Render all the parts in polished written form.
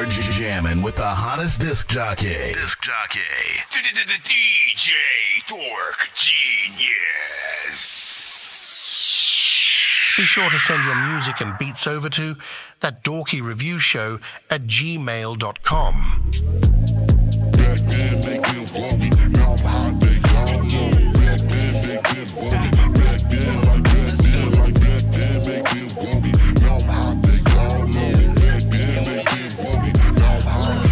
You're jamming with the hottest disc jockey. DJ Dork Genius. Be sure to send your music and beats over to ThatDorkyReviewShow at gmail.com. Back then they didn't want me, now I'm hot, they all know me. Back then they didn't want me, back then they didn't want me, now I'm hot, they all know me. Back then they didn't want me, now I'm hot.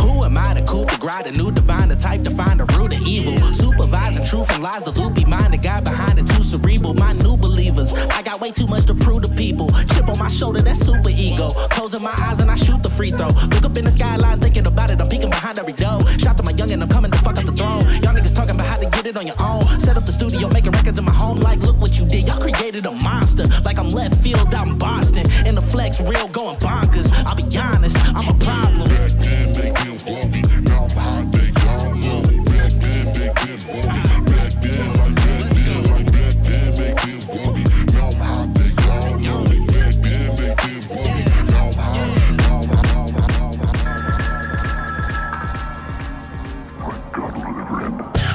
Who am I to coop the grind, a new divine, the type to find the root of evil? Supervising truth and lies, the loopy mind, the guy behind it, too cerebral. My new believers, I got way too much to prove to people. Chip on my shoulder, that's super ego. Closing my eyes and I shoot the free throw. Look up in the skyline, thinking about it, I'm peeking behind every door. Shout to my youngin', I'm coming to fuck up the throne. Y'all niggas talking about how to get it on your own. Set up the studio, making records in my home. Like, look what you did, y'all created a monster. Like I'm left field out in Boston. In the flex, real going bonkers. I'll be honest, I'm a problem. Back then they didn't want me, now I'm hot, they all know me. Back then they didn't want me, back then they didn't want me, now I'm hot, they all know me. Back then they didn't want me, now I'm hot,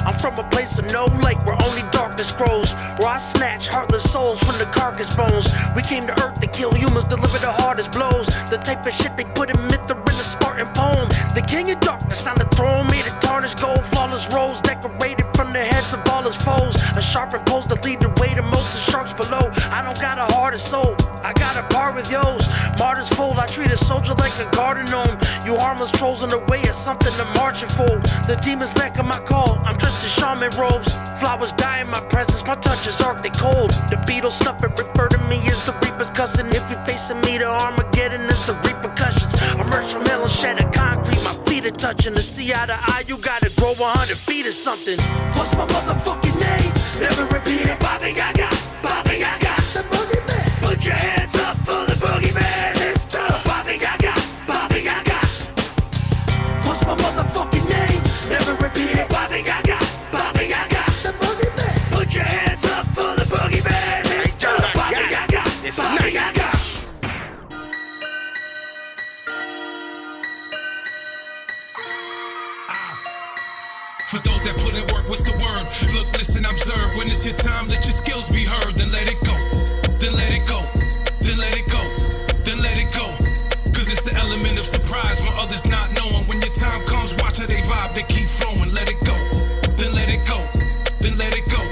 I'm from a place of no light where only darkness grows, where I snatch heartless souls from the carcass bones. We came to earth to kill humans, deliver the hardest blows. The type of shit they put in myth or in a Spartan poem. The king of darkness on the throne, made of tarnished gold, flawless rolls decorated from the heads of all his foes. A sharpened pose to lead the way to most of sharks below. I don't got a heart or soul, I got a part with yo's. Martyrs fold, I treat a soldier like a garden gnome. You harmless trolls in the way of something to marching for. The demons back on my call, I'm dressed in shaman robes. Flowers die in my presence, my touch is arctic cold. The Beatles snuff it, refer to me as the Reaper's cousin. If you're facing me, the Armageddon is the repercussions. Emerge from hell and shed a concrete, my feet are touching. To see eye to eye, you gotta grow 100 feet or something. What's my motherfucking name? Never repeat it. Bobby Yaga, Bobby Yaga, the boogeyman. Put your hands up for the boogeyman. It's the Bobby Yaga, Bobby Yaga. What's my motherfucking name? Never repeat it. Bobby Yaga, Bobby Yaga, the boogeyman. Put your hands up for the boogeyman. It's the Bobby Yaga, Bobby Yaga. For those that put in work, what's the word? Look, listen, observe. When it's your time, let your skills be heard. Then let it go. Then let it go. Then let it go. Then let it go. Cause it's the element of surprise when others not knowing. When your time comes, watch how they vibe. They keep flowing. Let it go. Then let it go. Then let it go.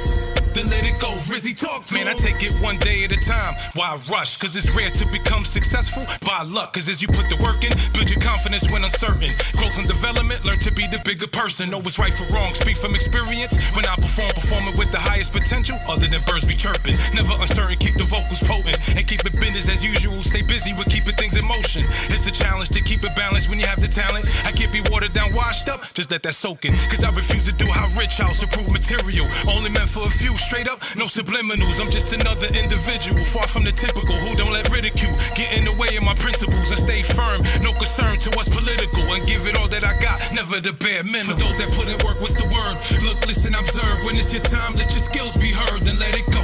Then let it go. Rizzy, talk to me. Man, I take it one day at a time. Why rush? Cause it's rare to become successful by luck. Cause as you put the work in, build your confidence when uncertain. Growth and development, learn to be the bigger person. Know what's right for wrong, speak from experience. When I performing with the highest potential. Other than birds be chirping. Never uncertain, keep the vocals potent. And keep it business as usual. Stay busy with keeping things in motion. It's a challenge to keep it balanced when you have the talent. I can't be watered down, washed up. Just let that soak in. Cause I refuse to do how rich house improve material. Only meant for a few, straight up, no subliminals. I'm just another individual, far from the typical, who don't let ridicule get in the way of my principles and stay firm. No concern to what's political and give it all that I got, never the bare minimum. For those that put in work, what's the word? Look, listen, observe. When it's your time, let your skills be heard. Then let it go.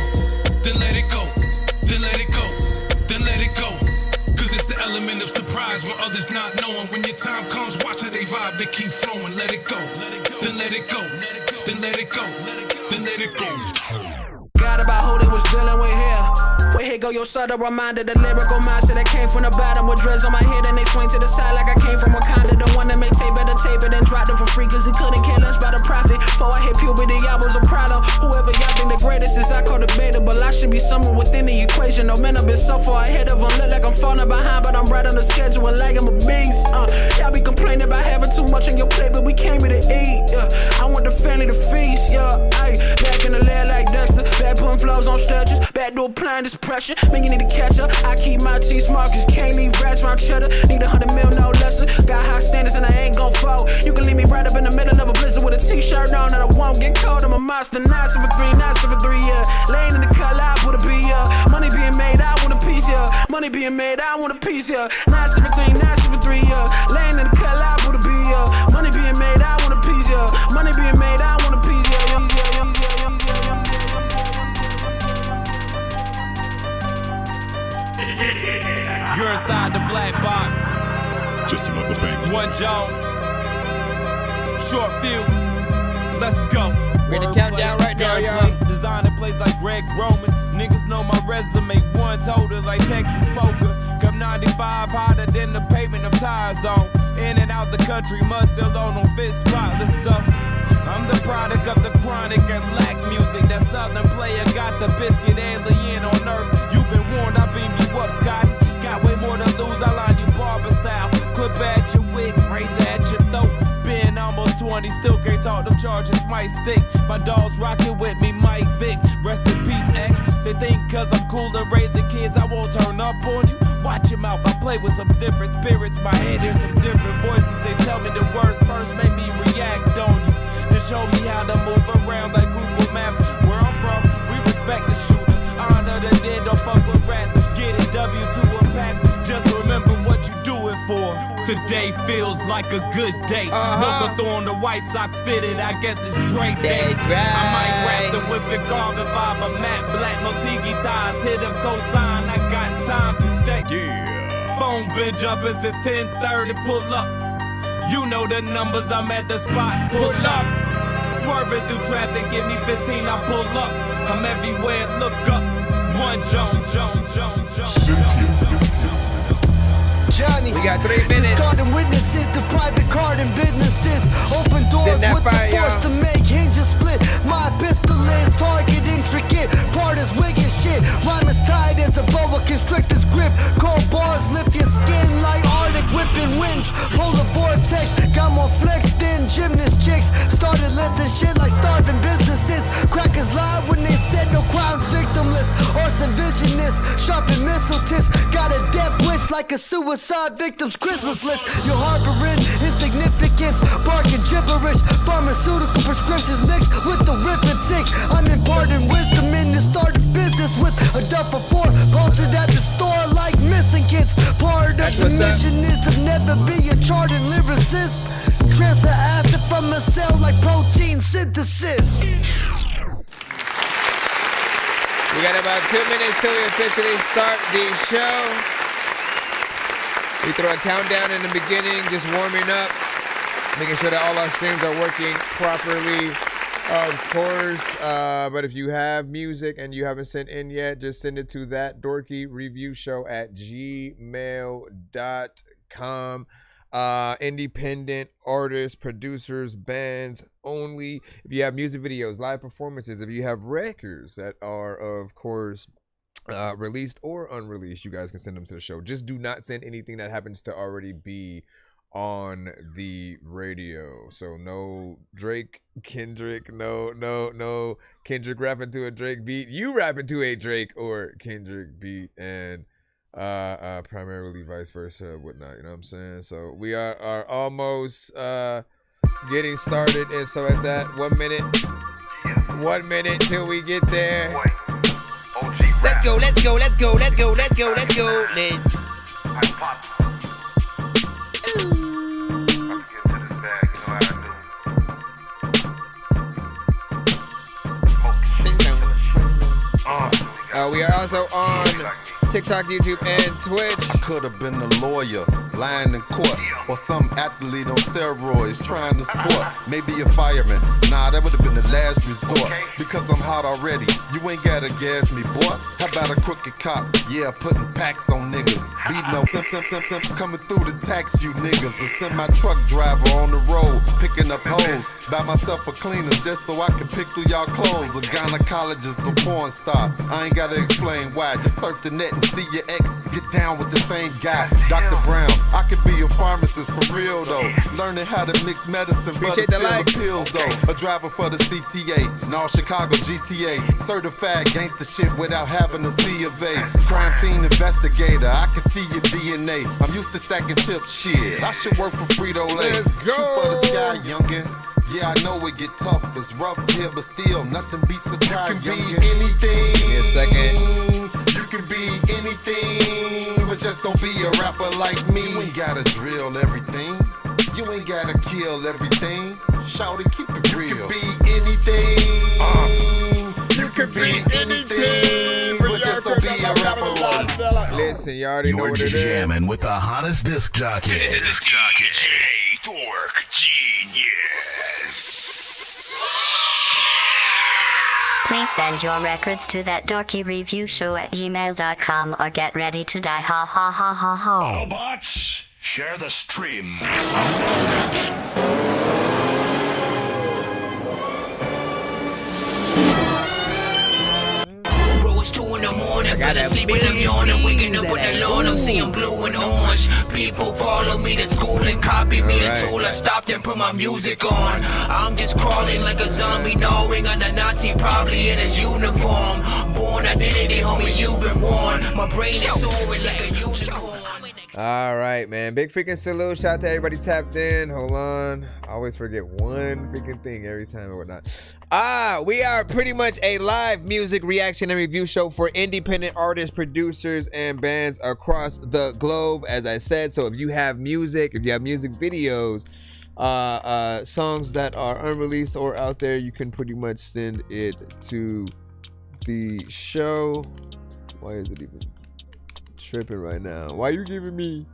Then let it go. Then let it go. Then let it go. Cause it's the element of surprise when others not knowing. When your time comes, watch how they vibe. They keep flowing. Let it go. Then let it go. Then let it go. Then let it go. Forgot about who they was dealing with here. Where here go your subtle reminder, the lyrical mindset that came from the bottom with dreads on my head and they swing to the side like I came from Wakanda. The one that made tape better tape it and dropped it for free cause he couldn't care less about the profit. Before I hit puberty, I was a problem. Whoever y'all think the greatest is, I call debatable. I should be somewhere within the equation. No man, I've been so far ahead of them. Look like I'm falling behind, but I'm right on the schedule like I'm a beast. Y'all be complaining about having too much on your plate, but we came here to eat. I want the family to feast. Back in the lair like Dexter. Back putting flows on stretches. Back door applying this pressure. Man, you need to catch up. I keep my teeth smart cause can't leave rats round cheddar. Need 100 mil, no lesser. Got high standards and I ain't gon' fall. You can leave me right up in the middle of a blizzard with a t-shirt on and I won't get cold. I'm a monster. 973, 973, yeah. Laying in the cut, I put a B, yeah. Money being made, I want a piece, yeah. Money being made, I want a piece, yeah. 973, 973, yeah. Laying in the cut, I put a B, yeah. Money being made, I want a piece, yeah. Money being made, I want a piece, yeah. You're inside the black box. just another banger. One Jones, short fuse, let's go. We're in the countdown right now, y'all. Designing plays like Greg Roman. Niggas know my resume, one total like Texas poker. Come 95 harder than the pavement of tires on. In and out the country, mud still on fit spotless stuff. I'm the product of the chronic and lack music. That southern player got the biscuit alien on earth. You've been warned, I beam you up, Scotty. Got way more to lose, I line you barber style. Clip at your wig, razor at your throat. Been almost 20, still can't talk, them charges might stick. My dogs rockin' with me, Mike Vick. Rest in peace, X. They think cause I'm cool and raising kids, I won't turn up on you. Watch your mouth, I play with some different spirits. My head hears some different voices. They tell me the words first, make me react on you. Just show me how to move around like Google Maps. Where I'm from, we respect the shooters. Honor the dead, don't fuck with rats. Get it, W2 or packs. Just remember what you do it for. Today feels like a good day. Woke up throwing the White Sox fitted, I guess it's Drake Day. I might rap the whip and carbon fiber, matte black, no tiki ties. Hit him cosign, I got time today. Yeah. Phone been jumping since 10:30, pull up. You know the numbers, I'm at the spot, pull up. Swerving through traffic, give me 15, I pull up. I'm everywhere, look up. One Jones. Johnny, We got 3 minutes. discarding witnesses, the private card and businesses. Open doors Send that with fire, the force y'all. to make hinges split. My pistol is target intricate. Part is wig and shit. Rhyme is tied as a boa constrictor's grip. Cold bars lift your skin like Arctic whipping winds. Polar vortex, got more flex than gymnast chicks. Started less than shit like starving businesses. Crackers lied when they said no crimes victimless. Arson visionists, sharpen missile tips. Got a death wish like a suicide victim's Christmas list. You're harboring insignificance, barking gibberish. Pharmaceutical prescriptions mixed with arithmetic. I'm imparting wisdom in the start of business with a duffel for posted at the store like missing kids. Part of the mission is to never be a charted lyricist. Transfer acid from a cell like protein synthesis. We got about 2 minutes till we officially start the show. We throw a countdown in the beginning, just warming up, making sure that all our streams are working properly, of course. But if you have music and you haven't sent in yet, just send it to ThatDorkyReviewShow@gmail.com. Independent artists, producers, bands only. If you have music videos, live performances, if you have records that are, of course, released or unreleased, you guys can send them to the show. Just do not send anything that happens to already be on the radio. So no Drake, Kendrick, no Kendrick rapping to a Drake beat, you rapping to a Drake or Kendrick beat, and primarily vice versa, whatnot, you know what I'm saying? So we are almost getting started, and so at that 1 minute till we get there. Let's go. Let's We are also on TikTok, YouTube, and Twitch. I could have been a lawyer, lying in court, or some athlete on steroids trying to sport. Maybe a fireman. Nah, that would have been the last resort. Because I'm hot already, you ain't gotta gas me, boy. How about a crooked cop? Yeah, putting packs on niggas. Beating up, coming through to tax you niggas. A semi-truck driver on the road, picking up hoes. Buy myself a cleaner just so I can pick through y'all clothes. A gynecologist, a porn star. I ain't gotta explain why. Just surf the net and see your ex get down with the same guy. Dr. Brown, I could be a pharmacist for real though. Learning how to mix medicine, but still the pills though. A driver for the CTA, no Chicago GTA. Certified gangster shit without having a C of A. Crime scene investigator, I can see your DNA. I'm used to stacking chips, shit. I should work for Frito-Lay. Let's go. Shoot for the sky, youngin'. Yeah, I know it get tough, it's rough here, but still nothing beats a try. You can be anything. Give me a second. You can be anything, but just don't be a rapper like me. You ain't gotta drill everything. You ain't gotta kill everything. Shout it, keep it real. You can be anything. You can be anything, but just don't be a rapper. Listen, you already know You're what it is. jamming with the hottest disc jockey. DJ Dork Genius. Please send your records to ThatDorkyReviewShow at gmail.com or get ready to die. Ha ha ha ha ha. Autobots, share the stream. It's 2 in the morning, fell asleep and I'm yawning, waking up with the lawn, I'm seeing blue and orange. People follow me to school and copy me until I stopped and put my music on. I'm just crawling like a zombie, gnawing on a Nazi, probably in his uniform. Born identity, homie, you've been warned. My brain is soaring like a unicorn. All right, man. Big freaking salute. Shout out to everybody tapped in. Hold on. I always forget one freaking thing every time and whatnot. We are pretty much a live music reaction and review show for independent artists, producers, and bands across the globe, as I said. So if you have music, if you have music videos, songs that are unreleased or out there, you can pretty much send it to the show. Why is it even tripping right now? Why are you giving me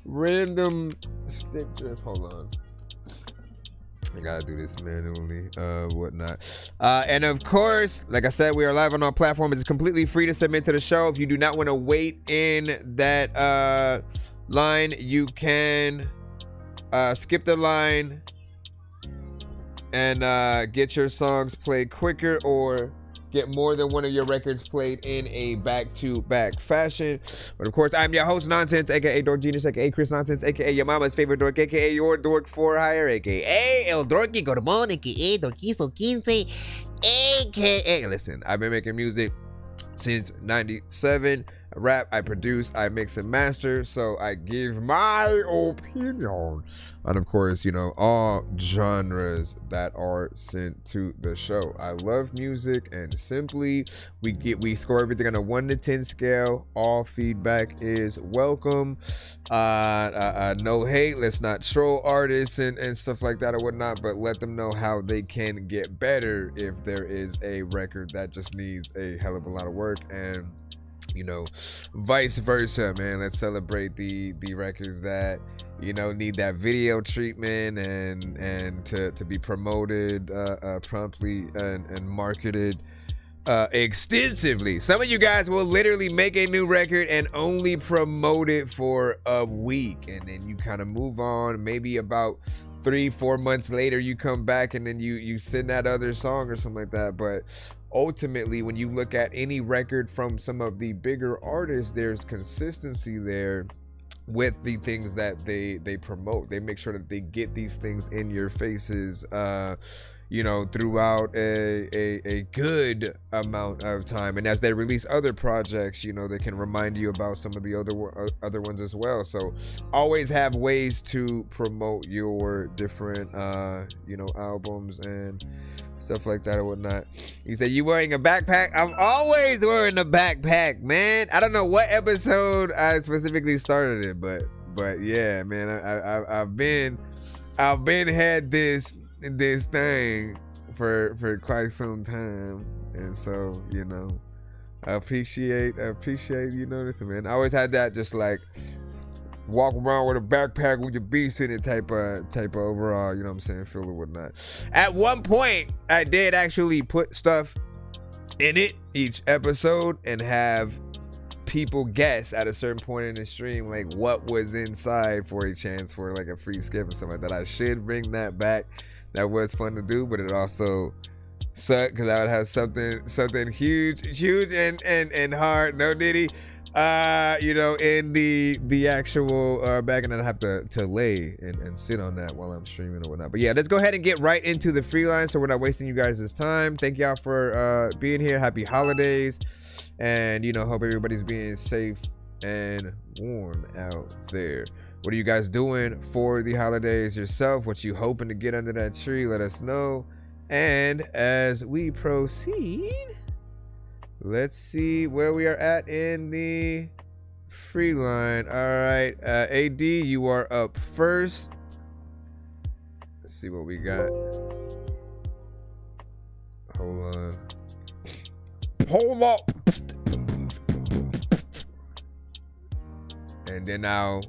random stick drift? Hold on, I gotta do this manually, whatnot. And of course, like I said, we are live on our platform. It's completely free to submit to the show. If you do not want to wait in that line, you can skip the line and get your songs played quicker, or get more than one of your records played in a back-to-back fashion. But of course, I'm your host, Nonsense, aka Dork Genius, aka Chris Nonsense, aka your mama's favorite dork, aka your dork for hire, aka El Dorky Gormon, aka Dorquizo 15, aka... Listen, I've been making music since 97. I rap, I produce, I mix and master, so I give my opinion on, of course, you know, all genres that are sent to the show. I love music, and simply we score everything on a 1 to 10 scale. All feedback is welcome. No hate. Let's not troll artists and stuff like that or whatnot, but let them know how they can get better if there is a record that just needs a hell of a lot of work, and you know, vice versa, man. Let's celebrate the records that, you know, need that video treatment and to be promoted promptly and marketed extensively. Some of you guys will literally make a new record and only promote it for a week, and then you kind of move on. Maybe about 3-4 months later you come back and then you send that other song or something like that. But ultimately, when you look at any record from some of the bigger artists, there's consistency there with the things that they promote. They make sure that they get these things in your faces, you know, throughout a good amount of time. And as they release other projects, you know, they can remind you about some of the other ones as well. So always have ways to promote your different you know, albums and stuff like that or whatnot. He said, you wearing a backpack? I'm always wearing a backpack, man. I don't know what episode I specifically started it, but yeah, man, I've been had this thing for quite some time, and so, you know, I appreciate you noticing, man. I always had that, just like walk around with a backpack with your beats in it type of overall, you know what I'm saying, feel or whatnot. At one point, I did actually put stuff in it each episode and have people guess at a certain point in the stream like what was inside for a chance for like a free skip or something like that. I should bring that back. That was fun to do, but it also sucked because I would have something huge and hard, no diddy, you know, in the actual bag, and then I have to lay and sit on that while I'm streaming or whatnot. But yeah, let's go ahead and get right into the free line so we're not wasting you guys' time. Thank y'all for being here. Happy holidays, and you know, hope everybody's being safe and warm out there. What are you guys doing for the holidays yourself? What you hoping to get under that tree? Let us know. And as we proceed, let's see where we are at in the free line. All right, AD, you are up first. Let's see what we got. Hold on. Hold up. and then I'll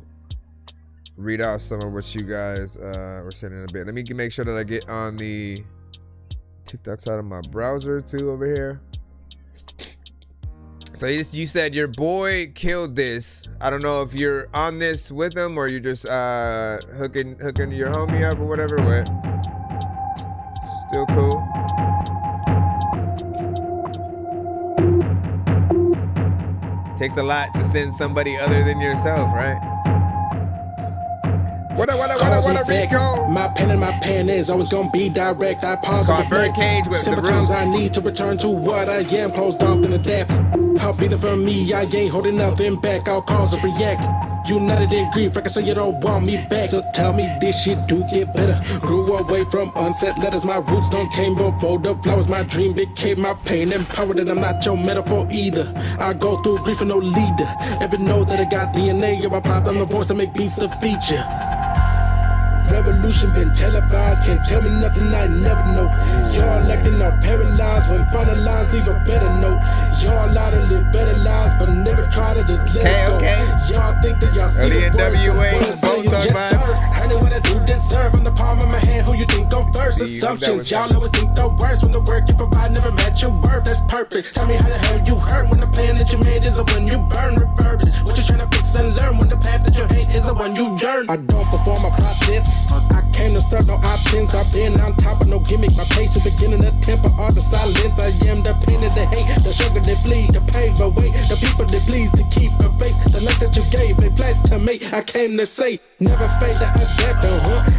read off some of what you guys were saying in a bit. Let me make sure that I get on the TikTok side of my browser too over here. So you said your boy killed this. I don't know if you're on this with him or you're just hooking your homie up or whatever. But still cool. Takes a lot to send somebody other than yourself, right? What a Rico? My pen and my pen is always gonna be direct. I pause and reflect. Simple times I need to return to what I am, closed off in the depth. I'll be there for me, I ain't holding nothing back. I'll cause a react. United in grief, I can say you don't want me back. So tell me this shit do get better. Grew away from unsaid letters. My roots don't came before the flowers. My dream became my pain and power. And I'm not your metaphor either. I go through grief for no leader. Ever know that I got DNA in my pop? I'm the voice that make beats the feature. Revolution been televised, can't tell me nothing I never know. Y'all acting all paralyzed when final lines leave a better note. Y'all ought to live better lives, but never try to just let it go. Y'all think that y'all see the words of yes, sir. Heard it what I do deserve. On the palm of my hand, who you think go first? Assumptions, y'all always think the worst. When the work you provide never match your worth. That's purpose. Tell me how the hell you hurt when the plan that you made is the one you burn, refurbish. What you trying to fix and learn when the path that you hate is the one you yearn. I don't perform a process. I came to serve no options. I've been on top of no gimmick. My patience beginning to temper all the silence. I am the pain of the hate, the sugar that bleed, the pain but wait, the people that please to keep a face. The life that you gave, they flat to me. I came to say, never fade to adapt,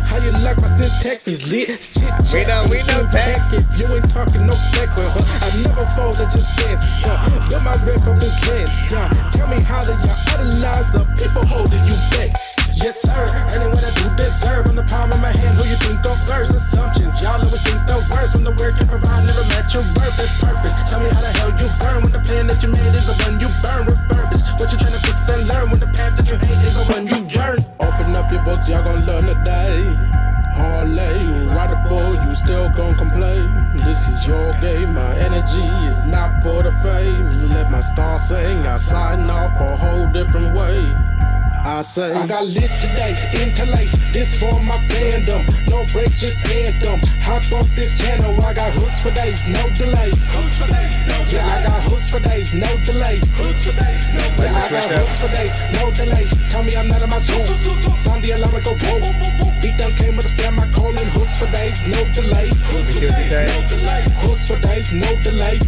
How you like my syntax is lit? Shit, we know tech. If you ain't talking no facts, I never fold, I just dance. Let my rep on this land. Tell me how do y'all idolize the people holding you back? Yes, sir. And when I do deserve on the palm of my hand, who you think go first? Assumptions. Y'all always think the worst when the work you provide never match your worth. That's perfect. Tell me how the hell you burn when the plan that you made is the one you burn, refurbish. What you trying to fix and learn when the path that you hate is the one you yearn. Open up your books, y'all gon' learn today. Harley, write a book, you still gon' complain. This is your game, my energy is not for the fame. Let my star sing, I sign off a whole different way. I say I got lit today, interlace this for my fandom. No breaks, just anthem. Hop off this channel, I got hooks for days, no delay. Yeah, I got hooks for days, no delay. Yeah, I got hooks for days, no delays. Tell me I'm not in my zone. Sound the alarm, I go whoa. Beat down came with a semicolon. Hooks for days, no delay. Hooks for days, no delay.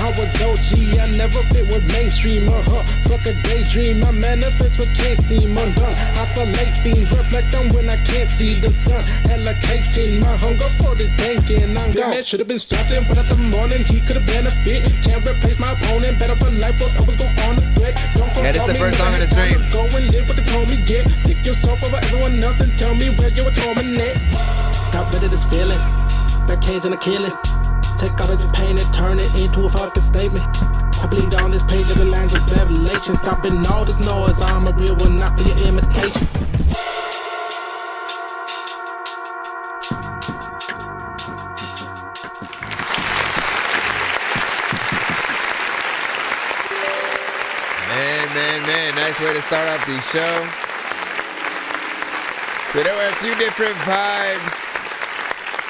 I was OG, I never fit with mainstream, fuck a daydream, I manifest what can't seem undone. Isolate fiends, reflect on when I can't see the sun. Hella K-team, my hunger for this banking, I'm gone. Man should've been something, but at the morning he could've been a fit. Can't replace my opponent, better for life, what always go on the threat. Yeah, this is the first song in the stream. Go and live what they told me, get. Pick yourself over everyone else, then tell me where you were tormented. Got rid of this feeling, that cage and a killing. Take all this pain and turn it into a fucking statement. I bleed on this page of the lines of revelation. Stopping all this noise, I'm a real one, not your imitation. Man, nice way to start off the show. So there were a few different vibes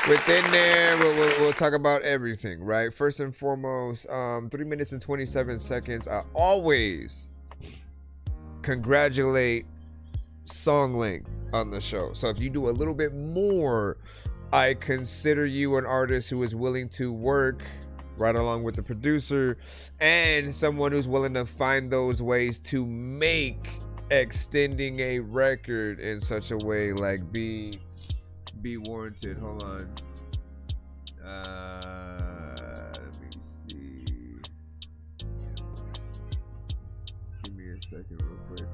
within there. We'll talk about everything, right? First and foremost, 3 minutes and 27 seconds. I always congratulate song length on the show. So if you do a little bit more, I consider you an artist who is willing to work right along with the producer and someone who's willing to find those ways to make extending a record in such a way like be warranted. Hold on. Let me see. Give me a second real quick.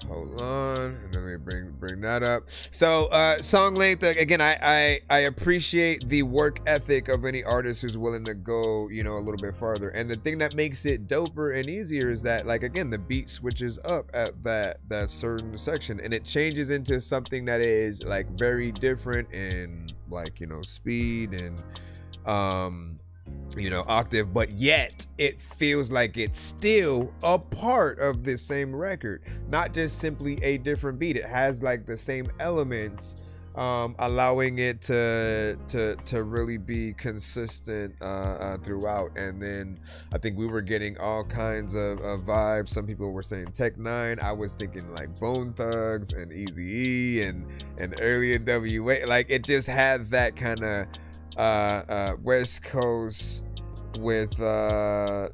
Hold on. And let me bring that up. So song length, again, I appreciate the work ethic of any artist who's willing to go, a little bit farther. And the thing that makes it doper and easier is that, like, again, the beat switches up at that certain section and it changes into something that is like very different in, like, speed and octave, but yet it feels like it's still a part of this same record, not just simply a different beat. It has like the same elements, allowing it to really be consistent throughout. And then I think we were getting all kinds of vibes. Some people were saying Tech 9. I was thinking like Bone Thugs and Eazy-E and early NWA. Like it just had that kind of West Coast with a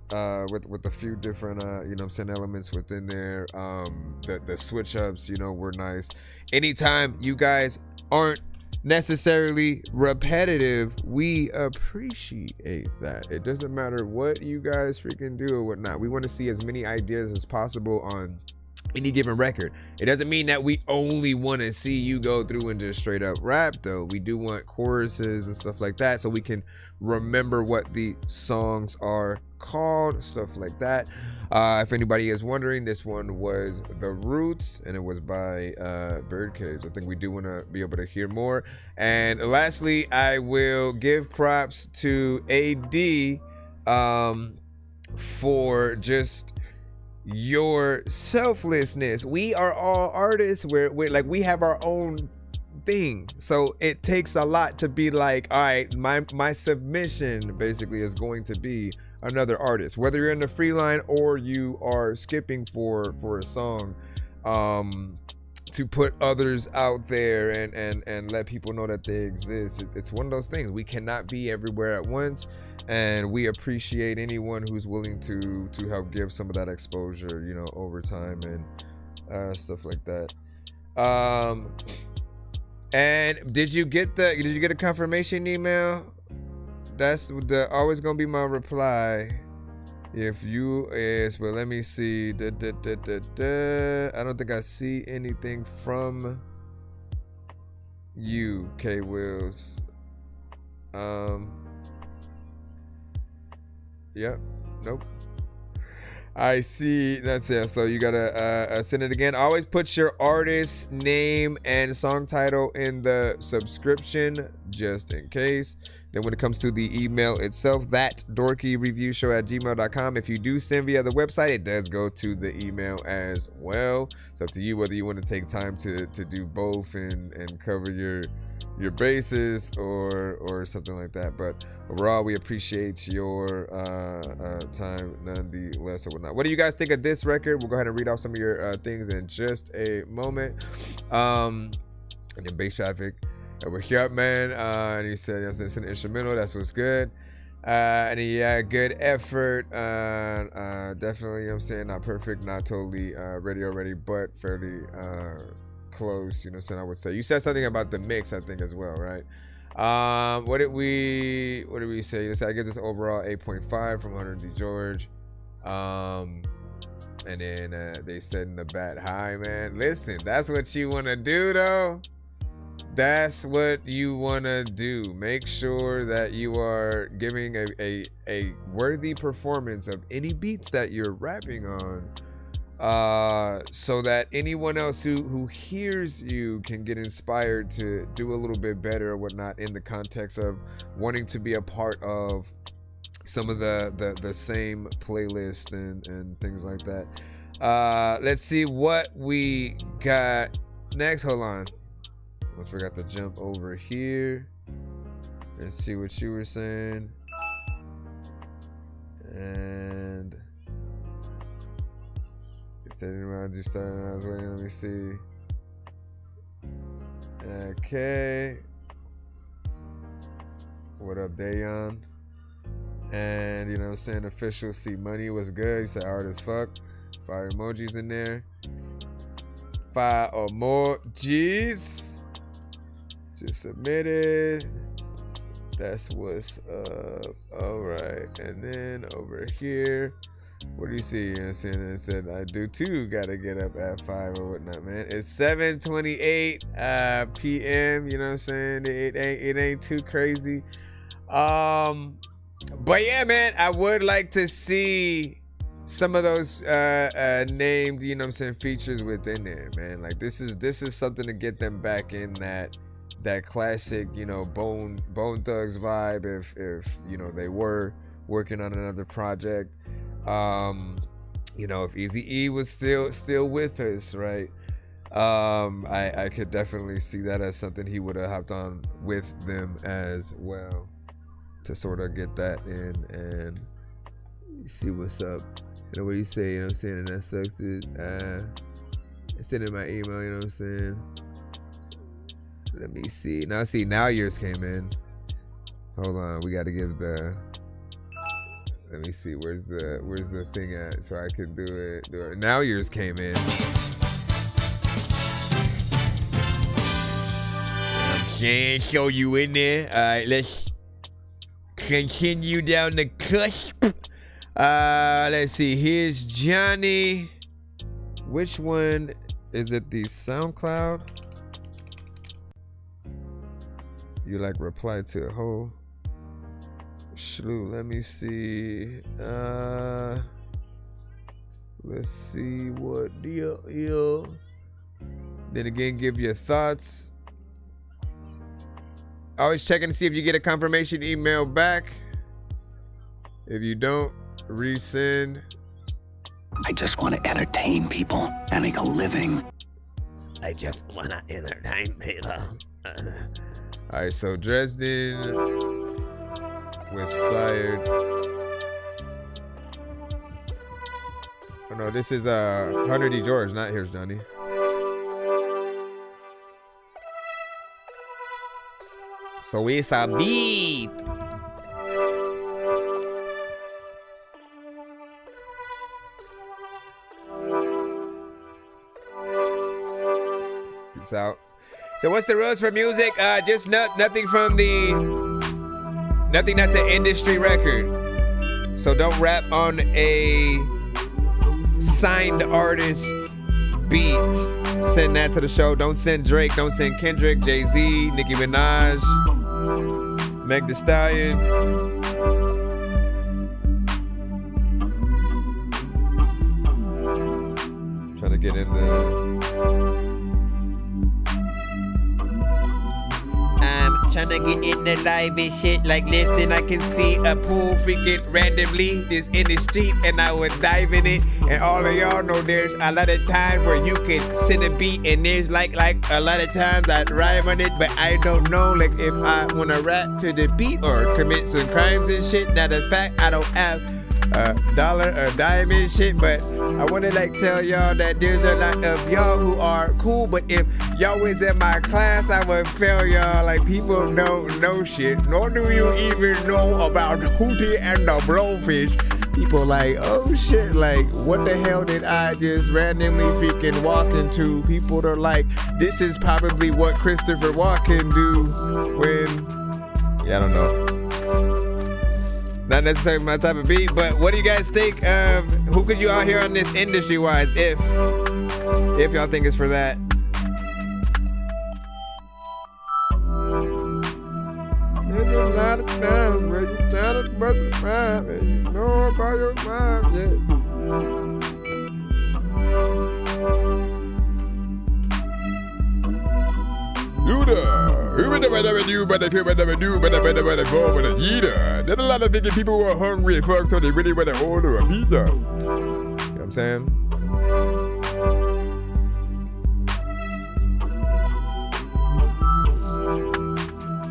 few different elements within there. The switch ups were nice. Anytime you guys aren't necessarily repetitive, we appreciate that. It doesn't matter what you guys freaking do or whatnot. We want to see as many ideas as possible on any given record. It doesn't mean that we only want to see you go through and just straight up rap, though. We do want choruses and stuff like that, so we can remember what the songs are called, stuff like that. If anybody is wondering, this one was The Roots, and it was by Birdcage. I think we do want to be able to hear more. And lastly, I will give props to AD for just your selflessness. We are all artists. We're like, we have our own thing, so it takes a lot to be like, all right, my submission basically is going to be another artist, whether you're in the free line or you are skipping for a song, to put others out there and let people know that they exist. It's one of those things. We cannot be everywhere at once, and we appreciate anyone who's willing to help give some of that exposure, over time and stuff like that. And did you get a confirmation email? That's always gonna be my reply. If you is, but let me see. I don't think I see anything from you, K Wills. Yep. Nope. I see. That's it. So you gotta send it again. Always put your artist name and song title in the subscription, just in case. Then when it comes to the email itself, ThatDorkyReviewShow@gmail.com. If you do send via the website, it does go to the email as well. It's up to you whether you want to take time to do both and cover your bases or something like that. But overall, we appreciate your time nonetheless or whatnot. What do you guys think of this record? We'll go ahead and read off some of your things in just a moment. And then Bass Traffic. What's up, man? And he said, it's an instrumental. That's what's good. And yeah, good effort. Definitely, not perfect, not totally radio ready, but fairly close. I would say. You said something about the mix, I think, as well, right? What did we say? You said I give this overall 8.5 from Hunter D. George. And then they said in the bat high, man. Listen, that's what you want to do, though. That's what you want to do. Make sure that you are giving a worthy performance of any beats that you're rapping on, so that anyone else who hears you can get inspired to do a little bit better or whatnot in the context of wanting to be a part of some of the same playlist and things like that. Let's see what we got next. Hold on. I forgot to jump over here and see what you were saying. And it said around you starting. I was waiting. Let me see. Okay. What up, Dayon? And what I'm saying, official C Money was good. He said hard as fuck. Fire emojis in there. Fire emojis. Just submitted. That's what's up. All right. And then over here, what do you see? It said I do too. Gotta get up at 5 or whatnot, man. It's 7:28 p.m. You know what I'm saying? It ain't too crazy. But yeah, man, I would like to see some of those named, features within there, man. Like this is something to get them back in that that classic, you know, Bone Thugs vibe if you know they were working on another project. You know, if Eazy-E was still with us, right? I could definitely see that as something he would have hopped on with them as well to sort of get that in and see what's up. You know what you say, you know what I'm saying? And that sucks. Send in my email, you know what I'm saying? Let me see. Now see, now yours came in. Hold on, we gotta give the, let me see, where's the thing at so I can do it. Now yours came in. Can't show you in there. Alright, let's continue down the cusp. Let's see. Here's Johnny. Which one is it? The SoundCloud? You like reply to a whole slew. Let me see. Let's see what deal here. Then again, give your thoughts. Always checking to see if you get a confirmation email back. If you don't, resend. I just want to entertain people and make a living. I just want to entertain people. All right, so Dresden was sired. Oh no, this is Hunter D. George, not Here's Johnny. So it's a beat. Peace out. So what's the rules for music? Just nothing from nothing that's an industry record. So don't rap on a signed artist beat. Send that to the show. Don't send Drake. Don't send Kendrick, Jay-Z, Nicki Minaj, Meg Thee Stallion. Trying to get in the. Trying to get in the live and shit. Like, listen, I can see a pool freaking randomly just in the street, and I would dive in it. And all of y'all know there's a lot of times where you can send a beat, and there's like a lot of times I'd rhyme on it, but I don't know like if I want to rap to the beat or commit some crimes and shit. Now the fact I don't have a dollar or dime and shit, but I want to like tell y'all that there's a lot of y'all who are cool, but if y'all was in my class, I would fail y'all. Like, people don't know shit, nor do you even know about Hootie and the Blowfish. People like, oh shit, like what the hell did I just randomly freaking walk into? People are like, this is probably what Christopher Walken do when, yeah, I don't know. Not necessarily my type of beat, but what do you guys think of who could you out here on this industry-wise if y'all think it's for that? There's a lot of times where you try to bust a rhyme and you know about your mind, yeah. There's a lot of big people who are hungry fuck, so they really want to order a pizza. You know what I'm saying?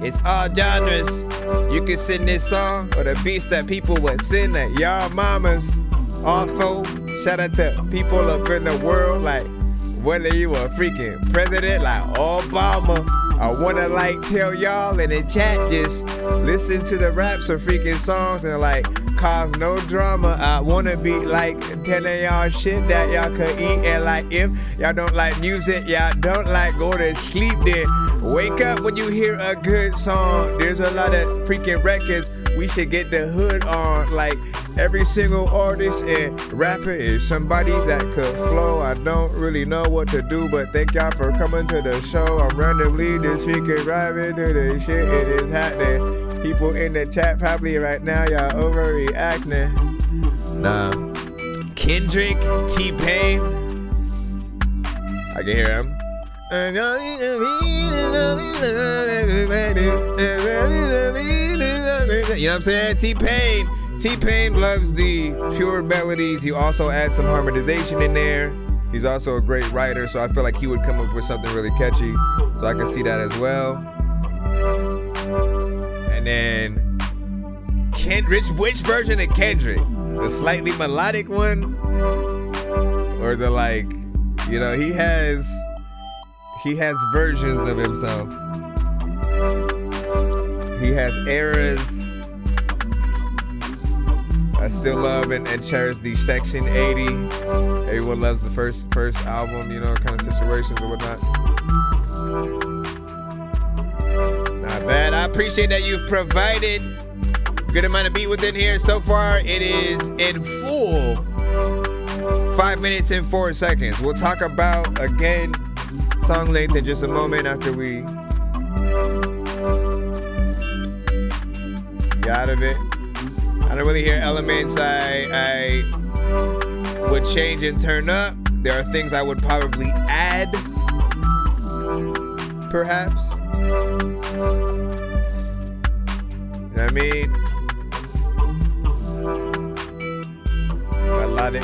It's all genres. You can send this song or the beats that people would send at y'all mamas. Also, shout out to people up in the world, like whether you a freaking president like Obama. I wanna like tell y'all in the chat, just listen to the raps or freaking songs and like cause no drama. I wanna be like telling y'all shit that y'all could eat, and like if y'all don't like music, y'all don't like go to sleep, then wake up when you hear a good song. There's a lot of freaking records we should get the hood on. Like every single artist and rapper is somebody that could flow. I don't really know what to do, but thank y'all for coming to the show. I'm randomly just freaking rhyming to the shit. It is happening. People in the chat probably right now, y'all overreacting. Nah. Kendrick, T-Pain. I can hear him. You know what I'm saying? T-Pain loves the pure melodies. He also adds some harmonization in there. He's also a great writer, so I feel like he would come up with something really catchy. So I can see that as well. And then which version of Kendrick? The slightly melodic one? Or the like, you know, he has versions of himself. He has eras. I still love and cherish the Section 80. Everyone loves the first album, you know, kind of situations or whatnot. Not bad. I appreciate that you've provided a good amount of beat within here. So far, it is in full 5 minutes and 4 seconds. We'll talk about, again, song length in just a moment after we get out of it. I don't really hear elements I would change and turn up. There are things I would probably add, perhaps. You know what I mean? Melodic.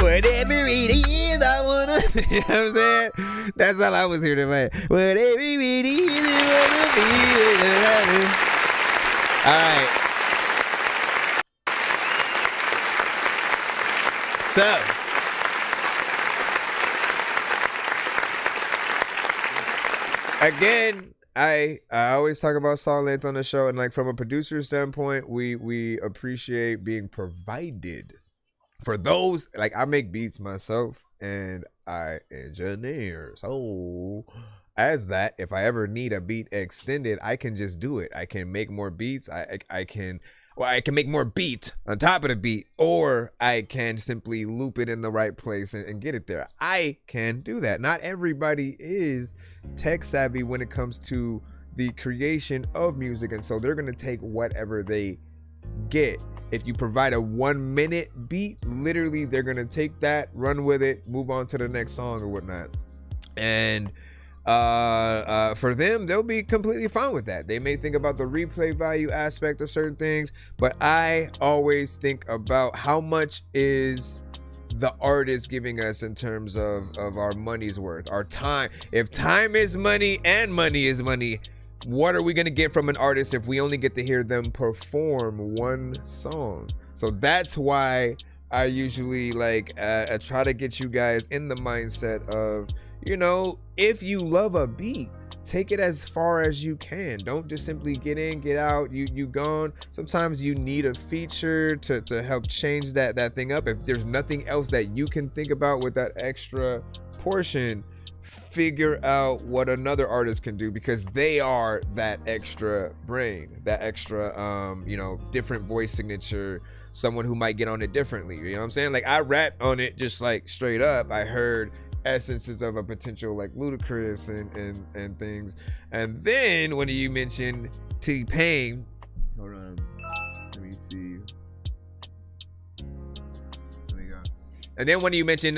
Whatever it is, I wanna. You know what I'm saying? That's all I was here to make. Whatever it is, I wanna be. All right. So, again, I always talk about song length on the show, and like from a producer standpoint, we appreciate being provided for those. Like, I make beats myself and I engineer, so as that, if I ever need a beat extended, I can just do it. I can make more beats. I can make more beat on top of the beat, or I can simply loop it in the right place and get it there. I can do that. Not everybody is tech savvy when it comes to the creation of music, and so they're going to take whatever they get. If you provide a 1 minute beat, literally they're going to take that, run with it, move on to the next song or whatnot. And for them, they'll be completely fine with that. They may think about the replay value aspect of certain things, but I always think about how much is the artist giving us in terms of our money's worth, our time. If time is money and money is money, what are we going to get from an artist if we only get to hear them perform one song? So that's why I usually I try to get you guys in the mindset of, you know, if you love a beat, take it as far as you can. Don't just simply get in, get out, you gone. Sometimes you need a feature to help change that thing up. If there's nothing else that you can think about with that extra portion, figure out what another artist can do, because they are that extra brain, that extra different voice signature, someone who might get on it differently. You know what I'm saying? Like, I rap on it just like straight up. I heard essences of a potential like Ludacris and things, and then when you mention T-Pain, hold on, let me see, there we go. And then when you mention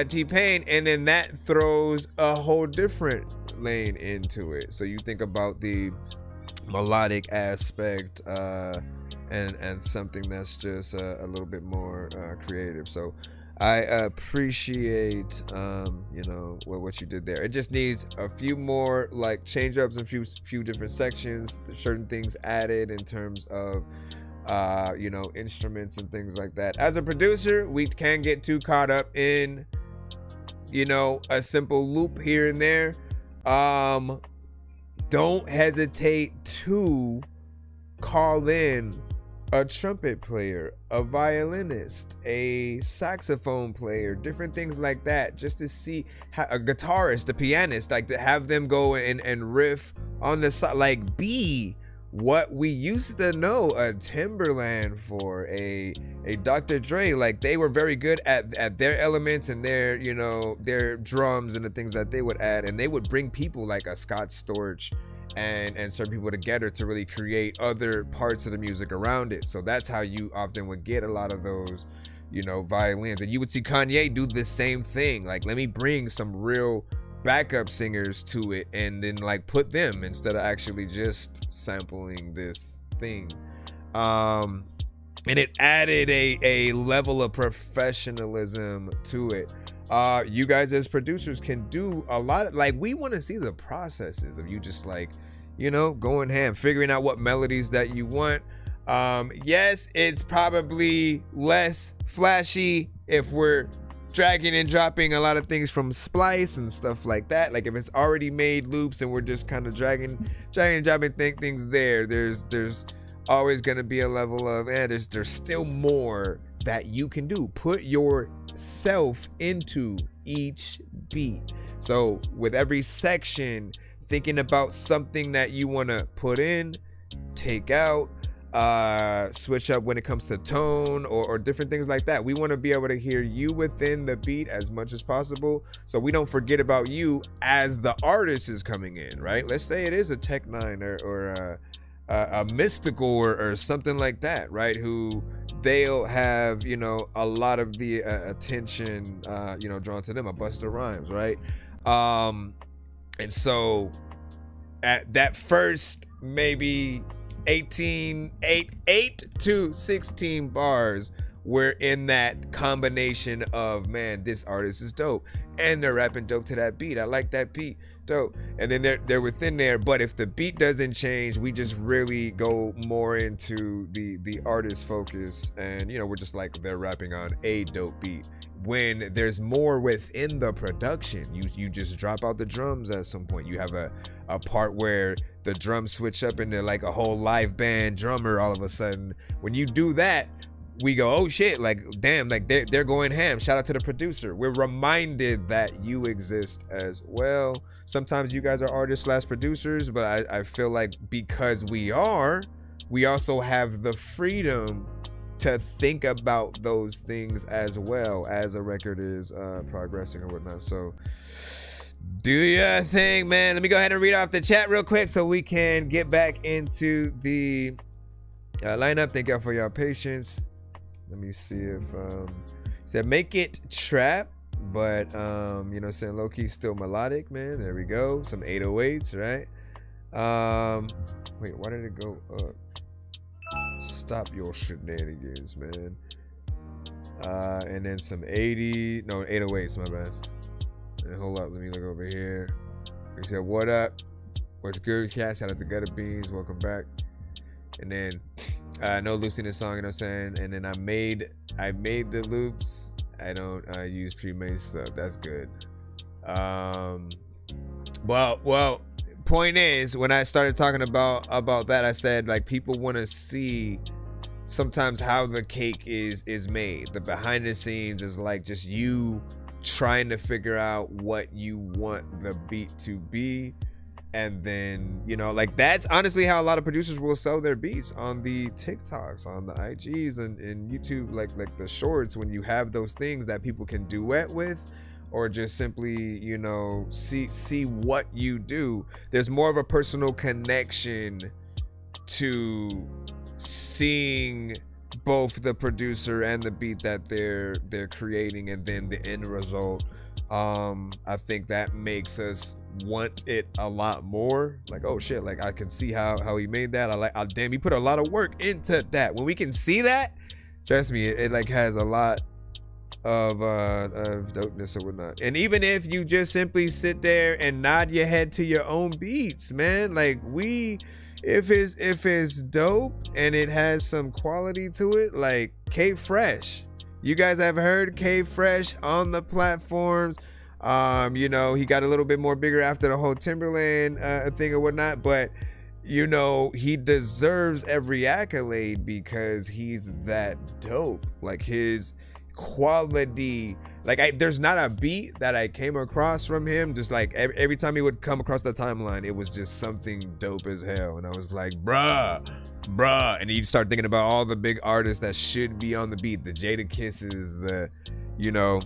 T-Pain, and then that throws a whole different lane into it. So you think about the melodic aspect and something that's just a little bit more creative. So I appreciate what you did there. It just needs a few more like change ups and few different sections, certain things added in terms of instruments and things like that. As a producer, we can get too caught up in a simple loop here and there. Don't hesitate to call in a trumpet player, a violinist, a saxophone player, different things like that, just to see how, a guitarist, a pianist, like to have them go and riff on the side, like be what we used to know a Timberland for, a Dr. Dre. Like, they were very good at their elements and their their drums and the things that they would add, and they would bring people like a Scott Storch and certain people together to really create other parts of the music around it. So that's how you often would get a lot of those violins. And you would see Kanye do the same thing, like, let me bring some real backup singers to it and then like put them instead of actually just sampling this thing. And it added a level of professionalism to it. You guys as producers can do a lot of, like, we want to see the processes of you just like, you know, going ham, figuring out what melodies that you want. Yes, it's probably less flashy if we're dragging and dropping a lot of things from Splice and stuff like that. Like if it's already made loops and we're just kind of dragging and dropping things there, there's always going to be a level of, there's still more that you can do. Put yourself into each beat. So with every section, thinking about something that you want to put in, take out, switch up when it comes to tone or different things like that. We want to be able to hear you within the beat as much as possible, so we don't forget about you as the artist is coming in, right? Let's say it is a Tech Nine or a Mystical or something like that, right? Who they'll have, you know, a lot of the attention, you know, drawn to them. A Busta Rhymes, right? And so at that first maybe 8 to 16 bars, we're in that combination of, man, this artist is dope and they're rapping dope to that beat. I like that beat, dope. And then they're within there, but if the beat doesn't change, we just really go more into the artist focus, and you know, we're just like, they're rapping on a dope beat. When there's more within the production, you just drop out the drums at some point. You have a part where the drums switch up into like a whole live band drummer all of a sudden. When you do that, we go, oh shit, like damn, like they're going ham. Shout out to the producer. We're reminded that you exist as well. Sometimes you guys are artists / producers, but I feel like because we also have the freedom to think about those things as well as a record is progressing or whatnot. So do your thing, man. Let me go ahead and read off the chat real quick so we can get back into the lineup. Thank y'all for your patience. Let me see if said make it trap, but you know, saying low key still melodic, man. There we go. Some 808s, right? Wait, why did it go up? Stop your shenanigans, man. And then some 808s, my bad. And hold up, let me look over here. He said, what up? What's good, chat? Shout out to Gutter Beans, welcome back. And then no loops in the song, you know what I'm saying? And then I made the loops. I don't use pre-made stuff. That's good. Well, point is, when I started talking about that, I said like people want to see sometimes how the cake is made. The behind the scenes is like just you trying to figure out what you want the beat to be, and then, you know, like that's honestly how a lot of producers will sell their beats on the TikToks, on the IGs and YouTube, like the shorts, when you have those things that people can duet with or just simply, you know, see what you do. There's more of a personal connection to seeing both the producer and the beat that they're creating, and then the end result. I think that makes us want it a lot more. Like, oh shit, like I can see how he made that. Damn, he put a lot of work into that. When we can see that, trust me, it like has a lot of dopeness or whatnot. And even if you just simply sit there and nod your head to your own beats, man, like if it's dope and it has some quality to it, like K Fresh, you guys have heard K Fresh on the platforms. You know, he got a little bit more bigger after the whole Timberland thing or whatnot, but you know, he deserves every accolade because he's that dope. Like his quality, like there's not a beat that I came across from him, just like every time he would come across the timeline, it was just something dope as hell, and I was like, bruh, and you start thinking about all the big artists that should be on the beat, the Jada Kisses, the, you know,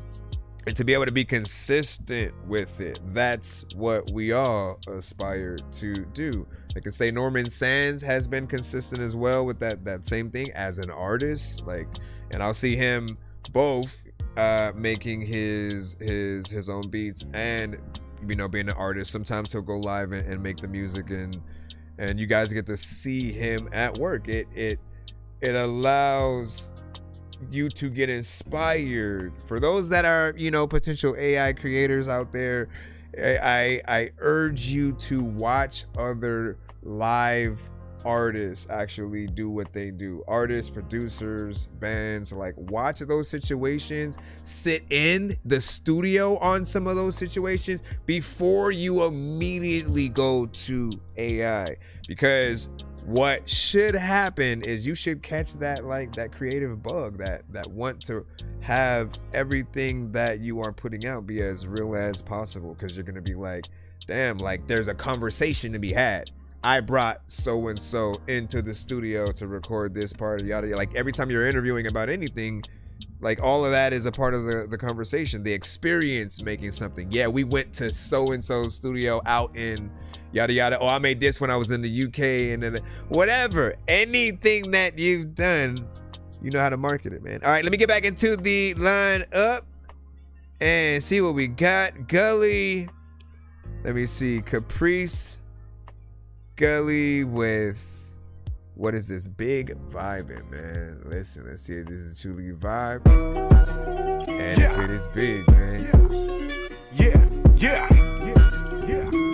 and to be able to be consistent with it, that's what we all aspire to do. I can say Norman Sands has been consistent as well with that same thing as an artist, like, and I'll see him both making his own beats and you know, being an artist. Sometimes he'll go live and make the music, and you guys get to see him at work. It allows you to get inspired. For those that are, you know, potential AI creators out there, I urge you to watch other live artists actually do what they do. Artists, producers, bands, like, watch those situations, sit in the studio on some of those situations before you immediately go to AI, because what should happen is you should catch that, like, that creative bug, that want to have everything that you are putting out be as real as possible, because you're gonna be like, damn, like, there's a conversation to be had. I brought so and so into the studio to record this part, yada yada. Like, every time you're interviewing about anything, like, all of that is a part of the conversation, the experience making something. Yeah, we went to so and so studio out in yada yada. Oh, I made this when I was in the UK, and then whatever. Anything that you've done, you know how to market it, man. All right, let me get back into the line up and see what we got. Gully, let me see. Caprice, Gully with, what is this? Big vibing, man. Listen, let's see if this is truly vibe. And if it is big, man.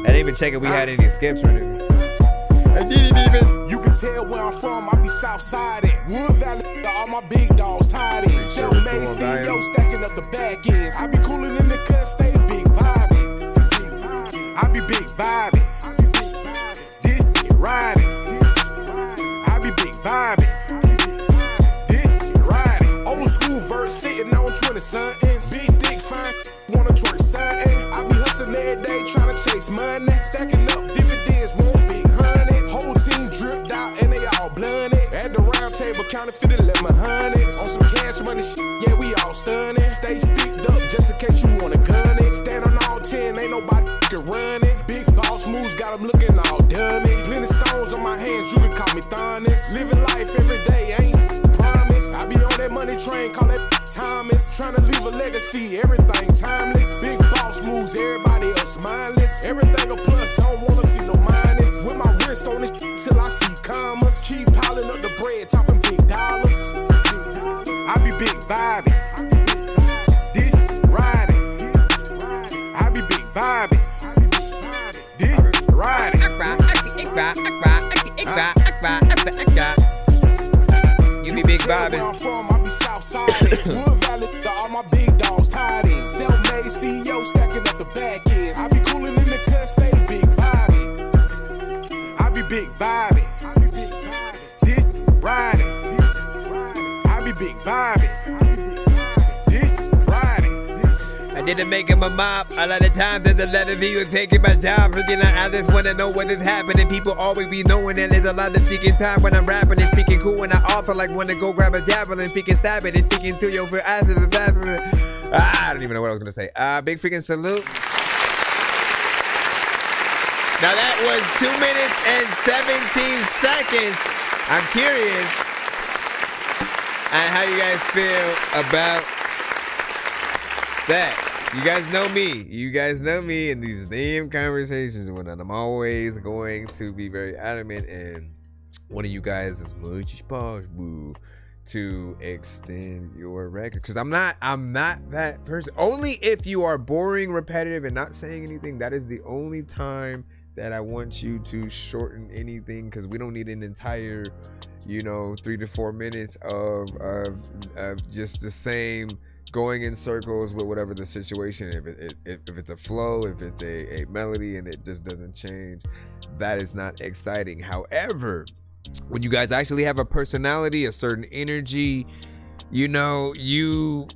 I didn't even check if we had any skips or anything. I didn't even. You can tell where I'm from, I be Southside. Wood Valley, all my big dogs tied in. Self-made CEO stacking up the back ends. I be cooling in the cut, stay big vibing. I be big vibing. This shit riding. I be big vibing. This shit riding. Old school verse sitting on 20 somethings. Big dick fine, wanna twerk something. I be hustling every day trying to chase money. Stacking up dividends, won't be hundreds. Whole team dripped out and they all blunted. At the round table, counterfeit 11 hundreds. On some cash money shit, yeah, we all stunning. Stay sticked up just in case you wanna gun it. Stand on all 10, ain't nobody can run it. Big boss moves, got them looking all dummy. Plenty stones on my hands, you can call me Thomas. Living life every day, ain't promise. I be on that money train, call that Thomas. Trying to leave a legacy, everything timeless. Big boss moves, everybody else mindless. Everything a plus, don't wanna see no minus. With my wrist on this till I see commas. Keep piling up the bread, talking big dollars. I be big vibing. This riding. I be big vibing. This riding. You be big vibing. Where I'm from, I be Southside. Wood Valley, all my big dogs tied in. Self-made CEO stacking up the back ends. I be cooling in the cut, stay big vibing. I be big vibing. This riding. I be big vibing. This riding. I didn't make him a mob. A lot of times that the letter V was taking my job. Freaking out, I just wanna know what is happening. People always be knowing that there's a lot of speaking time when I'm rapping and speaking cool. And I also like wanna go grab a javelin, speaking stab it and speaking through your eyes. I don't even know what I was gonna say. Big freaking salute. Now that was 2 minutes and 17 seconds. I'm curious on how you guys feel about that. You guys know me. You guys know me in these damn conversations and whatnot. I'm always going to be very adamant and one of you guys as much as possible to extend your record. Because I'm not that person. Only if you are boring, repetitive, and not saying anything. That is the only time that I want you to shorten anything, because we don't need an entire, 3 to 4 minutes of just the same going in circles with whatever the situation. If it's a flow, if it's a melody and it just doesn't change, that is not exciting. However, when you guys actually have a personality, a certain energy, you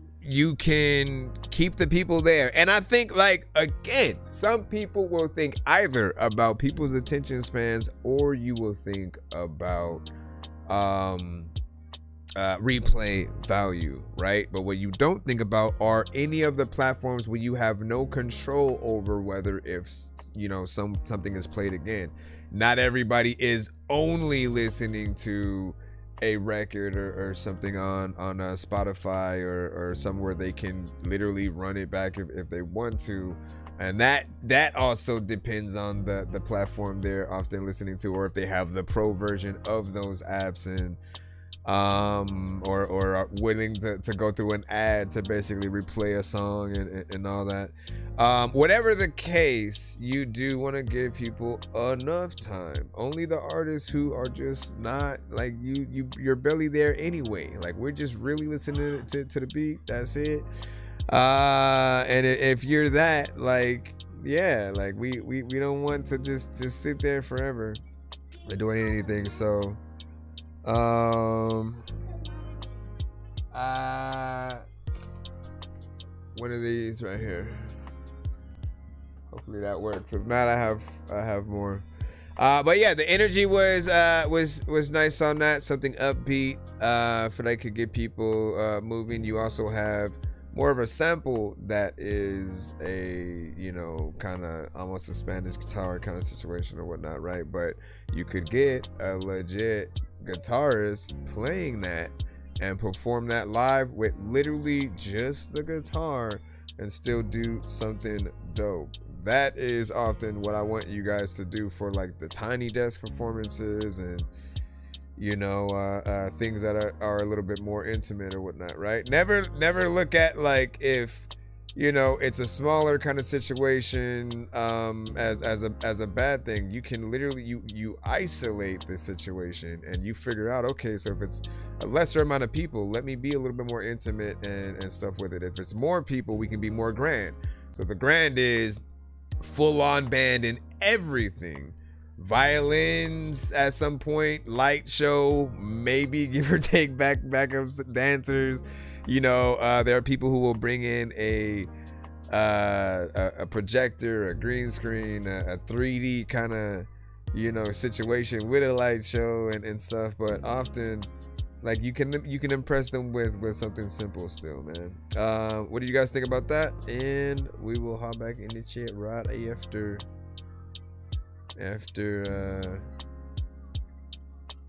can keep the people there. And I think, again, some people will think either about people's attention spans, or you will think about replay value, right? But what you don't think about are any of the platforms where you have no control over whether if something is played again. Not everybody is only listening to a record or something on Spotify or somewhere they can literally run it back if they want to. And that also depends on the platform they're often listening to, or if they have the pro version of those apps, and or are willing to go through an ad to basically replay a song and all that. Whatever the case, you do want to give people enough time. Only the artists who are just not like you're barely there anyway. Like, we're just really listening to the beat. That's it. And if you're that, like, yeah, like we don't want to just sit there forever or doing anything. So one of these right here. Hopefully that works. If not, I have more. But yeah, the energy was nice on that. Something upbeat, for that could get people moving. You also have more of a sample that is a, you know, kind of almost a Spanish guitar kind of situation or whatnot, right? But you could get a legit guitarist playing that and perform that live with literally just the guitar and still do something dope. That is often what I want you guys to do for like the tiny desk performances and, you know, things that are a little bit more intimate or whatnot, right? Never look at like if, you know, it's a smaller kind of situation as a bad thing. You can literally you isolate the situation and you figure out, okay, so if it's a lesser amount of people, let me be a little bit more intimate and stuff with it. If it's more people, we can be more grand. So the grand is full-on band and everything. Violins at some point, light show, maybe give or take backup dancers. You know, there are people who will bring in a projector, a green screen, a 3D kind of, you know, situation with a light show and stuff. But often, like, you can impress them with something simple still, man. What do you guys think about that? And we will hop back in the chat right after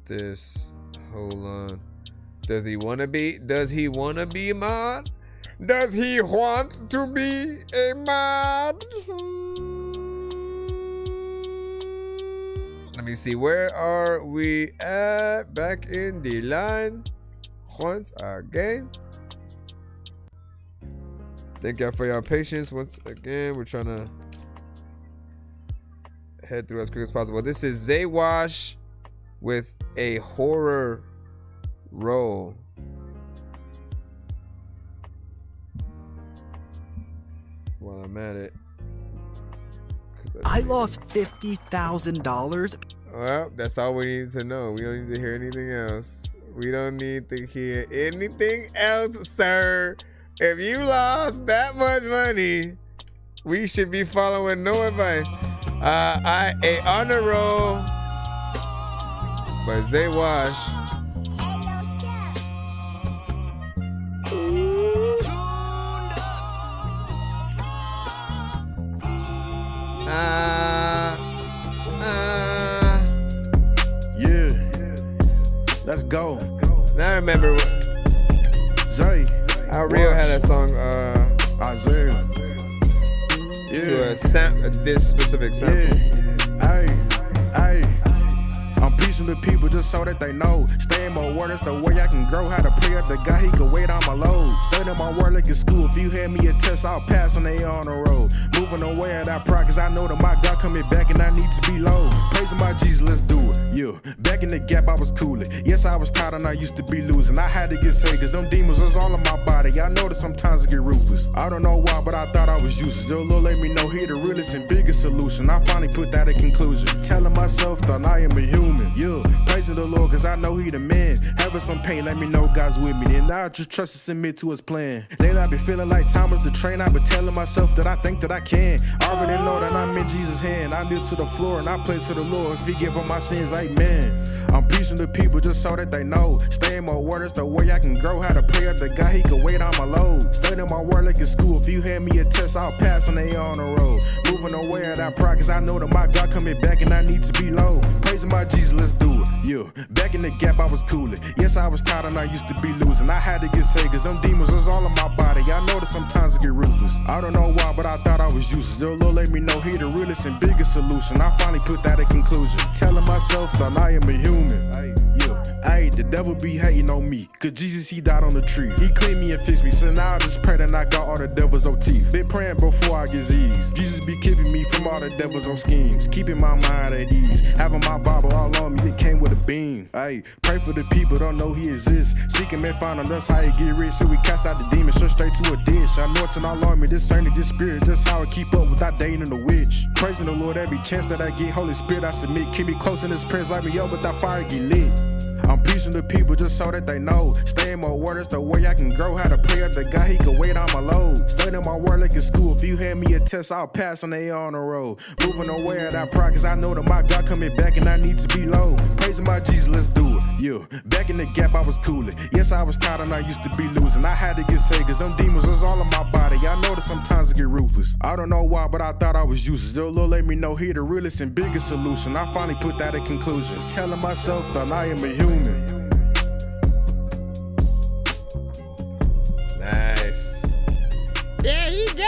this. Hold on. Does he want to be a mod? Does he want to be a mod? Let me see, where are we at? Back in the line once again. Thank y'all for your patience once again. We're trying to head through as quick as possible. This is Zaywash with a horror roll. While I'm at it, I lost $50,000. Well, that's all we need to know. We don't need to hear anything else. We don't need to hear anything else, sir. If you lost that much money, we should be following no advice. A honor roll by Zaywash. Yeah, let's go. Now I remember Zay, how Rio had that song Isaiah. To this specific sample. Yeah. Hey, I'm piecing the people just so that they know. Stay in my word, that's the way I can grow. How to pray up the guy, he can wait on my load. Studying my word like in school. If you hand me a test, I'll pass on they on the road. Moving away at that pride, cause I know that my God coming back and I need to be low. Praising my Jesus, let's do it. Yeah, back in the gap, I was coolin'. Yes, I was tired and I used to be losing. I had to get saved, cause them demons was all in my body. I know that sometimes I get ruthless. I don't know why, but I thought I was useless. Yo, Lord, let me know he the realest and biggest solution. I finally put that in conclusion. Telling myself that I am a human. Yeah, praising the Lord, cause I know he the man. Having some pain, let me know God's with me. Then I just trust and submit to his plan. Lately I be feeling like time is the train. I been telling myself that I think that I can. I already know that I'm in Jesus' hand. I kneel to the floor and I pray to the Lord. Forgive all my sins, amen. I'm piecing the people just so that they know. Stay in my word, that's the way I can grow. How to pray up the guy, he can wait on my load. Studying my word like in school. If you hand me a test, I'll pass on they on the road. Moving away at that pride, cause I know that my God coming back and I need to be low. Praising my Jesus, let's do it. Yeah, back in the gap, I was coolin'. Yes, I was tired and I used to be losing. I had to get saved, cause them demons was all in my body. I know that sometimes I get ruthless. I don't know why, but I thought I was useless. The Lord let me know he the realest and biggest solution. I finally put that in conclusion. Telling myself that I am a human. Ayy, the devil be hating on me, cause Jesus, he died on the tree. He cleaned me and fixed me, so now I just pray that I got all the devil's old teeth. Been praying before I get Z's. Jesus be keeping me from all the devil's old schemes, keeping my mind at ease. Having my Bible all on me, it came with a beam. Ayy, pray for the people, don't know he exists. Seek him and find him, that's how you get rich. So we cast out the demons, straight to a ditch. I know it's an alarm, discerning this spirit, just how I keep up without dating the witch. Praising the Lord every chance that I get, Holy Spirit I submit. Keep me close in his prayers, light me up, but that fire get lit. I'm preaching to people just so that they know. Stay in my word, that's the way I can grow. How to pray up the guy, he can wait on my load. Studying my word like in school. If you hand me a test, I'll pass on the on the road. Moving away at that pride, cause I know that my God coming back and I need to be low. Praising my Jesus, let's do it. Yeah, back in the gap, I was coolin'. Yes, I was tired and I used to be losing. I had to get saved, cause them demons was all in my body. I know that sometimes I get ruthless. I don't know why, but I thought I was useless. The Lord let me know he the realest and biggest solution. I finally put that in conclusion. Telling myself that I am a human. Nice. There you go.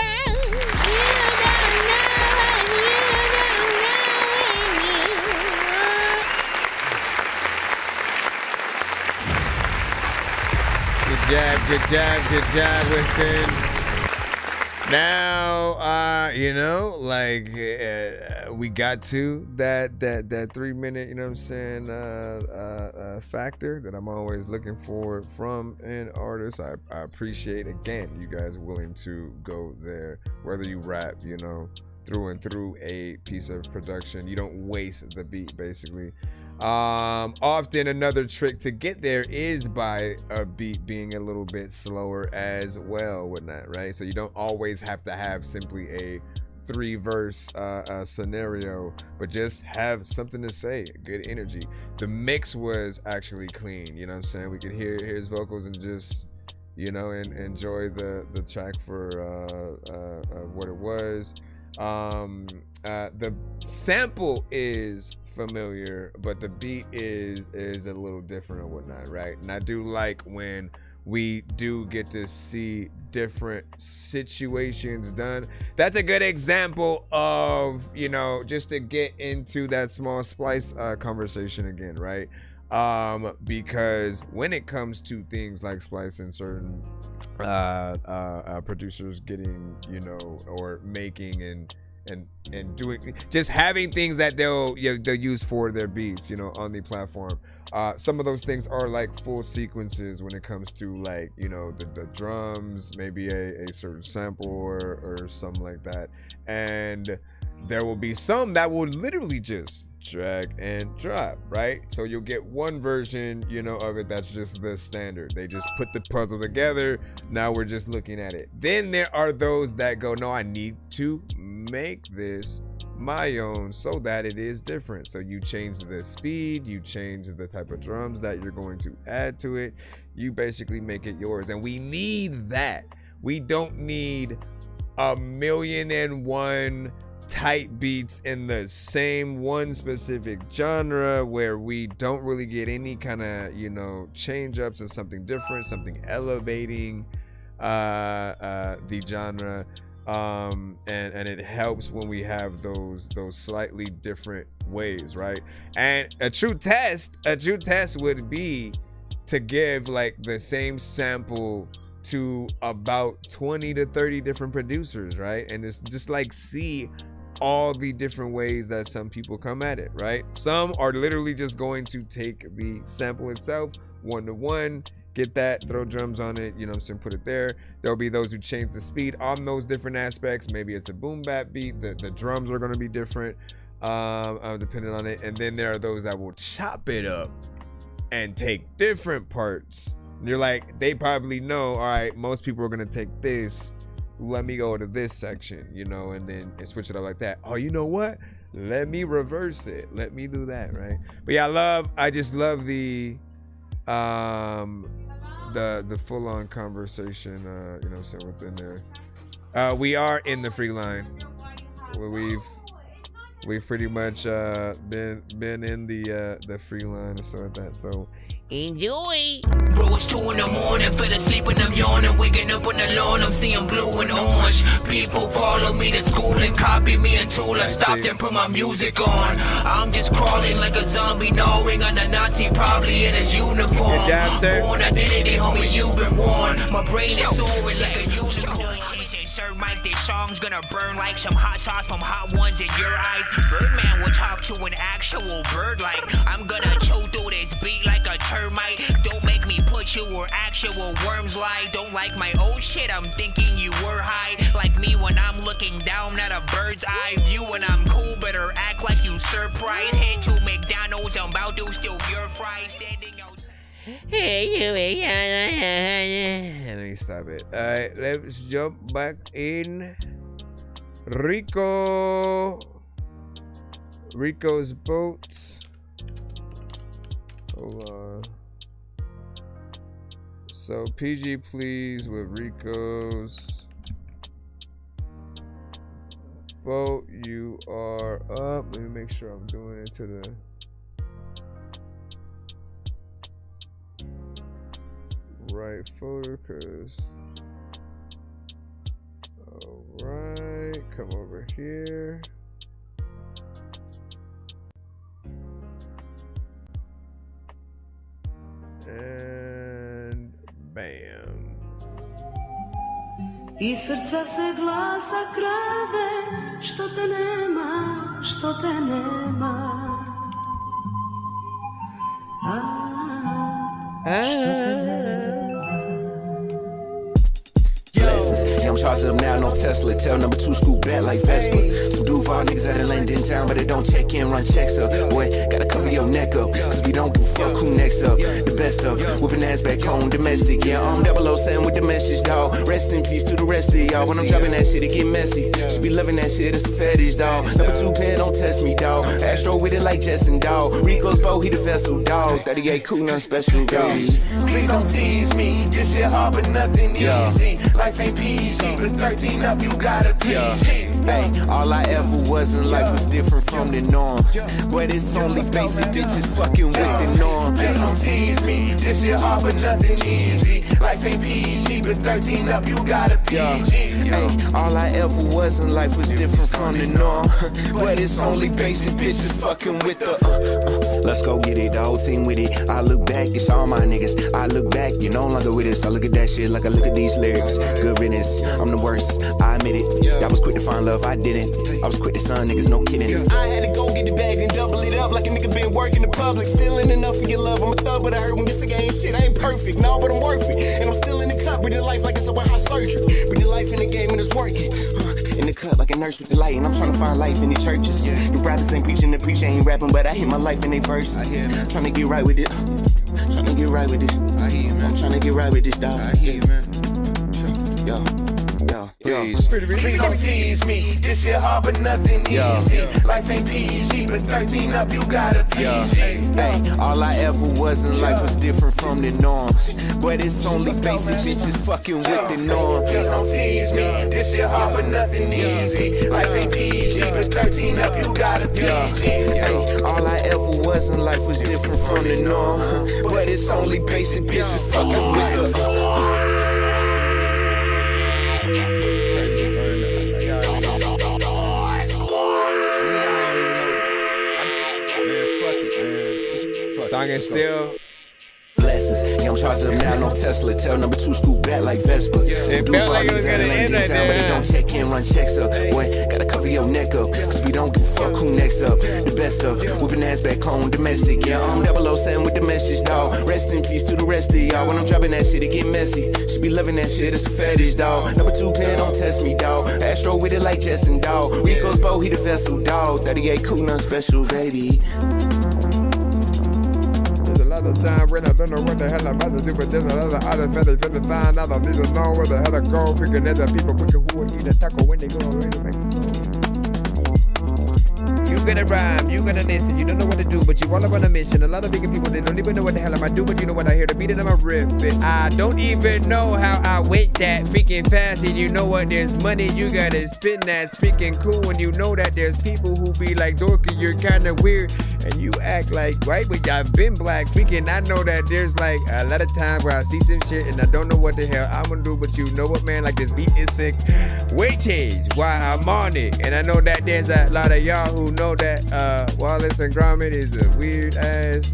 Good job, Winston. Now, you know, like we got to that 3 minute, you know what I'm saying, factor that I'm always looking for from an artist. I appreciate, again, you guys willing to go there, whether you rap, you know, through and through a piece of production. You don't waste the beat, basically. Often another trick to get there is by a beat being a little bit slower as well, whatnot, right? So you don't always have to have simply a 3-verse scenario, but just have something to say, good energy. The mix was actually clean, you know what I'm saying? We could hear his vocals and just, you know, and enjoy the track for what it was. The sample is familiar, but the beat is a little different or whatnot, right? And I do like when we do get to see different situations done. That's a good example of, you know, just to get into that small splice conversation again, right? Because when it comes to things like splicing, certain producers getting, you know, or making and doing, just having things that they'll use for their beats, you know, on the platform. Some of those things are like full sequences when it comes to, like, you know, the drums, maybe a certain sample or something like that. And there will be some that will literally just drag and drop, right? So you'll get one version, you know, of it that's just the standard. They just put the puzzle together. Now we're just looking at it. Then there are those that go, no, I need to make this my own so that it is different. So you change the speed, you change the type of drums that you're going to add to it. You basically make it yours. And we need that. We don't need 1,000,001 tight beats in the same one specific genre where we don't really get any kind of, you know, change ups and something different, something elevating the genre. And it helps when we have those slightly different ways, right? And a true test would be to give like the same sample to about 20 to 30 different producers, right? And it's just like see all the different ways that some people come at it, right? Some are literally just going to take the sample itself, 1-to-1, get that, throw drums on it, you know what I'm saying, put it there. There'll be those who change the speed on those different aspects. Maybe it's a boom bap beat, the drums are going to be different depending on it. And then there are those that will chop it up and take different parts. And you're like, they probably know, all right, most people are going to take this, let me go to this section, you know, and then switch it up like that. Oh, you know what? Let me reverse it. Let me do that, right? But yeah, I just love the full-on conversation, you know what I'm saying, within there. We are in the free line. we've pretty much been in the free line and stuff like that. So enjoy. Bro, it's 2 in the morning, fell asleep and I'm yawning. Waking up on the lawn, I'm seeing blue and orange. People follow me to school and copy me until I stopped and put my music on. I'm just crawling like a zombie, gnawing on a Nazi, probably in his uniform. Good job, sir. Born identity, homie, you've been warned. My brain is soaring like a unicorn. Sir Mike, this song's gonna burn like some hot sauce from hot ones in your eyes. Birdman will talk to an actual bird like I'm gonna chew through this beat like a termite. Don't make me put you where actual worms lie. Don't like my old shit, I'm thinking you were high. Like me when I'm looking down at a bird's eye view. When I'm cool, better act like you surprised. Head to McDonald's, I'm about to steal your fries. Standing outside. Let me stop it. Alright, let's jump back in. Rico's boat. Hold on. So PG please with Rico's boat. You are up. Let me make sure I'm doing it to the right folder, cause alright, come over here. And bam. I srce se glasa krade, što te nema, što te nema. Yeah, I'm charged up now, no Tesla. Tell number 2 scoop back like Vespa. Some Duval niggas out of London town, but they don't check in, run checks up. Boy, gotta cover your neck up, cause we don't give a fuck who next up. The best of, whipping ass back home, domestic. Yeah, I'm 00 saying with the message, dawg. Rest in peace to the rest of y'all. When I'm dropping that shit, it get messy. She be loving that shit, it's a fetish, dawg. Number 2 pen, don't test me, dawg. Astro with it like Justin, dawg. Rico's bow, he the vessel, dawg. 38 cool, nothing special, dawg. Please don't tease me, this shit hard but nothing easy. Life ain't PG, but 13 up, you gotta PG. Hey, all I ever was in life was different from the norm. But it's only basic bitches fucking with the norm. Please don't tease me, this shit hard but nothing easy. Life ain't PG, but 13 up, you gotta PG. Hey, all I ever was in life was different from the norm. But it's only basic bitches fucking with the Let's go get it, the whole team with it. I look back, it's all my niggas. I look back, you're no longer with us. I look at that shit like I look at these lyrics. Good riddance, I'm the worst, I admit it. I was quick to find love, I didn't. I was quick to son niggas, no kidding. Cause I had to go get the bag and double it up like a nigga been working in public. Still ain't enough for your love, I'm a thug, but I heard when this nigga ain't shit. I ain't perfect, no, but I'm worth it. And I'm still in the cup, breathing life like it's a hot surgery. Breathing life in the game and it's working. In the cut like a nurse with the light, and I'm trying to find life in the churches. The rappers ain't preaching, the preacher ain't rapping, but I hear my life in they verses. Trying to get right with it. Trying to get right with this. I'm trying to get right with this, dog. I hear you, man. Please don't tease me. This shit hard but nothing easy. Life ain't PG, but 13 up, you gotta PG. Hey, all I ever was in life was different from the norms. But it's only basic bitches fucking with the norm. Please don't tease me. This shit hard but nothing easy. Life ain't PG, but 13 up, you gotta PG. Hey, all I ever was in life was different from the norm. But it's only basic bitches fucking with the Song is still blessings. Yeah, I'm charged up now, no Tesla. Tell number 2 scoop back like Vespa. Some Duval niggas out of London town, but they don't check in, run checks up. Boy, gotta cover your neck up, cause we don't give a fuck who next up. The best of, whipping ass back home, domestic. Yeah, I'm 00 saying with the message, dawg. Rest in peace to the rest of y'all. When I'm dropping that shit, it get messy. She be loving that shit, it's a fetish, dawg. Number 2 pen, don't test me, dawg. Astro with it like Justin, dawg. Rico's bow, he the vessel, dawg. 38 cool, nothing special, baby. The time when I don't know what the hell I'm about to do, but there's another other fetish for the sign. I don't need to know where the hell I go. Picking other people, picking who will eat a taco when they go away to Mexico. You gonna rhyme, you gonna listen, you don't know what to do, but you all up on a mission. A lot of bigger people, they don't even know what the hell am I do, but you know what I hear, the beat and I'm rip it. I don't even know how I went that freaking fast, and you know what, there's money you gotta spend that's freaking cool, and you know that there's people who be like, Dorky, you're kinda weird, and you act like, right, but I've been black, freaking, I know that there's like a lot of times where I see some shit, and I don't know what the hell I'm gonna do, but you know what, man, like this beat is sick. Weightage, why I'm on it, and I know that there's a lot of y'all who know that Wallace and Gromit is a weird ass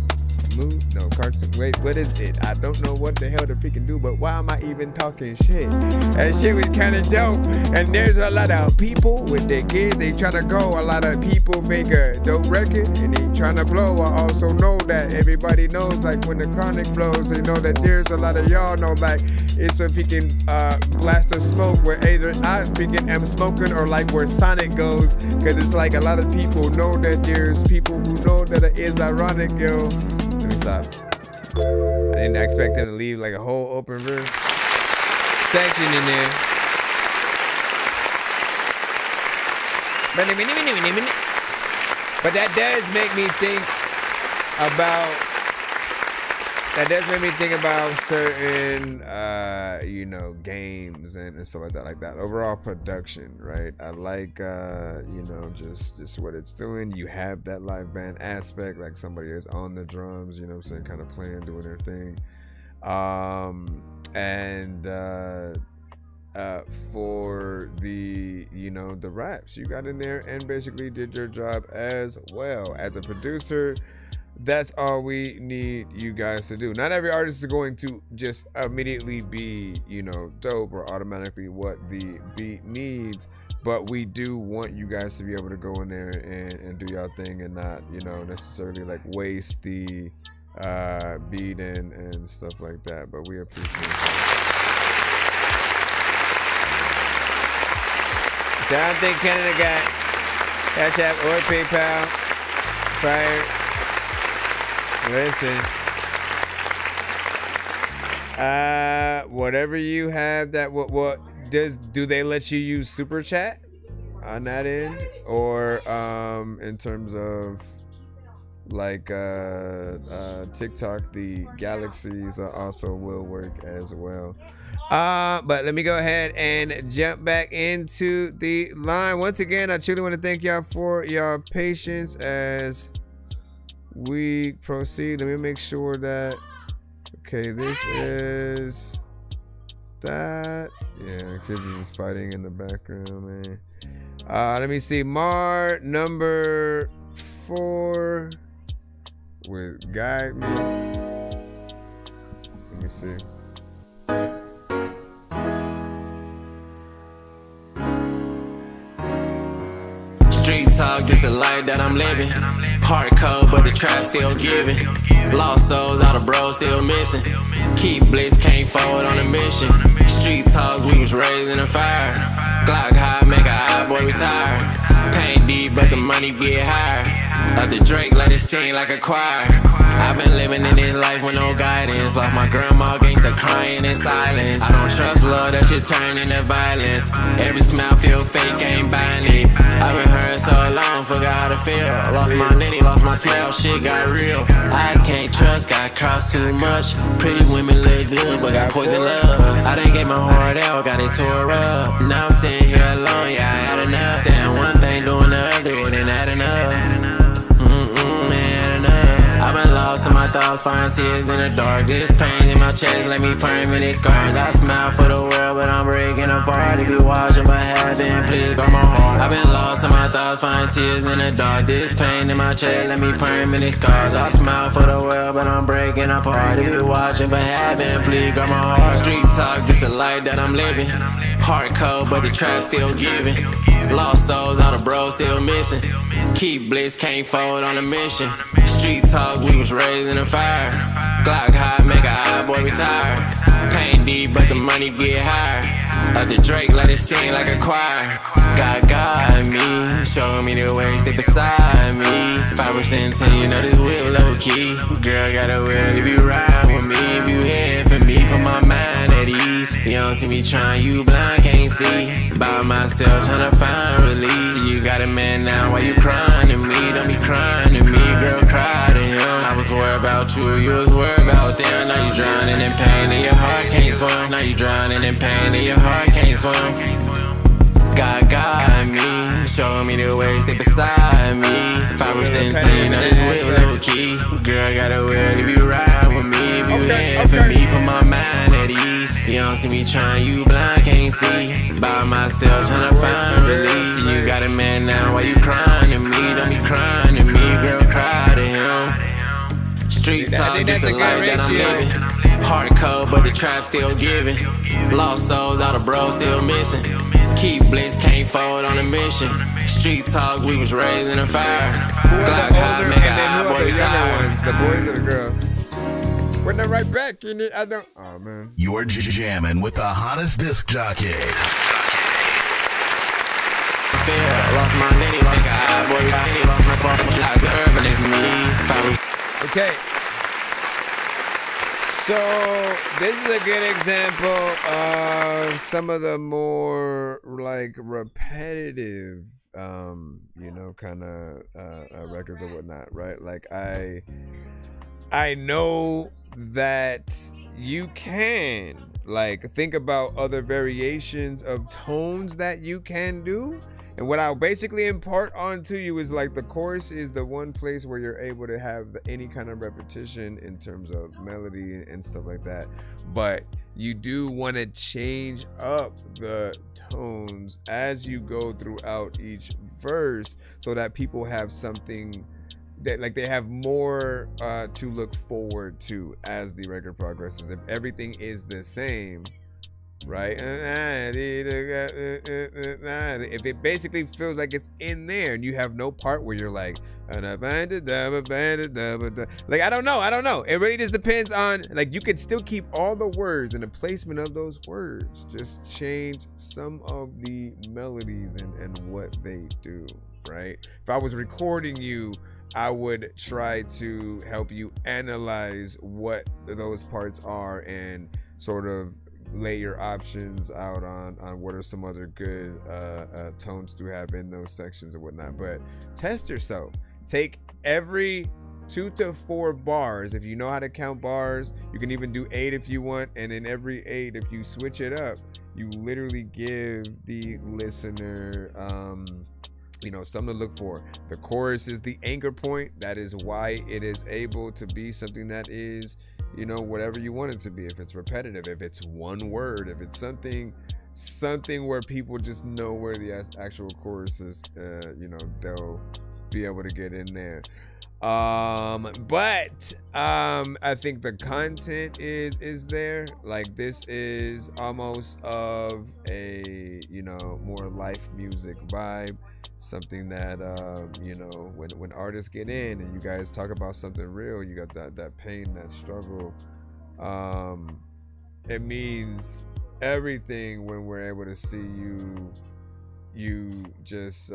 move. No, cartoon. Wait, what is it? I don't know what the hell to freaking do, but why am I even talking shit? That shit was kind of dope. And there's a lot of people with their kids, they trying to go. A lot of people make a dope record and they trying to blow. I also know that everybody knows, like when the chronic blows, they know that there's a lot of y'all know, like it's a freaking blast of smoke where either I freaking am smoking or like where Sonic goes, because it's like a lot of people know that there's people who know that it is ironic, yo. Let me stop. I didn't expect them to leave like a whole open verse section in there. But that does make me think about certain you know, games and stuff like that. Overall production, right? I like you know, just what it's doing. You have that live band aspect, like somebody is on the drums, you know what I'm saying, kind of playing, doing their thing. For the, you know, the raps you got in there and basically did your job as well. As a producer, that's all we need you guys to do. Not every artist is going to just immediately be, you know, dope or automatically what the beat needs, but we do want you guys to be able to go in there and do your thing and not, you know, necessarily like waste the beat and stuff like that. But we appreciate it. So I don't think Canada got Cash App or PayPal. Fire. Listen. Whatever you have that, what do they let you use Super Chat on that end? Or in terms of like TikTok, the galaxies also will work as well. But let me go ahead and jump back into the line. Once again, I truly want to thank y'all for your patience as we proceed. Let me make sure that, okay, this is that. Yeah, kids are just fighting in the background, man. Let me see. Mar number 4 with Guide Me. Let me see. Street talk, this a life that I'm living. Hardcore, but the trap still giving. Lost souls, all the bros still missing. Keep blitz, can't fold on a mission. Street talk, we was raised in a fire. Glock high, make a high boy retire. Pain deep, but the money get higher. Up the Drake, let it sing like a choir. I've been living in this life with no guidance. Lost my grandma, gangsta crying in silence. I don't trust love, that shit turn into violence. Every smile feel fake, ain't buying it. I've been hurt so long, forgot how to feel. Lost my nitty, lost my smell, shit got real. I can't trust, got crossed too much. Pretty women look good, but got poison love. I done gave my heart out, got it tore up. Now I'm sitting here alone, yeah, I had enough. Saying one thing, doing the other, it ain't adding up. I've been lost in my thoughts, find tears in the dark. This pain in my chest, let me permanent scars. I smile for the world, but I'm breaking apart. If you watching what happened, please guard my heart. I've been lost in my thoughts, find tears in the dark. This pain in my chest, let me permanent scars. I smile for the world, but I'm breaking apart. If you watching what happened, please guard my heart. Street talk, this a life that I'm living. Hardcore, but the trap still giving. Lost souls, all the bros still missing. Keep blitz, can't fold on a mission. Street talk, we was raised in a fire. Glock high, make a high boy retire. Pain deep, but the money get higher. Up the Drake, let it sing like a choir. God guide me, show me the way, stay beside me. 5% 10, you know this whip low key. Girl got a will if you ride with me. If you here for me, put my mind at ease. You don't see me trying, you blind, can't see. By myself, trying to find release. So you got a man now, why you crying? don't be crying to me, girl, cry to him. I was worried about you, you was worried about them. Now you drowning in pain and your heart can't swim. Now you drowning in pain and your heart can't swim. God got me, showing me the way, stay beside me. 5% clean, now this whip low key. Girl, got a will if you ride with me. If you here for me, put my mind at ease. You don't see me trying, you blind, can't see. By myself, trying to find release. You got a man now, why you crying to me? Don't be crying to me, girl, cry to him. Street talk, this a life that I'm living. Heart cold, but the trap still giving. Lost souls, all the bros still missing. Keep blitz, can't fold on a mission. Street talk, we was raised in a fire. Glock high, make a high boy retire. The boys or the girl? We're not right back in it. I don't. Oh man. You're jamming with the hottest disc jockey. Lost my nitty like a high boy retire. Lost my spark, like the urban is me. Okay. So this is a good example of some of the more like repetitive, you know, kind of records or whatnot, right? Like I know that you can like think about other variations of tones that you can do. And what I'll basically impart onto you is like the chorus is the one place where you're able to have any kind of repetition in terms of melody and stuff like that. But you do want to change up the tones as you go throughout each verse so that people have something that like they have more to look forward to as the record progresses. If everything is the same, right? If it basically feels like it's in there and you have no part where you're like, like I don't know. It really just depends on, like, you could still keep all the words and the placement of those words. Just change some of the melodies and what they do, right? If I was recording you, I would try to help you analyze what those parts are and sort of lay your options out on what are some other good tones to have in those sections and whatnot. But test yourself. Take every 2 to 4 bars. If you know how to count bars, you can even do 8 if you want. And in every 8, if you switch it up, you literally give the listener you know, something to look for. The chorus is the anchor point. That is why it is able to be something that is, you know, whatever you want it to be. If it's repetitive, if it's one word, if it's something where people just know where the actual chorus is, you know, they'll be able to get in there. But I think the content is there. Like, this is almost of a, you know, more life music vibe. Something that you know, when artists get in and you guys talk about something real, you got that pain, that struggle. It means everything when we're able to see you just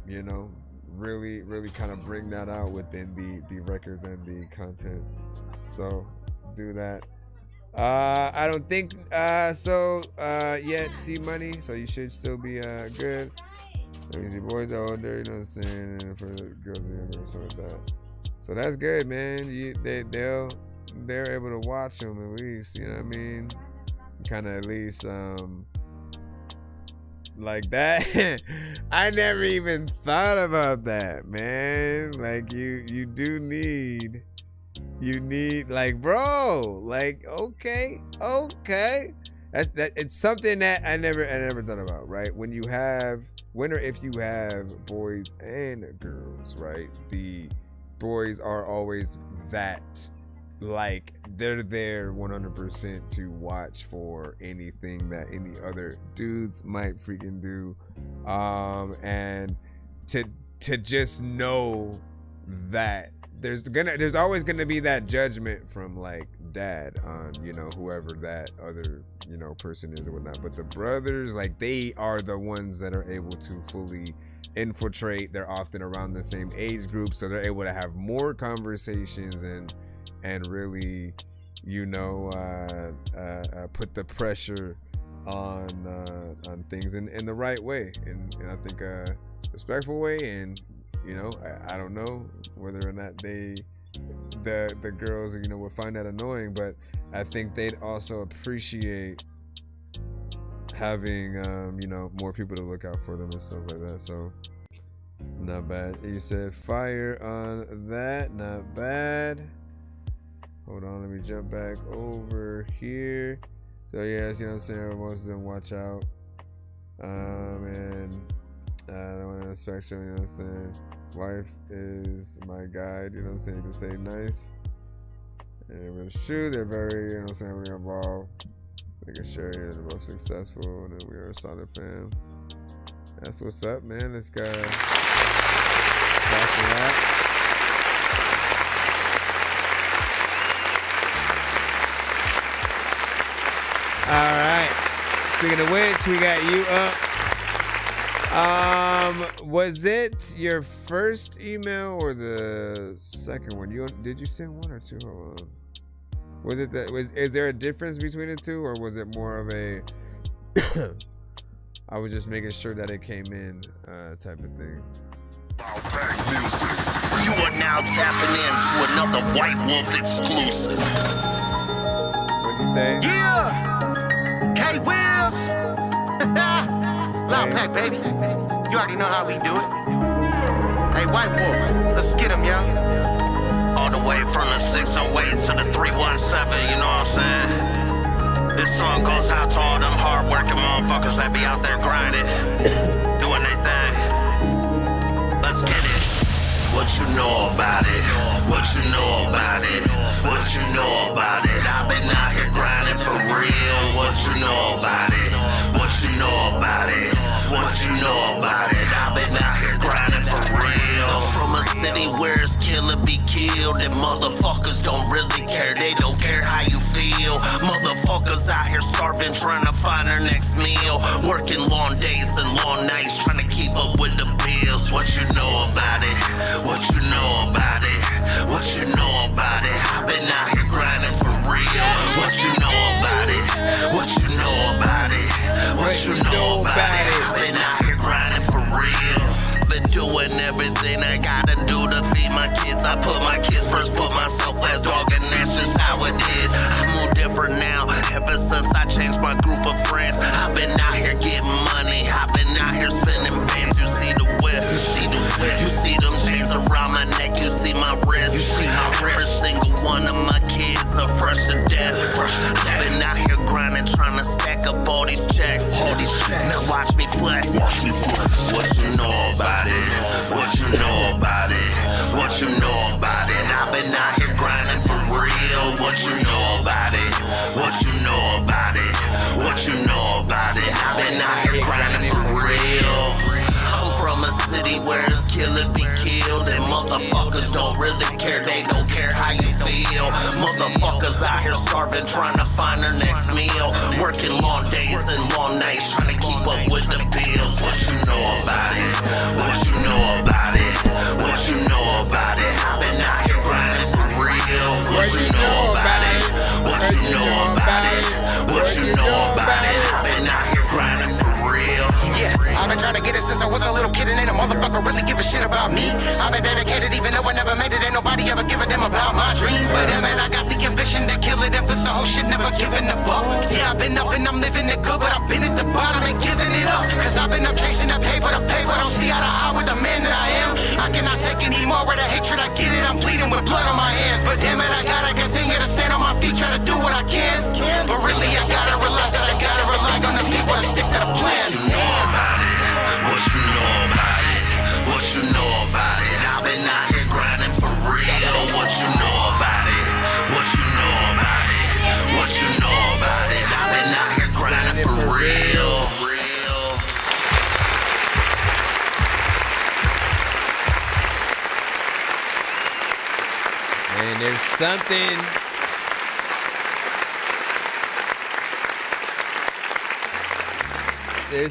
you know, really kind of bring that out within the records and the content. So do that. I don't think so yet, T-Money, so you should still be good. Easy boys out there, you know what I'm saying, and for the girls or something like that. So that's good, man. They're able to watch them at least, you know what I mean? Kind of at least like that. I never even thought about that, man. Like you need like, bro, like, okay. That it's something that I never thought about, right? When or if you have boys and girls, right? The boys are always that, like, they're there 100% to watch for anything that any other dudes might freaking do, and to just know that there's always gonna be that judgment from like dad on, you know, whoever that other, you know, person is or whatnot. But the brothers, like, they are the ones that are able to fully infiltrate. They're often around the same age group, so they're able to have more conversations and really, you know, put the pressure on things in the right way, and I think a respectful way, and You know, I don't know whether or not the girls, you know, would find that annoying, but I think they'd also appreciate having you know, more people to look out for them and stuff like that. So not bad. You said fire on that, not bad. Hold on, let me jump back over here. So yes, you know what I'm saying, most of them watch out. And I don't want to inspection, you know what I'm saying. Wife is my guide, you know what I'm saying. You can say nice. And it's true, they're very, you know what I'm saying, we're involved. Making sure you're the most successful, and then we are a solid fam. That's what's up, man. Let's go. Back to that. All right. Speaking of which, we got you up. Was it your first email or the second one? Did you send one or two? Hold on. Was it that? Is there a difference between the two, or was it more of a? I was just making sure that it came in, type of thing. You are now tapping into another White Wolf exclusive. What'd you say? Yeah. Hey, Wills. Loud pack, baby. You already know how we do it. Hey, White Wolf, let's get him, yo. All the way from the 608 to the 317, you know what I'm saying? This song goes out to all them hard-working motherfuckers that be out there grinding, doing their thing. Let's get it. What you know about it? What you know about it? What you know about it? I've been out here grinding for real. What you know about it? What you know about it? What you know about it? I've been out here grinding for real. From a city where it's kill or be killed, and motherfuckers don't really care. They don't care how you feel. Motherfuckers out here starving, trying to find their next meal. Working long days and long nights, trying to keep up with the bills. What you know about it? What you know about it? What you know about it? I've been out here grinding for real. What you know about it? What you know about it? What you know about it? I've been out here grinding for real. Been doing everything I gotta do to feed my kids. I put my kids first, put myself last, dog, and that's just how it is. I move different now, ever since I changed my group of friends. I've been out here getting money, I've been out here spending bands. You see the whip, you see the whip, you see them chains around my neck, you see my wrist, you see my wrist. Every single one of my kids are fresh to death. I've been out here grinding, trying to stack up all these checks. Now watch me flex. What you know about it? What you know about it? What you know about it? I've been out here grinding for real. What you know about it? What you know about it? What you know about it? I've been out here grinding for real. I'm from a city where it's kill or be killed, and motherfuckers don't really care. They don't care how you feel. Motherfuckers out here starving, trying to find their next meal. Working long days and long nights, trying to keep up with the bills. What you know about it? What you know about it? What you know about it? I've been out here grinding for real. What you know about it? What you know about it? What you know about it? I've been out here grinding for real. Yeah, I've been trying to get it since I was a little kid, and ain't a motherfucker really give a shit about me. I've been dedicated even though I never made it. Ain't nobody ever give a damn about my dream. But damn it, I got the ambition to kill it and flip the whole shit, never giving a fuck. Yeah, I've been up and I'm living it good, but I've been at the bottom and giving it up. Cause I've been up chasing the paper, don't see eye to eye with the man that I am. I cannot take any more with the hatred, I get it, I'm bleeding with blood on my hands. But damn it, I gotta continue to stand on my feet, try to do what I can. But really, I gotta realize that I gotta rely on the people to stick to the plan. What you know about it? What you know about it? What you know about it? I've been out here grinding for real. What you know about it? What you know about it? What you know about it? I've been out here grinding for real. And there's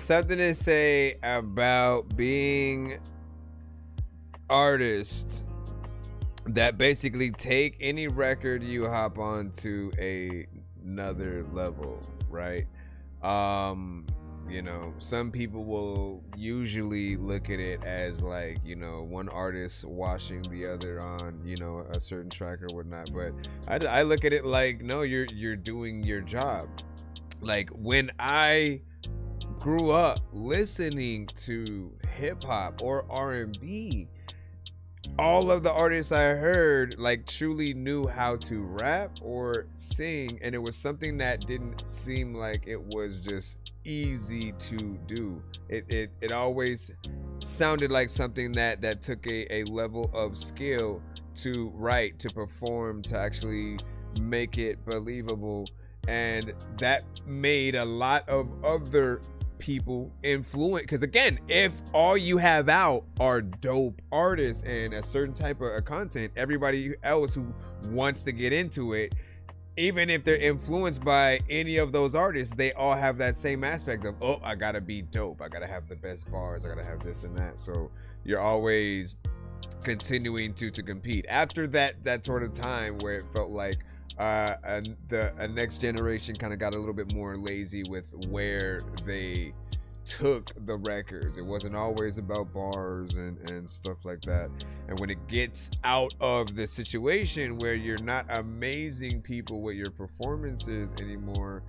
something to say about being artists that basically take any record you hop on to another level, right? you know, some people will usually look at it as like, you know, one artist washing the other on, you know, a certain track or whatnot. But I look at it like, no, you're doing your job. Like when I grew up listening to hip hop or R&B, all of the artists I heard like truly knew how to rap or sing, and it was something that didn't seem like it was just easy to do. It always sounded like something that took a level of skill to write, to perform, to actually make it believable, and that made a lot of other people influence, because again, if all you have out are dope artists and a certain type of content, everybody else who wants to get into it, even if they're influenced by any of those artists, they all have that same aspect of, oh, I gotta be dope, I gotta have the best bars, I gotta have this and that. So you're always continuing to compete. After that sort of time where it felt like the next generation kind of got a little bit more lazy with where they took the records. It wasn't always about bars and stuff like that. And when it gets out of the situation where you're not amazing people with your performances anymore,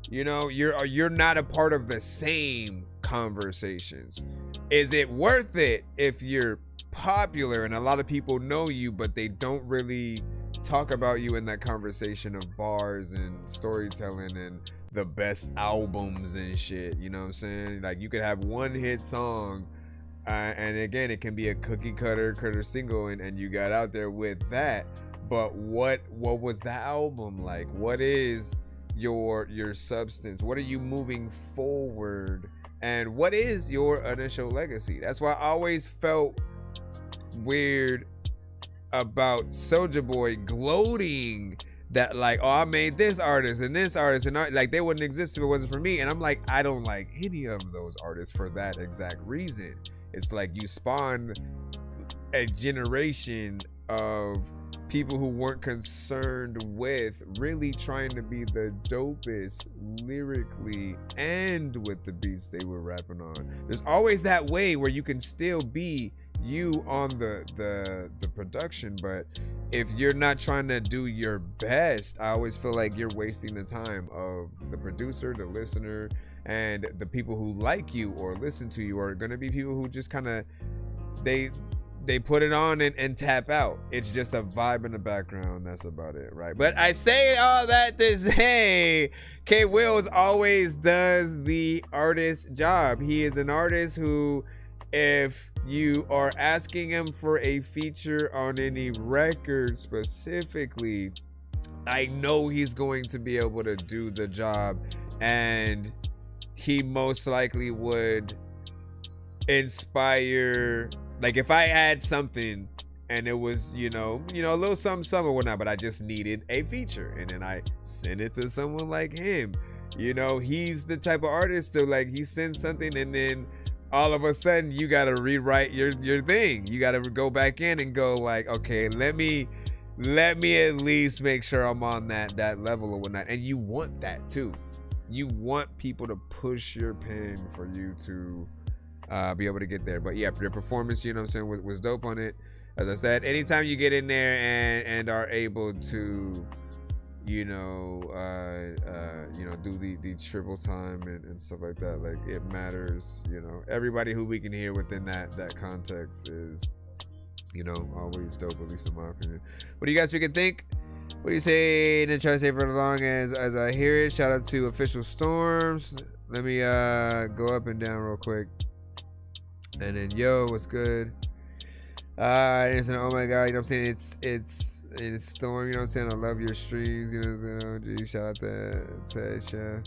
you know, you're not a part of the same conversations. Is it worth it if you're popular and a lot of people know you, but they don't really talk about you in that conversation of bars and storytelling and the best albums and shit? You know what I'm saying? Like you could have one hit song, and again, it can be a cookie cutter single, and you got out there with that. But what was the album like? What is your substance? What are you moving forward? And what is your initial legacy? That's why I always felt weird about Soulja Boy gloating that like, oh, I made this artist and like they wouldn't exist if it wasn't for me. And I'm like, I don't like any of those artists for that exact reason. It's like you spawned a generation of people who weren't concerned with really trying to be the dopest lyrically and with the beats they were rapping on. There's always that way where you can still be you on the production, but if you're not trying to do your best, I always feel like you're wasting the time of the producer, the listener, and the people who like you or listen to you are going to be people who just kind of they put it on and tap out. It's just a vibe in the background. That's about it, right? But I say all that to say, K Wills always does the artist job. He is an artist who, if you are asking him for a feature on any record specifically, I know he's going to be able to do the job, and he most likely would inspire. Like if I had something and it was, you know, a little something or whatnot, but I just needed a feature, and then I send it to someone like him. You know, he's the type of artist that like he sends something and then all of a sudden you gotta rewrite your thing. You gotta go back in and go like, okay, let me at least make sure I'm on that level or whatnot. And you want that too. You want people to push your pen for you to be able to get there. But yeah, for your performance, you know what I'm saying, was dope on it. As I said, anytime you get in there and are able to, do the triple time and stuff like that, like it matters. You know, everybody who we can hear within that context is, always dope, at least in my opinion. What do you guys think? What do you say? And try to say for as long as I hear it. Shout out to Official Storms. Let me go up and down real quick. And then yo, what's good? It's an oh my god, you know what I'm saying? It's Storm, you know what I'm saying? I love your streams, you know what I'm saying? OG, shout out to Tasha.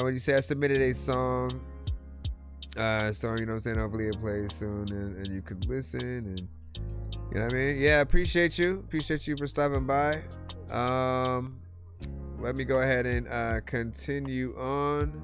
What you say? I submitted a song. Storm, you know what I'm saying? Hopefully it plays soon and you could listen, and you know what I mean? Yeah, appreciate you for stopping by. Let me go ahead and continue on.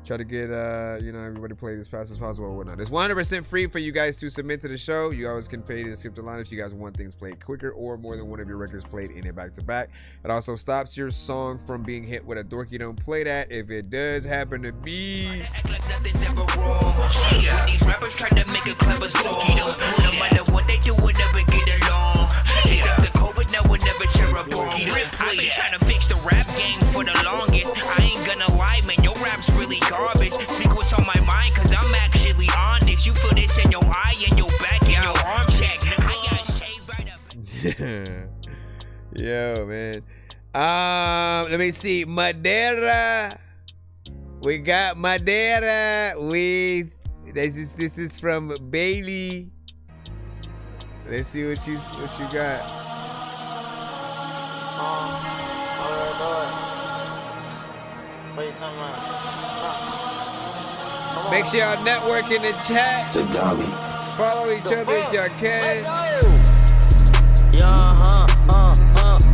Try to get everybody played as fast as possible or whatnot. It's 100% free for you guys to submit to the show. You always can pay to skip the line if you guys want things played quicker or more than one of your records played in a back-to-back. It also stops your song from being hit with a Dorky Don't Play That if it does happen to be. Act like nothing's ever wrong. Shit, when these rappers try to make a clever song, no matter what they do, we'll never get along. They fix the COVID, now we'll never share a bone. I've been trying to fix the rap game for the longest. I ain't gonna lie, man, your rap's really garbage. Speak what's on my mind, cause I'm actually honest. You feel this in your eye, in your back, in your arm check. I got shaved right up. Yo, man. Let me see. Madeira. We got Madeira with this is from Bailey. Let's see what you got. What are you talking about? Make sure y'all network in the chat. Follow each other if y'all can.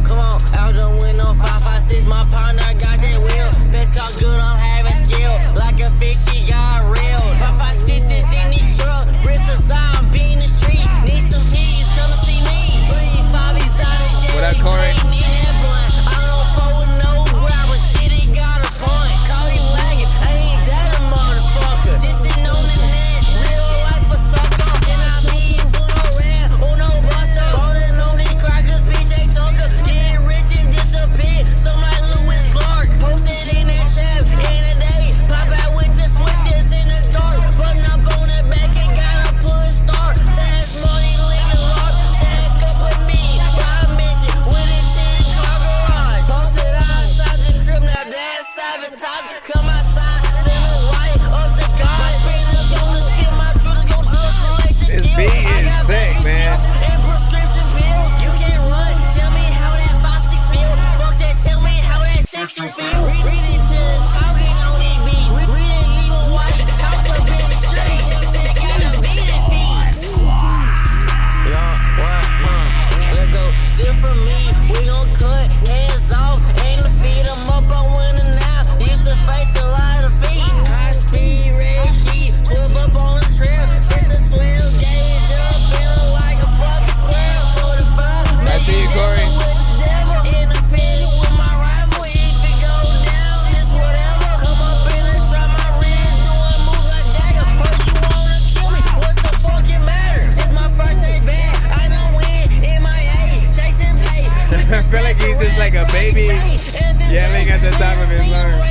Come on, out the window, 556, my partner got that wheel. Best got good, I'm having skill. Like a fish, she got real. 556 is in the truck, wrist a zombie in the street. Need some peas, come to see me. 3 5 is out of game. What up, Corey? I don't fuck with no grabber, shit, he got a point. Caught him lagging, I ain't that a motherfucker. This ain't on the net, real life a sucker. And I be for no red, or no buster. Rolling on these crackers, PJ Tucker. Get rich and disappear, some like Lewis Clark. Posted in that chat, in the day. Pop out with the switches in the dark. Button up on the back and got a push start. Fast money, living large. Stack up with me, by mission, with a 10-car garage. Posted outside the crib, now that's sabotage. Come outside, send a light up the God. Spin the bonus, get my truth, go collect the This beat is sick, man. and prescription pills. You can't run, tell me how that 5-6 feel. Fuck that, tell me how that 6-2 feel. Read it to the talking on that beat. Read it, legal white, talk up in the street. Gotta beat it, feet. Let's go. Sit for me, we gon' cut hands off. Ain't the feet, I'm up on winning now. Used to face a lot of feet. High speed, red key, 12 up on the trail. 6 and 12 gauge up, feeling like a fucking square. 45. I see you, Corey. In the field with my rival, if it go down, this whatever. Come up in and shot my wrist, doing moves like Jagger. But you wanna kill me? What's the fucking matter? This my first day back, I don't win in my A, chasing pay. I feel like he's just like a baby yelling at the top of his lungs.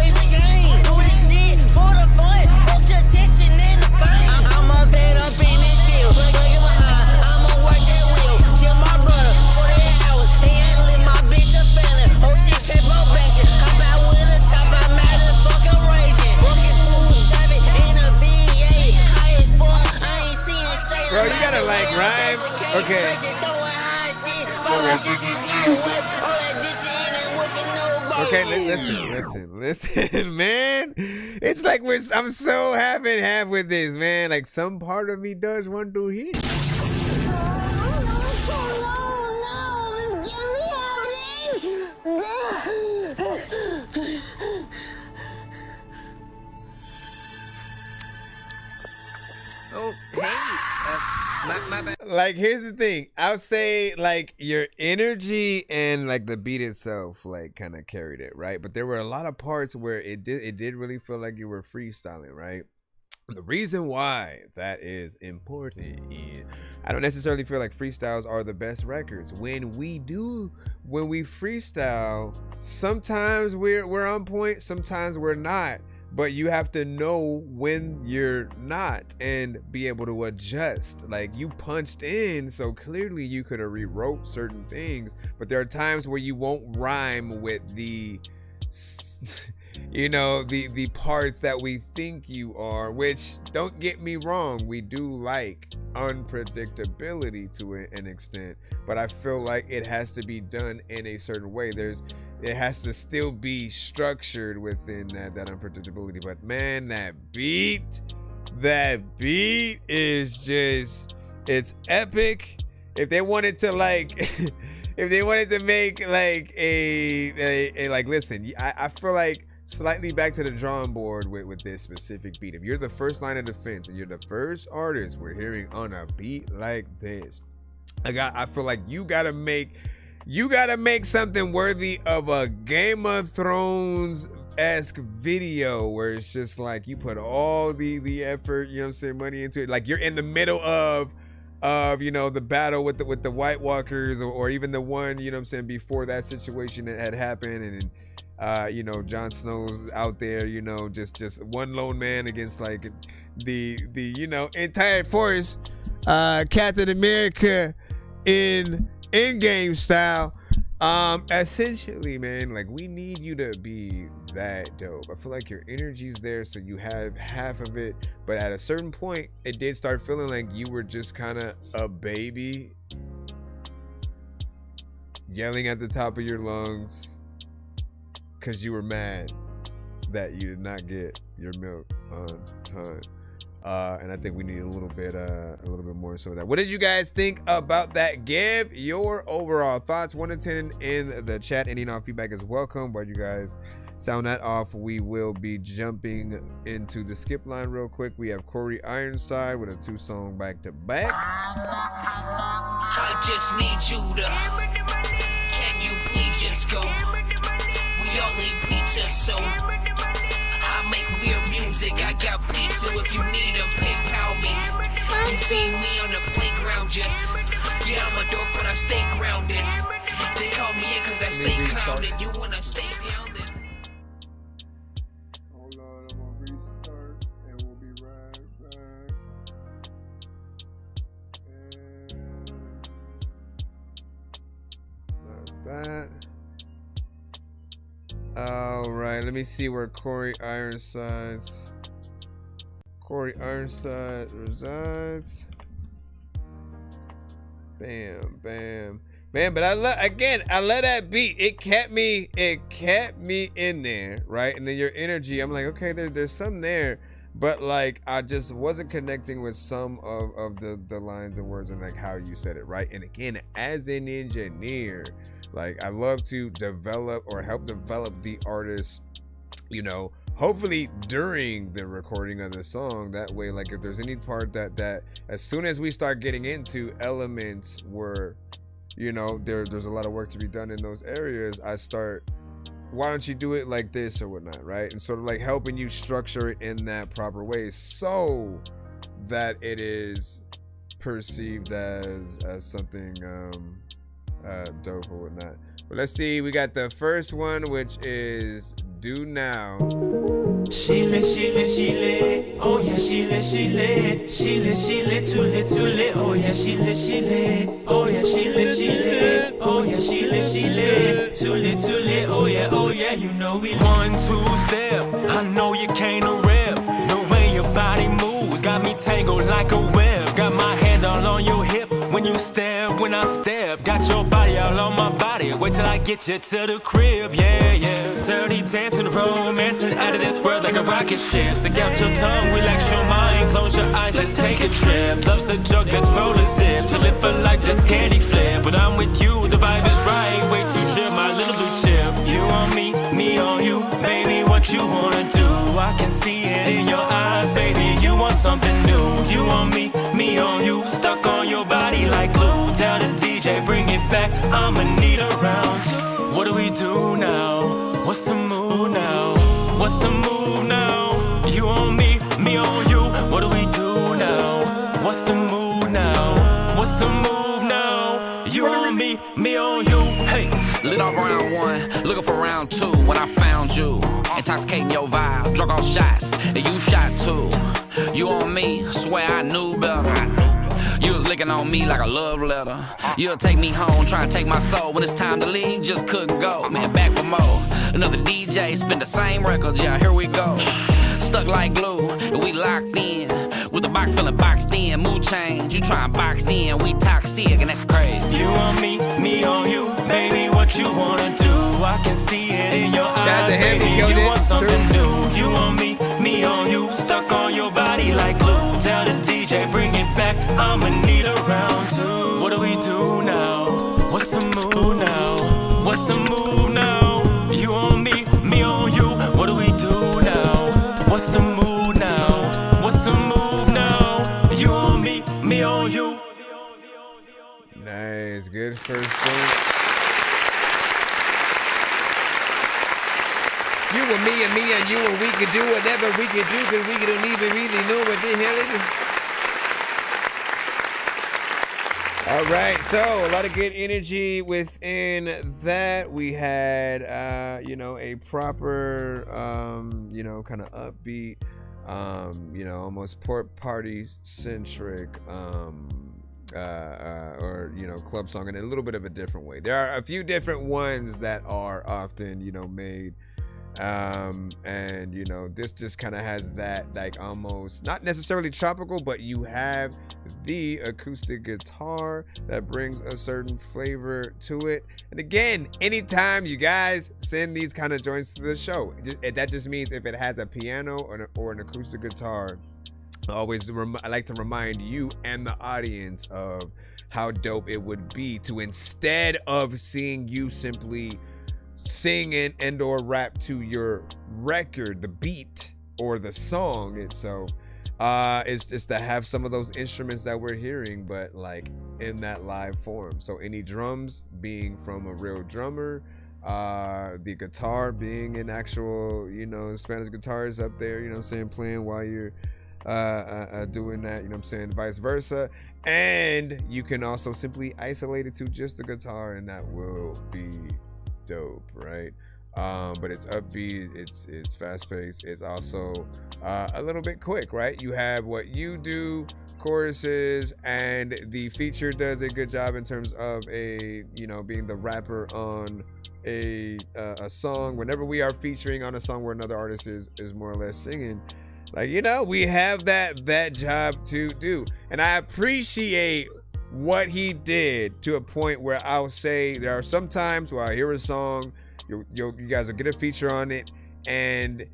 Do this shit for the fun, fuck the tension and the fame. I'm a vet up in this field, plug it behind, I'ma work that wheel. Kill my brother for the hours, he ain't lit my bitch a felon. OG paper bashing, hop out with a chop, I'm mad as fucking raging. Walking through traffic in a VA, high as fuck, I ain't seeing straight. Bro, you gotta like rhyme. Okay. Okay, listen, man. It's like I'm so half and half with this, man. Like some part of me does want to hear. Oh, hey, my bad. Like, here's the thing. I'll say, like, your energy and, like, the beat itself, like, kind of carried it, right? But there were a lot of parts where it did really feel like you were freestyling, right? The reason why that is important is I don't necessarily feel like freestyles are the best records. When we freestyle, sometimes we're on point, sometimes we're not. But you have to know when you're not and be able to adjust. Like, you punched in, so clearly you could have rewrote certain things. But there are times where you won't rhyme with the, you know, the parts that we think you are. Which, don't get me wrong, we do like unpredictability to an extent. But I feel like it has to be done in a certain way. It has to still be structured within that unpredictability. But man, that beat is just, it's epic. If they wanted to like, if they wanted to make like a like, listen, I feel like slightly back to the drawing board with this specific beat. If you're the first line of defense and you're the first artist we're hearing on a beat like this, I feel like you gotta make something worthy of a Game of Thrones-esque video where it's just like you put all the effort, you know what I'm saying, money into it. Like you're in the middle of you know, the battle with the White Walkers, or even the one, you know what I'm saying, before that situation that had happened, and you know, Jon Snow's out there, you know, just one lone man against like the you know, entire force, Captain America in game style. Essentially, man, like we need you to be that dope. I feel like your energy's there, so you have half of it, but at a certain point it did start feeling like you were just kind of a baby yelling at the top of your lungs because you were mad that you did not get your milk on time. And I think we need a little bit more so of that. What did you guys think about that? Give your overall thoughts. 1 to 10 in the chat. Any and all feedback is welcome. While you guys sound that off, we will be jumping into the skip line real quick. We have Corey Ironside with a 2-song back-to-back. I just need you to. Can you please just go? We all need pizza, so I make weird music. I got pizza if you need them. PayPal me. You see me on the playground, just yeah, I'm a dork, but I stay grounded. They call me in cause I stay clouded. You wanna stay down then? Hold on, I'm gonna restart and we'll be right back. And like that. All right, let me see where Corey Ironside resides. Bam, bam, man. But I love that beat. It kept me in there, right? And then your energy, I'm like, okay, there's some there, but like I just wasn't connecting with some of the lines and words and like how you said it, right? And again, as an engineer, like I love to develop or help develop the artist, you know, hopefully during the recording of the song. That way, like if there's any part that as soon as we start getting into elements where, you know, there's a lot of work to be done in those areas, I start, why don't you do it like this or whatnot, right? And sort of like helping you structure it in that proper way so that it is perceived as something dope or whatnot. But let's see, we got the first one, which is Do Now. She lit, oh yeah, she lit, too lit, oh yeah, she lit, oh yeah, she lit, oh yeah, she lit, too lit, oh yeah, you know we 1, 2 step, I know you can't rep, the way your body moves, got me tangled like a web, got my hand all on your hip, when you step, when I step, got your body all on my body, wait till I get you to the crib, yeah, dirty dancing, romancing, out of this world like a rocket ship, stick out your tongue, relax your mind, close your eyes, let's take a trip, love's a joke, let's roll a zip, till it for life, let's candy flip, but I'm with you, the vibe is right, way too chill, my little blue chip, you on me, me on you, baby, what you wanna do, I can see it in your eyes, baby, you want something new, you on me, me on you, stuck on your body like glue, tell the DJ, bring it back, I'ma need a round two. What do we do now? What's the move now? What's the move now? You on me, me on you. What do we do now? What's the move now? What's the move now? You on me, me on you. Hey, lit off round 1, looking for round 2. When I found you, intoxicating your vibe, drunk off shots, and you shot too. You on me, swear I knew better. You was licking on me like a love letter. You'll take me home, try and take my soul. When it's time to leave, just couldn't go. Man, back for more. Another DJ, spin the same records, yeah, here we go. Stuck like glue, and we locked in. With the box feeling boxed in, mood change. You try and box in, we toxic, and that's crazy. You on me, me on you. Baby, what you wanna do? I can see it in your eyes, baby. You want something new. You on me, me on you. Stuck on your body like glue. Tell the DJ, bring it back. I'ma need a round 2. What do we do now? What's the move now? What's the move now? You on me, me on you. What do we on you. Nice, good first thing. You and me and you and we could do whatever we could do because we don't even really know what the hell it is. All right, so a lot of good energy within that. We had, a proper, kind of upbeat, almost port party centric, club song in a little bit of a different way. There are a few different ones that are often, made. This just kind of has that like almost not necessarily tropical, but you have the acoustic guitar that brings a certain flavor to it. And again, anytime you guys send these kind of joints to the show, that just means if it has a piano or an acoustic guitar, I like to remind you and the audience of how dope it would be to, instead of seeing you simply sing and or rap to your record, the beat or the song itself, is just to have some of those instruments that we're hearing, but like in that live form. So any drums being from a real drummer, the guitar being an actual, Spanish guitars up there, playing while you're doing that, vice versa. And you can also simply isolate it to just the guitar, and that will be dope, right? But it's upbeat, it's fast-paced, it's also a little bit quick, right? You have what you do, choruses, and the feature does a good job in terms of being the rapper on a song. Whenever we are featuring on a song where another artist is more or less singing, we have that job to do. And I appreciate what he did to a point where I'll say there are some times where I hear a song, you guys will get a feature on it, and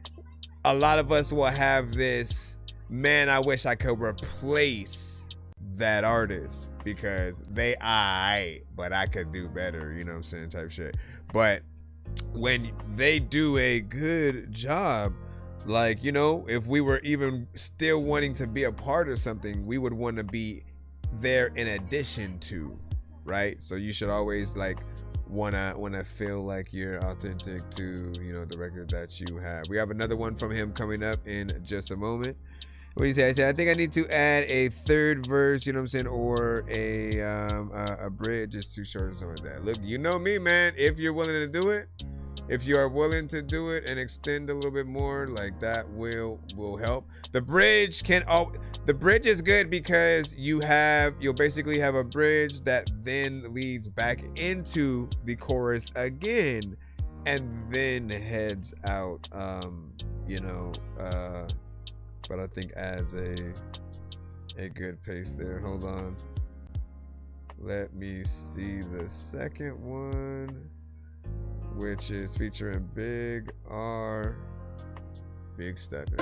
a lot of us will have this, man, I wish I could replace that artist because they but I could do better, type shit. But when they do a good job, if we were even still wanting to be a part of something, we would want to be there in addition to, right? So you should always wanna feel like you're authentic to the record that you have. We have another one from him coming up in just a moment. What do you say? I said I think I need to add a third verse, or a bridge. It's too short or something like that. Look, you know me, man. If you're willing to do it, if you are willing to do it and extend a little bit more, that will help. The bridge is good because you'll basically have a bridge that then leads back into the chorus again and then heads out, but I think adds a good pace there. Hold on. Let me see the second one, which is featuring Big R, Big Steppin'.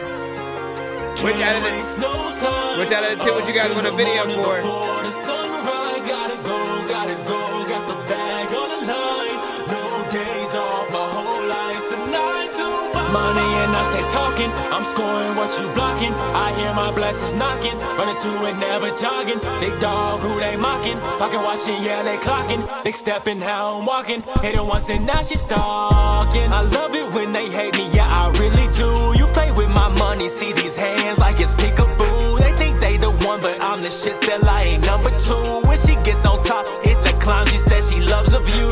Which out of the two would you guys want a video for? The sunrise, gotta go, got the bag on the line. No days off, my whole life's a 9 to 5. Money and I stay talking, I'm scoring what you blocking. I hear my blessings knocking, running to it, never jogging. Big dog, who they mocking, pocket watching, yeah, they clocking. Big stepping, how I'm walking, hit it once and now she stalking. I love it when they hate me, yeah, I really do. You play with my money, see these hands like it's peekaboo. They think they the one, but I'm the shit, still I ain't number 2. When she gets on top, it's a climb, she says she loves the view.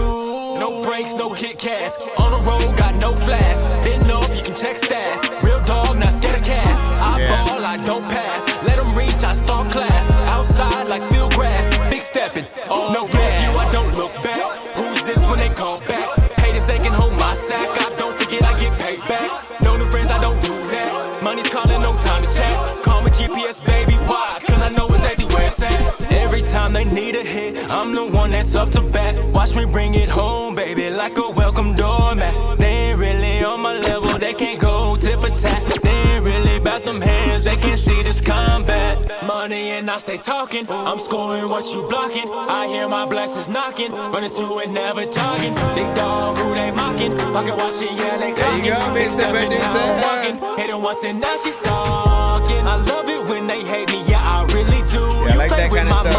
No brakes, no Kit Kats, on the road, got no flash. Been up, you can check stats. Real dog, not scared of cats. I ball, I don't pass. Let them reach, I start class. Outside like field grass. Big stepping, no gas. You, I don't look back. Who's this when they call back? Haters, they can hold my sack. I don't forget I get paid back. No new friends, I don't do that. Money's calling, no time to chat. Call me GPS, baby, why? Cause I know exactly where it's at. Every time they need a hit, I'm the one that's up to bat. Watch me bring it home, baby, like a welcome doormat. They ain't really on my level, they can't go tip for tat. They ain't really about them hands, they can't see this combat. Money and I stay talking, I'm scoring what you blocking. I hear my blessings knocking, running to it, never jogging. Big dog, who they mocking, pocket watching, yeah, they clocking. Big stepping, how I'm walking, hit it once and now she stalking. I love it when they hate me, yeah, I really do. Yeah, I like that kind of stuff.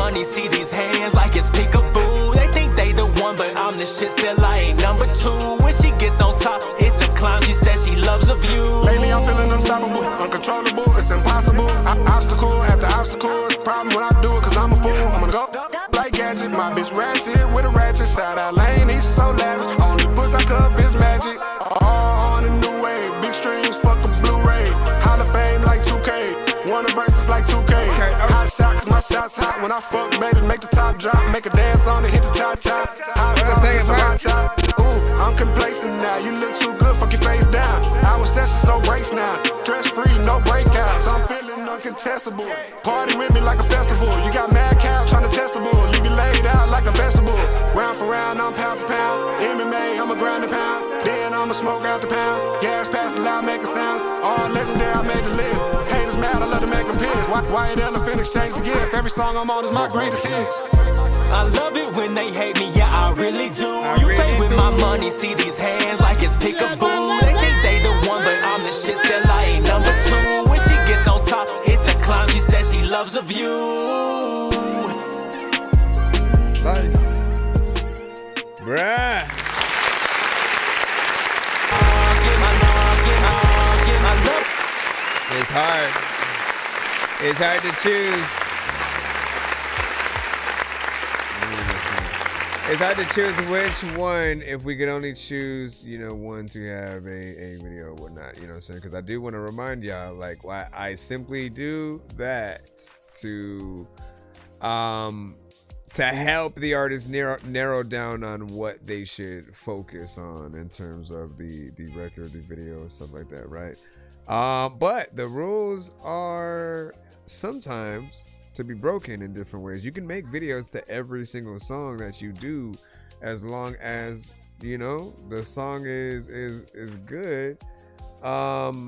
of you. Lately I'm feeling unstoppable, uncontrollable, it's impossible. Obstacle after obstacle, problem when I do it, cause I'm a fool. I'm gonna go like Gadget, my bitch ratchet with a ratchet. Side out lane, he's so lavish. Only puss I cuff is magic. All on a new wave, big strings, fuck a Blu-ray. Hall of Fame like 2K, one of verses like 2K. Hot shot, cause my shot's hot. When I fuck, baby, make the top drop, make a dance on it, hit the cha-cha. Hot sauce, ooh, I'm complacent now. You look too good, fuck your face down. Our sessions, no breaks now. Stress free, no breakouts. I'm feeling uncontestable. Party with me like a festival. You got mad cow trying to testable. Leave you laid out like a vegetable. Round for round, I'm pound for pound. MMA, I'm a grind and pound. Then I'ma smoke out the pound. Gas pass loud, making sounds. All legendary, I made the list. Haters mad, I love to make them pissed. White elephant exchange the gift. Every song I'm on is my greatest hits. I love it when they hate me, yeah, I really do. You play with my money, see these hands like it's peekaboo. They think they the one, but I'm the shit, still I ain't number two. When she gets on top, it's a climb, she says she loves the view. Nice. Bruh. It's hard. It's hard to choose. It's hard to choose which one, if we could only choose, you know, one to have a video or whatnot, you know what I'm saying? Because I do want to remind y'all, like, why I simply do that to help the artist narrow down on what they should focus on in terms of the record, the video, stuff like that, right? But the rules are sometimes to be broken in different ways. You can make videos to every single song that you do, as long as, you know, the song is good. I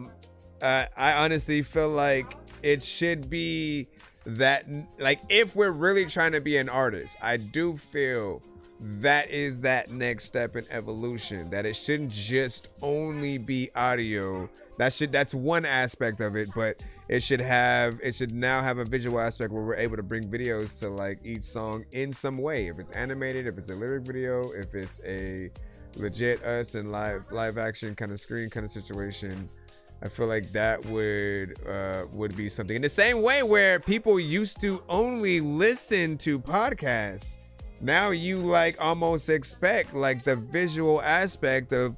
honestly feel like it should be that, like, if we're really trying to be an artist, I do feel that is that next step in evolution, that it shouldn't just only be audio. That's one aspect of it, but it should now have a visual aspect where we're able to bring videos to like each song in some way. If it's animated, if it's a lyric video, if it's a legit us and live action kind of screen kind of situation, I feel like that would be something. In the same way where people used to only listen to podcasts, now you like almost expect like the visual aspect of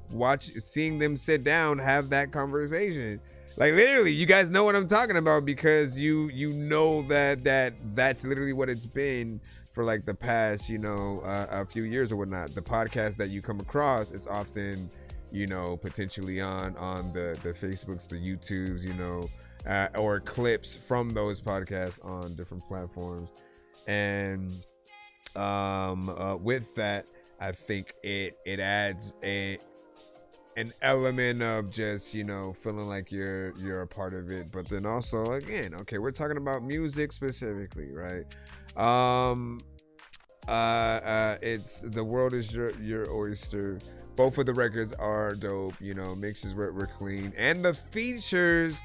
seeing them sit down, have that conversation. Like literally, you guys know what I'm talking about, because you know that's literally what it's been for like the past, you know, a few years or whatnot. The podcast that you come across is often, you know, potentially on the Facebooks, the YouTubes, you know, or clips from those podcasts on different platforms. And with that, I think it adds an element of just, you know, feeling like you're a part of it. But then also, again, okay, we're talking about music specifically, right? It's the world is your oyster. Both of the records are dope, you know, mixes were clean, and the features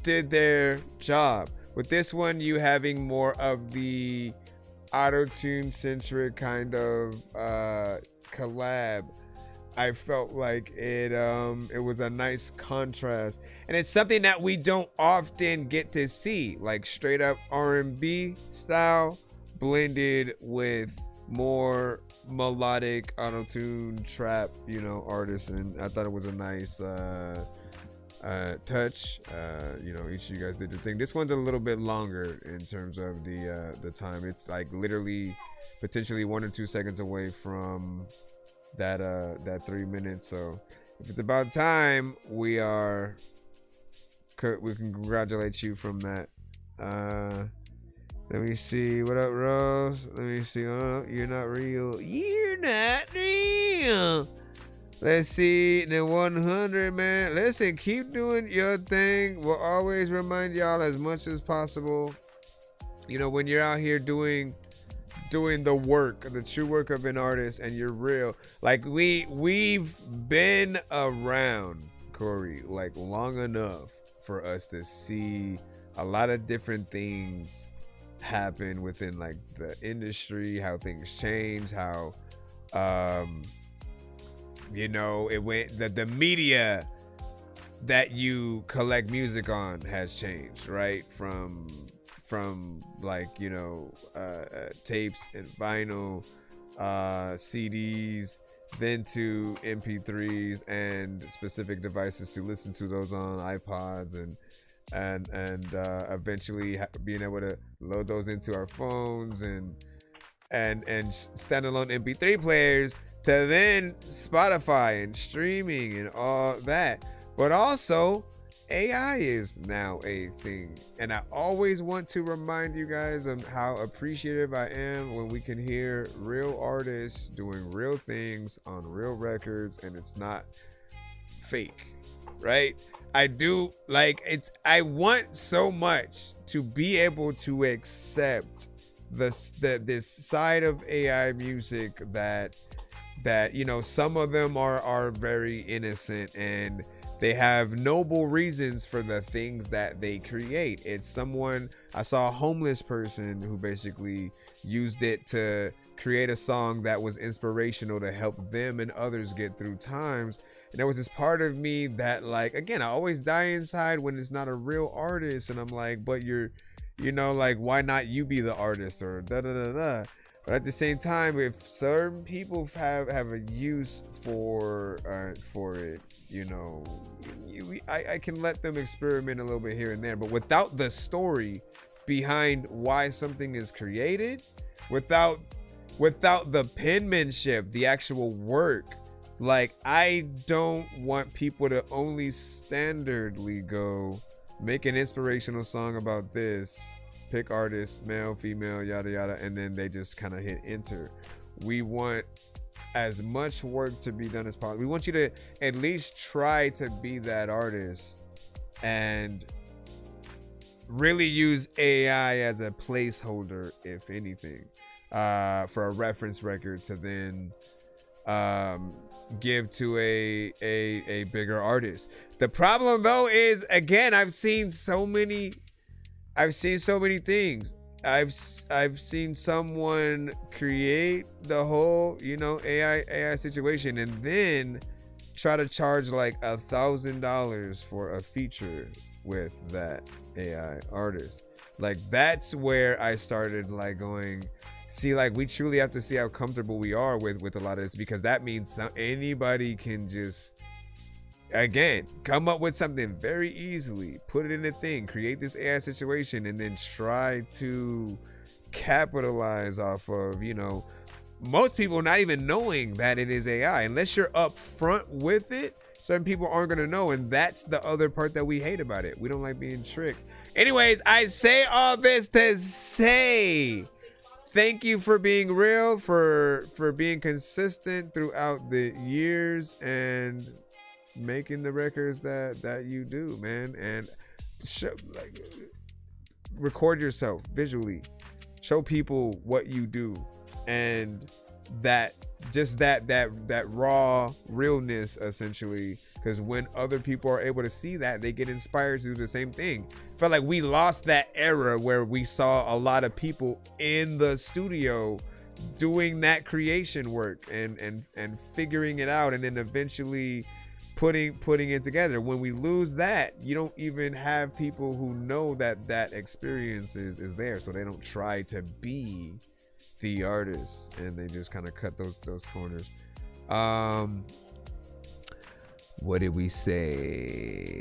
did their job. With this one, you having more of the auto-tune centric kind of collab, I felt like it was a nice contrast, and it's something that we don't often get to see, like straight up R&B style blended with more melodic auto-tune trap, you know, artists. And I thought it was a nice touch. You know, each of you guys did your thing. This one's a little bit longer in terms of the time. It's like literally potentially 1 or 2 seconds away from that 3 minutes. So if it's about time, we can congratulate you from that. Let me see. What up, Rose? Let me see. Oh, you're not real. You're not real. Let's see. The 100, man. Listen, keep doing your thing. We'll always remind y'all as much as possible, you know, when you're out here doing the work, the true work of an artist, and you're real. Like we've been around, Corey, like long enough for us to see a lot of different things happen within like the industry, how things change, how you know, it went, the media that you collect music on has changed, right? From like, you know, tapes and vinyl, CDs, then to MP3s and specific devices to listen to those on, iPods, and eventually being able to load those into our phones and standalone MP3 players, to then Spotify and streaming and all that. But also AI is now a thing, and I always want to remind you guys of how appreciative I am when we can hear real artists doing real things on real records and it's not fake, right? I do like it's. I want so much to be able to accept this side of AI music that you know, some of them are very innocent and they have noble reasons for the things that they create. It's someone, I saw a homeless person who basically used it to create a song that was inspirational to help them and others get through times. And there was this part of me that, like, again, I always die inside when it's not a real artist. And I'm like, but you're, you know, like, why not you be the artist, or da da da da. But at the same time, if certain people have a use for it, you know, I can let them experiment a little bit here and there. But without the story behind why something is created, without the penmanship, the actual work, like, I don't want people to only standardly go make an inspirational song about this, pick artist, male, female, yada yada, and then they just kind of hit enter. We want as much work to be done as possible. We want you to at least try to be that artist and really use AI as a placeholder, if anything, for a reference record to then give to a bigger artist. The problem though is, again, I've seen so many things. I've seen someone create the whole, you know, AI situation and then try to charge like $1,000 for a feature with that AI artist. Like, that's where I started like going, see, like, we truly have to see how comfortable we are with a lot of this, because that means anybody can just, again, come up with something very easily, put it in a thing, create this AI situation, and then try to capitalize off of, you know, most people not even knowing that it is AI. Unless you're up front with it, certain people aren't going to know. And that's the other part that we hate about it. We don't like being tricked. Anyways, I say all this to say thank you for being real, for being consistent throughout the years and making the records that you do, man. And record yourself visually, show people what you do, and that raw realness, essentially, because when other people are able to see that, they get inspired to do the same thing. I felt like we lost that era where we saw a lot of people in the studio doing that creation work and figuring it out, and then eventually putting it together. When we lose that, you don't even have people who know that experience is there, so they don't try to be the artist, and they just kind of cut those corners. What did we say?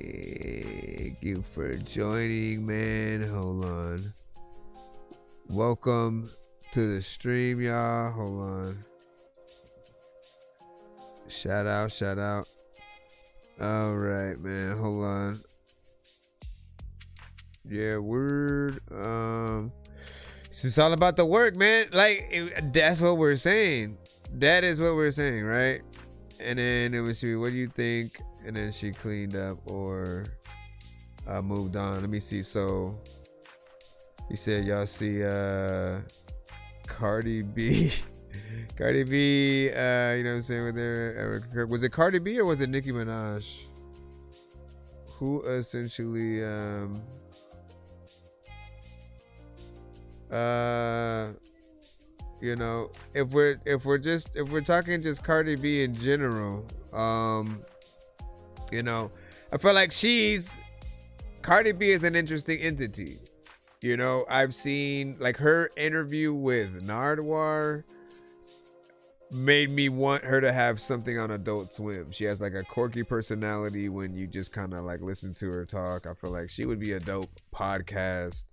Thank you for joining, man. Hold on. Welcome to the stream, y'all. Hold on. Shout out. All right, man. Hold on. Yeah, word. It's all about the work, man. Like, that's what we're saying. That is what we're saying, right? And then it was, what do you think? And then she cleaned up or moved on. Let me see. So you said y'all see Cardi B. Cardi B, you know what I'm saying, with her. Was it Cardi B or was it Nicki Minaj? Who essentially you know, if we're talking just Cardi B in general, you know, I feel like Cardi B is an interesting entity. You know, I've seen like her interview with Nardwuar made me want her to have something on Adult Swim. She has like a quirky personality when you just kind of like listen to her talk. I feel like she would be a dope podcast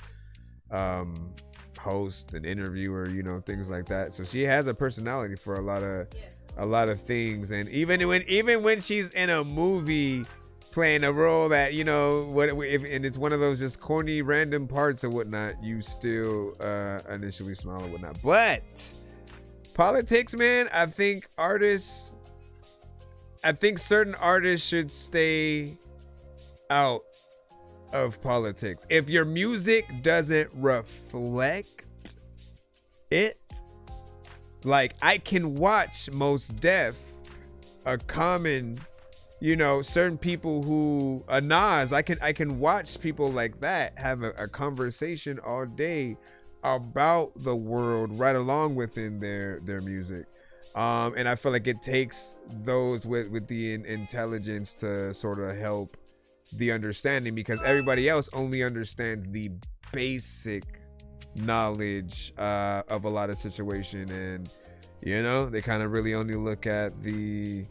host and interviewer, you know, things like that. So she has a personality for a lot of things. And even when she's in a movie playing a role that, you know, and it's one of those just corny random parts or whatnot, you still initially smile or whatnot. But politics, man, I think certain artists should stay out of politics. If your music doesn't reflect it, like I can watch Mos Def, a Common, you know, certain people who Nas, I can watch people like that have a conversation all day about the world right along within their music. And I feel like it takes those with the intelligence to sort of help the understanding, because everybody else only understands the basic knowledge of a lot of situation, and you know, they kind of really only look at the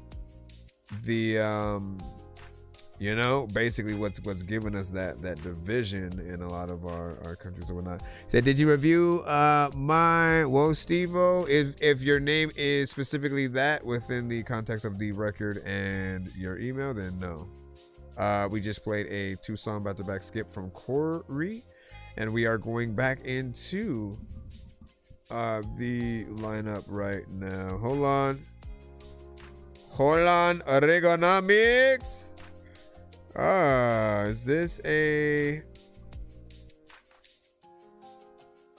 you know, basically what's given us that division in a lot of our countries or whatnot. Said, did you review my Whoa Steve-O? If your name is specifically that within the context of the record and your email, then no. We just played a 2-song back-to-back skip from Corey, and we are going back into the lineup right now. Hold on, Oregonomics. Is this a...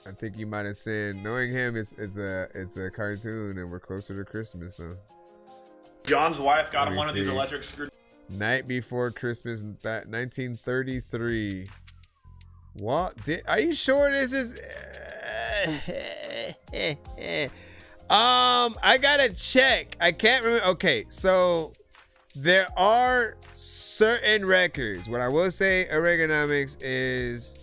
I think you might have said, knowing him, it's a cartoon, and we're closer to Christmas, so. John's wife got him one of these electric screw. Night Before Christmas, 1933. What? Are you sure this is? I gotta check. I can't remember. Okay, so there are certain records. What I will say, Oregonomics, is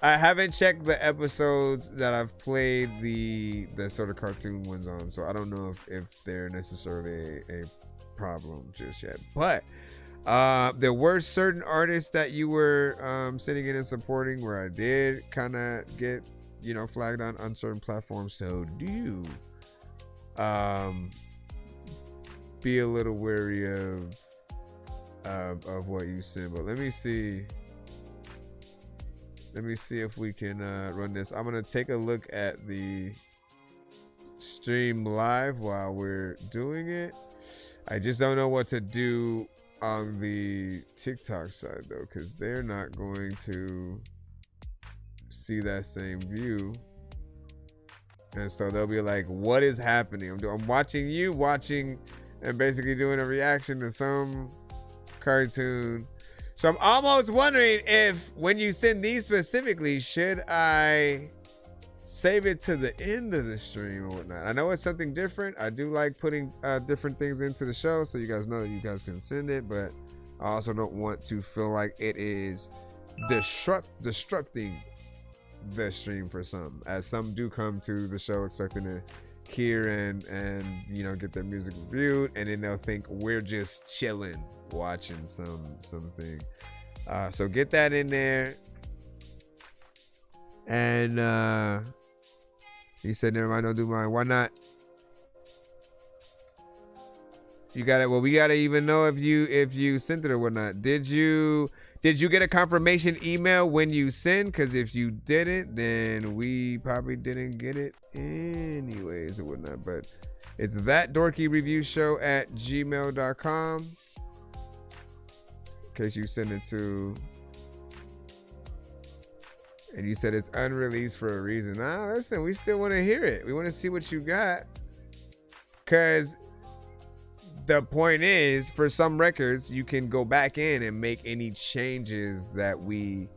I haven't checked the episodes that I've played the sort of cartoon ones on, so I don't know if they're necessarily a problem just yet. But there were certain artists that you were sitting in and supporting where I did kind of get, you know, flagged on certain platforms. So do be a little wary of what you send. But let me see if we can run this. I'm gonna take a look at the stream live while we're doing it. I just don't know what to do on the TikTok side though, because they're not going to see that same view, and so they'll be like, what is happening? I'm watching you watching and basically doing a reaction to some cartoon. So I'm almost wondering if when you send these specifically, should I save it to the end of the stream or whatnot? I know it's something different. I do like putting different things into the show, so you guys know that you guys can send it, but I also don't want to feel like it is disrupting the stream for some, as some do come to the show expecting to hear and you know, get their music reviewed, and then they'll think we're just chilling watching something. So get that in there. And he said, never mind, don't do mine. Why not? You got it. Well, we gotta even know if you sent it or whatnot. Did you get a confirmation email when you send? Because if you didn't, then we probably didn't get it anyways or whatnot. But it's ThatDorkyReviewShow@gmail.com. In case you send it to. And you said it's unreleased for a reason. Nah, listen, we still want to hear it. We want to see what you got. Because the point is, for some records, you can go back in and make any changes that we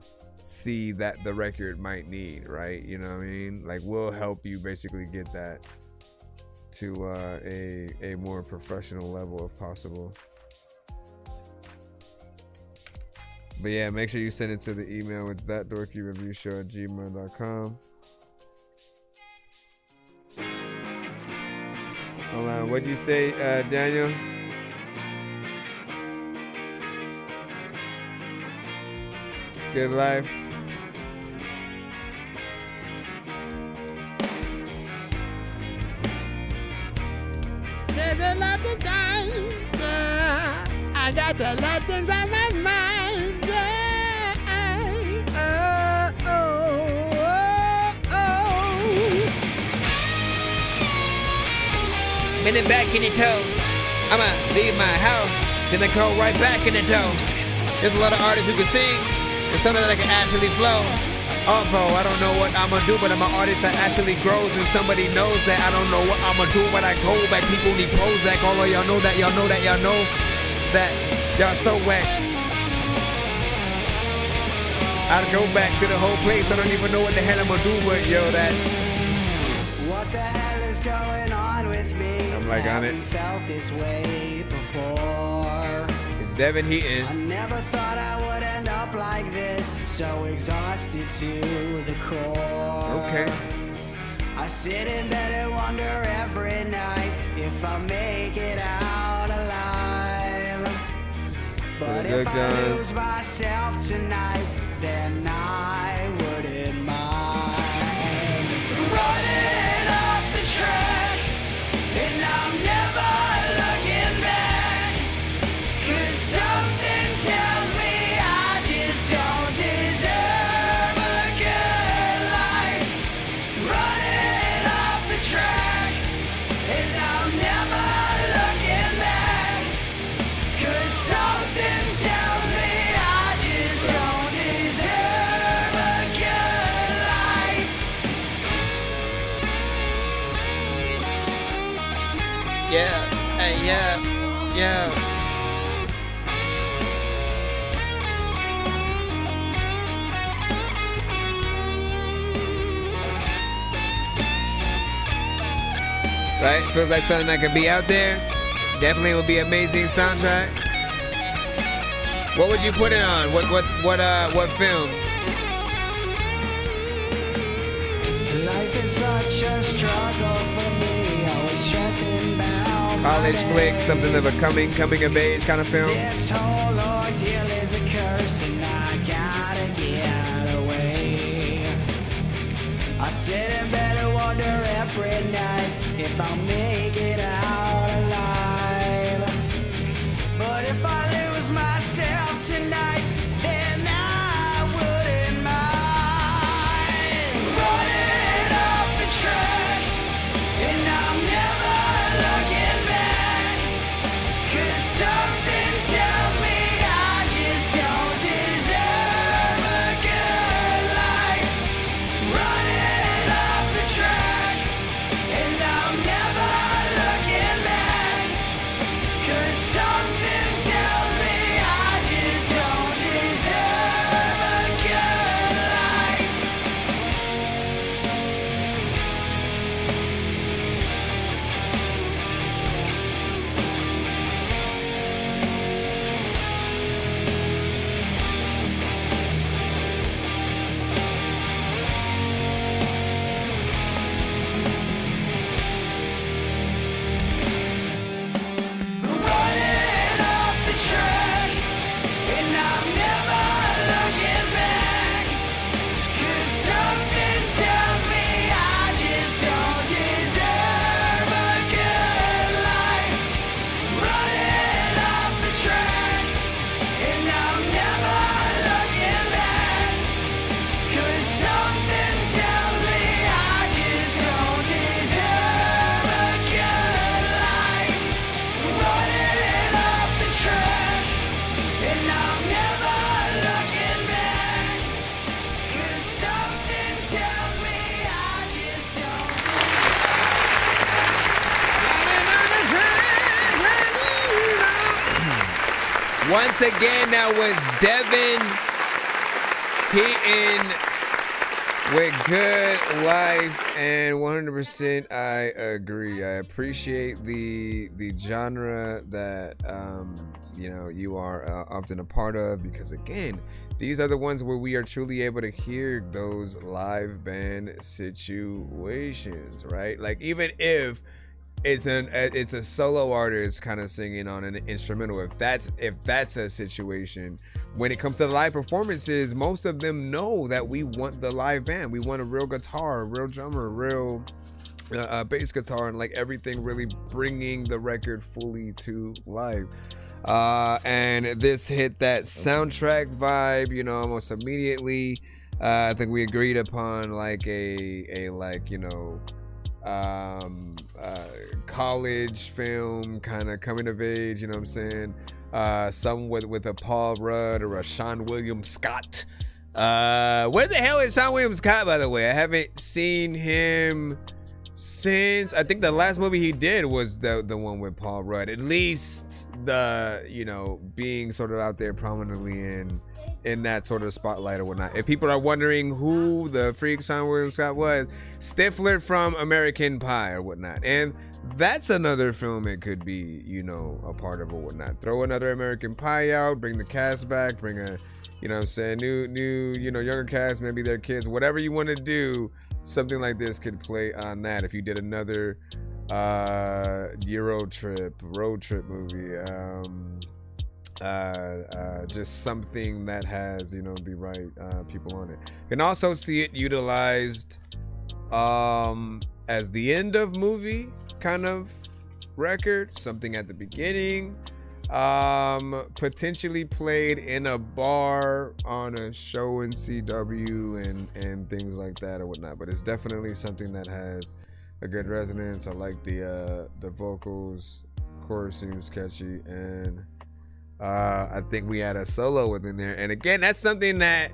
see that the record might need, right? You know what I mean? Like, we'll help you basically get that to a more professional level if possible. But yeah, make sure you send it to the email. It's ThatDorkyReviewShow@gmail.com. Hold on, what'd you say, Daniel? Good life. There's a lot of times I got a lot of things on my mind. Minute back in the toe. I'ma leave my house, then I go right back in the toe. There's a lot of artists who can sing, and some that can actually flow. Although I don't know what I'ma do, but I'm an artist that actually grows, and somebody knows that I don't know what I'ma do, but I go back. People need Prozac. All of y'all know that, y'all know that, y'all know that y'all so whack. I'd go back to the whole place. I don't even know what the hell I'ma do, but yo, that's what the hell is going on with me? I'm like on it. Felt this way before. It's Devin Heaton. I never thought I would end up like this, so exhausted to the core. Okay. I sit in bed and wonder every night if I'll make it out alive. But if I lose myself tonight, then I wouldn't mind running off the track, and I'm never looking back, 'cause something tells me I just don't deserve a good life. Running off the track, and I'm never looking back, 'cause something tells me I just don't deserve a good life. yeah, hey, yeah, yeah. Right? Feels like something that could be out there. Definitely would be amazing soundtrack. What would you put it on? What film? Life is such a struggle for me, always stressing about College flick, something of a coming of age kind of film. this whole ordeal is a curse, and I gotta get away. I sit in bed and wonder every night if I'll make it out alive. But if I lose myself tonight, then I wouldn't mind running off the track, and I'm never looking back, 'cause something tells me I just don't deserve a good life. Running off the track, and I'm never looking back, 'cause something tells me I just don't deserve a good life. Running off the track, and I'm never looking back, 'cause something tells me I just don't deserve a good life. Running off the track, and I'm never looking back, 'cause something tells me I just don't deserve a good life. Running off the track, and I'm never looking back, 'cause something tells me I just don't Once again, that was Devin Heaton With Good Life, and 100% I agree. I appreciate the genre that you are often a part of, because again, these are the ones where we are truly able to hear those live band situations, right? Like, even if it's a solo artist kind of singing on an instrumental, if that's a situation, when it comes to the live performances, most of them know that we want the live band. We want a real guitar, a real drummer, a real bass guitar, and like everything really bringing the record fully to live. And this hit that soundtrack vibe, almost immediately. I think we agreed upon like a college film, kind of coming of age, you know what I'm saying? Some with a Paul Rudd or a Sean William Scott. Where the hell is Sean William Scott, by the way? I haven't seen him since, I think the last movie he did was the one with Paul Rudd. At least being sort of out there prominently in that sort of spotlight or whatnot. If people are wondering who the freak Sean William Scott was, Stifler from American Pie or whatnot. And that's another film it could be, a part of or whatnot. Throw another American Pie out, bring the cast back, bring a, new, younger cast, maybe their kids, whatever you want to do. Something like this could play on that. If you did another road trip movie, just something that has the right people on it. You can also see it utilized as the end of movie kind of record, something at the beginning, potentially played in a bar on a show in CW and things like that or whatnot. But it's definitely something that has a good resonance. I like the vocals. Chorus seems catchy, and I think we had a solo within there. And again, that's something that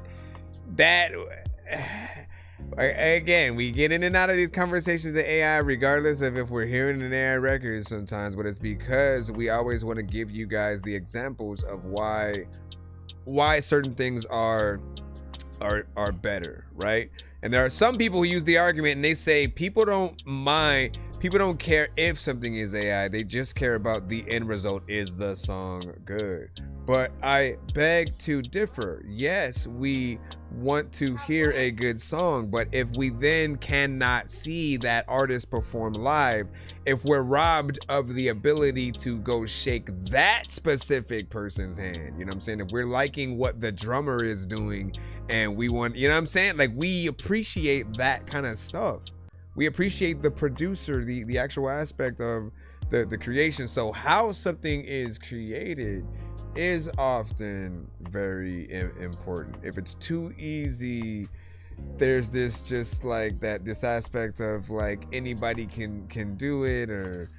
again, we get in and out of these conversations with AI, regardless of if we're hearing an AI record sometimes, but it's because we always want to give you guys the examples of why certain things are better, right? And there are some people who use the argument and they say people don't care if something is AI, they just care about the end result. Is the song good? But I beg to differ. Yes, we want to hear a good song, but if we then cannot see that artist perform live, if we're robbed of the ability to go shake that specific person's hand, you know what I'm saying? If we're liking what the drummer is doing and we want, you know what I'm saying? Like, we appreciate that kind of stuff. We appreciate the producer, the actual aspect of the creation. So how something is created is often very important. If it's too easy, there's this just like this aspect of like anybody can do it, or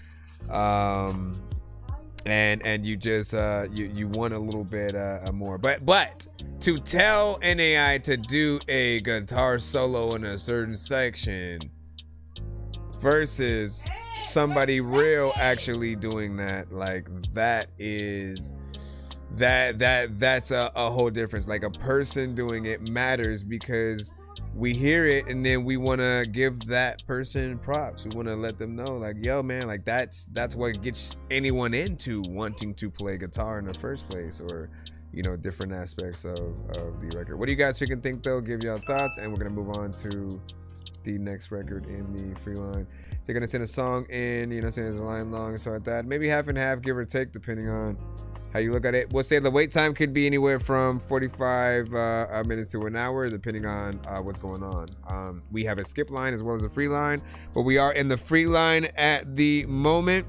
and you just you want a little bit more. But to tell an AI to do a guitar solo in a certain section versus somebody real actually doing that, like that's a whole difference. Like, a person doing it matters because we hear it and then we want to give that person props. We want to let them know, like, yo man, like that's what gets anyone into wanting to play guitar in the first place, or different aspects of the record. What do you guys think though? Give y'all thoughts, and we're gonna move on to the next record in the free line. So you're gonna send a song in, saying there's a line long, so like that, maybe half and half, give or take, depending on how you look at it. We'll say the wait time could be anywhere from 45 minutes to an hour, depending on what's going on. We have a skip line as well as a free line, but we are in the free line at the moment.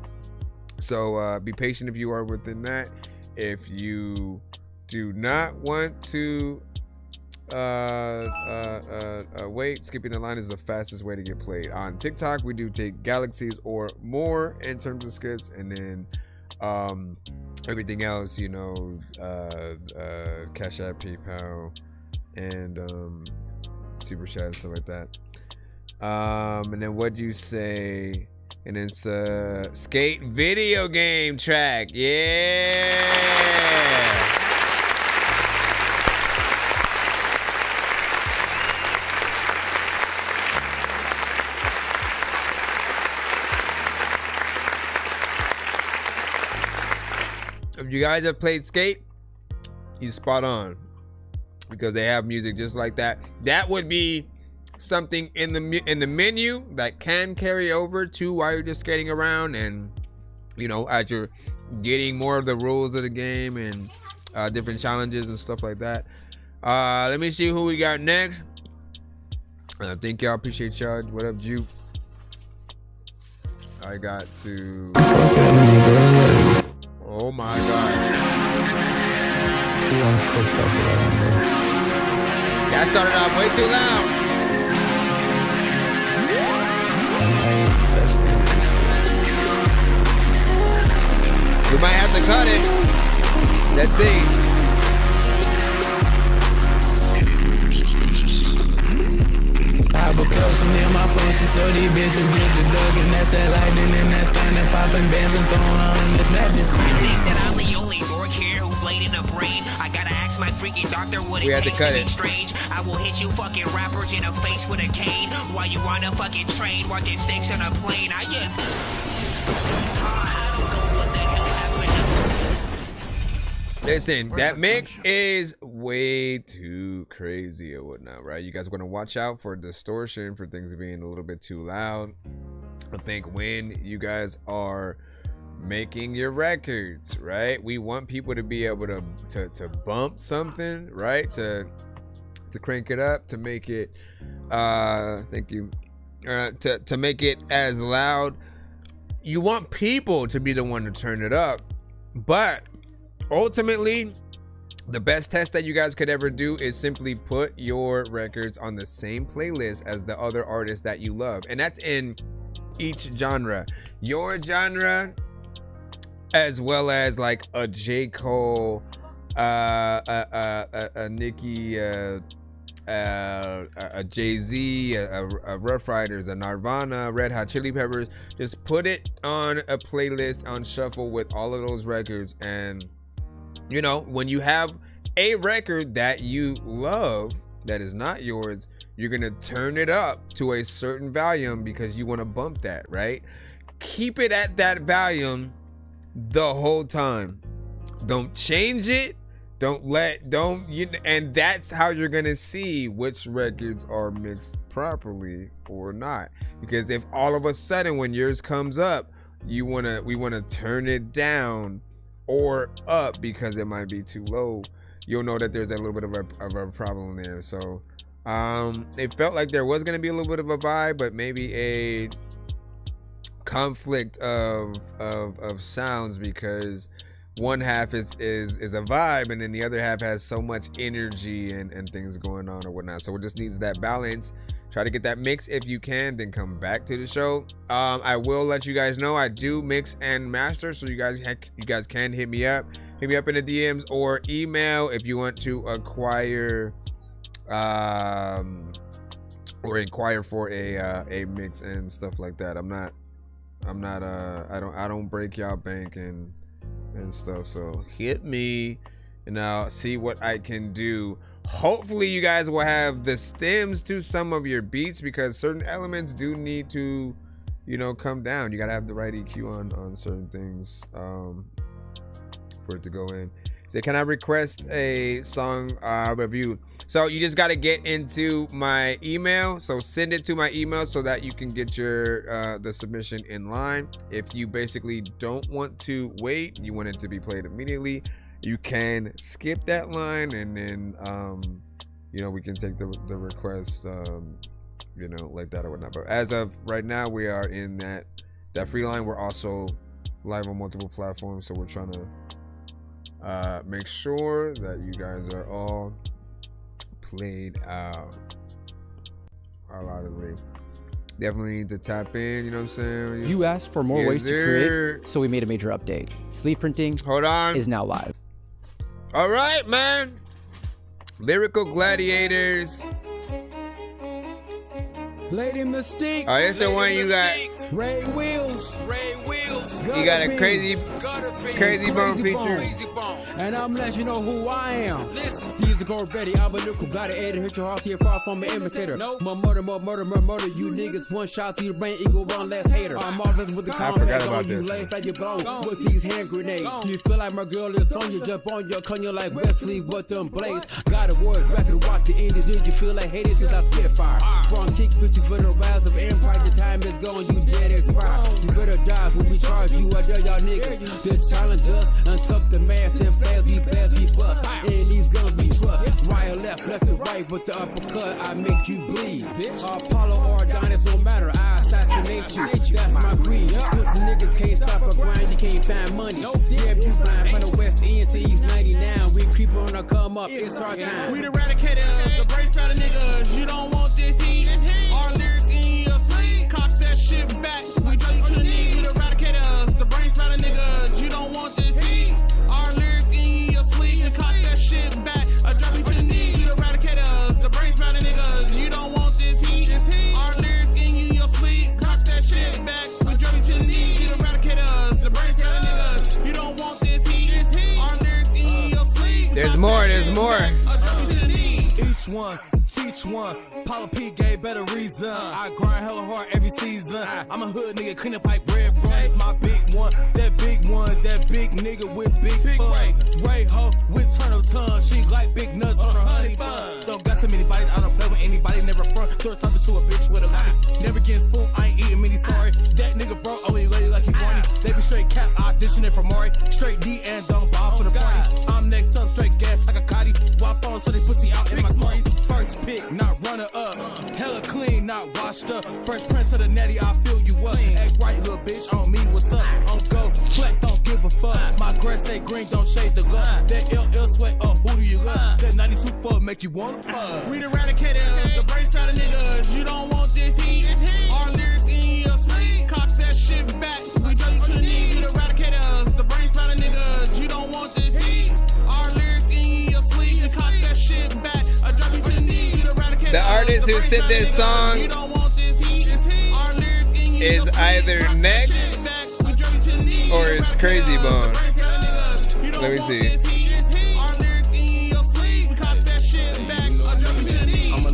So be patient if you are within that. If you do not want to wait, skipping the line is the fastest way to get played. On TikTok, we do take galaxies or more in terms of skips, and then everything else, Cash App, PayPal, and Super Chat and stuff like that. And then what'd you say? And it's a skate video game track. Yeah. you guys have played Skate, you spot on, because they have music just like that. That would be something in the menu that can carry over to while you're just skating around, and you know, as you're getting more of the rules of the game and different challenges and stuff like that. Let me see who we got next. Thank y'all, appreciate y'all. What up, Juke? I got to. Oh my god. That started off way too loud. We might have to cut it. Let's see. Bible closing in my phone, she so these bitches get the dug, and that's that lightning and that thunder popping bands and throwing on this matches. They said I'm the only dork here who's laid in a brain. I gotta ask my freaking doctor what it takes to be strange. I will hit you fucking rappers in the face with a cane while you on a fucking train watching snakes on a plane. I just. Listen, that mix is way too crazy or whatnot, right? You guys want to watch out for distortion, for things being a little bit too loud. I think when you guys are making your records, right, we want people to be able to bump something, right, to crank it up, to make it thank you, to make it as loud. You want people to be the one to turn it up, but ultimately, the best test that you guys could ever do is simply put your records on the same playlist as the other artists that you love. And that's in each genre. Your genre, as well as like a J. Cole, a Nicki, a Jay-Z, a Rough Riders, a Nirvana, Red Hot Chili Peppers. Just put it on a playlist on shuffle with all of those records, and you know, when you have a record that you love that is not yours, you're gonna turn it up to a certain volume because you want to bump that, right? Keep it at that volume the whole time. Don't change it. And that's how you're gonna see which records are mixed properly or not. Because if all of a sudden when yours comes up, we wanna turn it down or up because it might be too low, you'll know that there's a little bit of a problem there. So it felt like there was going to be a little bit of a vibe, but maybe a conflict of sounds, because one half is a vibe and then the other half has so much energy and things going on or whatnot. So it just needs that balance. Try to get that mix if you can, then come back to the show. I will let you guys know I do mix and master, so you guys can hit me up in the DMs or email if you want to acquire or inquire for a mix and stuff like that. I don't break y'all bank and stuff. So hit me and I'll see what I can do. Hopefully you guys will have the stems to some of your beats, because certain elements do need to, you know, come down. You gotta have the right EQ on certain things for it to go in. So can I request a song review? So you just gotta get into my email. So send it to my email so that you can get your the submission in line. If you basically don't want to wait, you want it to be played immediately, you can skip that line, and then you know, we can take the request you know, like that or whatnot. But as of right now, we are in that free line. We're also live on multiple platforms, so we're trying to make sure that you guys are all played out a lot of ways. Definitely need to tap in, you know what I'm saying? You asked for more ways to create, so we made a major update. Sleeve printing is now live. All right, man. Lyrical Gladiators. Lady Mystique. Oh, here's the one you got. Ray Wheels. You got a crazy bone feature. And I'm letting you know who I am. Listen. These are Gold Betty. I'm a lyrical gladiator. Hit your heart here far from an imitator. No. More murder. You niggas one shot to your brain. Equal one less hater. I'm Marvin's with the combat on you. Lay flat your bone with these hand grenades. You feel like my girl is on you. Jump on your cunyo like Wesley with them blades. Got a word back to watch the Indians. Did you feel like hated since I spit fire? From kick bitch you for the rise of empire. The time is gone. You dead expired. You better die when we charge you. I dare y'all niggas to challenge us. Untuck the mask and fast. We blast, we bust. And these guns we trust. Right or left to right with the uppercut. I make you bleed. Apollo or Adonis, no matter. I assassinate you. That's my greed. Pussy niggas can't stop a grind. You can't find money. Damn you blind from the West End to East 99. We creep on the come up. It's our time. We the eradicators, the brace out of niggas. You don't want this heat. Our lyrics in your sleep. Cock that shit back. We drop you to the knees. We the eradicators, the brace out of niggas. You don't want this heat. Our lyrics in your sleep. Cock that shit back. I drop you to the knees. We the eradicators, the brace out of niggas. You don't want this heat. Our lyrics in your sleep. Cock that shit back. We drop you to the knees. We the eradicators, the brace out of niggas. You don't want this heat. Our lyrics in your sleep. There's more. Each one, teach one. Paula P gave better reason. I grind hella hard every season. I'm a hood nigga, clean up like red runs. My big one, that big nigga with big fun. Ray ho with turnip tongue. She like big nuts on her honey bun. Don't got so many bodies, I don't play with anybody. Never front, throw something to a bitch with a line. Never getting spoon, I ain't eating mini, sorry. That nigga broke, only lady like he horny. They be straight cap, auditioning for Maury. Straight D and don't ball for the party. I'm next up, straight gas like a Cotty. Wop on so they pussy out in my story. First pick, not runner up. Hella clean, not washed up. First prince of the natty, I fill you up. Act right, little bitch, on me, what's up? On go, flat, don't give a fuck. My grass stay green, don't shade the love. That LL sweat, who do you love? That 92 fuck make you wanna fuck. We the eradicators, the brace out of niggas. You don't want this heat. Our lyrics in your sleep. Cock that shit back. We drop you to the knees. We the eradicators, the brace out of niggas. You don't want this heat. Our lyrics in your sleep. Cock that shit back. I drop you to the knees. We the eradicators. The artist who said this song is either Next or it's Crazy Bone. Let me see.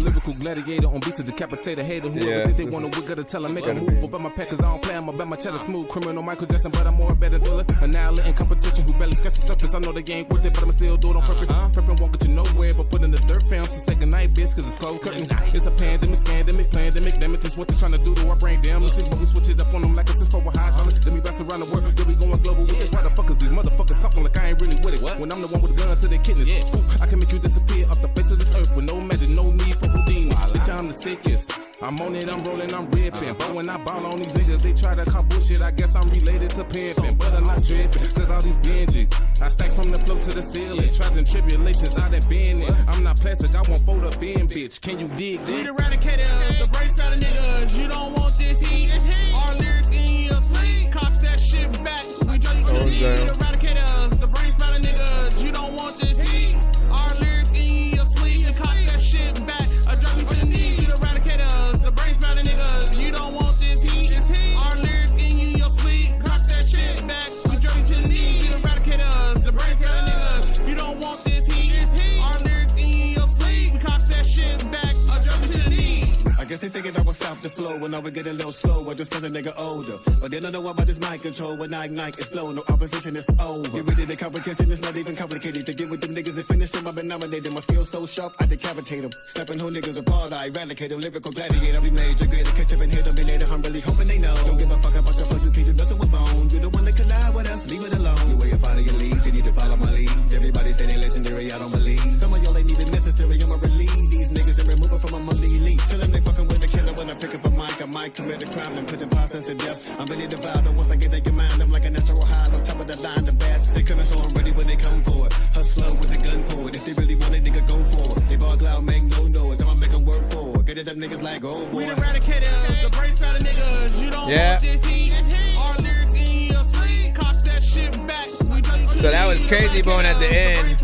Lyrical gladiator on beats to decapitate a hater. Whoever did they want to wiggle to tell him make a move. About my pack cause I don't play, I'm about my cheddar smooth. Criminal Michael Jackson, but I'm more better thriller. Annihilating competition who barely scratch the surface. I know they ain't worth it, but I'ma still do it on purpose. Prepping won't get you nowhere, but put in the dirt found to say goodnight, bitch, cause it's closed curtain. It's a pandemic, scandemic, pandemic, damage is what they trying to do to our brain damage. But we switch it up on them like a sis for a high dollar. Then we bounce around the world, then we going global with this. Why the fuck is these motherfuckers talking like I ain't really with it? When I'm the one with the gun to their kidneys. I can make you disappear off the face of this earth with no magic, no need for Houdini. Bitch, I'm the sickest. I'm on it, I'm rolling, I'm ripping. But when I ball on these niggas, they try to call bullshit. I guess I'm related to pimping, but I'm not tripping. Cause all these binges, I stack from the floor to the ceiling. Trials and tribulations, I done been in. I'm not plastic, I won't fold up in, bitch. Can you dig that? We the eradicators, the brace out of niggas. You don't want this heat. Our lyrics in your sleep. Cock that shit back. We drop you to the knees. We the eradicators, the brace out of niggas. You don't want this heat. Our lyrics in your sleep. Cock that shit back. I drop you to the knees. We the eradicators, the brace out of niggas. You don't want this heat. Our lyrics in your sleep. Cock that shit back. We drop you to the knees. We the eradicators, the brace out of niggas. You don't want this heat. Our lyrics in your sleep. Cock that shit back. I drop you to the knees. I guess they figured I would stop the flow when I would get a little slower just cause a nigga older. But they don't know about this mic control. When I ignite, explode. No opposition, it's over. Get rid of the competition, it's not even complicated. To get with them niggas and finish them, I've been nominated. My skills so sharp, I decapitate them. Stepping who niggas apart, I eradicate them. Lyrical gladiator, we major greater. Catch up and hit them, and later I'm really hoping they know. Don't give a fuck about your fuck, you can't do nothing with bone. You're the one that collide with us, leave it alone. You way up out of your league, you need to follow my lead. Everybody say they legendary, I don't believe. Some of y'all ain't even necessary, I'ma relieve these niggas and remove it from my money elite. Tell them they fucking with the killer when I pick up a mic. I might commit a crime and put in process to death. I'm really the vibe, and once I get that your mind, I'm like a natural high on top of the line, the best. They coming so I'm ready when they come for it. Hustler with the gun forward. If they really want it, nigga, go for it. They bug loud, make no noise. I'ma make them work for it. Get it up, niggas like, oh boy. We the eradicators, the brace out of niggas. You don't want this heat. Our lyrics in your sleep. Cock that shit back. We drop you to So that was Crazy Bone at the end.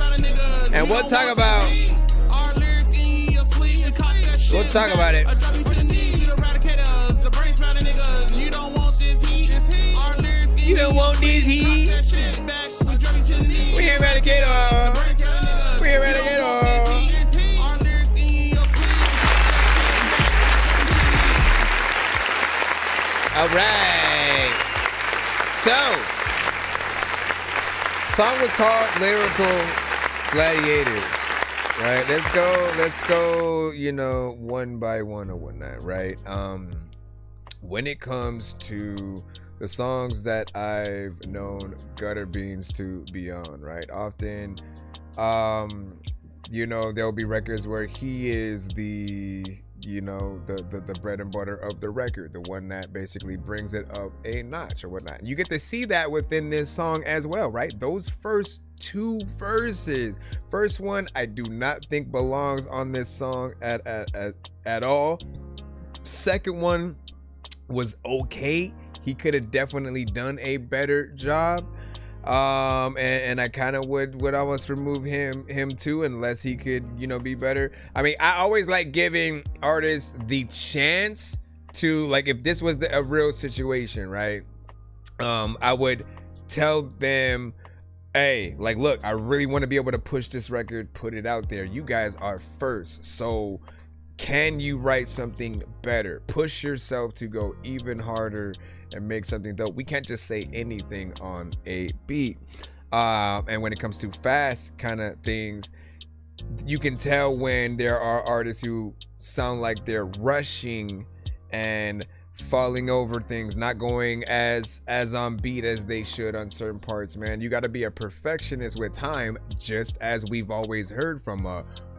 And we'll talk about. our lyrics in your sleep. Cock that shit We'll talk about it. back. I drop you to the knees. We the want this heat. We eradicate all. We eradicate all. All right. So, song was called Lyrical Gladiators. Right, let's go, you know, one by one or whatnot, right? When it comes to the songs that I've known Gutter Beans to be on, right? Often, you know, there'll be records where he is the, you know, the bread and butter of the record, the one that basically brings it up a notch or whatnot. You get to see that within this song as well, right? Those first two verses. First one, I do not think belongs on this song at all. Second one was okay. He could have definitely done a better job. And I kind of would almost remove him too, unless he could, you know, be better. I mean, I always like giving artists the chance to, like, if this was a real situation, right? I would tell them, hey, like, look, I really want to be able to push this record, put it out there. You guys are first. So can you write something better? Push yourself to go even harder and make something dope. We can't just say anything on a beat. And when it comes to fast kind of things, you can tell when there are artists who sound like they're rushing and falling over things, not going as on beat as they should on certain parts. Man, you got to be a perfectionist with time, just as we've always heard from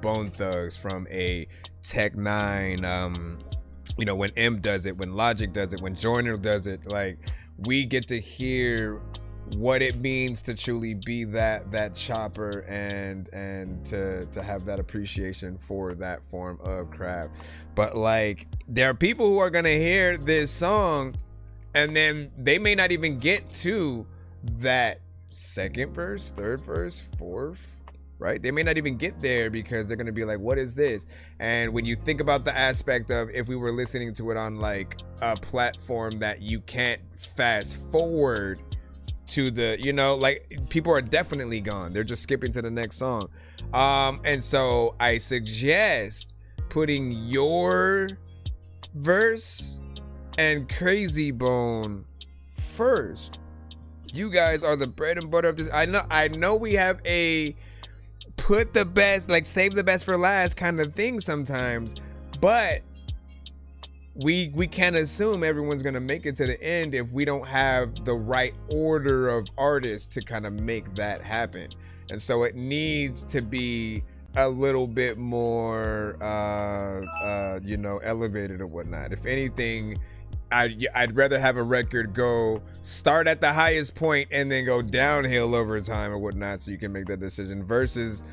Bone Thugs, from a Tech 9, you know, when M does it, when Logic does it, when Joyner does it. Like, we get to hear what it means to truly be that chopper and to have that appreciation for that form of craft. But like, there are people who are gonna hear this song and then they may not even get to that second verse, third verse, fourth, right? They may not even get there because they're gonna be like, what is this? And when you think about the aspect of, if we were listening to it on like a platform that you can't fast forward to the, you know, like, people are definitely gone. They're just skipping to the next song. And so I suggest putting your verse and Crazy Bone first. You guys are the bread and butter of this. I know we have a put the best, like save the best for last kind of thing sometimes, but we can't assume everyone's gonna make it to the end if we don't have the right order of artists to kind of make that happen. And so it needs to be a little bit more you know, elevated or whatnot. If anything, I'd rather have a record go start at the highest point and then go downhill over time or whatnot, so you can make that decision, versus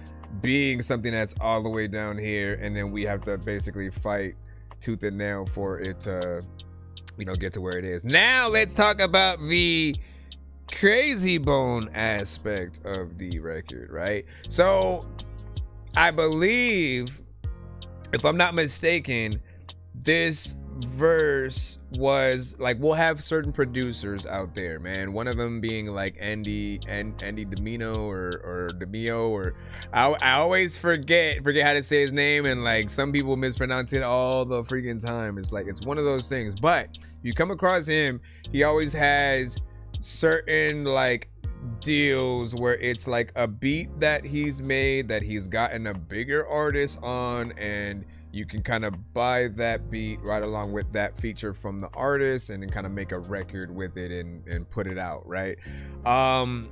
being something that's all the way down here and then we have to basically fight tooth and nail for it to, you know, get to where it is. Now let's talk about the Crazy Bone aspect of the record, right? So I believe, if I'm not mistaken, this verse was like, we'll have certain producers out there, man. One of them being like Andy Demino or Demio, or I always forget how to say his name, and like some people mispronounce it all the freaking time. It's like, it's one of those things. But you come across him, he always has certain like deals where it's like a beat that he's made that he's gotten a bigger artist on, and you can kind of buy that beat right along with that feature from the artist and then kind of make a record with it and put it out, right? While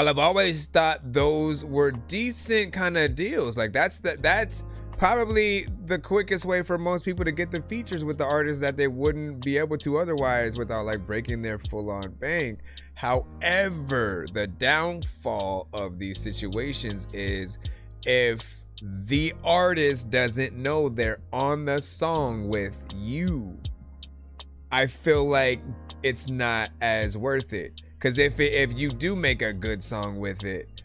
I've always thought those were decent kind of deals, like that's probably the quickest way for most people to get the features with the artists that they wouldn't be able to otherwise without like breaking their full-on bank. However, the downfall of these situations is if the artist doesn't know they're on the song with you, I feel like it's not as worth it. Because if you do make a good song with it,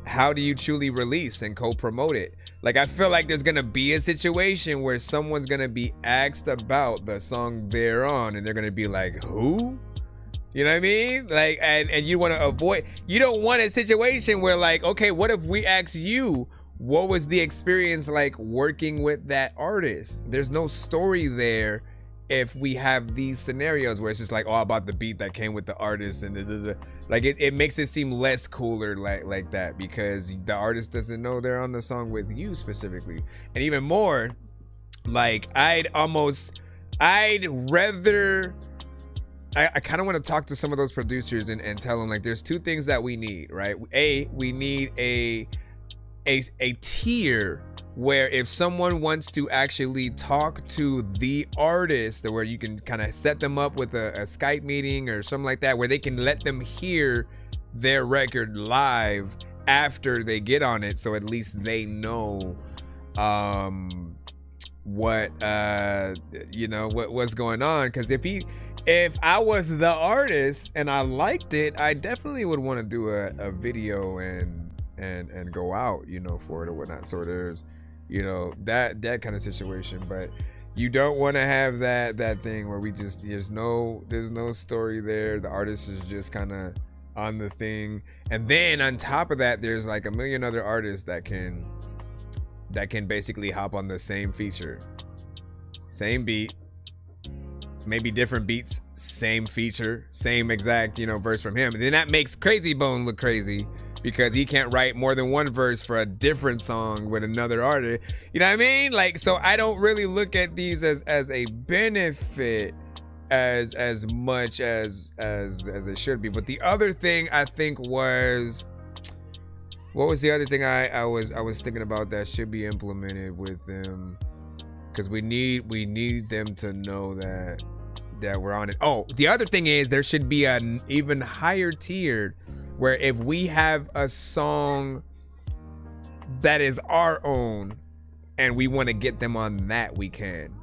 how do you truly release and co-promote it? Like, I feel like there's gonna be a situation where someone's gonna be asked about the song they're on and they're gonna be like, who? You know what I mean? Like, and you want to avoid, you don't want a situation where like, okay, what if we ask you, what was the experience like working with that artist? There's no story there if we have these scenarios where it's just like, oh, about the beat that came with the artist and like it makes it seem less cooler like that, because the artist doesn't know they're on the song with you specifically. And even more, like I'd rather, I kind of want to talk to some of those producers and tell them like, there's two things that we need, right? We need a tier where if someone wants to actually talk to the artist, where you can kind of set them up with a Skype meeting or something like that, where they can let them hear their record live after they get on it, so at least they know what's going on. Because if I was the artist and I liked it, I definitely would want to do a video and go out, for it or whatnot. So there's, that kind of situation. But you don't want to have that thing where there's no story there. The artist is just kind of on the thing, and then on top of that, there's like a million other artists that can basically hop on the same feature, same beat, maybe different beats, same feature, same exact verse from him. And then that makes Crazy Bone look crazy, because he can't write more than one verse for a different song with another artist. You know what I mean? Like, so I don't really look at these as a benefit as much as they should be. But the other thing I think was, what was the other thing I was thinking about that should be implemented with them? Because we need them to know that we're on it. Oh, the other thing is there should be an even higher tier, where if we have a song that is our own and we want to get them on that, we can.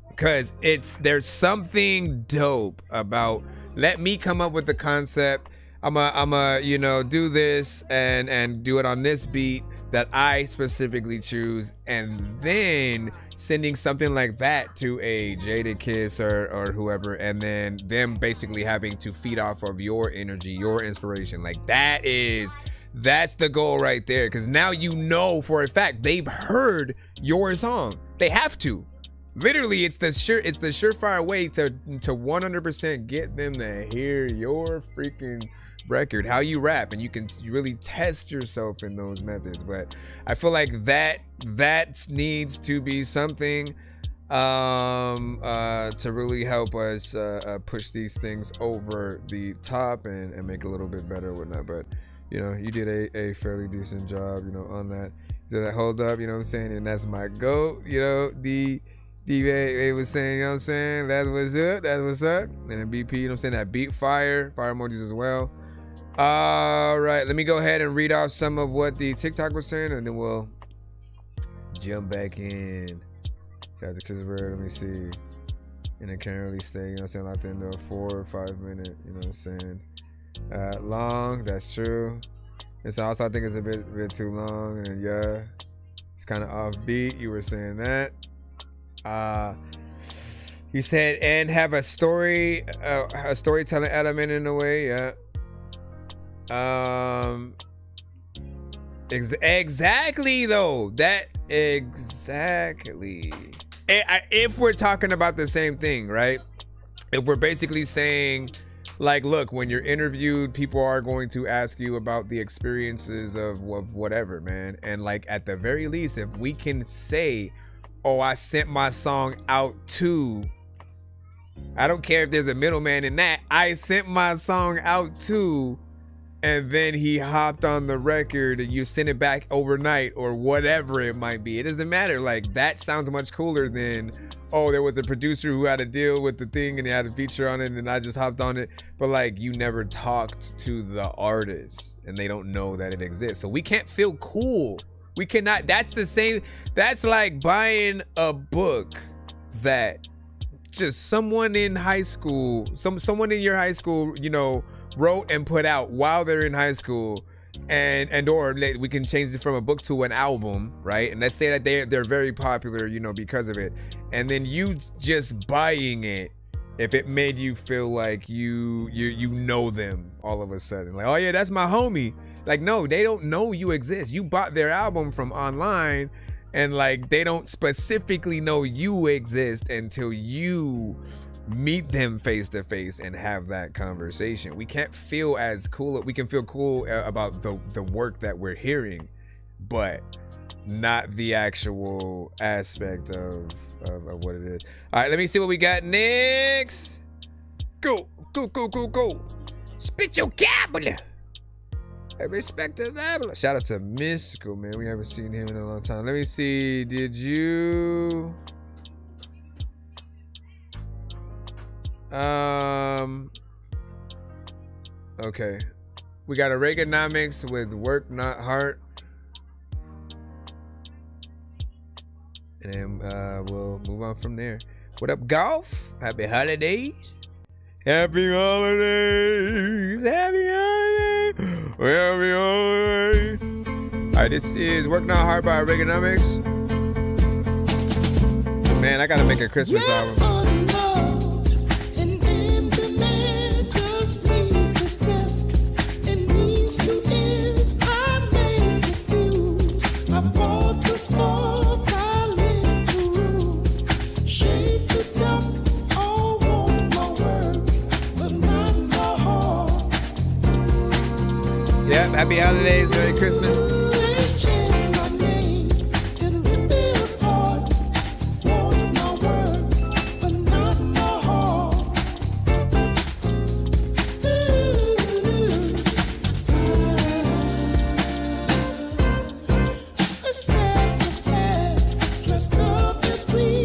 Because there's something dope about, let me come up with the concept. I'm a do this and do it on this beat that I specifically choose, and then sending something like that to a Jadakiss or whoever, and then them basically having to feed off of your energy, your inspiration. Like that's the goal right there, because now for a fact they've heard your song. They have to. Literally, it's the surefire way to 100% get them to hear your freaking record, how you rap, and you can really test yourself in those methods. But I feel like that needs to be something to really help us push these things over the top and make it a little bit better and whatnot. But you did a fairly decent job on that. So that hold up, what I'm saying, and that's my goat. DBA was saying, what I'm saying, that's what's up. And then BP, what I'm saying, that beat fire emojis as well. All right, let me go ahead and read off some of what the TikTok was saying, and then we'll jump back in. Got the Christopher, let me see. And it can't really stay, locked into a 4 or 5 minute, what I'm saying. Long, that's true. And so also I think it's a bit too long, and yeah, it's kind of offbeat. You were saying that. You said, and have a storytelling element in a way, yeah. Exactly though. That exactly. If we're talking about the same thing, right? If we're basically saying, like, look, when you're interviewed, people are going to ask you about the experiences of whatever, man. And like, at the very least, if we can say, oh, I sent my song out to, I don't care if there's a middleman in that, I sent my song out to, and then he hopped on the record and you sent it back overnight or whatever it might be. It doesn't matter. Like, that sounds much cooler than, oh, there was a producer who had to deal with the thing and he had a feature on it and I just hopped on it. But like, you never talked to the artist and they don't know that it exists. So we can't feel cool. We cannot. That's the same. That's like buying a book that just someone in high school, someone in your high school, wrote and put out while they're in high school, and or we can change it from a book to an album, right? And let's say that they're very popular, because of it, and then you just buying it if it made you feel like you know them all of a sudden, like, oh yeah, that's my homie. Like, no, they don't know you exist. You bought their album from online, and like they don't specifically know you exist until you meet them face to face and have that conversation. We can't feel as cool. We can feel cool about the work that we're hearing, but not the actual aspect of what it is. All right, let me see what we got next. Go. Spit your gabbler. I respect the gabbler. Shout out to Mystical, man. We haven't seen him in a long time. Let me see. Did you? Okay. We got a Reaganomics with Work Not Heart. And then we'll move on from there. What up, Golf? Happy holidays. Happy holidays. Happy holidays. Happy holidays. All right, this is Work Not Hard by Reaganomics. Man, I gotta make a Christmas album. Yeah, happy holidays, Merry Christmas.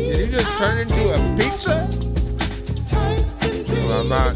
Did you just turn into a pizza? Well, I'm not.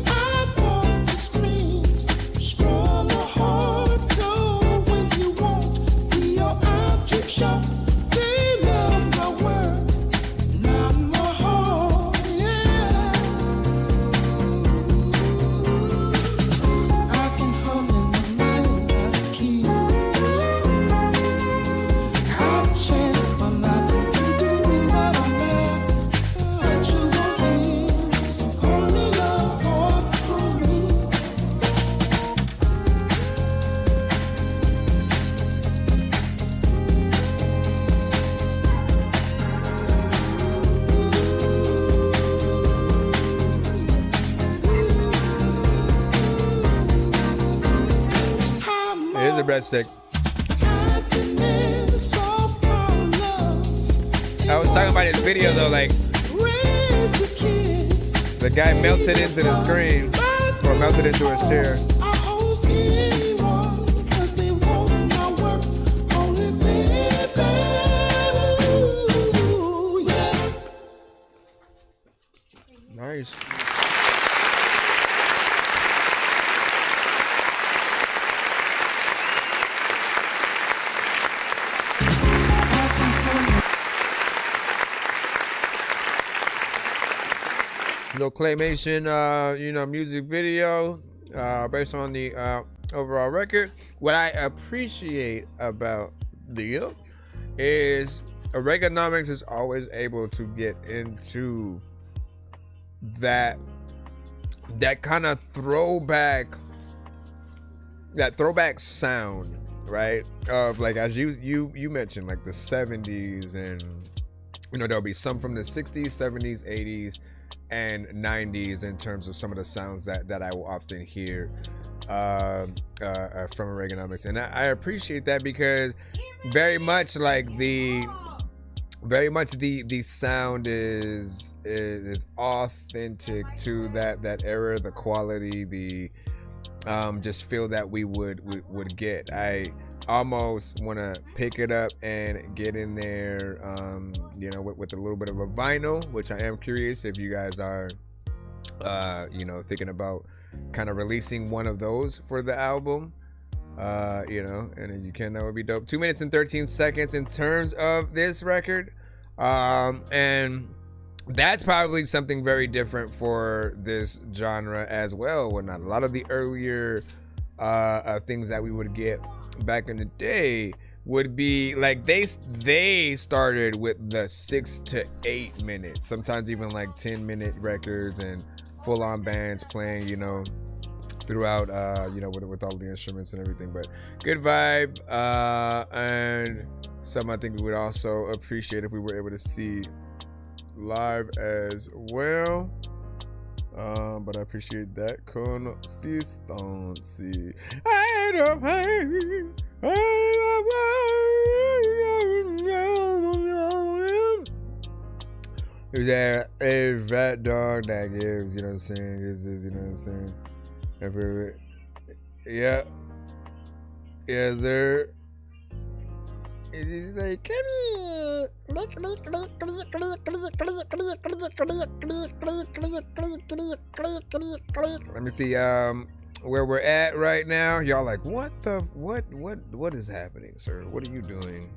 Breadstick. I was talking about his video though, like the guy melted into the screen or melted into his chair. Nice. No claymation, music video based on the overall record. What I appreciate about Leo is Reaganomics is always able to get into that kind of throwback sound, right? Of like, as you mentioned, like the 70s, and there'll be some from the 60s, 70s, 80s, and 90s in terms of some of the sounds that I will often hear from Reaganomics, and I appreciate that because very much the sound is authentic to that era, the quality, the just feel that we would get. I almost want to pick it up and get in there with a little bit of a vinyl, which I am curious if you guys are thinking about kind of releasing one of those for the album, and if you can, that would be dope. 2 minutes and 13 seconds in terms of this record, and that's probably something very different for this genre as well. When not a lot of the earlier things that we would get back in the day would be like they started with the 6 to 8 minutes, sometimes even like 10-minute records and full-on bands playing, you know, throughout, you know, with all the instruments and everything. But good vibe, and something I think we would also appreciate if we were able to see live as well. But I appreciate that consistency. Is that a fat dog that gives, you know what I'm saying? Is you know what I'm saying? Yeah. Yes, sir. It is like, come here. Let me see where we're at right now. Y'all like, what is happening, sir? What are you doing?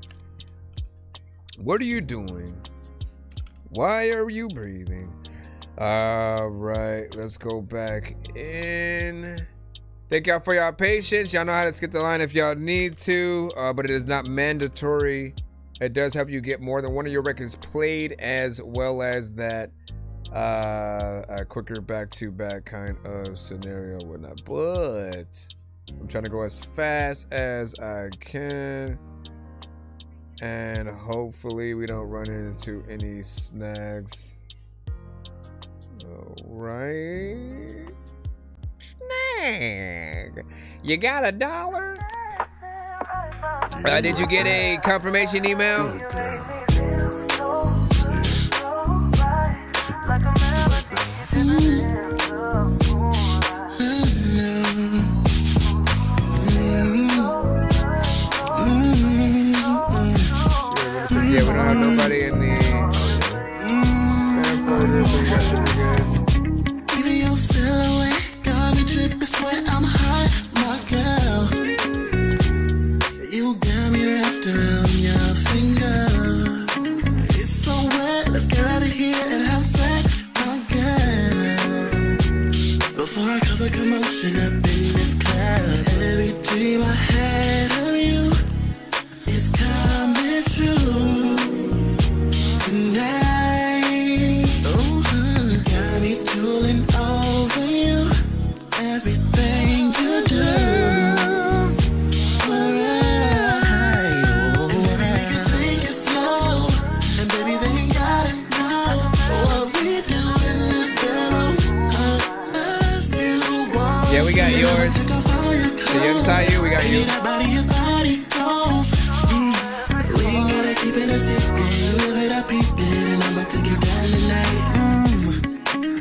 What are you doing? Why are you breathing? All right, let's go back in. Thank y'all for y'all patience. Y'all know how to skip the line if y'all need to, but it is not mandatory. It does help you get more than one of your records played, as well as that a quicker back-to-back kind of scenario and whatnot. But I'm trying to go as fast as I can, and hopefully we don't run into any snags. All right. Snag. You got $1? Did you get a confirmation email? Yeah, we don't have nobody in the even your silhouette got me dripping sweat. I'm hot, my girl. You got me wrapped around your finger. It's so wet, let's get out of here and have sex, my girl. Before I cause a commotion up in this club, every dream I had of you is coming true tonight. Got me drooling over you, everything you do. Alright, and baby we can take it slow, and baby they ain't gotta know what we do in this demo. Yeah, we got yours. The young Tayu, we got you. We ain't gotta keep it a secret. You live it up, peep it, and I'ma take you down tonight.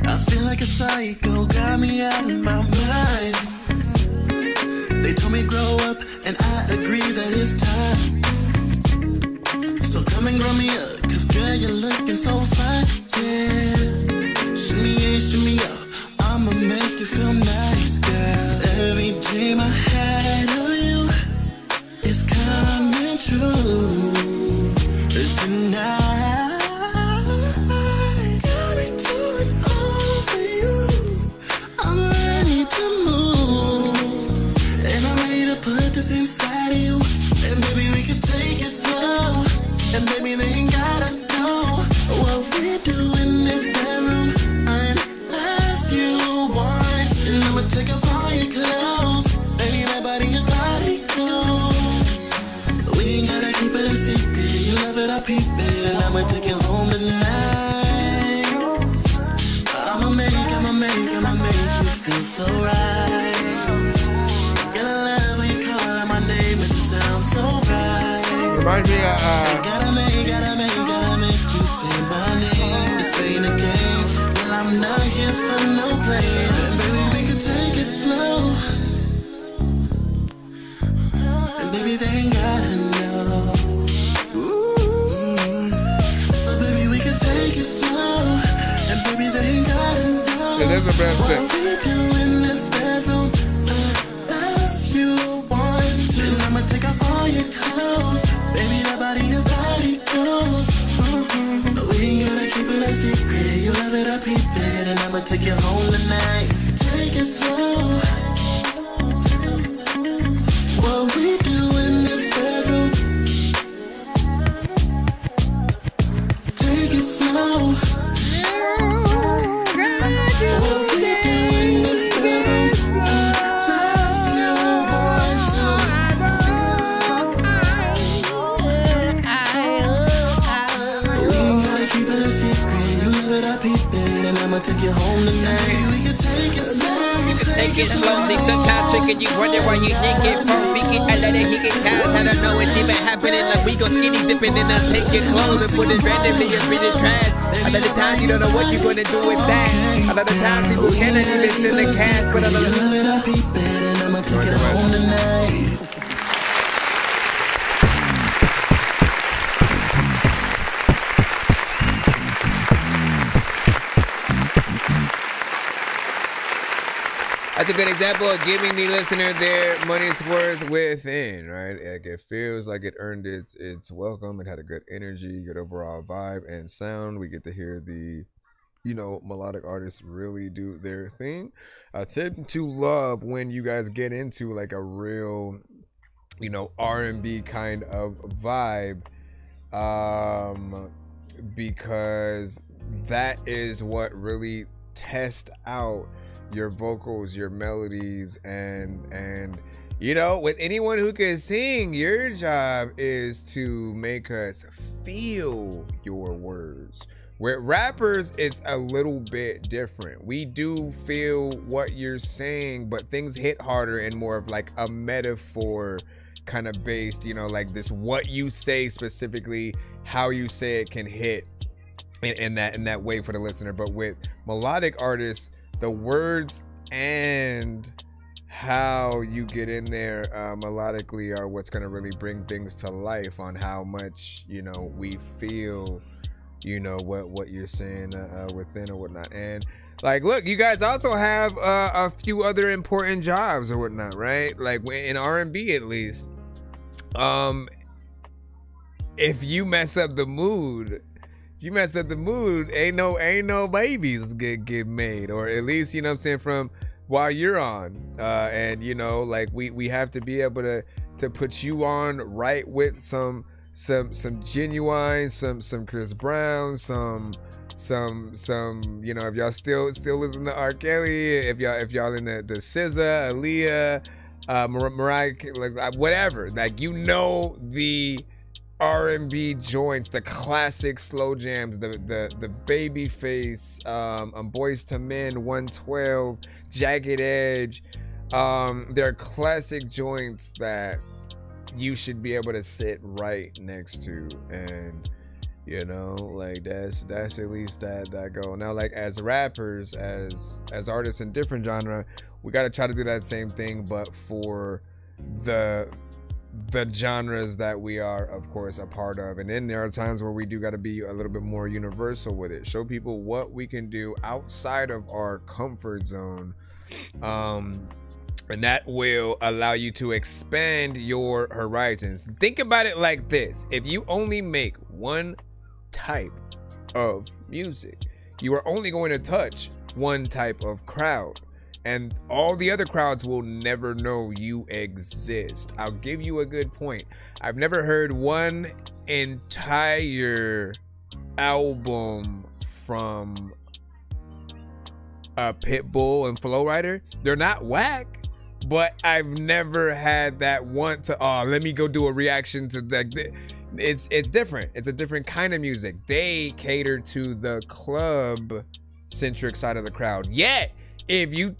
I feel like a psycho, got me out of my mind. They told me grow up, and I agree that it's time. So come and grow me up, cause girl, you're looking so fine, yeah. Shimmy in, shimmy up, I'ma make you feel nice, girl. Every dream I had of you is coming true tonight. Got me drooling over you. I'm ready to move, and I'm ready to put this inside of you. And baby, we can take it slow, and baby, they ain't gotta know what we do in this bedroom unless you want. And I'ma take off all your clothes, baby, that body is body cool. We ain't gotta keep it a secret. You love it, I peep it, and I'ma take you home tonight. I'ma make you feel so right. Girl, I love when you call out my name, it just sounds so right. Remind me, gotta make you say my name. This ain't a game, well, I'm not here for no play. Baby, we can take it slow, and baby, they ain't gotta know. So baby, we can take it slow, and baby, they ain't gotta know the best what we do in this bedroom unless you want to. And I'ma take off all your clothes, baby, that body is body goes. We ain't gonna keep it a secret. You love it, I peep it, and I'ma take you home tonight. Take it slow. What we do in this bedroom speaking slowly, sometimes tricking you, wonder why you think it from speaking. I let it hit it times, I don't know it's even happening. Like we go skinny dipping and I'm taking clothes and put it randomly and read it trash. A lot of times you don't know what you're gonna do with that. A lot of times people cannot even send the cash, but a lot of I peep it and I'ma take it home tonight. That's a good example of giving the listener their money's worth within, right? Like it feels like it earned its welcome. It had a good energy, good overall vibe and sound. We get to hear the, melodic artists really do their thing. I tend to love when you guys get into like a real, R&B kind of vibe, because that is what really tests out your vocals, your melodies, and with anyone who can sing, your job is to make us feel your words. With rappers, it's a little bit different. We do feel what you're saying, but things hit harder and more of like a metaphor kind of based, like this, what you say specifically, how you say it can hit in that way for the listener. But with melodic artists, the words and how you get in there melodically are what's going to really bring things to life on how much we feel what you're saying within or whatnot. And like, look, you guys also have a few other important jobs or whatnot, right? Like in R&B, at least, if you mess up the mood, ain't no babies get made, or at least, from while you're on. And like we have to be able to put you on right with some Genuine, some Chris Brown, some if y'all still listen to R. Kelly, if y'all in the SZA, Aaliyah, Mariah, like whatever, like the R&B joints, the classic slow jams, the Babyface, Boyz II Men, 112, Jagged Edge, they're classic joints that you should be able to sit right next to, and like that's at least that goal. Now, like as rappers, as artists in different genre, we got to try to do that same thing, but for the genres that we are, of course, a part of. And then there are times where we do got to be a little bit more universal with it, show people what we can do outside of our comfort zone, and that will allow you to expand your horizons. Think about it like this: if you only make one type of music, you are only going to touch one type of crowd, and all the other crowds will never know you exist. I'll give you a good point. I've never heard one entire album from Pitbull and Flow Rider. They're not whack, but I've never had that want to, let me go do a reaction to that. It's different. It's a different kind of music. They cater to the club centric side of the crowd. Yet, if you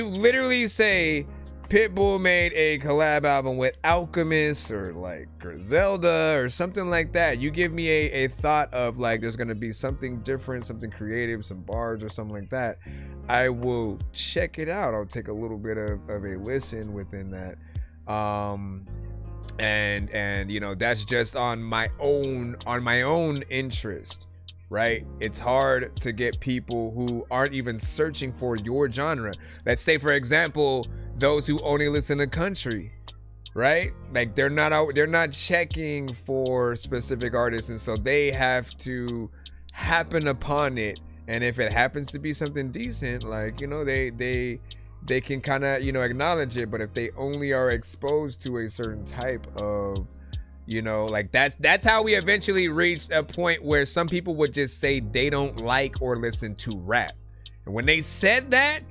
literally say Pitbull made a collab album with Alchemist or like Griselda or something like that, you give me a thought of like there's gonna be something different, something creative, some bars or something like that, I will check it out. I'll take a little bit of a listen within that. And that's just on my own interest. Right? It's hard to get people who aren't even searching for your genre. Let's say, for example, those who only listen to country, right? Like they're not checking for specific artists, and so they have to happen upon it. And if it happens to be something decent, like, they can kind of, acknowledge it. But if they only are exposed to a certain type of, like that's how we eventually reached a point where some people would just say they don't like or listen to rap. And when they said that,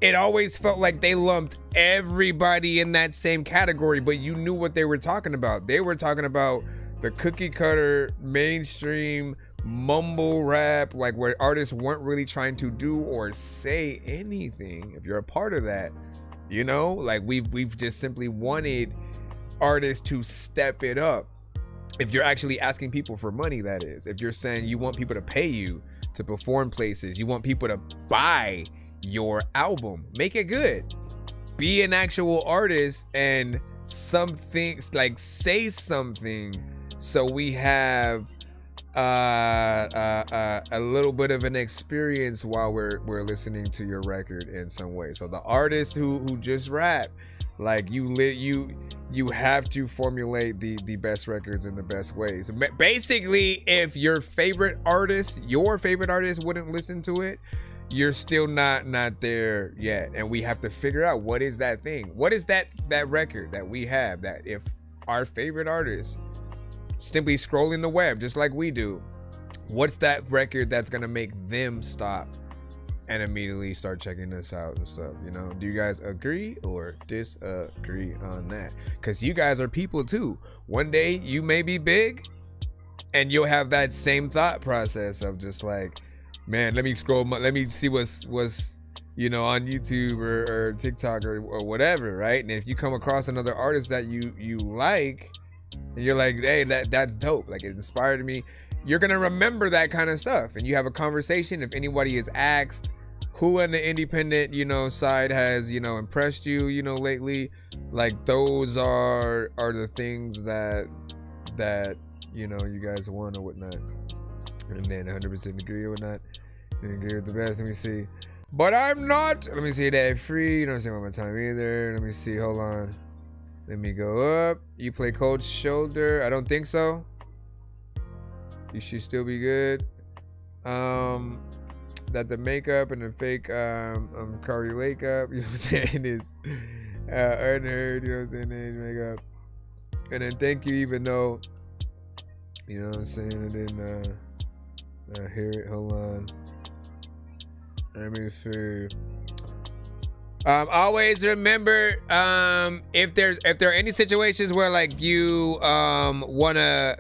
it always felt like they lumped everybody in that same category, but you knew what they were talking about. They were talking about the cookie cutter, mainstream, mumble rap, like where artists weren't really trying to do or say anything. If you're a part of that, you know, like we've just simply wanted artists to step it up. If you're actually asking people for money, that is. If you're saying you want people to pay you to perform places, you want people to buy your album, make it good. Be an actual artist and something, like say something, so we have a little bit of an experience while we're listening to your record in some way. So the artists who just rap, like you have to formulate the best records in the best ways. Basically, if your favorite artist wouldn't listen to it, you're still not there yet. And we have to figure out what is that thing. What is that record that we have that if our favorite artist simply scrolling the web just like we do, what's that record that's gonna make them stop and immediately start checking this out and stuff, you know? Do you guys agree or disagree on that? Because you guys are people too. One day you may be big and you'll have that same thought process of just like, man, let me scroll, let me see what's you know, on YouTube or TikTok or whatever, right? And if you come across another artist that you like, and you're like, hey, that's dope, like it inspired me, you're gonna remember that kind of stuff. And you have a conversation. If anybody is asked who on the independent, you know, side has, you know, impressed you, you know, lately, like those are the things that you know you guys want or whatnot. And then 100% agree or whatnot. And agree with the best. Let me see. But I'm not. Let me see that free. You don't see my time either. Let me see. Hold on. Let me go up. You play Cold Shoulder? I don't think so. You should still be good. That the makeup and the fake Cardi Lake up, you know what I'm saying, is unheard, you know what I'm saying, age makeup. And then thank you, even though, you know what I'm saying, and then hear it, hold on. Let me see. Always remember, if there are any situations where like you wanna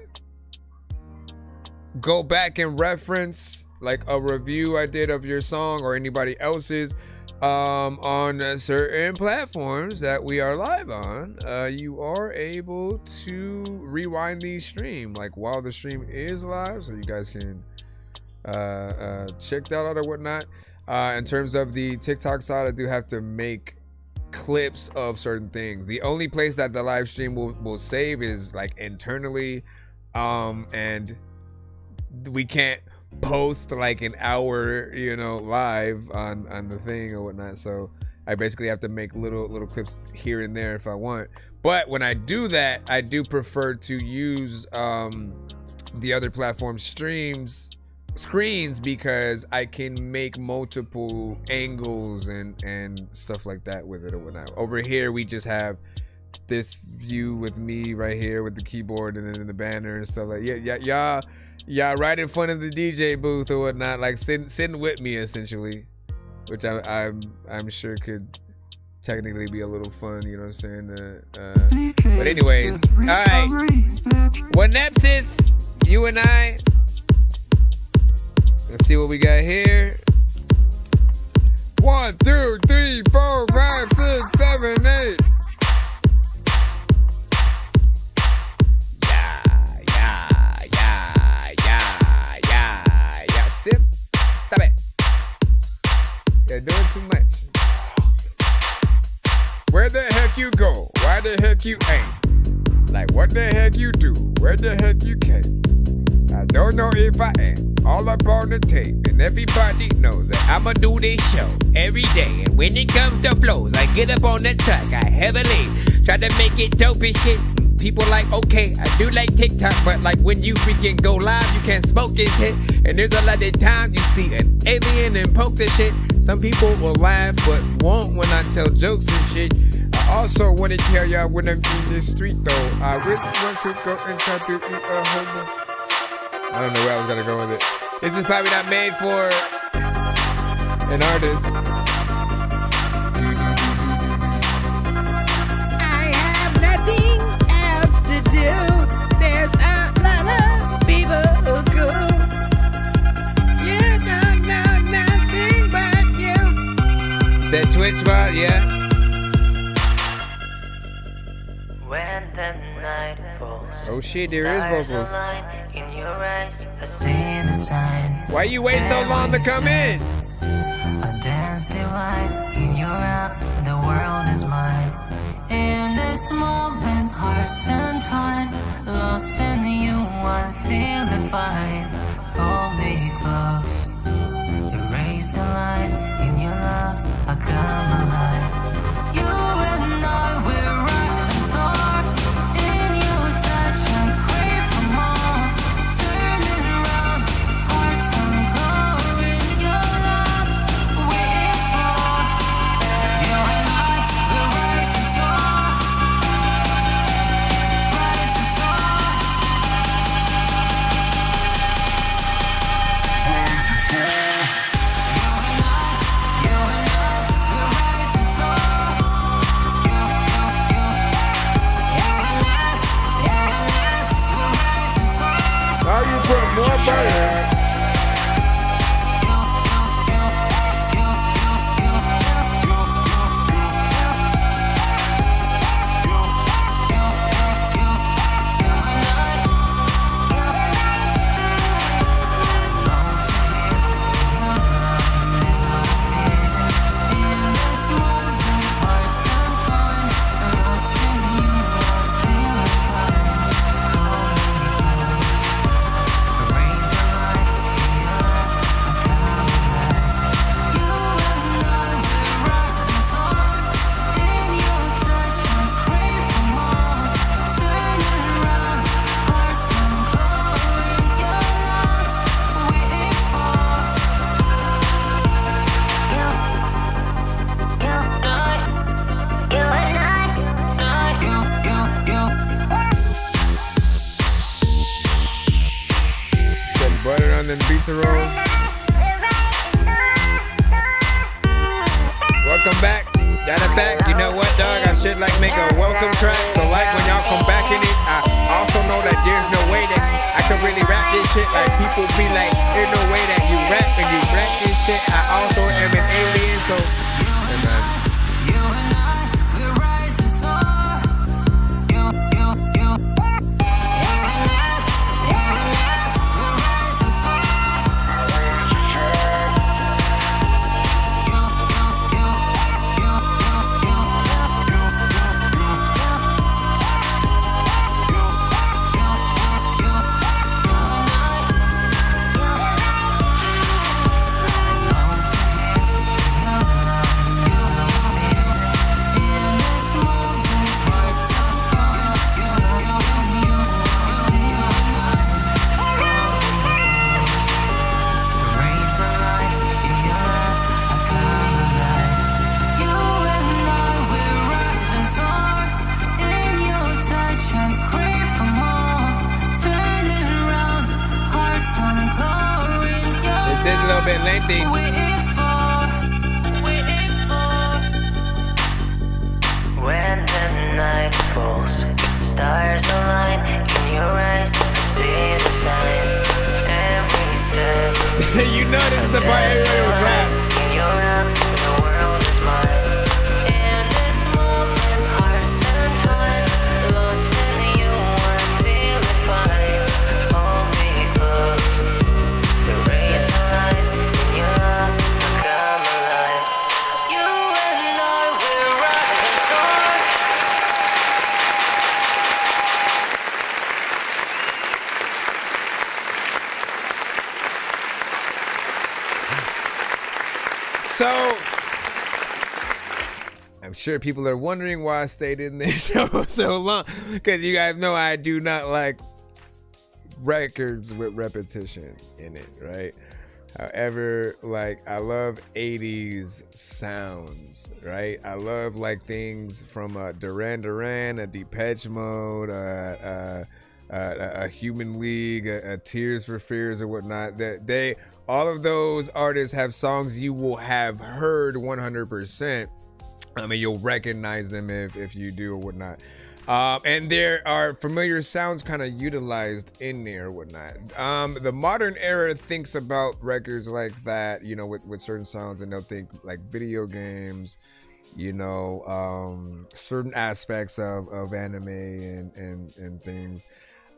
go back and reference like a review I did of your song or anybody else's on certain platforms that we are live on, you are able to rewind the stream like while the stream is live, so you guys can check that out or whatnot. In terms of the TikTok side, I do have to make clips of certain things. The only place that the live stream will save is like internally, and we can't post like an hour, you know, live on the thing or whatnot. So I basically have to make little clips here and there if I want. But when I do that, I do prefer to use the other platform screens because I can make multiple angles and stuff like that with it or whatnot. Over here we just have this view with me right here with the keyboard and then the banner and stuff like y'all right in front of the DJ booth or whatnot, like sitting with me essentially, which I'm sure could technically be a little fun, you know what I'm saying? But anyways, all right, what Nepsis, you and I. Let's see what we got here. 1, 2, 3, 4, 5, 6, 7, 8. Yeah. Stop it. You're doing too much. Where the heck you go? Why the heck you ain't? Like what the heck you do? Where the heck you came? I don't know if I am all up on the tape, and everybody knows that I'ma do this show every day. And when it comes to flows, I get up on the track, I heavily try to make it dope and shit. People like, okay, I do like TikTok, but like when you freaking go live, you can't smoke this shit. And there's a lot of times you see an alien and poke this shit. Some people will laugh, but won't when I tell jokes and shit. I also want to tell y'all when I'm in this street though, I really want to go and try to eat a homo. I don't know where I was gonna go with it. This is probably not made for an artist. I have nothing else to do. There's a lot of people who could That Twitch spot, yeah. When the night falls, oh shit, there is vocals. in your eyes, I see the sign. Why you wait so long to come in? A dance divine in your arms, the world is mine. In this moment, hearts entwine. Lost in you, I'm feeling fine. Hold me close. Erase the line in your love, I come alive. You and I will rise and soar. In your touch, I crave for more. Turning around, hearts on glory in your love. We explore. You and I will rise and soar. Rise and soar. Rise and soar. How you put more butter? Butter on them beats and rolls. Welcome back. Got it back. You know what, dog? I should like make a welcome track. So like when y'all come back in it, I also know that there's no way that I can really rap this shit. Like people be like, there's no way that you rap and you rap this shit. I also am an alien, so You and I will rise and soar. You and I will rise and soar. This is a little bit lengthy. When the night falls, stars align in your eyes. See the sign every step. You know this is the part everybody will clap. In your arms, the world is mine. In this moment, hearts entwine. Lost in you, I'm feeling fine. Hold me close. Erase the light in your love, come alive. You and I will rise and soar. So, I'm sure people are wondering why I stayed in there so long. Because you guys know I do not like records with repetition in it, right? However, like I love 80s sounds, right? I love like things from Duran Duran, a Depeche Mode, a Human League, a Tears for Fears or whatnot. That all of those artists have songs you will have heard 100%. I mean, you'll recognize them if you do or whatnot. And there are familiar sounds kind of utilized in there or whatnot. The modern era thinks about records like that, you know, with certain sounds, and they'll think like video games, you know, certain aspects of anime and things.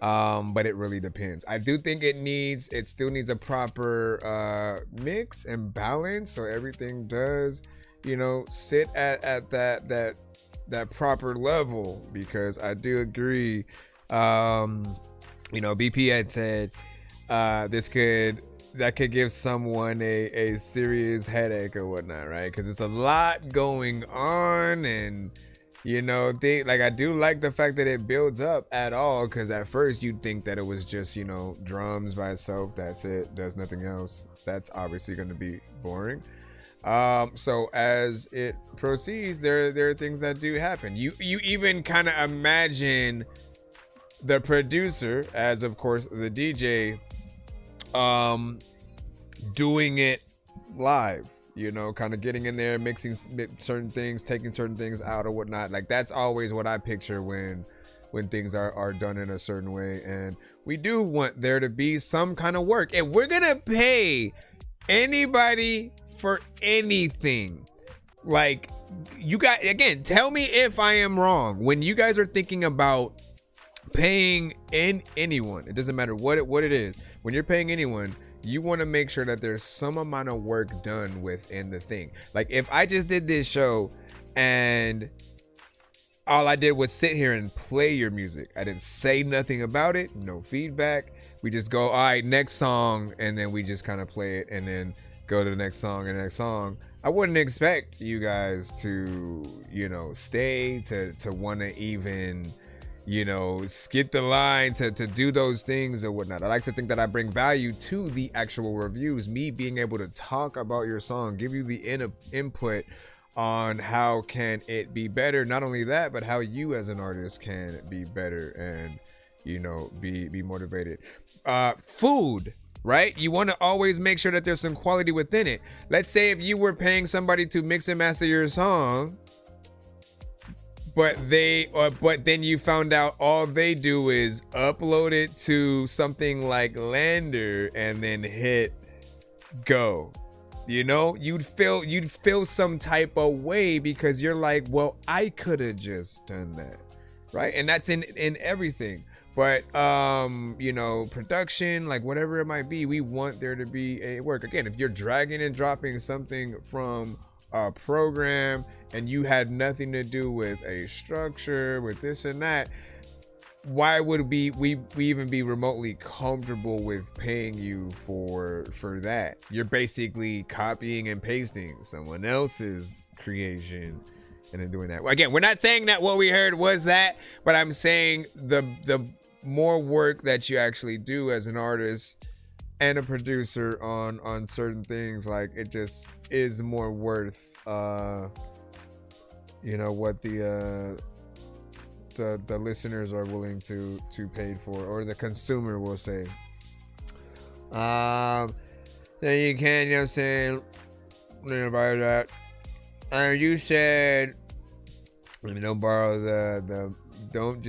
But it really depends. I do think it still needs a proper mix and balance, so everything does, you know, sit at that proper level, because I do agree. You know, BP had said that could give someone a serious headache or whatnot, right? Because it's a lot going on, and you know, I do like the fact that it builds up at all, because at first you'd think that it was just, you know, drums by itself, that's it, does nothing else. That's obviously going to be boring. So as it proceeds, there are things that do happen. You even kind of imagine the producer, as of course the DJ, doing it live, you know, kind of getting in there, mixing certain things, taking certain things out or whatnot. Like, that's always what I picture when things are done in a certain way. And we do want there to be some kind of work. If we're gonna pay anybody for anything, like, you guys, again, tell me if I am wrong. When you guys are thinking about paying anyone, it doesn't matter what it is, when you're paying anyone, you want to make sure that there's some amount of work done within the thing. Like, if I just did this show and all I did was sit here and play your music, I didn't say nothing about it, no feedback, we just go, all right, next song, and then we just kind of play it and then go to the next song and next song, I wouldn't expect you guys to, you know, stay to want to even, you know, skip the line to do those things or whatnot. I like to think that I bring value to the actual reviews, me being able to talk about your song, give you the input on how can it be better. Not only that, but how you as an artist can be better and, you know, be motivated. Food, right? You want to always make sure that there's some quality within it. Let's say if you were paying somebody to mix and master your song, but then you found out all they do is upload it to something like Lander and then hit go. You know, you'd feel some type of way, because you're like, well, I could have just done that, right? And that's in everything. But you know, production, like whatever it might be, we want there to be a work. Again, if you're dragging and dropping something from a program and you had nothing to do with a structure, with this and that, why would we even be remotely comfortable with paying you for that? You're basically copying and pasting someone else's creation and then doing that. Again, we're not saying that what we heard was that, but I'm saying the more work that you actually do as an artist and a producer on certain things, like, it just is more worth you know, what the listeners are willing to pay for, or the consumer will say. Then you can, you know what I'm saying, about that. You said, don't borrow the don't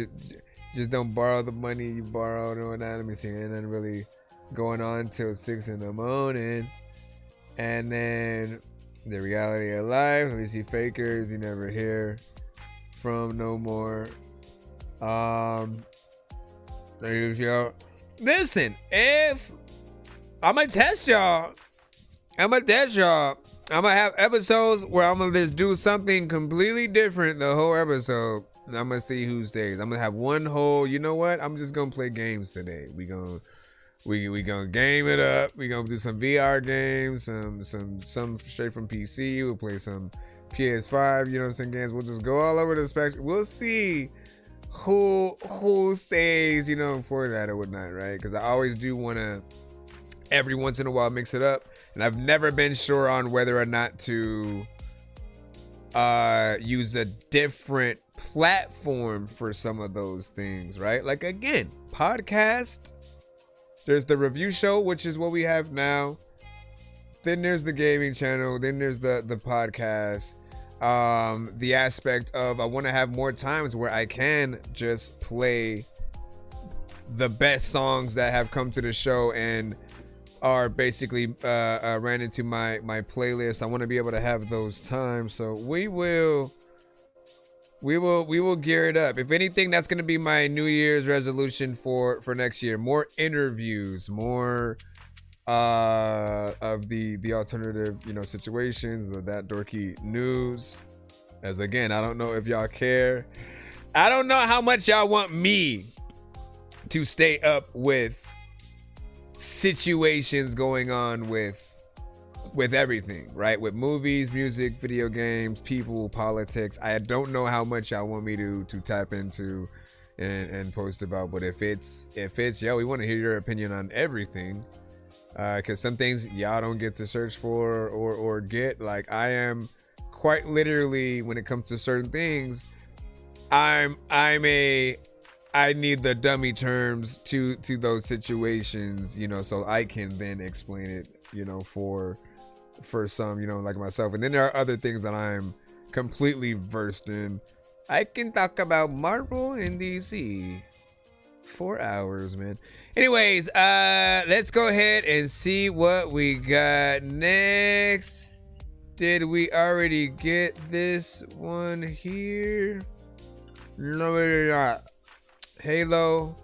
just don't borrow the money you borrowed or whatnot. Let me see, and then really going on till 6 a.m. And then the reality of life. Let me see, fakers you never hear from no more. Listen, if I'm gonna test y'all, I'm gonna have episodes where I'm gonna just do something completely different the whole episode. And I'm gonna see who stays. I'm gonna have one whole, you know what? I'm just gonna play games today. We gonna game it up. We gonna do some VR games, some straight from PC. We'll play some PS5, you know what I'm saying, games. We'll just go all over the spectrum. We'll see who stays, you know, for that or whatnot, right? Because I always do want to every once in a while mix it up, and I've never been sure on whether or not to use a different platform for some of those things, right? Like, again, podcast, there's the review show, which is what we have now, then there's the gaming channel, then there's the podcast. the aspect of I want to have more times where I can just play the best songs that have come to the show and are basically ran into my playlist. I want to be able to have those times, so we will gear it up. If anything, that's going to be my New Year's resolution for next year. More interviews, more of the alternative, situations, that dorky news. As again, I don't know if y'all care. I don't know how much y'all want me to stay up with situations going on with everything, right? With movies, music, video games, people, politics. I don't know how much y'all want me to tap into and post about, but if it's we want to hear your opinion on everything, because some things y'all don't get to search for or get. Like, I am quite literally, when it comes to certain things, I need the dummy terms to those situations, so I can then explain it, for some, like myself. And then there are other things that I'm completely versed in. I can talk about Marvel and DC for hours, man. Anyways, let's go ahead and see what we got next. Did we already get this one here? No, we did not. Halo,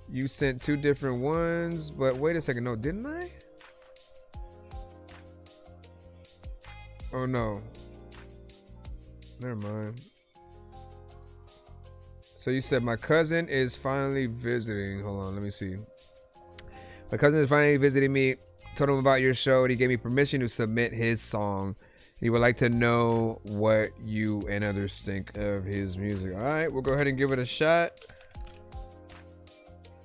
you sent 2 different ones, but wait a second, no, didn't I? Oh no, never mind. So you said my cousin is finally visiting. Hold on, let me see. My cousin is finally visiting me. Told him about your show and he gave me permission to submit his song. He would like to know what you and others think of his music. All right, we'll go ahead and give it a shot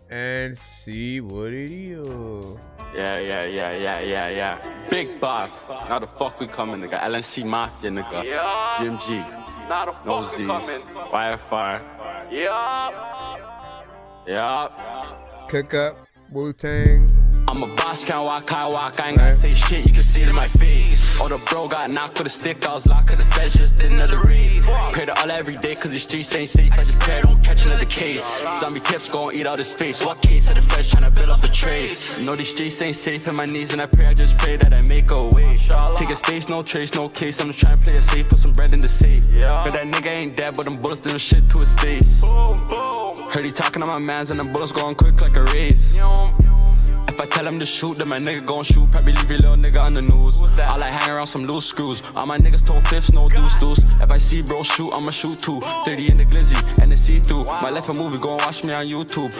and see what it is. Yeah. Big boss. Now the fuck we coming, nigga. LNC Mafia, nigga. Yeah. GMG. Now the fuck no Z's. Coming. Firefire. Yeah. Cook up. Wu-Tang. I'm a boss, can't walk, I ain't gotta say shit, you can see it in my face. Oh, the bro got knocked with a stick, I was locked in the feds, just did another raid. Pray to Allah every day, cause the streets ain't safe, I just pray don't catch another case. Zombie tips gon' eat all this space, what case of the feds tryna build up a trace. You know these streets ain't safe, in my knees and I pray, I just pray that I make a way. Take a space, no trace, no case, I'm just tryna play it safe, put some bread in the safe. But that nigga ain't dead, but them bullets done shit to his face. Heard he talking to my mans and them bullets going quick like a race. If I tell him to shoot, then my nigga gon' shoot. Probably leave your little nigga on the news. I like hang around some loose screws. All my niggas told fifths, no deuce. If I see bro shoot, I'ma shoot too. 30 in the glizzy and the see-through. My left a movie, go and watch me on YouTube.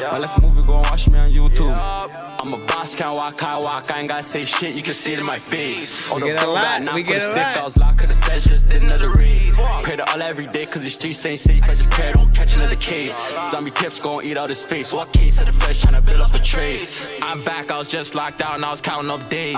I'm a boss, can't walk, I ain't gotta say shit, you can see it in my face. Oh, we get a lot, we get a lot. I was locked in the feds, just did another raid. Pray to Allah every day, cause the streets ain't safe, I just pray don't catch another case. Zombie tips gon' eat all this space, what case of the feds tryna build up a trace. I'm back, I was just locked out and I was counting up days.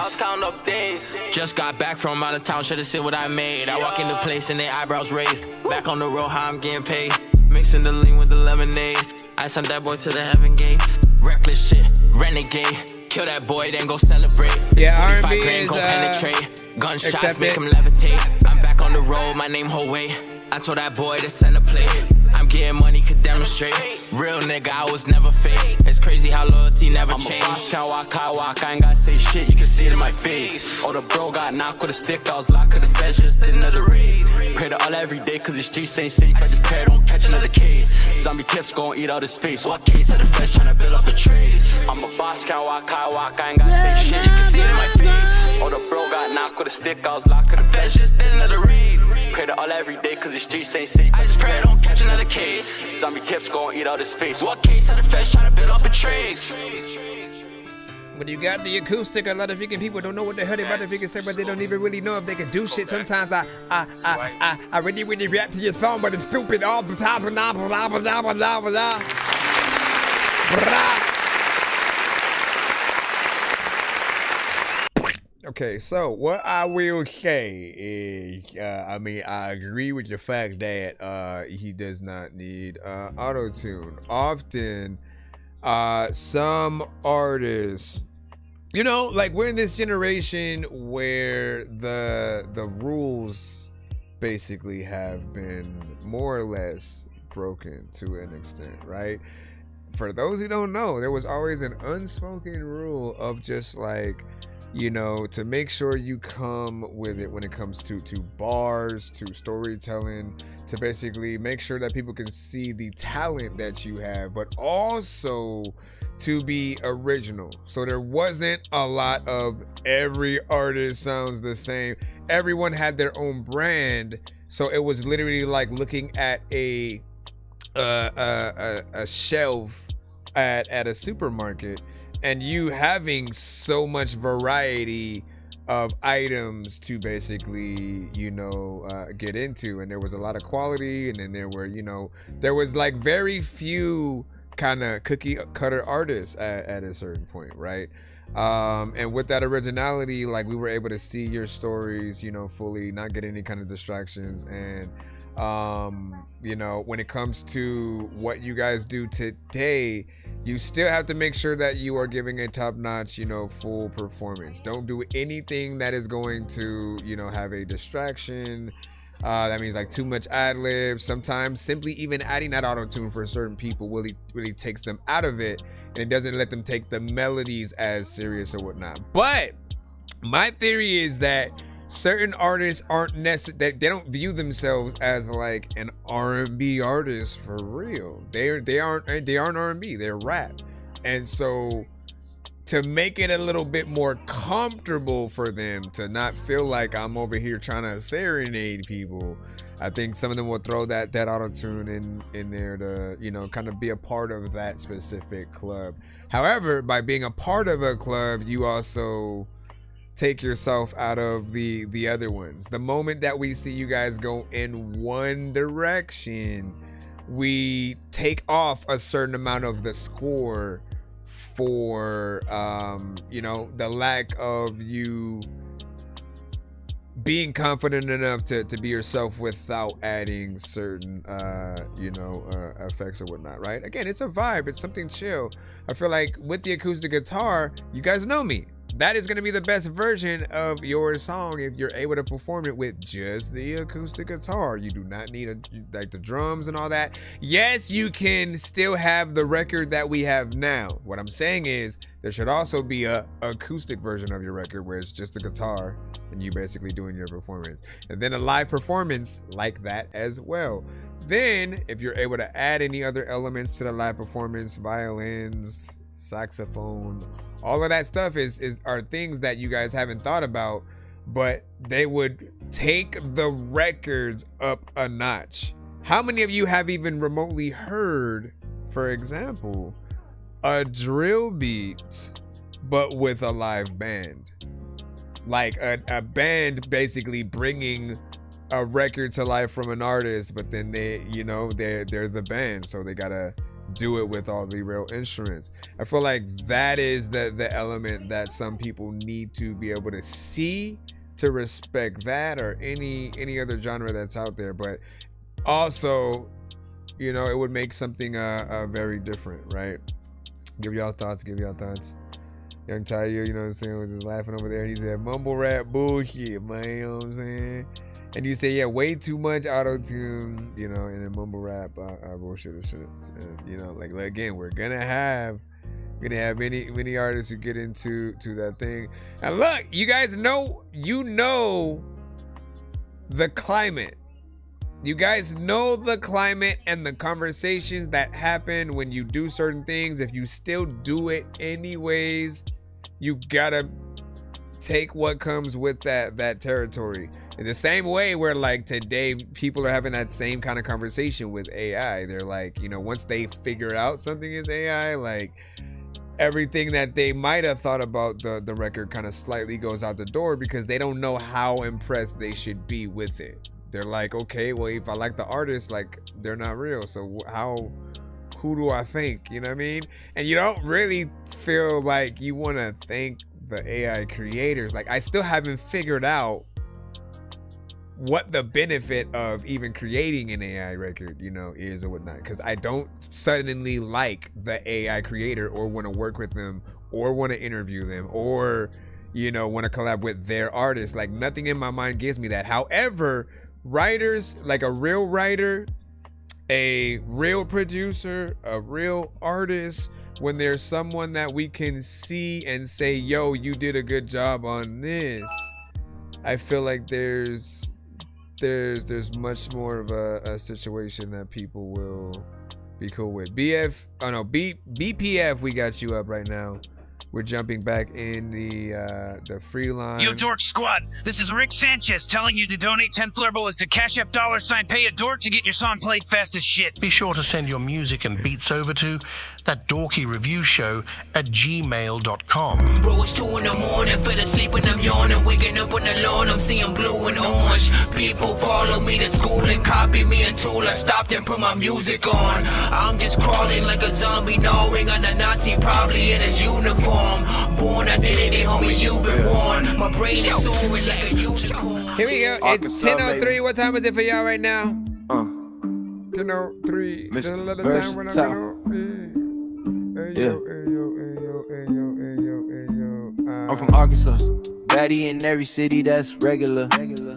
Just got back from out of town, should've seen what I made. I walk into place and their eyebrows raised. Back on the road, how I'm getting paid. Mixing the lean with the lemonade. I sent that boy to the heaven gates. Reckless shit, renegade. Kill that boy, then go celebrate. Yeah, R&B is go penetrate. Gunshots make him levitate. I'm back on the road, my name Hoey. I told that boy to send a plate. I'm getting money, could demonstrate. Real nigga, I was never fake. It's crazy how loyalty never changed. I'm a boss, can't walk, I ain't gotta say shit, you can see it in my face. Oh, the bro got knocked with a stick, I was locked in the feds, just did another raid. Pray to Allah every day, cause the streets ain't safe, I just pray don't catch another case. Zombie tips gon' eat all this space, what case of the feds tryna build up a trace. I'm a boss, can't walk, I ain't gotta say shit, you can see it in my face. Oh, the bro got knocked with a stick, I was locked in the feds, just did another raid. Pray to Allah every day, cause the streets ain't safe, I just pray don't catch another case. Zombie tips gon' eat all this space, what case of the feds tryna build up a trace. When you got the acoustic, a lot of vegan people don't know what the hell they about to vegan say, but they don't even really know if they can do shit. Sometimes I really rap to your song, but it's stupid all the time. Blah, blah, blah, blah, blah, blah, blah. Okay, so what I will say is, I agree with the fact that he does not need auto-tune. Often, some artists, like we're in this generation where the rules basically have been more or less broken to an extent, right? For those who don't know, there was always an unspoken rule of just like, you know, to make sure you come with it when it comes to bars, to storytelling, to basically make sure that people can see the talent that you have, but also to be original. So there wasn't a lot of every artist sounds the same. Everyone had their own brand. So it was literally like looking at a shelf at a supermarket and you having so much variety of items to basically, you know, get into. And there was a lot of quality, and then there were, you know, there was like very few kind of cookie cutter artists at a certain point, right? And with that originality, like we were able to see your stories, you know, fully, not get any kind of distractions. And you know, when it comes to what you guys do today, you still have to make sure that you are giving a top-notch, you know, full performance. Don't do anything that is going to, you know, have a distraction. That means like too much ad-libs. Sometimes simply even adding that auto-tune for certain people really takes them out of it, and it doesn't let them take the melodies as serious or whatnot. But my theory is that certain artists aren't necessarily, they don't view themselves as like an R&B artist for real. They aren't R&B, they're rap. And so to make it a little bit more comfortable for them to not feel like I'm over here trying to serenade people, I think some of them will throw that auto-tune in there to, you know, kind of be a part of that specific club. However, by being a part of a club, you also take yourself out of the other ones. The moment that we see you guys go in one direction, we take off a certain amount of the score for you know, the lack of you being confident enough to be yourself without adding certain you know, effects or whatnot, right? Again, it's a vibe, it's something chill. I feel like with the acoustic guitar, you guys know me, that is going to be the best version of your song if you're able to perform it with just the acoustic guitar. You do not need like the drums and all that. Yes, you can still have the record that we have now. What I'm saying is there should also be a acoustic version of your record where it's just a guitar and you basically doing your performance, and then a live performance like that as well. Then if you're able to add any other elements to the live performance, violins, saxophone, all of that stuff are things that you guys haven't thought about, but they would take the records up a notch. How many of you have even remotely heard, for example, a drill beat but with a live band? Like a band basically bringing a record to life from an artist, but then they, you know, they're the band, so they gotta do it with all the real instruments. I feel like that is the element that some people need to be able to see to respect that, or any other genre that's out there. But also, you know, it would make something very different, right? Give y'all thoughts. Young Tayo, you know what I'm saying, was just laughing over there. He said mumble rap bullshit, man, you know what I'm saying? And you say, yeah, way too much auto-tune, you know, and then mumble rap bullshit or shit. You know, like again, we're gonna have many artists who get into that thing. And look, you guys know, you know the climate. You guys know the climate and the conversations that happen when you do certain things. If you still do it anyways, you gotta take what comes with that territory. In the same way where like today people are having that same kind of conversation with AI. They're like, you know, once they figure out something is AI, like everything that they might have thought about the record kind of slightly goes out the door, because they don't know how impressed they should be with it. They're like, okay, well, if I like the artist, like they're not real, so who do I think? You know what I mean? And you don't really feel like you want to thank the AI creators. Like, I still haven't figured out what the benefit of even creating an AI record, you know, is or whatnot, because I don't suddenly like the AI creator or want to work with them or want to interview them or, you know, want to collab with their artist. Like, nothing in my mind gives me that. However, writers, like a real writer, a real producer, a real artist, when there's someone that we can see and say, yo, you did a good job on this, I feel like there's much more of a situation that people will be cool with. BPF, we got you up right now. We're jumping back in the free line. Yo, Dork Squad, this is Rick Sanchez telling you to donate 10 flurbles to Cash App $ pay a dork to get your song played fast as shit. Be sure to send your music and beats over to ThatDorkyReviewShow at gmail.com. Bro, it's 2 in the morning, fell asleep and I'm yawning, waking up on the lawn, I'm seeing blue and orange. People follow me to school and copy me until I stopped and put my music on. I'm just crawling like a zombie, gnawing on a Nazi, probably in his uniform. Born identity, homie, you've been warned. My brain is soaring like a unicorn. Here we go. It's 10:03. What time is it for y'all right now? 10:03. Mr. Versatile. I'm from Arkansas. Baddie in every city, that's regular.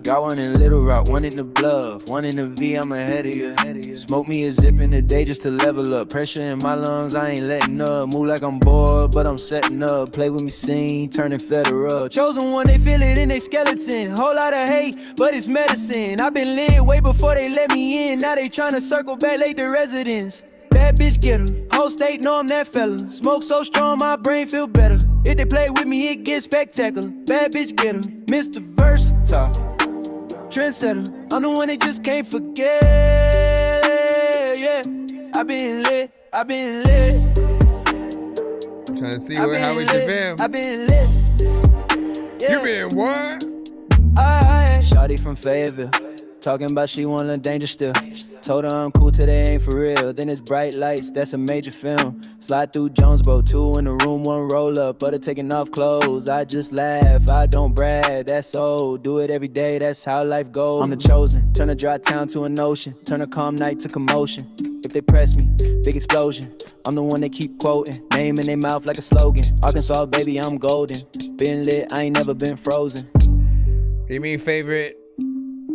Got one in Little Rock, one in the Bluff, one in the V, I'm ahead of you. Smoke me a zip in the day just to level up. Pressure in my lungs, I ain't letting up. Move like I'm bored, but I'm setting up. Play with me, sing, turning federal. Chosen one, they feel it in their skeleton. Whole lot of hate, but it's medicine. I've been lit way before they let me in. Now they tryna circle back like the residents. Bad bitch get her, whole state know I'm that fella. Smoke so strong, my brain feel better. If they play with me, it gets spectacular. Bad bitch get her, Mr. Versatile, trendsetter. I'm the one they just can't forget. Yeah, I been lit. Trying to see how we should feel. I been lit. Yeah. You been what? Shawty from Fayetteville, talking about she want a danger still. Told her I'm cool till they ain't for real. Then it's bright lights, that's a major film. Slide through Jonesboro, 2 in the room, 1 roll up. Butter taking off clothes, I just laugh, I don't brag, that's old. Do it every day, that's how life goes. I'm the chosen, turn a dry town to an ocean. Turn a calm night to commotion. If they press me, big explosion. I'm the one they keep quoting, name in their mouth like a slogan. Arkansas, baby, I'm golden. Been lit, I ain't never been frozen. You mean favorite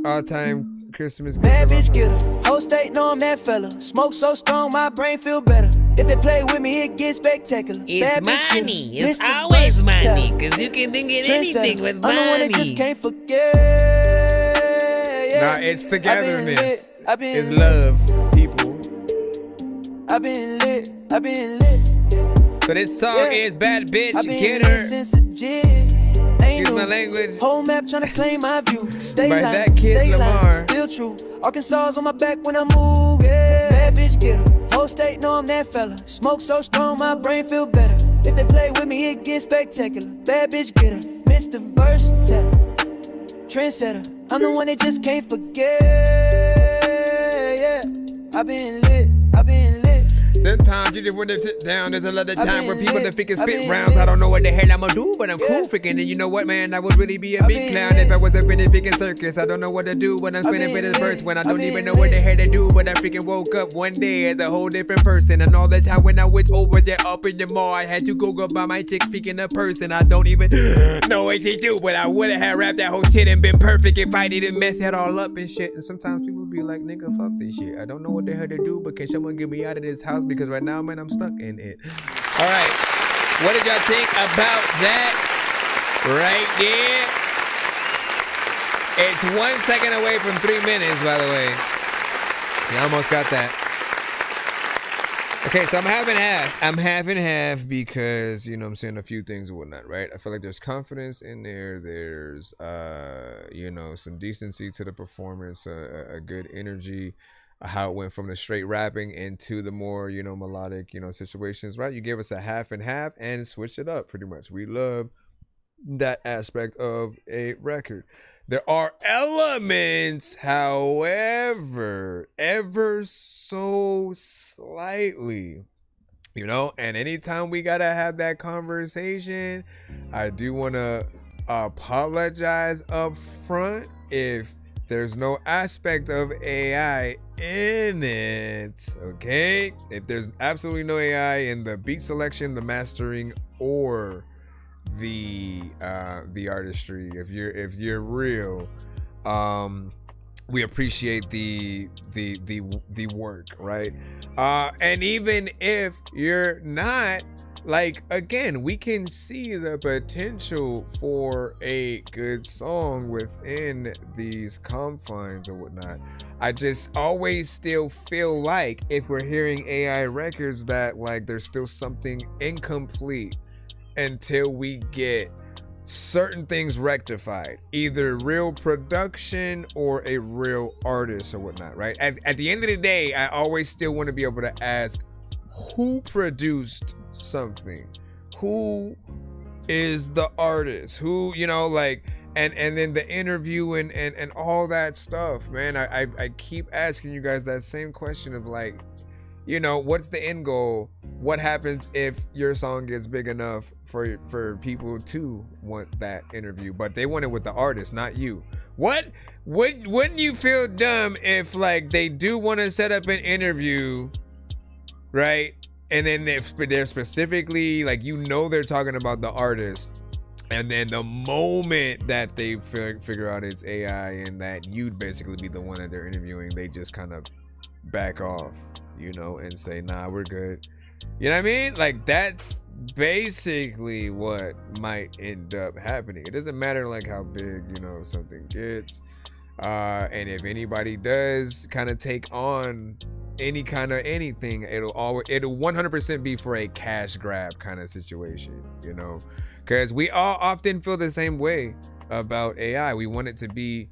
all-time Christmas gift? Bad bitch get her, whole state know I'm that fella. Smoke so strong, my brain feel better. If they play with me, it gets spectacular. It's Bad bitch money. get her, It's Mr. always money. Versatile. Because you can get anything with money. I'm the one that just can't forget. Yeah. Nah, it's togetherness. I've been It's lit. love, people. I've been lit. So this song is Bad Bitch, I've been Get lit Her. since a jit. Ain't Excuse my no language. whole map tryna claim my view. Stay By line, that kid stay Lamar. line, still true. Arkansas on my back when I move. Yeah. Bad bitch get her. Whole state know I'm that fella. Smoke so strong, my brain feel better. If they play with me, it gets spectacular. Bad bitch get her, Mr. Versatile, trendsetter. I'm the one that just can't forget. Yeah, I've been lit. Sometimes you just want to sit down. There's a lot of time where people that freaking spit rounds. I don't know what the hell I'ma do, but I'm cool freaking. And you know what, man? I would really be a big clown if I was up in the freaking circus. I don't know what to do when I'm spinning for this verse. When I don't even know what the hell to do. But I freaking woke up one day as a whole different person. And all the time when I was over there up in the mall, I had to go by my chick freaking a person. I don't even know what to do. But I would have had rapped that whole shit and been perfect if I didn't mess it all up and shit. And sometimes people be like, nigga, fuck this shit. I don't know what the hell to do, but can someone get me out of this house? Because right now, man, I'm stuck in it. All right. What did y'all think about that right there? It's 1 second away from 3 minutes, by the way. You almost got that. Okay, so I'm half and half. I'm half and half because, you know, I'm saying a few things and whatnot, right? I feel like there's confidence in there. There's, you know, some decency to the performance, a good energy. How it went from the straight rapping into the more, you know, melodic, you know, situations, right? You gave us a half and half and switched it up pretty much. We love that aspect of a record. There are elements, however, ever so slightly, you know, and anytime we gotta have that conversation, I do want to apologize up front if there's no aspect of AI in it, okay? If there's absolutely no AI in the beat selection, the mastering, or the artistry, if you're real, we appreciate the work, right? And even if you're not, like, again, we can see the potential for a good song within these confines or whatnot. I just always still feel like if we're hearing AI records that, like, there's still something incomplete until we get certain things rectified, either real production or a real artist or whatnot, right? At the end of the day, I always still want to be able to ask, who produced something? Who is the artist? Who, you know, like, and then the interview and all that stuff, man. I keep asking you guys that same question of, like, you know, what's the end goal? What happens if your song gets big enough for people to want that interview, but they want it with the artist, not you? Wouldn't you feel dumb if, like, they do want to set up an interview, right? And then if they're specifically, like, you know, they're talking about the artist, and then the moment that they figure out it's AI and that you'd basically be the one that they're interviewing, they just kind of back off, you know, and say, nah, we're good. You know what I mean? Like, that's basically what might end up happening. It doesn't matter, like, how big, you know, something gets. And if anybody does kind of take on any kind of anything, it'll 100% be for a cash grab kind of situation, you know, because we all often feel the same way about AI. We want it to be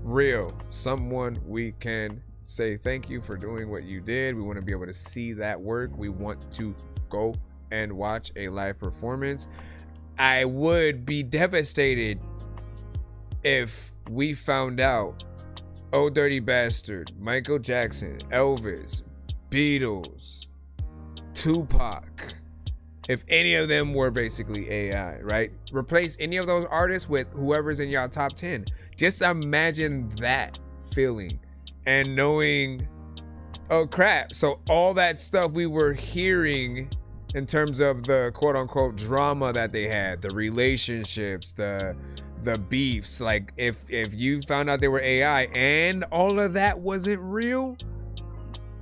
real, someone we can say thank you for doing what you did. We want to be able to see that work. We want to go and watch a live performance. I would be devastated if we found out Oh Dirty Bastard, Michael Jackson, Elvis, Beatles, Tupac, if any of them were basically AI, right? Replace any of those artists with whoever's in y'all top 10. Just imagine that feeling and knowing, oh crap, so all that stuff we were hearing in terms of the quote unquote drama that they had, the relationships, the beefs, like if you found out they were AI and all of that wasn't real,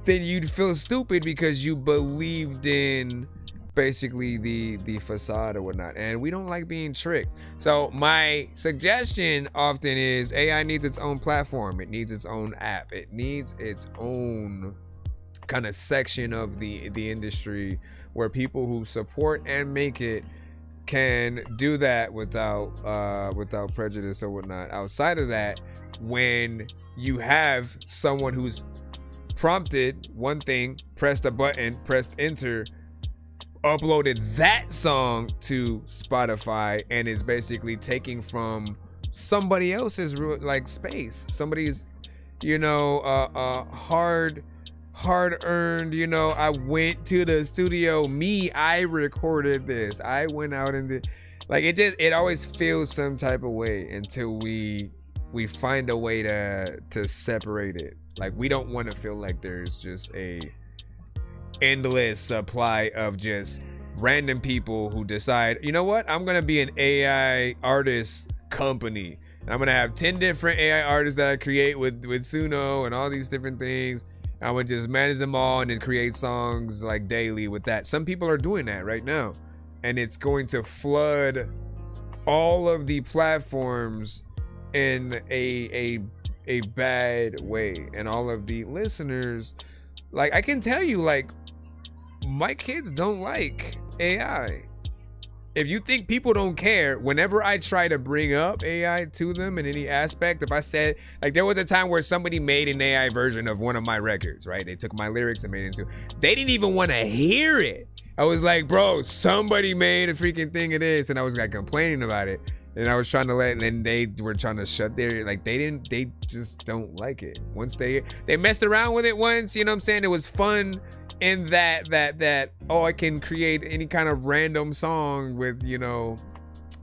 then you'd feel stupid because you believed in basically the facade or whatnot, and we don't like being tricked. So my suggestion often is AI needs its own platform, it needs its own app, it needs its own kind of section of the industry where people who support and make it can do that without prejudice or whatnot. Outside of that, when you have someone who's prompted one thing, pressed a button, pressed enter, uploaded that song to Spotify, and is basically taking from somebody else's like space, somebody's, you know, hard earned, you know, I went to the studio, I recorded this, I went out and did, like, it always feels some type of way until we find a way to separate it. Like, we don't want to feel like there's just a endless supply of just random people who decide, you know what, I'm gonna be an AI artist company, and I'm gonna have 10 different AI artists that I create with Suno and all these different things. I would just manage them all and then create songs like daily with that. Some people are doing that right now, and it's going to flood all of the platforms in a bad way. And all of the listeners, like, I can tell you, like, my kids don't like AI. If you think people don't care, whenever I try to bring up AI to them in any aspect, if I said, like, there was a time where somebody made an AI version of one of my records, right? They took my lyrics and made it into, they didn't even want to hear it. I was like, bro, somebody made a freaking thing of this, and I was like complaining about it, and I was trying to and they were trying to shut their, like, they just don't like it. Once they messed around with it once, you know what I'm saying? It was fun in that oh, I can create any kind of random song with, you know,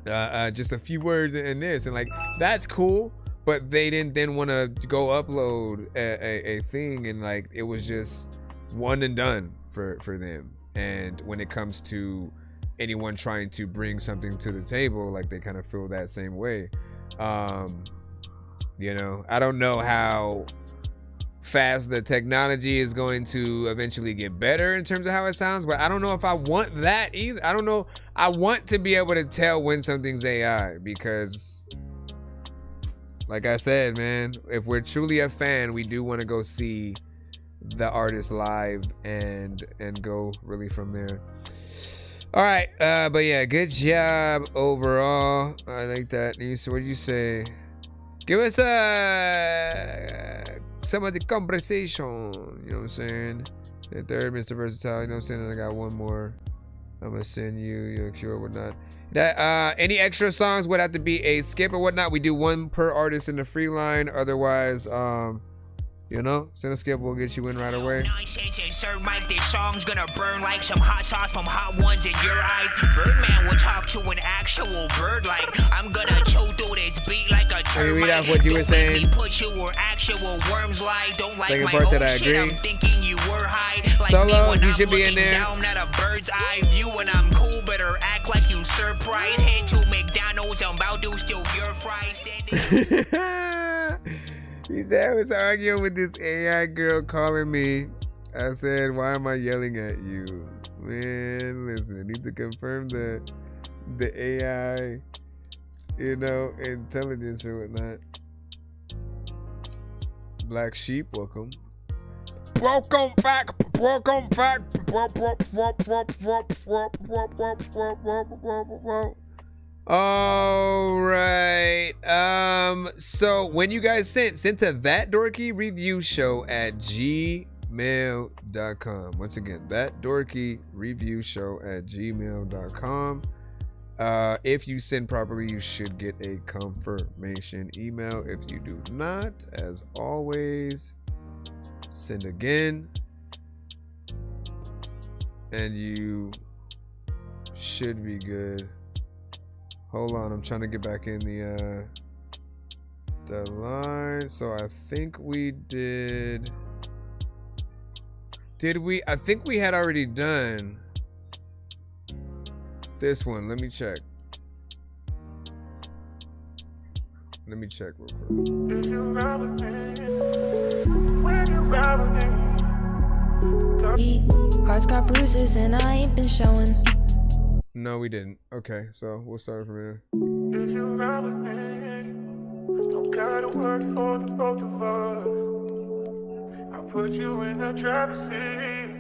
just a few words in this, and like, that's cool. But they didn't then want to go upload a thing, and like, it was just one and done for them. And when it comes to anyone trying to bring something to the table, like, they kind of feel that same way. You know, I don't know how fast the technology is going to eventually get better in terms of how it sounds, but I don't know if I want that either. I don't know. I want to be able to tell when something's AI because, like I said, man, if we're truly a fan, we do want to go see the artist live and go really from there. All right, but yeah, good job overall. I like that. What did you say? Give us some of the conversation. You know what I'm saying? The third, Mr. Versatile. You know what I'm saying? And I got one more. I'm gonna send you your cure, whatnot. That any extra songs would have to be a skip or whatnot. We do one per artist in the free line. Otherwise, you know, send a skip, we'll get you in right away. Nonsense and Sir Mike, this song's gonna burn like some hot sauce from hot ones in your eyes. Birdman will talk to an actual bird like I'm gonna chew through this beat like a termite. Read off what you were saying. Put you where actual worms lie. Don't like Second my part own said I shit. agree. I'm thinking you were high. Like Solos, you should be in there. Down at a bird's eye view and I'm cool, better act like you surprised. Head to McDonald's, I'm about to steal your fries. He said I was arguing with this AI girl calling me. I said, why am I yelling at you? Man, listen, I need to confirm the AI, you know, intelligence or whatnot. Black Sheep, welcome. Welcome back. Welcome back. All right. So when you guys send to ThatDorkyReviewShow at gmail.com. Once again, ThatDorkyReviewShow at gmail.com. If you send properly, you should get a confirmation email. If you do not, as always, send again, and you should be good. Hold on, I'm trying to get back in the line. So I think we did we? I think we had already done this one. Let me check. Let me check real quick. If you ride with me, when you ride with me. Hearts got bruises and I ain't been showing. No, we didn't. Okay, so we'll start from here. If you ride with me, don't gotta work for the both of us. I'll put you in the driver's seat.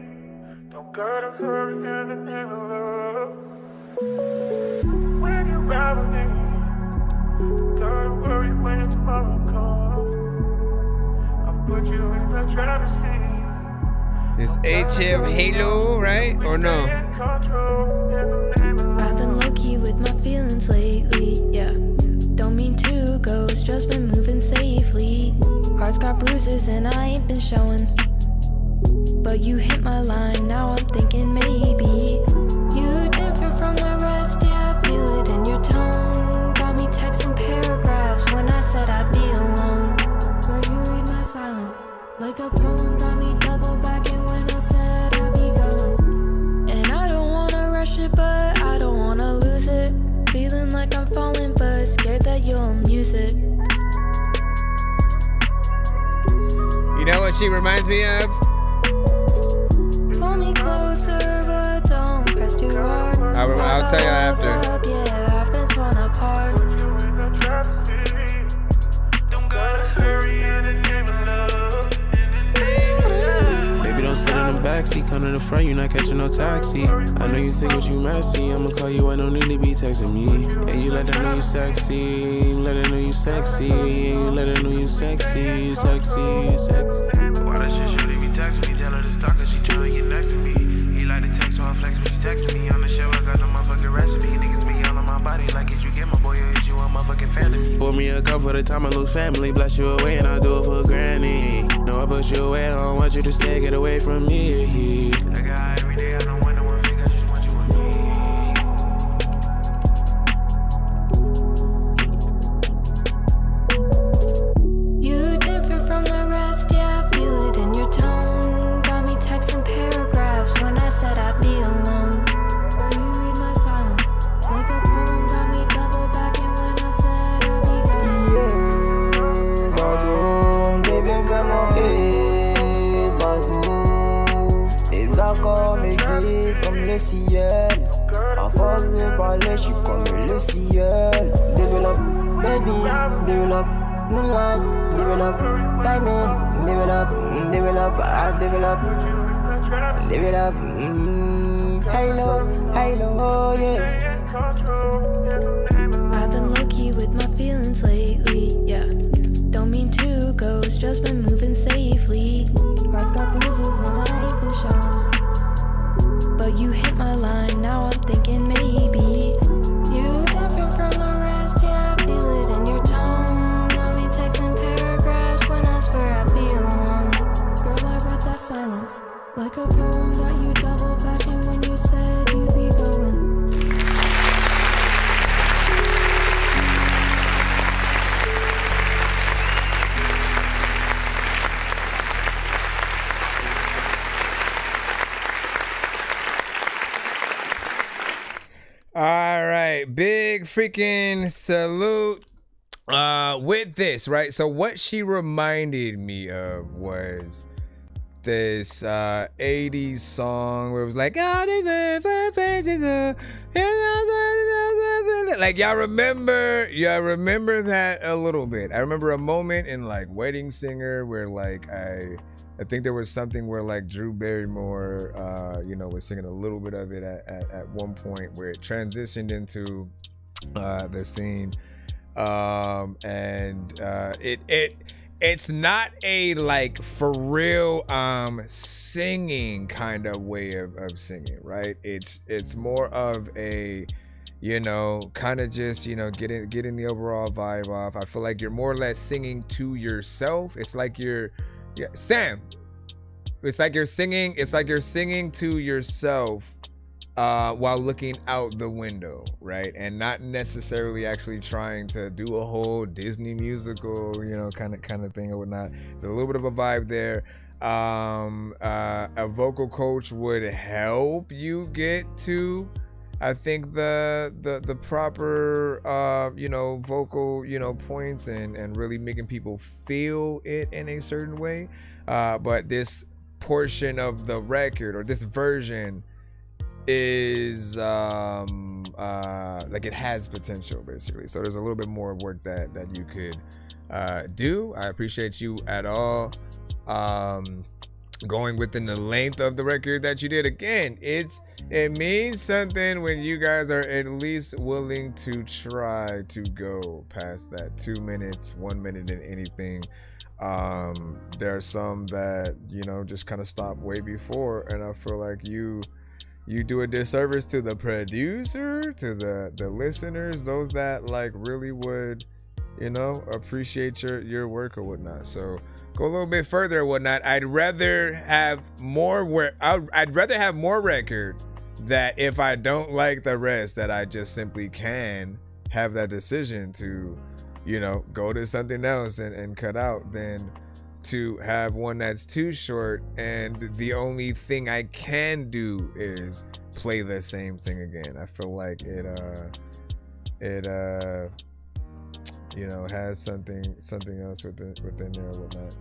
Don't gotta hurry in the name of love. When you ride with me, don't gotta worry when tomorrow comes. I'll put you in the driver's seat. It's HF Halo, right? Or no? I've been low-key with my feelings lately, yeah. Don't mean to ghost, just been moving safely. Hearts got bruises and I ain't been showing. But you hit my line, now I'm thinking maybe you different from the rest, yeah, I feel it in your tone. Got me texting paragraphs when I said I'd be alone. Where you read my silence, like a poem, got me double backing when I said I'd be gone. And I don't wanna rush it, but I don't wanna lose it. Feeling like I'm falling, but scared that you'll amuse it. You know what she reminds me of? Pull me closer, but don't press too hard. I'll tell you after. Yeah, I've been torn apart. Don't gotta hurry in the name of love. Baby, don't sit in the backseat, come to the front, you're not catching no taxi. I know you think what you messy, I'ma call you, I don't need to be texting me. And you let her know you sexy, you let her know you sexy, you let her know you sexy, sexy, sexy. Why does she really be texting me? Tell her to stop cause she tryna get next to me. He like to text, so I flex when she texting me. On the show, I got the motherfucking recipe. Niggas be all on my body like, is you get my boy or is you a motherfucking fan of me? Pour me a cup for the time I lose family. Bless you away and I'll do it for granny. No, I push you away, I don't want you to stay, get away from me. Like I every day, I don't want no one thing, I just want you with me. You different from the rest, yeah, I feel it in your tone. Got me texting paragraphs when I said I'd be alone. Where you read my silence, like a poem, got me double backing when I said I'd be gone. Moonlight, develop, diamond, develop, I develop, halo, yeah. I've been low-key with my feelings lately, yeah. Don't mean to ghost, just been moving safely. Heart's got bruises and I ain't been shown. But you hit my line, now I'm thinking maybe you different from the rest, yeah, I feel it in your tone. Got me texting paragraphs when I swear I belong. Girl, I read that silence like a poem. Got you double backing when you said you'd be going. All right, big freaking salute with this, right? So what she reminded me of was this 80s song where it was like, like y'all remember that a little bit. I remember a moment in like Wedding Singer where like I think there was something where like Drew Barrymore, was singing a little bit of it at one point where it transitioned into the scene, it's not a like for real singing kind of way of singing, right? It's more of a kind of just getting the overall vibe off. I feel like you're more or less singing to yourself. It's like you're Sam. It's like you're singing to yourself while looking out the window, right? And not necessarily actually trying to do a whole Disney musical, kind of thing or whatnot. It's a little bit of a vibe there. A vocal coach would help you get to, I think, the proper vocal points and really making people feel it in a certain way. But this portion of the record, or this version, is like it has potential basically. So there's a little bit more work that you could do. I appreciate you at all going within the length of the record that you did. Again, it means something when you guys are at least willing to try to go past that 2 minutes, 1 minute in anything. There are some that just kind of stop way before, and I feel like you do a disservice to the producer, to the listeners, those that like really would appreciate your work or whatnot. So go a little bit further or whatnot. I'd rather have more record that if I don't like the rest, that I just simply can have that decision to go to something else and cut out, than to have one that's too short and the only thing I can do is play the same thing again. I feel like it has something else within there or whatnot.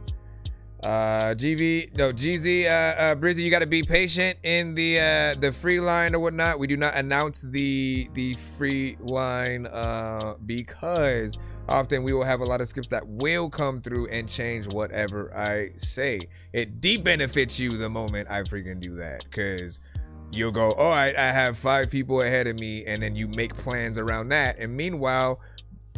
GZ, Brizzy, you got to be patient in the free line or whatnot. We do not announce the free line because often we will have a lot of skips that will come through and change whatever I say. It de-benefits you the moment I freaking do that, because you'll go, oh, I have 5 people ahead of me, and then you make plans around that, and meanwhile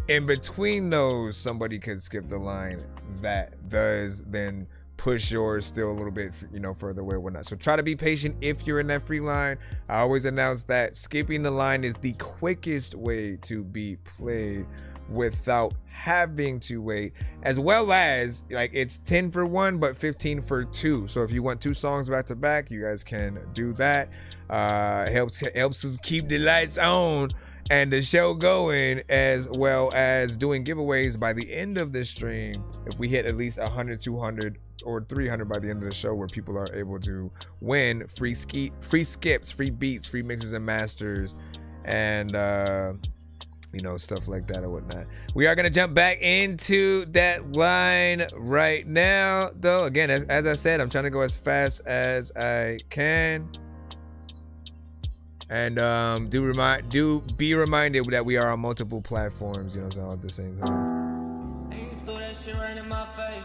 in between those somebody could skip the line that does then push yours still a little bit further away or whatnot. So try to be patient if you're in that free line. I always announce that skipping the line is the quickest way to be played without having to wait, as well as like it's 10 for 1 but 15 for 2. So if you want 2 songs back to back, you guys can do that. Helps us keep the lights on and the show going, as well as doing giveaways by the end of the stream. If we hit at least 100, 200 or 300 by the end of the show, where people are able to win free skips, free beats, free mixes and masters, and stuff like that or whatnot. We are going to jump back into that line right now, though. Again, as I said, I'm trying to go as fast as I can. And do be reminded that we are on multiple platforms, so at the same time. that shit right in my face.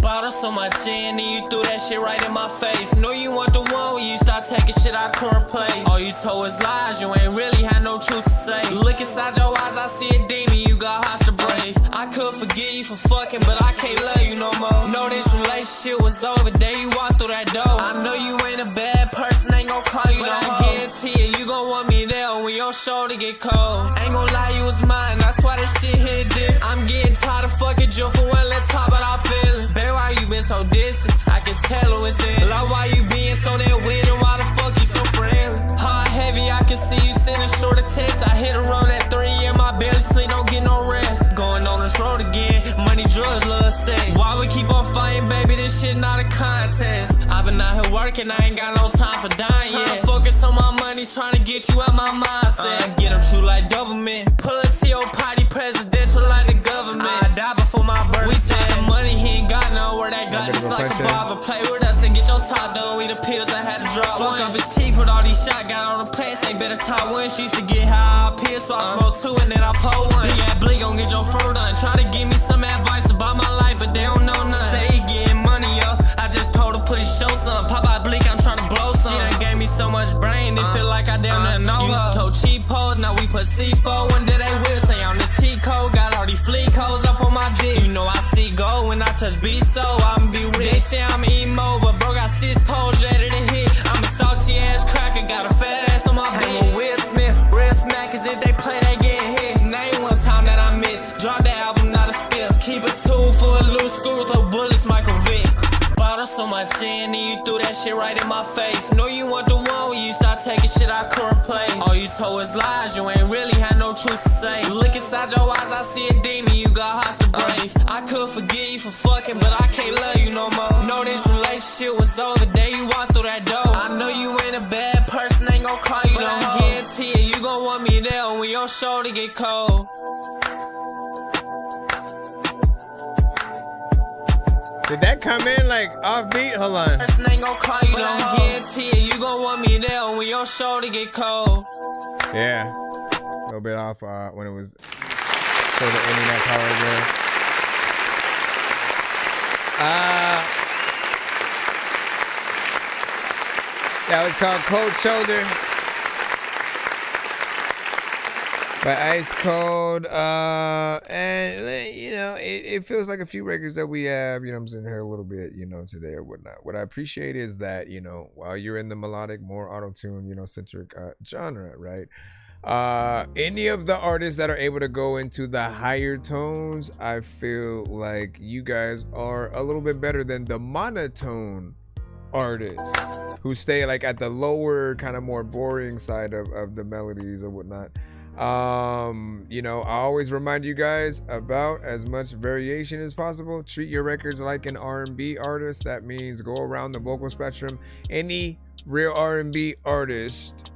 Bought her so much in and you threw that shit right in my face. Know you want the one when you start taking shit I couldn't play. All you told is lies, you ain't really had no truth to say. Look inside your eyes, I see a demon, you got hearts to break. I could forgive you for fucking, but I can't love you no more. Know this relationship was over, day you walked through that door. I know you ain't a bad person, ain't gon' call you no hoe. I guarantee you gon' want me there when your shoulder get cold. Ain't gon' lie, you was mine, that's why this shit hit different. I'm getting tired of fucking you for one, let's talk about our feelings. Baby, why you been so distant? I can tell who it's in. Like, why you being so damn weird and why the fuck you so friendly? Heart heavy, I can see you sending shorter texts. I hit a road at 3 in my belly, sleep, don't get no rest. Going on this road again, money, drugs, love, sex. Why we keep on fighting, baby? This shit not a contest. I've been out here working, I ain't got no time for dying yet. Tryna focus on my money, trying to get you out my mindset. Get them true like government. Pull up to your party, presidential like the government. I die before my birthday. We take the money, he ain't got nowhere. That guy just like a barber. Play with us and get your top done. We the pills, I had to drop. Fuck up his teeth with all these shots. Got on the plants, ain't better top one. She used to get high, I peel, so I smoke two and then I pull one. Big ass bleak, gon' get your fur done. Try to give me some advice about my life, but they don't know nothing. Say he getting money up, I just told her put his show some. Pop out bleak, I'm tryna blow some. She done gave me so much brain, it feel like I damn near know her. Used to told cheap hoes, now we put C4. One day they will say I'm the cheat code. Got all these fleek hoes up on my dick. You know I see gold when I touch beats, so I'ma be rich. They say I'm emo, but bro got 6 poles ready to hit. I'm a salty ass cracker, got a fat ass on my bitch. I'm a Will Smith, real smackers, if they play they get hit. Name one time that I missed. Drop the album, not a still. Keep a tool for a loose screw, throw bullets, Michael Vick. Bought her so much in and you threw that shit right in my face. Know you want the one when you start taking shit I couldn't play. All you told is lies, you ain't really had no truth to say. Look inside your eyes, I see a demon, you got hearts to break. I could forgive you for fucking, but I can't love you no more. Know this relationship was over, day you walked through that door. I know you ain't a bad person, ain't gon' call you no hoe. I guarantee you gon' want me there when your shoulder get cold. Did that come in like off beat? Hold on. Person ain't gon' call you no hoe. I guarantee you gon' want me there when your shoulder get cold. Yeah. A little bit off when it was for the internet power there. That was called Cold Shoulder by Ice Cold. And you know, it feels like a few records that we have, you know, I'm sitting here a little bit, you know, today or whatnot. What I appreciate is that, you know, while you're in the melodic, more auto-tune, you know, centric genre, right? Any of the artists that are able to go into the higher tones, I feel like you guys are a little bit better than the monotone artists who stay like at the lower, kind of more boring side of the melodies or whatnot. You know, I always remind you guys about as much variation as possible. Treat your records like an R&B artist. That means go around the vocal spectrum. Any real R&B artist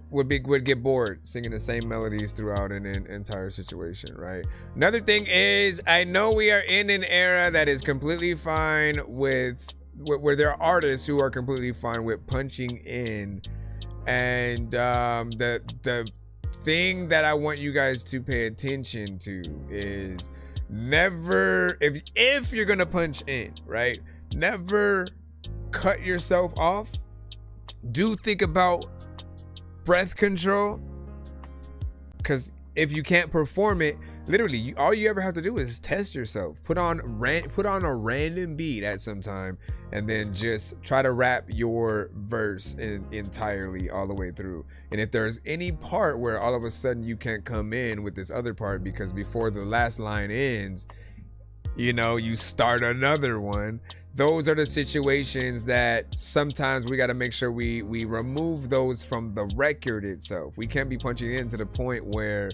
would get bored singing the same melodies throughout an entire situation, right? Another thing is, I know we are in an era that is completely fine with where there are artists who are completely fine with punching in, and the thing that I want you guys to pay attention to is never, if you're gonna punch in, right, never cut yourself off. Do think about breath control, because if you can't perform it, literally all you ever have to do is test yourself. Put on a random beat at some time and then just try to rap your verse entirely all the way through. And if there's any part where all of a sudden you can't come in with this other part because before the last line ends, you know, you start another one, those are the situations that sometimes we got to make sure we remove those from the record itself. We can't be punching in to the point where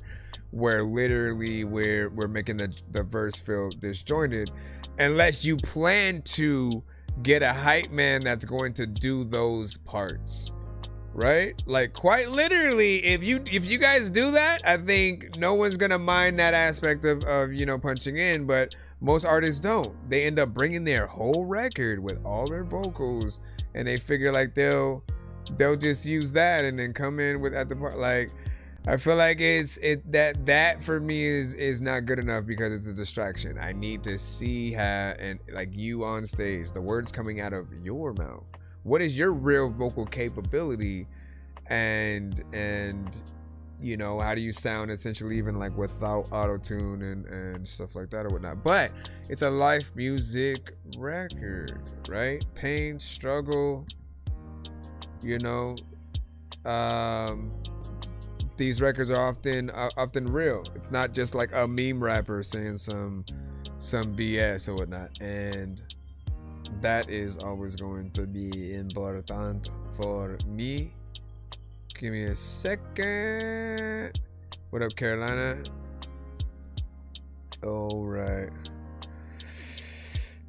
literally we're making the verse feel disjointed, unless you plan to get a hype man that's going to do those parts, right? Like, quite literally, if you guys do that, I think no one's gonna mind that aspect of you know, punching in. But most artists don't. They end up bringing their whole record with all their vocals, and they figure like they'll they'll just use that and then come in with at the part. Like, I feel like that for me is not good enough because it's a distraction. I need to see how, and like you on stage, the words coming out of your mouth. What is your real vocal capability, and you know, how do you sound essentially even like without auto-tune and stuff like that or whatnot. But it's a life music record, right? Pain, struggle, you know. These records are often real. It's not just like a meme rapper saying some BS or whatnot. And that is always going to be important for me. Give me a second. What up, Carolina? All right.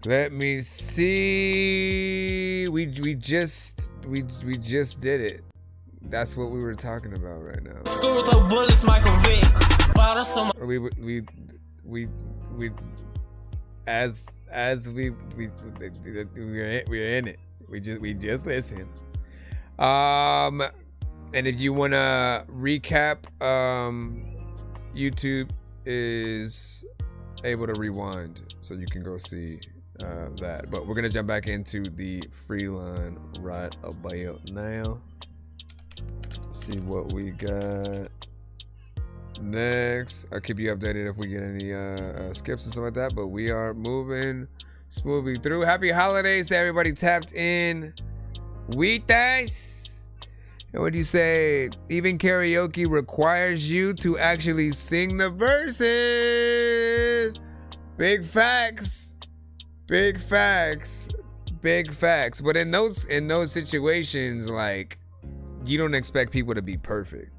Let me see. We just did it. That's what we were talking about right now. We're in it. We just listened. And if you wanna recap, YouTube is able to rewind, so you can go see that. But we're gonna jump back into the free line right about now. See what we got next. I'll keep you updated if we get any skips and stuff like that. But we are moving smoothly through. Happy holidays to everybody tapped in with us. And what do you say? Even karaoke requires you to actually sing the verses. Big facts. Big facts. Big facts. But in those situations, like, you don't expect people to be perfect,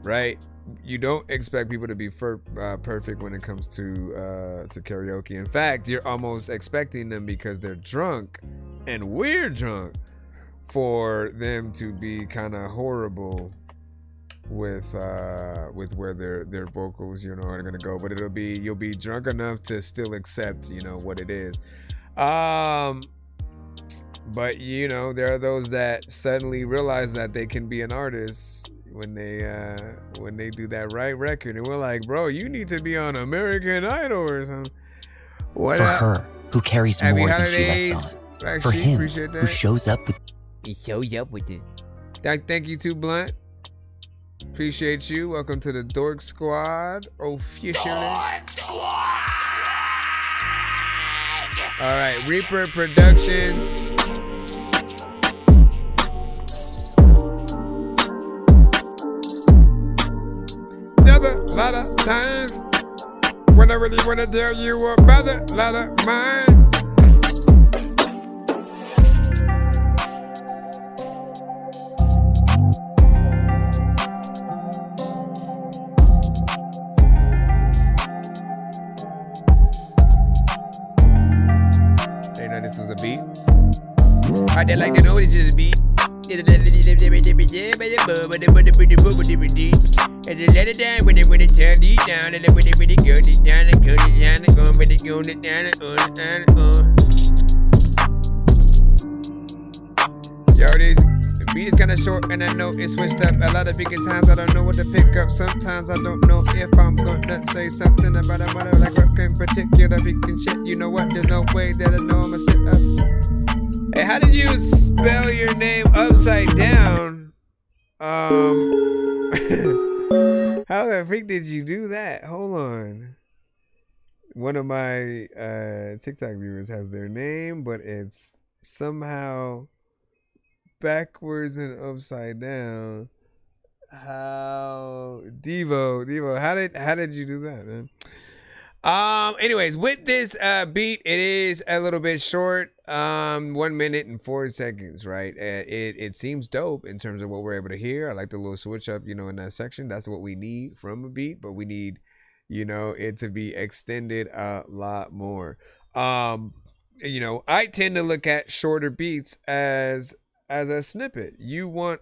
right? You don't expect people to be perfect when it comes to karaoke. In fact, you're almost expecting them, because they're drunk and we're drunk, for them to be kind of horrible with where their vocals, you know, are gonna go. But you'll be drunk enough to still accept, you know, what it is. But you know, there are those that suddenly realize that they can be an artist when they do that right record, and we're like, bro, you need to be on American Idol or something. What for up? her who carries Happy more holidays. than she lets on. Actually, For him appreciate that. who shows up with it. Thank you to Blunt. Appreciate you. Welcome to the Dork Squad officially. Dork Squad. All right, Reaper Productions. Another lot of times when I really want to tell you about a lot of mine. They know this was a beat. I did like to know this is a beat. And then let it down when it turn it down, and then when it go it down, and go it down, and go when it go it down, Yo, this beat is kinda short, and I know it's switched up a lot of bigger times. I don't know what to pick up. Sometimes I don't know if I'm gonna say something about a mother like rock in particular. Picking shit, you know what? There's no way that I know I'ma sit up. Hey, how did you spell your name upside down? How the freak did you do that? Hold on. One of my TikTok viewers has their name, but it's somehow backwards and upside down. How Devo, how did you do that, man? Anyways, with this beat, it is a little bit short. 1 minute and 4 seconds, right? It seems dope in terms of what we're able to hear. I like the little switch up, you know, in that section. That's what we need from a beat, but we need, you know, it to be extended a lot more. You know, I tend to look at shorter beats as a snippet. You're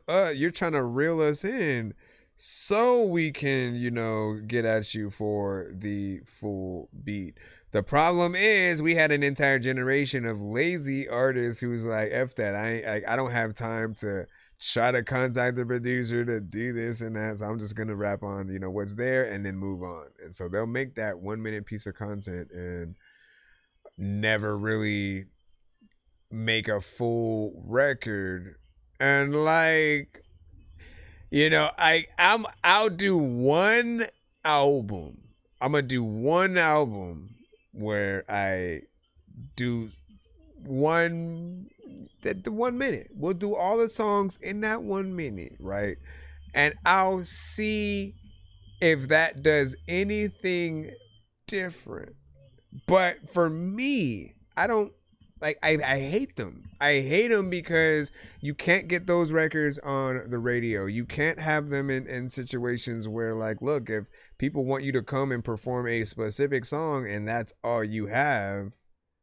trying to reel us in so we can, you know, get at you for the full beat. The problem is we had an entire generation of lazy artists who's like, F that. I don't have time to try to contact the producer to do this and that. So I'm just going to rap on, you know, what's there and then move on. And so they'll make that 1 minute piece of content and never really make a full record. And like, you know, I'll do one album. I'm going to do one album where I do the 1 minute. We'll do all the songs in that 1 minute, right? And I'll see if that does anything different. But for me, I don't like, I hate them. I hate them because you can't get those records on the radio. You can't have them in situations where, like, look, if people want you to come and perform a specific song and that's all you have,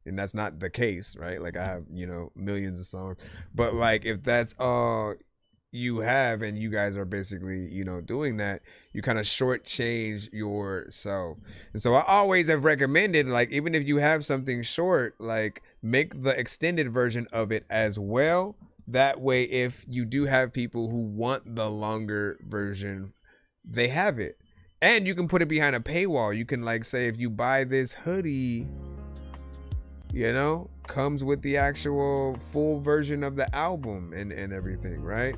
and that's not the case, right? Like, I have, you know, millions of songs. But, like, if that's all you have and you guys are basically, you know, doing that, you kind of shortchange yourself. And so I always have recommended, like, even if you have something short, like, make the extended version of it as well. That way, if you do have people who want the longer version, they have it. And you can put it behind a paywall. You can, like, say, if you buy this hoodie, you know, comes with the actual full version of the album and everything, right?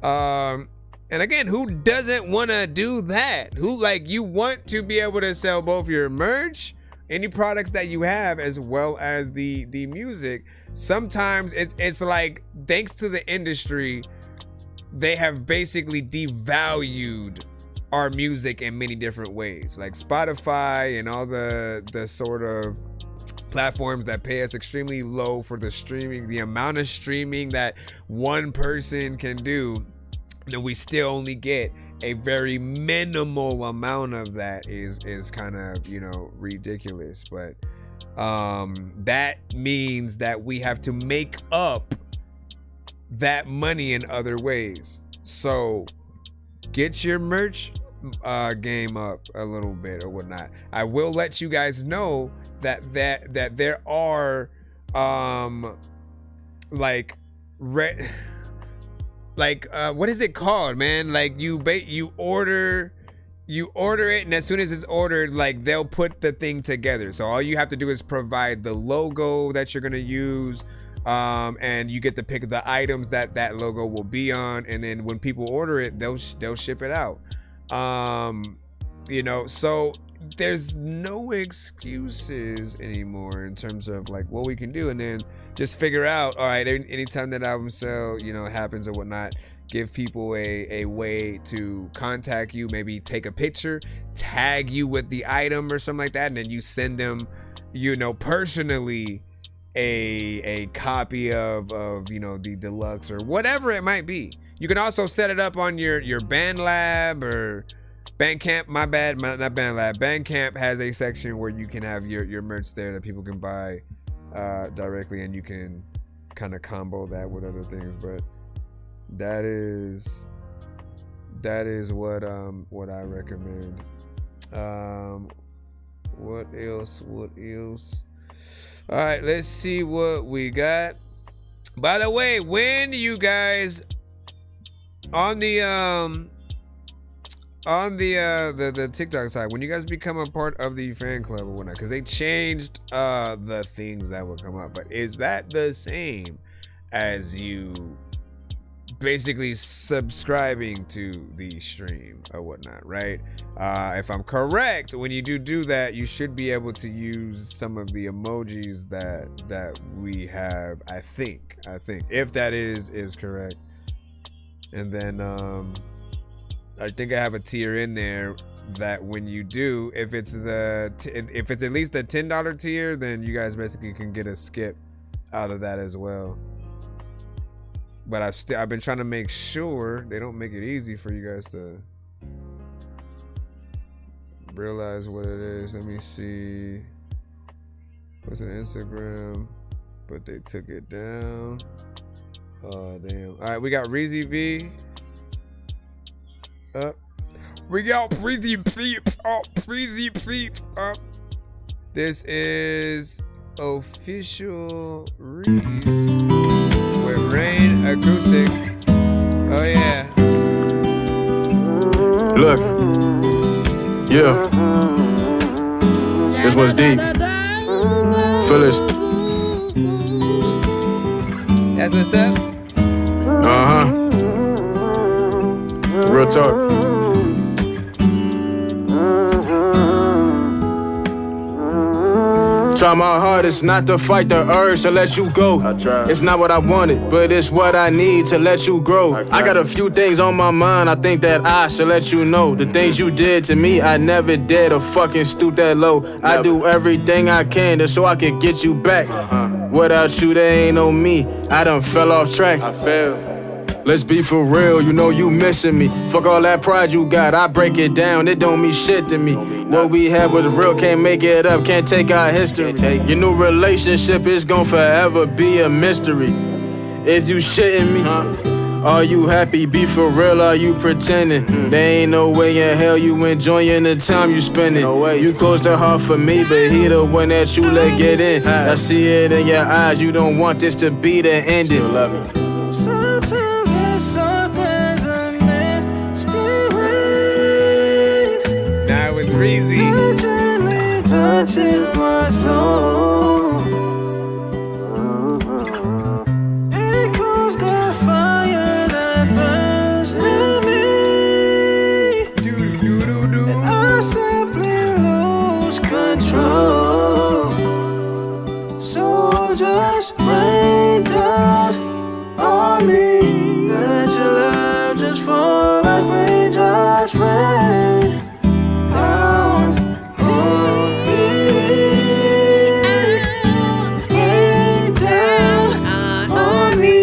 And again, who doesn't want to do that? Who, like, you want to be able to sell both your merch, any products that you have, as well as the music. Sometimes it's like, thanks to the industry, they have basically devalued our music in many different ways. Like Spotify and all the sort of platforms that pay us extremely low for the streaming, the amount of streaming that one person can do, then we still only get a very minimal amount of that is kind of, you know, ridiculous. But that means that we have to make up that money in other ways. So get your merch game up a little bit or whatnot. I will let you guys know that there are what is it called, man? Like you order it, and as soon as it's ordered, like, they'll put the thing together. So all you have to do is provide the logo that you're gonna use, and you get to pick the items that logo will be on, and then when people order it, they'll ship it out. You know, so there's no excuses anymore in terms of like what we can do, and then just figure out, all right, anytime that album sale, you know, happens or whatnot, give people a way to contact you, maybe take a picture, tag you with the item or something like that, and then you send them, you know, personally a copy of you know, the deluxe or whatever it might be. You can also set it up on your BandLab or Bandcamp. My bad, not BandLab. Bandcamp has a section where you can have your merch there that people can buy directly, and you can kind of combo that with other things. But that is what I recommend. What else? All right, let's see what we got. By the way, when you guys on the TikTok side, when you guys become a part of the fan club or whatnot, because they changed the things that would come up, but is that the same as you basically subscribing to the stream or whatnot, right? If I'm correct, when you do that, you should be able to use some of the emojis that we have. I think if that is correct. And then I think I have a tier in there that when you do, if it's at least the $10 tier, then you guys basically can get a skip out of that as well. But I've been trying to make sure they don't make it easy for you guys to realize what it is. Let me see. What's an Instagram? But they took it down. Oh damn! All right, we got Reezy V. We got Freezy Peep. Oh, Freezy Peep. This is Official Reeves with Rain Acoustic. Oh yeah. Look. Yeah. This one's deep. Phyllis. That's what's up? Uh-huh. Real talk. Try my hardest not to fight the urge to let you go. It's not what I wanted, but it's what I need to let you grow. I got a few things on my mind, I think that I should let you know. The things you did to me, I never did to fucking stoop that low. I do everything I can just so I can get you back. Without you, there ain't no me. I done fell off track. Let's be for real, you know you missing me. Fuck all that pride you got, I break it down, it don't mean shit to me. What we had was real, can't make it up, can't take our history. Your new relationship is gon' forever be a mystery. Is you shitting me? Are you happy? Be for real, are you pretending? There ain't no way in hell you enjoying the time you spending. You closed the heart for me, but he the one that you let get in. I see it in your eyes, you don't want this to be the ending. Sometimes something's a mystery. Now it was Reezy. It gently touches my soul. It cools the fire that burns in me. And I simply lose control. So just rain down on me. Let your love just fall like rain, just rain down on me. Rain down on me.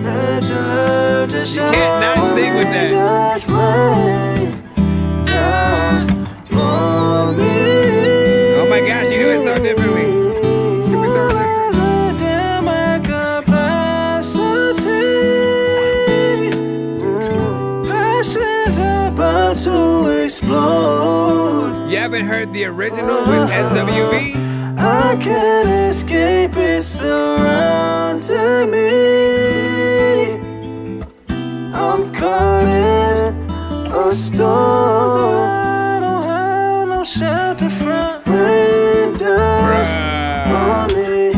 Let your love just shine. Can't not sing with that. Just rain down on me. Oh my gosh, you do it so differently. To explode. You haven't heard the original with SWV? I can't escape it surrounding me. I'm caught in a storm that I don't have no shelter from. Rain down on me.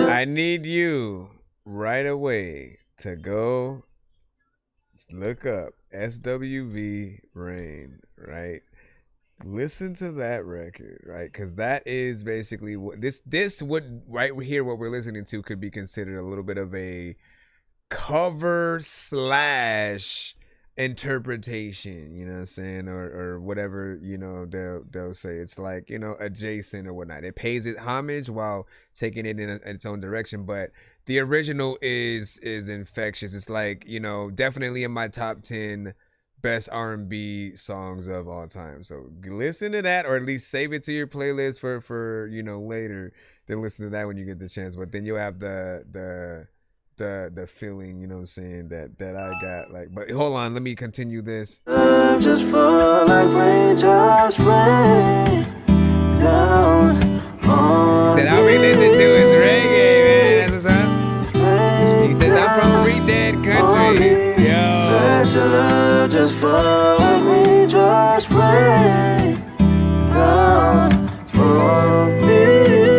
I need you right away to go look up SWV Rain, right? Listen to that record, right? Because that is basically what this would right here. What we're listening to could be considered a little bit of a cover / interpretation, you know what I'm saying, or whatever, you know, they'll say. It's like, you know, adjacent or whatnot. It pays it homage while taking it in its own direction, but the original is infectious. It's like, you know, definitely in my top 10 best R&B songs of all time. So listen to that, or at least save it to your playlist for you know, later. Then listen to that when you get the chance. But then you'll have the feeling, you know what I'm saying, that I got. Like, but hold on, let me continue this. Just fall like rain, just rain down on said all we listen to is reggae, man. That's what's up. He says I'm from Free Dead Country. Yo. Let your love just fall like rain, just rain down on me.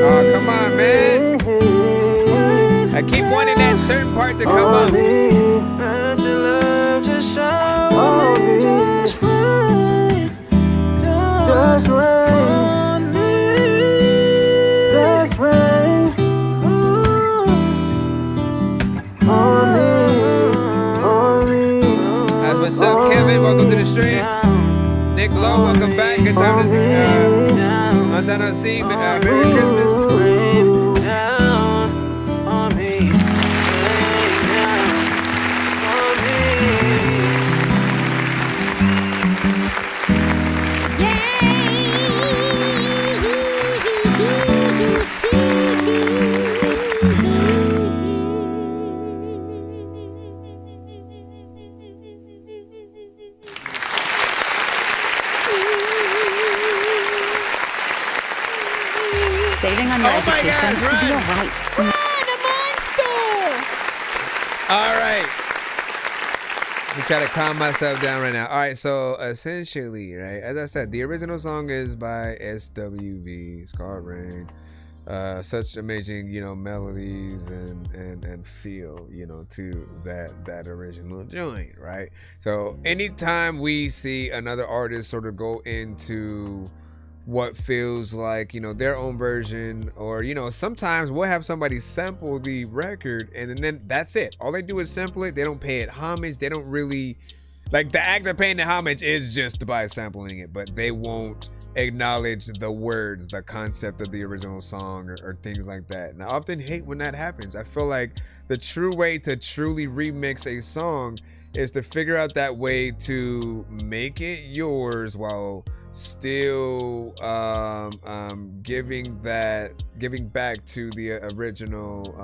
Oh, come on, man. I keep wanting that certain part to come up. Let your love just shine on me, just rain down on me. Just rain on me. What's up, Kevin? Welcome to the stream. Nick Lowe, welcome back. Good time to long time no see. Merry Christmas. saving on your education to be alright. All right. I'm trying to calm myself down right now. All right, so essentially, right, as I said, the original song is by SWV, Scar Rain. Such amazing, melodies and feel, to that original joint, right? So anytime we see another artist sort of go into what feels like, their own version, or, sometimes we'll have somebody sample the record and then that's it. All they do is sample it. They don't pay it homage. They don't really, like, the act of paying the homage is just by sampling it, but they won't acknowledge the words, the concept of the original song, or things like that. And I often hate when that happens. I feel like the true way to truly remix a song is to figure out that way to make it yours while still giving back to the original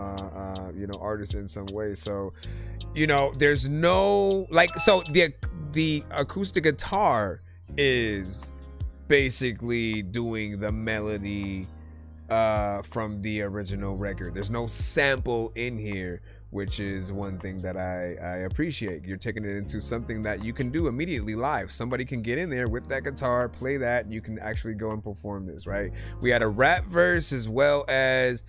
artist in some way. So there's no, like, so the acoustic guitar is basically doing the melody from the original record. There's no sample in here, which is one thing that I appreciate. You're taking it into something that you can do immediately live. Somebody can get in there with that guitar, play that, and you can actually go and perform this, right? We had a rap verse as well as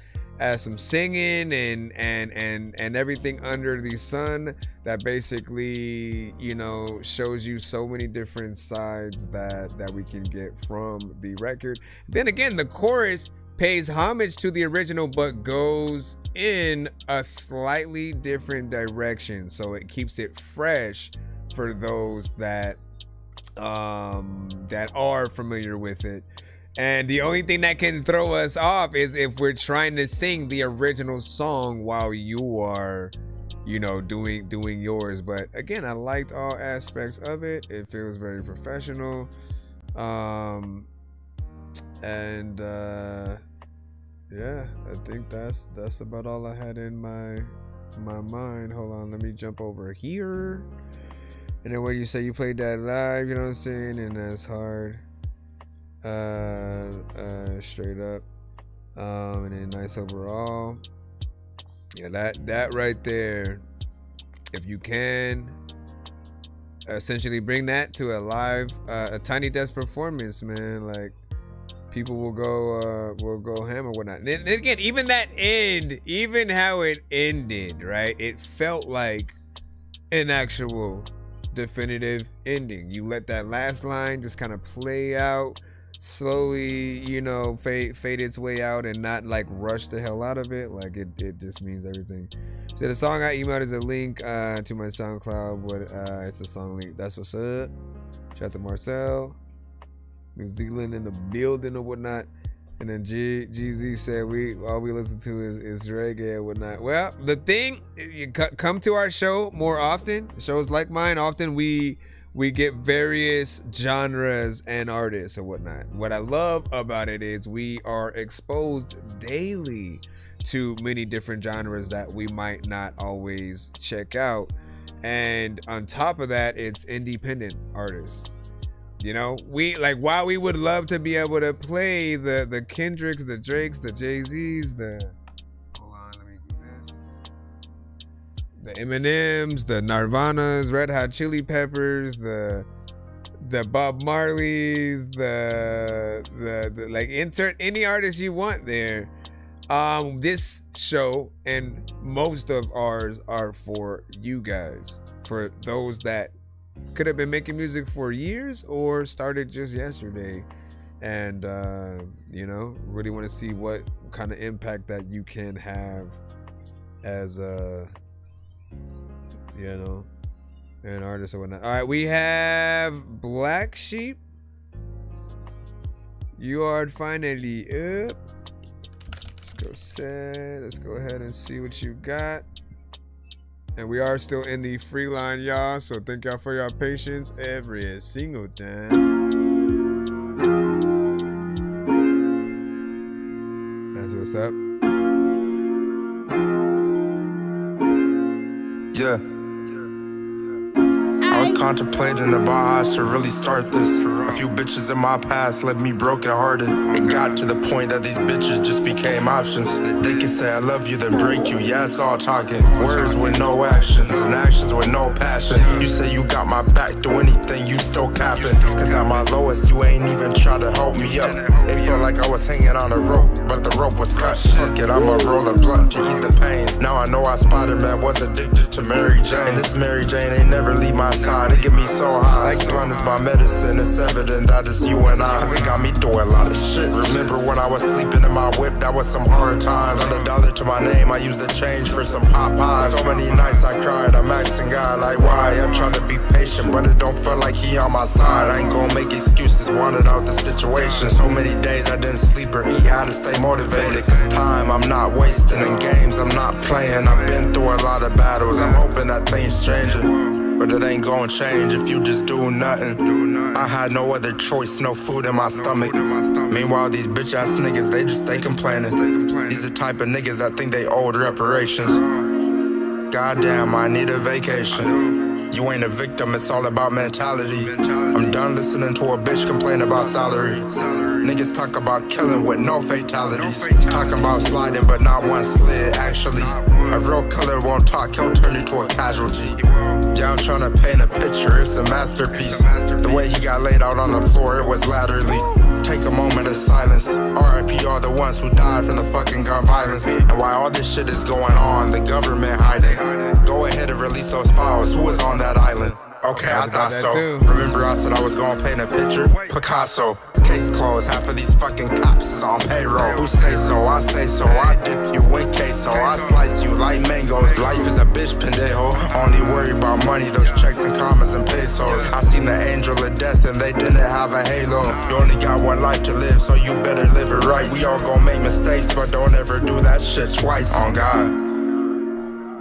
some singing and everything under the sun that basically, shows you so many different sides that we can get from the record. Then again, the chorus pays homage to the original but goes in a slightly different direction, so it keeps it fresh for those that are familiar with it. And the only thing that can throw us off is if we're trying to sing the original song while you are, doing yours. But again, I liked all aspects of it. It feels very professional. Yeah, I think that's about all I had in my mind. Hold on, let me jump over here. And then when you say you played that live, you know what I'm saying, and that's hard. Straight up. And then nice overall. Yeah, that right there. If you can essentially bring that to a live, a Tiny Desk performance, man, like, people will go ham or whatnot. And again, even that end, even how it ended, right? It felt like an actual definitive ending. You let that last line just kind of play out slowly, fade its way out and not like rush the hell out of it. Like it just means everything. So the song I emailed is a link to my SoundCloud, but it's a song link. That's what's up. Shout out to Marcel, New Zealand in the building or whatnot. And then GZ said all we listen to is reggae and whatnot. Well, the thing, you come to our show more often. Shows like mine, often we get various genres and artists and whatnot. What I love about it is we are exposed daily to many different genres that we might not always check out. And on top of that, it's independent artists. We like, while we would love to be able to play the Kendricks, the Drakes, the Jay-Z's, hold on, let me do this. The Eminems, the Nirvanas, Red Hot Chili Peppers, the Bob Marleys, the like, insert any artist you want there. This show and most of ours are for you guys, for those that could have been making music for years or started just yesterday, and really want to see what kind of impact that you can have as an artist or whatnot. All right, we have Black Sheep. You are finally up. Let's go ahead and see what you got. And we are still in the free line, y'all. So thank y'all for your patience every single time. That's what's up. Yeah. I was contemplating about how I should really start this. A few bitches in my past left me broken hearted. It got to the point that these bitches just became options. They can say I love you, then break you. Yeah, it's all talking. Words with no actions, and actions with no passion. You say you got my back, do anything, you still capping. Cause at my lowest, you ain't even try to help me up. It felt like I was hanging on a rope, but the rope was cut. Fuck it, I'ma roll a blunt to ease the pains. Now I know I Spider-Man was addicted to Mary Jane. And this Mary Jane ain't never leave my side. It get me so high. Like blunt is my medicine, it's evident that it's you and I. Cause it got me through a lot of shit. Remember when I was sleeping in my whip, that was some hard times. On $1 to my name, I used the change for some Popeyes. So many nights I cried, I'm asking God like why. I try to be patient, but it don't feel like he on my side. I ain't gonna make excuses, wanted out the situation. So many days I didn't sleep or eat, had to stay motivated. Cause time I'm not wasting, and games I'm not playing. I've been through a lot of battles, I'm hoping that things changing. But it ain't gonna change if you just do nothing. I had no other choice, no food in my stomach. Meanwhile, these bitch ass niggas, they just stay complaining. These the type of niggas that think they owed reparations. Goddamn, I need a vacation. You ain't a victim, it's all about mentality. I'm done listening to a bitch complain about salary. Niggas talk about killing with no fatalities. Talking about sliding, but not one slid, actually. A real killer won't talk, he'll turn into a casualty. Yeah, I'm trying to paint a picture, it's a masterpiece. The way he got laid out on the floor, it was laterally. Take a moment of silence. RIP all the ones who died from the fucking gun violence. And while all this shit is going on, the government hiding. Go ahead and release those files. Who is on that island? Okay, I thought so. Remember I said I was gonna paint a picture? Picasso. Case closed, half of these fucking cops is on payroll. Who say so? I say so. I dip you in queso. I slice you like mangoes. Life is a bitch, pendejo. Only worry about money, those checks and commas and pesos. I seen the angel of death and they didn't have a halo. You only got one life to live, so you better live it right. We all gon' make mistakes, but don't ever do that shit twice. On God.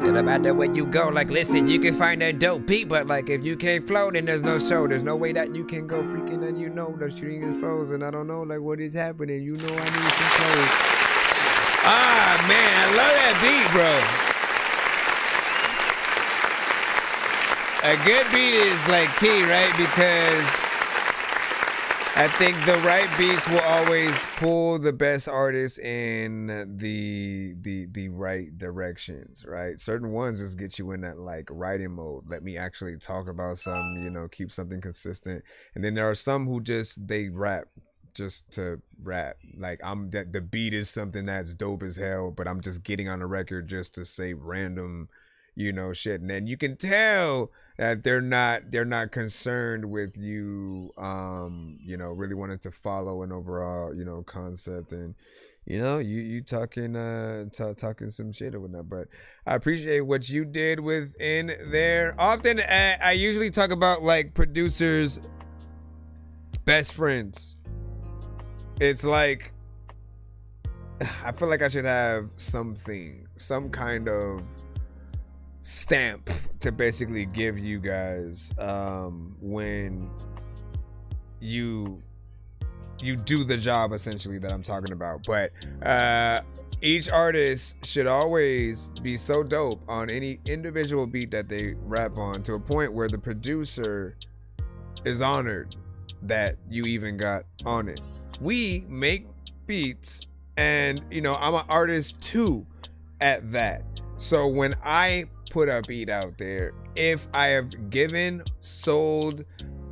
And no matter where you go, like listen, you can find a dope beat, but like if you can't flow, then there's no show. There's no way that you can go freaking and you know they're shooting his foes, and I don't know like what is happening. You know I need some clothes. Ah man, I love that beat, bro. A good beat is like key, right? Because I think the right beats will always pull the best artists in the right directions, right? Certain ones just get you in that like writing mode. Let me actually talk about something, you know, keep something consistent. And then there are some who just they rap just to rap. Like the beat is something that's dope as hell, but I'm just getting on the record just to say random, you know, shit. And then you can tell that they're not concerned with you, you know, really wanting to follow an overall, you know, concept. And you know, you talking some shit or whatnot. But I appreciate what you did within there. Often I usually talk about like producers' best friends. It's like I feel like I should have some kind of stamp to basically give you guys when you do the job essentially that I'm talking about. But each artist should always be so dope on any individual beat that they rap on, to a point where the producer is honored that you even got on it. We make beats, and you know, I'm an artist too at that. So when I put a beat out there, if I have given, sold,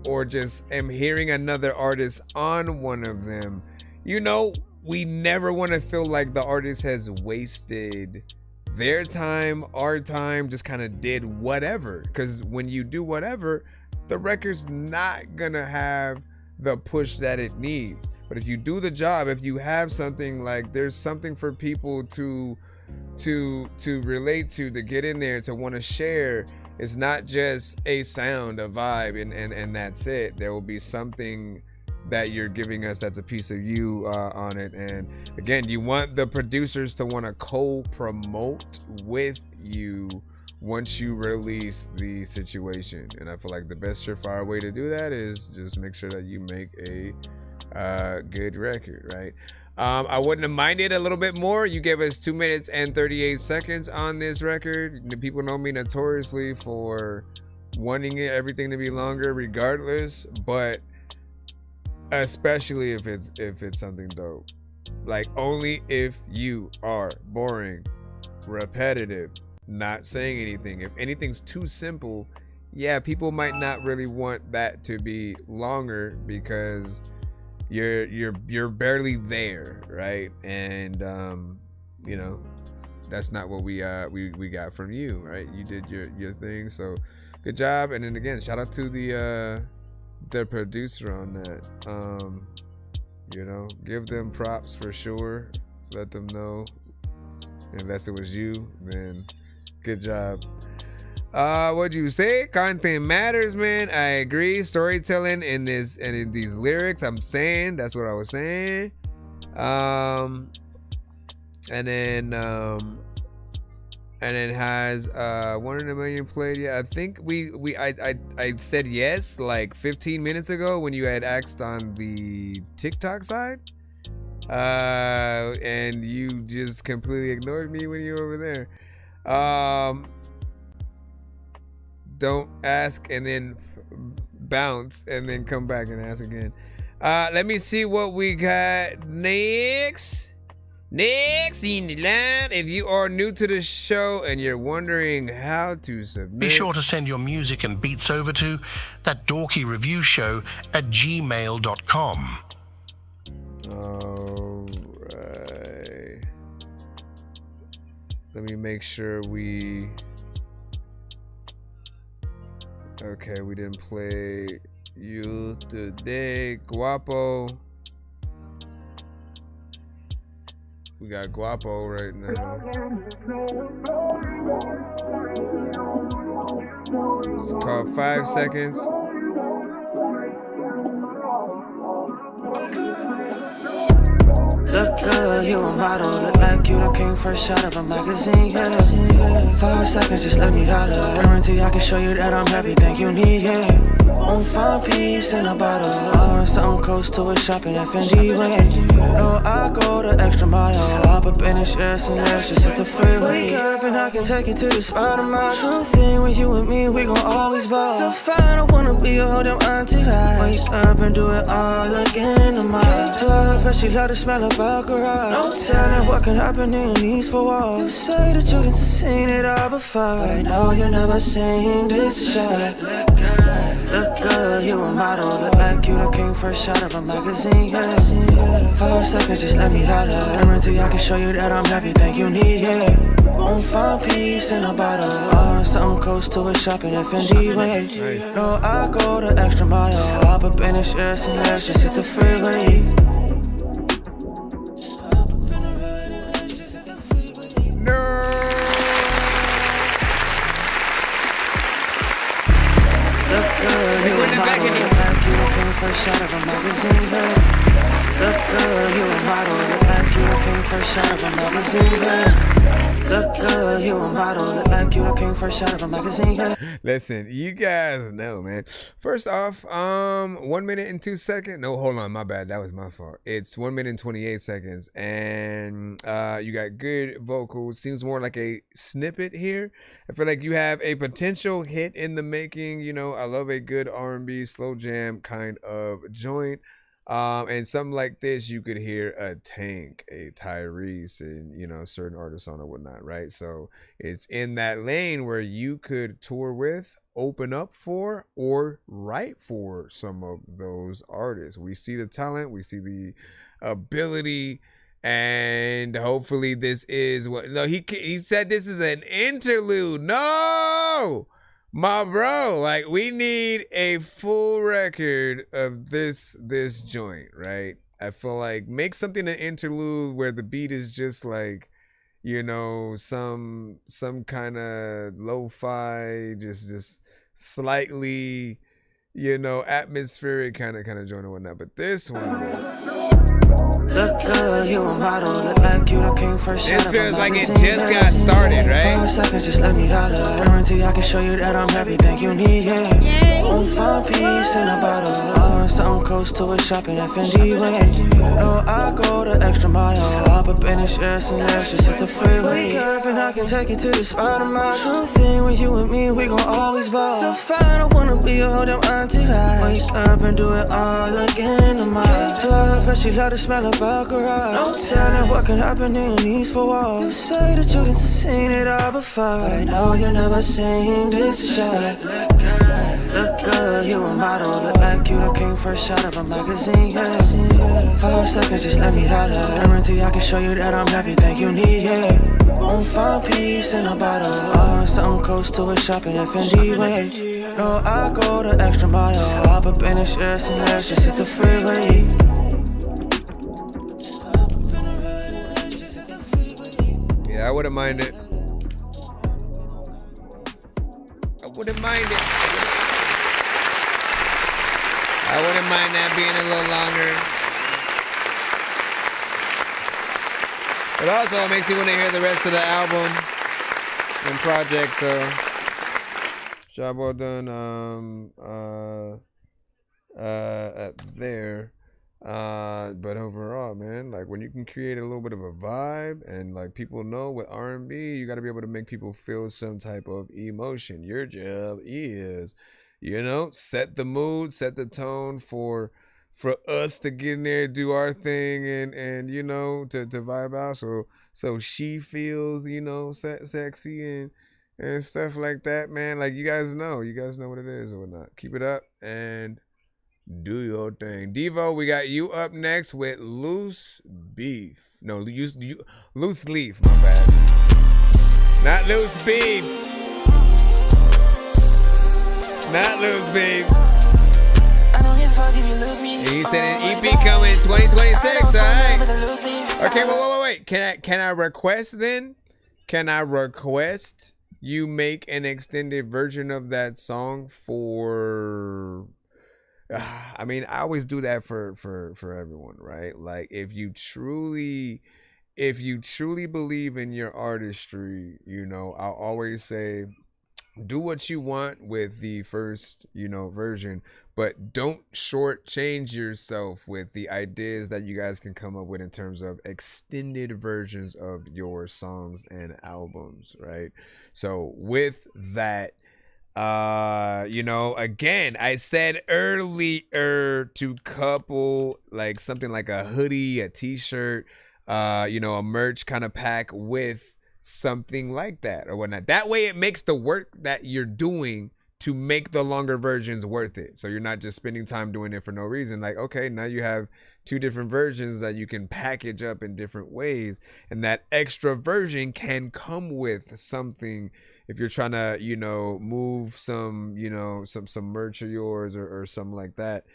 or just am hearing another artist on one of them, you know, we never want to feel like the artist has wasted their time, our time, just kind of did whatever. Because when you do whatever, the record's not gonna have the push that it needs. But if you do the job, if you have something, like there's something for people to relate to get in there, to want to share. It's not just a sound, a vibe, and that's it. There will be something that you're giving us that's a piece of you on it. And again, you want the producers to want to co-promote with you once you release the situation. And I feel like the best surefire way to do that is just make sure that you make a good record, right? I wouldn't have minded a little bit more. You gave us 2 minutes and 38 seconds on this record. The people know me notoriously for wanting everything to be longer regardless, but especially if it's something dope. Like, only if you are boring, repetitive, not saying anything. If anything's too simple, yeah, people might not really want that to be longer because you're barely there, right? And you know, that's not what we got from you, right? You did your thing, so good job. And then again, shout out to the producer on that. You know, give them props for sure. Let them know, unless it was you, then good job. What'd you say? Content matters, man. I agree. Storytelling in this and in these lyrics, I'm saying that's what I was saying. And then has 1 in a million played. Yeah, I think I said yes like 15 minutes ago when you had asked on the TikTok side. And you just completely ignored me when you were over there. Don't ask and then bounce and then come back and ask again. Let me see what we got next. Next in the line, if you are new to the show and you're wondering how to submit, be sure to send your music and beats over to ThatDorkyReviewShow at gmail.com. Alright. Let me make sure we... Okay, we didn't play you today. Guapo. We got Guapo right now. It's called 5 Seconds. Look good, you a model. Look like you the king first shot of a magazine, yeah. 5 seconds, just let me holler. Guarantee I can show you that I'm everything you need, yeah. Won't find peace in a bottle. Or something close to a shopping FND way. No, I go the extra mile. Hop up in the shares and let's just hit the freeway. Wake up and I can take you to the spot of my true thing. When you and me, we gon' always ball. So fine, I wanna be your whole damn auntie right. Wake up and do it all again tomorrow. Caked up and she love the smell of alcohol. No telling what can happen in these 4 walls. You say that you done seen it all before, but I know you never seen this shot. Look good, you a model. Look like you the king first shot of a magazine, yeah. 5 seconds, just let me holler. Guarantee I can show you that I'm everything you need, yeah. Won't find peace in a bottle. Or something close to a shopping FND way. No, I go the extra mile. Hop up in the shares and let's just hit the freeway. First shot of a magazine, yeah. Look good, you a model. Look like you the king first shot of a magazine, yeah. Look good, you a model. Look like you the king first shot of a magazine, yeah. Listen, you guys know, man. First off, 1 minute and 2 seconds. No, hold on, my bad. That was my fault. It's 1 minute and 28 seconds, and you got good vocals. Seems more like a snippet here. I feel like you have a potential hit in the making. You know, I love a good R&B slow jam kind of joint. And something like this, you could hear a Tank, a Tyrese, and, you know, certain artists on it, whatnot, right? So it's in that lane where you could tour with, open up for, or write for some of those artists. We see the talent, we see the ability, and hopefully this is what... No, he said this is an interlude. No! My bro, like, we need a full record of this joint, right? I feel like make something an interlude where the beat is just like, you know, some kind of lo-fi, just slightly, you know, atmospheric kind of joint or whatnot. But this one, look good, you a model. Look like you the king first shot of a magazine. This feels like it just got started, right? 5 seconds, just let me holler. Guarantee I can show you that I'm everything you need, yeah. Won't find peace in a bottle. Or something close to a shopping F&D way. No, I go the extra mile. Hop up in the shares and let's just hit the freeway. Wake up and I can take you to the spot of my true thing. With you and me, we gon' always ball. So fine, I wanna be your whole damn entourage. Wake up and do it all again tomorrow. Caked up and she love the smell of alcohol. No telling what can happen in these four walls. You say that you done seen it all before, but I know you never seen this shot. Look good, you a model. Look like you the king first shot of a magazine, yeah. 5 seconds, just let me holler. Guarantee I can show you that I'm everything you need, yeah. Won't find peace in a bottle. Something close to a shopping F&D way. No, I go the extra mile. Hop up in the shares and let's just hit the freeway. Yeah, I wouldn't mind it. I wouldn't mind it. I wouldn't mind that being a little longer. But also it makes me want to hear the rest of the album and project, so job well done there. But overall, man, like when you can create a little bit of a vibe and like people know with R&B, you got to be able to make people feel some type of emotion. Your job is, you know, set the mood, set the tone for us to get in there, do our thing, and you know, to vibe out, so she feels, you know, sexy and stuff like that, man. Like you guys know what it is or whatnot. Keep it up and do your thing. Devo, we got you up next with Loose Beef. No, Loose Leaf, my bad. Not Loose Beef. Not Loose Beef. He said an EP coming 2026, alright? Okay, wait. Can I request then? Can I request you make an extended version of that song for... I mean, I always do that for everyone, right? Like if you truly believe in your artistry, you know, I'll always say do what you want with the first, you know, version, but don't shortchange yourself with the ideas that you guys can come up with in terms of extended versions of your songs and albums, right? So with that, you know, again, I said earlier to couple like something like a hoodie, a t-shirt, you know, a merch kind of pack with something like that or whatnot. That way it makes the work that you're doing to make the longer versions worth it. So you're not just spending time doing it for no reason. Like, okay, now you have 2 different versions that you can package up in different ways. And that extra version can come with something if you're trying to, you know, move some, you know, some merch of yours or something like that.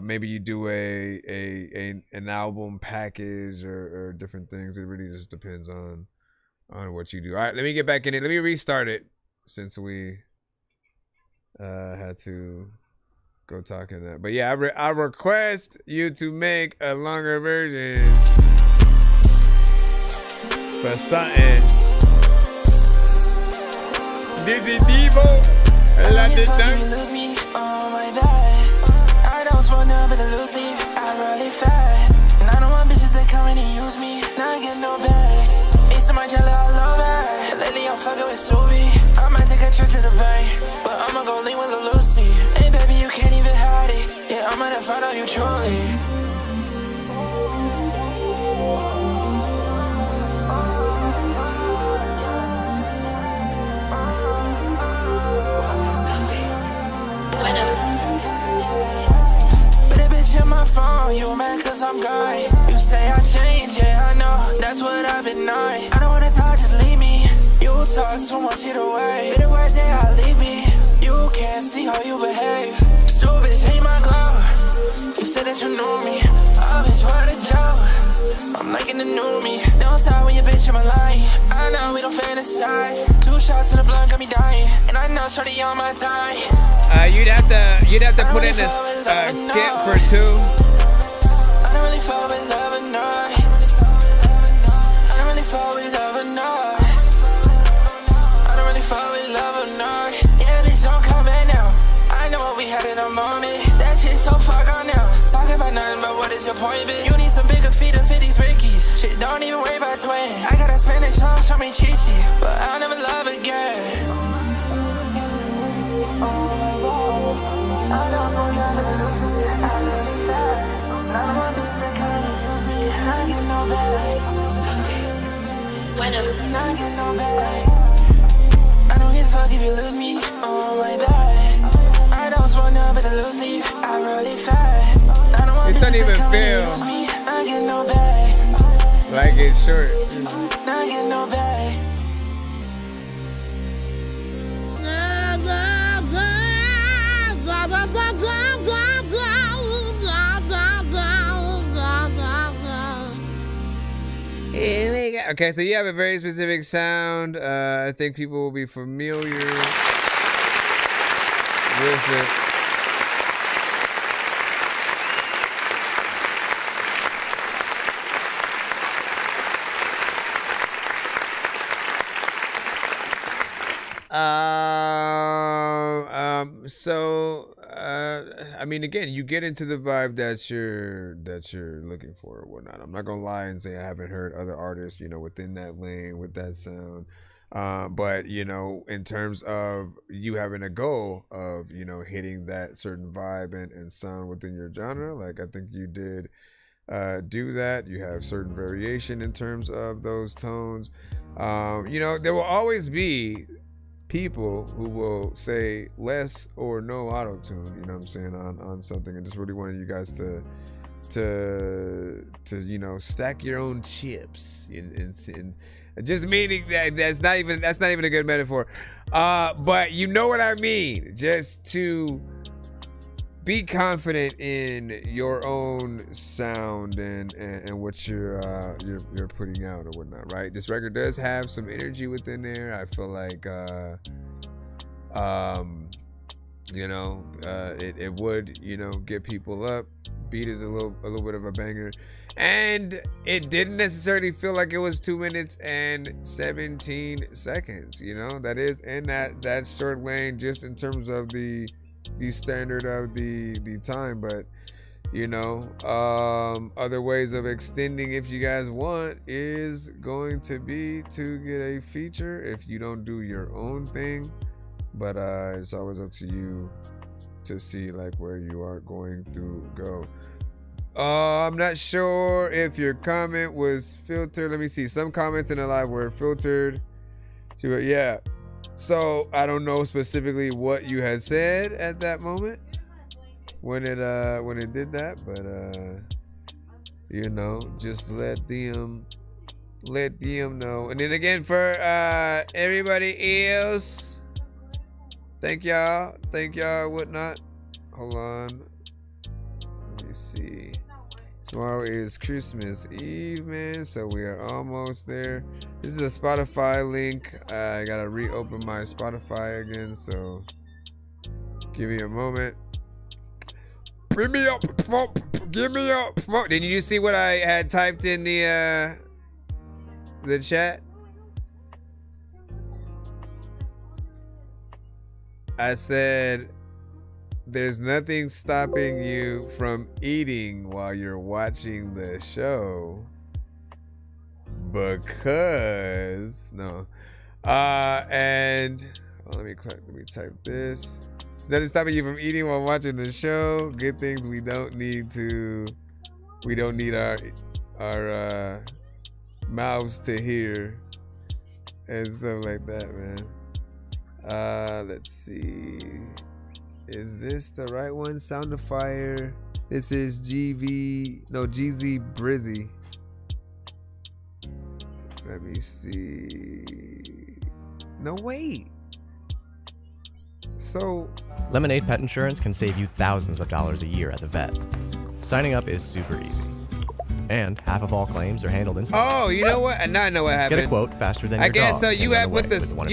Maybe you do an album package or different things. It really just depends on what you do. All right, let me get back in it. Let me restart it since we had to go talking that. But yeah, I request you to make a longer version for something. This is Devo. I love this thing. Oh my God, I don't want to but lose me. I really fat, and I don't want bitches that come in and use me. Now I get no bag. It's my jelly all over. Lately I'm fucking with Subi. I might take a trip to the bank, but I'ma go lean with Lil Lucy. Hey baby, you can't even hide it. Yeah, I'm gonna find out you truly. My phone, you mad cause I'm gone. You say I changed, yeah I know, that's what I've been knowing. I don't wanna talk, just leave me. You talk too much either way. Bitter words, yeah, I'll leave me. You can't see how you behave. Stupid, change my glove. You said that you knew me. I bitch, what a joke. I'm liking the new me. Don't talk when you bitch in my line. I know we don't fantasize. 2 shots in the blunt got me dying. And I know shorty on my time. You'd have to put in a skip for 2. I don't really fall with love or not. I don't really fall with love or not. I don't really fall with love or not. Yeah, bitch, don't come back now. I know what we had in a moment. That shit so fuck is your point, bitch? You need some bigger feet to fit these Rickies. Shit, don't even worry about twin. I got a Spanish song, show me chichi, but I'll never love again. I don't give a fuck if you lose me, oh my bad. I don't smoke no, but I lose me, I really fat. It doesn't even feel I get no bag. like it's short. I get no bag. Okay, so you have a very specific sound. I think people will be familiar with it. I mean, again, you get into the vibe that you're looking for or whatnot. I'm not gonna lie and say I haven't heard other artists, you know, within that lane with that sound. But you know, in terms of you having a goal of, you know, hitting that certain vibe and sound within your genre, like I think you did do that. You have certain variation in terms of those tones. You know, there will always be people who will say less or no auto-tune, you know what I'm saying, on something. And just really wanted you guys to you know, stack your own chips and just meaning that that's not even a good metaphor, but you know what I mean, just to be confident in your own sound and what you're putting out or whatnot, right? This record does have some energy within there. I feel like you know, it would, you know, get people up. Beat is a little bit of a banger, and it didn't necessarily feel like it was 2 minutes and 17 seconds. You know, that is in that short lane, just in terms of the standard of the time. But you know, other ways of extending, if you guys want, is going to be to get a feature if you don't do your own thing. But it's always up to you to see like where you are going to go. I'm not sure if your comment was filtered. Let me see. Some comments in the live were filtered to it. Yeah. So I don't know specifically what you had said at that moment when it did that, but you know, just let them know. And then again, for everybody else, thank y'all, whatnot. Hold on, let me see. Tomorrow is Christmas Eve, man, so we are almost there. This is a Spotify link. I gotta reopen my Spotify again, so give me a moment. Bring me up, give me up. Did you see what I had typed in the chat? I said, there's nothing stopping you from eating while you're watching the show, because and let me type this. Nothing stopping you from eating while watching the show. Good things we don't need our mouths to hear and stuff like that, man. Let's see. Is this the right one? Soundifier. This is GZ Brizzy. Let me see. No, wait. So Lemonade Pet Insurance can save you thousands of dollars a year at the vet. Signing up is super easy. And half of all claims are handled instantly. Oh, you know what? Now I know what happened. Get a quote faster than I your guess dog. So you have put the Spotify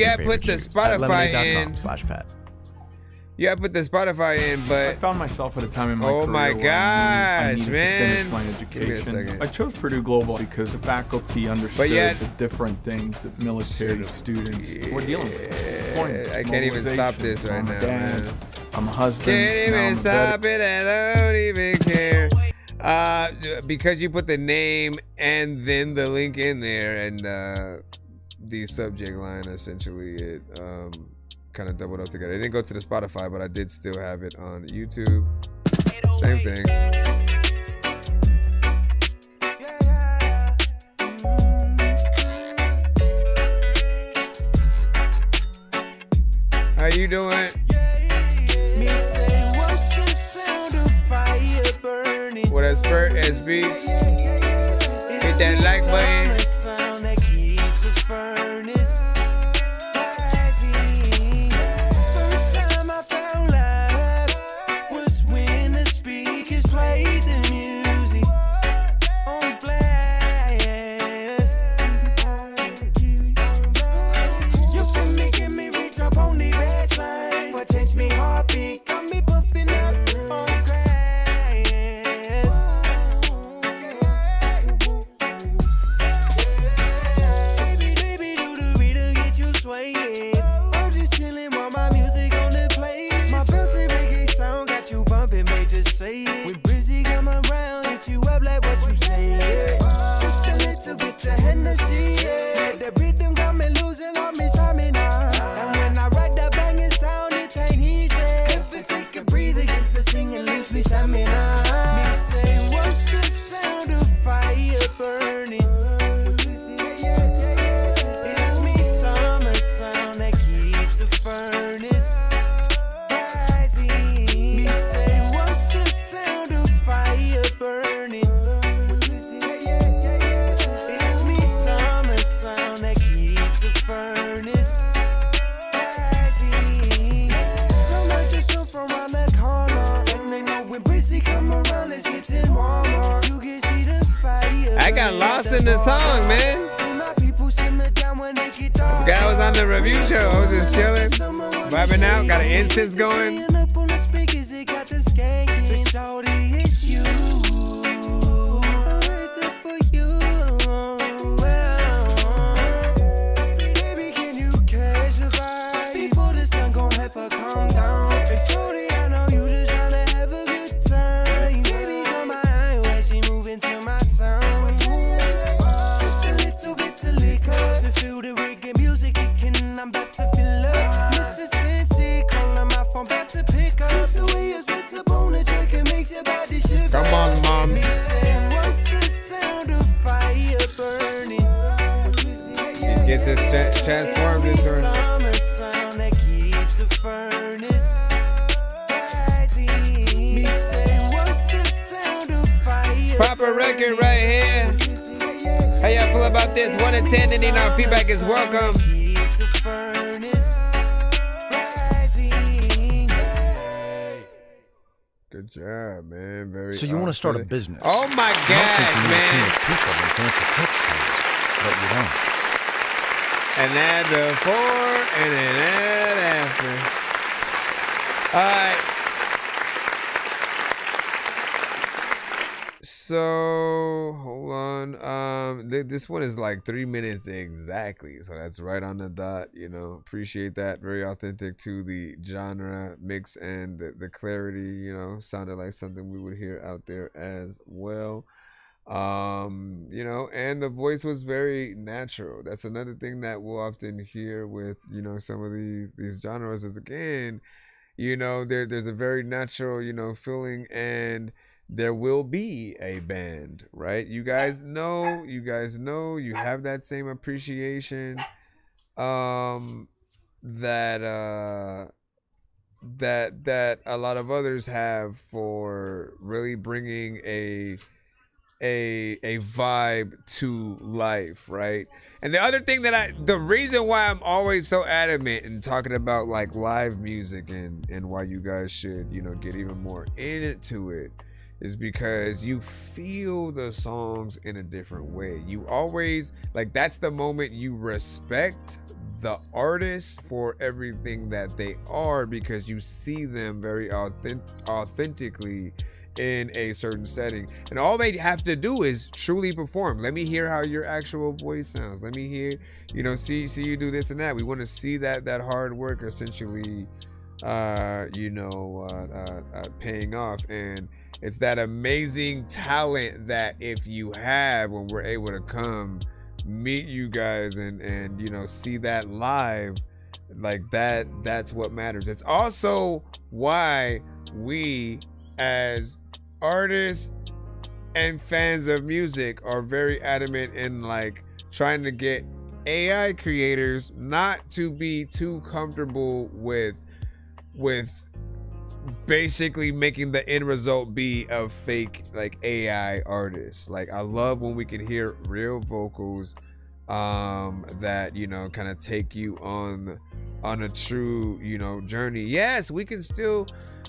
in. /pet. You have put the Spotify in, but I found myself at a time in my career. Oh my gosh, I man! To finish my education. Give me a second. I chose Purdue Global because the faculty understood the different things that military students were dealing with. I can't even stop this right now, man. I'm a husband. Can't even stop it. I don't even care. Because you put the name and then the link in there, and the subject line, essentially it kind of doubled up together. It didn't go to the Spotify, but I did still have it on YouTube. Same thing. How you doing? What up, Spurt S Beats? Hit that like button. I got lost in the song, man. Forgot I was on the review show. I was just chilling, vibing out, got an incense going. Come on, mom. You get this transformed into her. Proper record right here. How y'all feel about this? 1 to 10, any feedback is welcome. Good job, man. Very. So you want to start a business? Oh my God, man! But you don't. An ad before and an ad after. All right. So hold on. This one is like 3 minutes exactly, so that's right on the dot. You know, appreciate that. Very authentic to the genre mix and the clarity. You know, sounded like something we would hear out there as well. You know, and the voice was very natural. That's another thing that we'll often hear with, you know, some of these genres is, again, you know, there's a very natural, you know, feeling, and there will be a band, right? You guys know, you have that same appreciation that a lot of others have for really bringing a vibe to life, right? And the other thing the reason why I'm always so adamant in talking about like live music and why you guys should, you know, get even more into it, is because you feel the songs in a different way. You always, like, that's the moment you respect the artist for everything that they are, because you see them very authentically in a certain setting, and all they have to do is truly perform. Let me hear how your actual voice sounds. Let me hear, you know, see you do this and that. We want to see that hard work essentially, paying off. And it's that amazing talent that if you have, when we're able to come meet you guys and you know, see that live, like that's what matters. It's also why we as artists and fans of music are very adamant in like trying to get AI creators not to be too comfortable with basically making the end result be a fake like AI artist. Like I love when we can hear real vocals that, you know, kind of take you on a true, you know, journey. Yes, we can still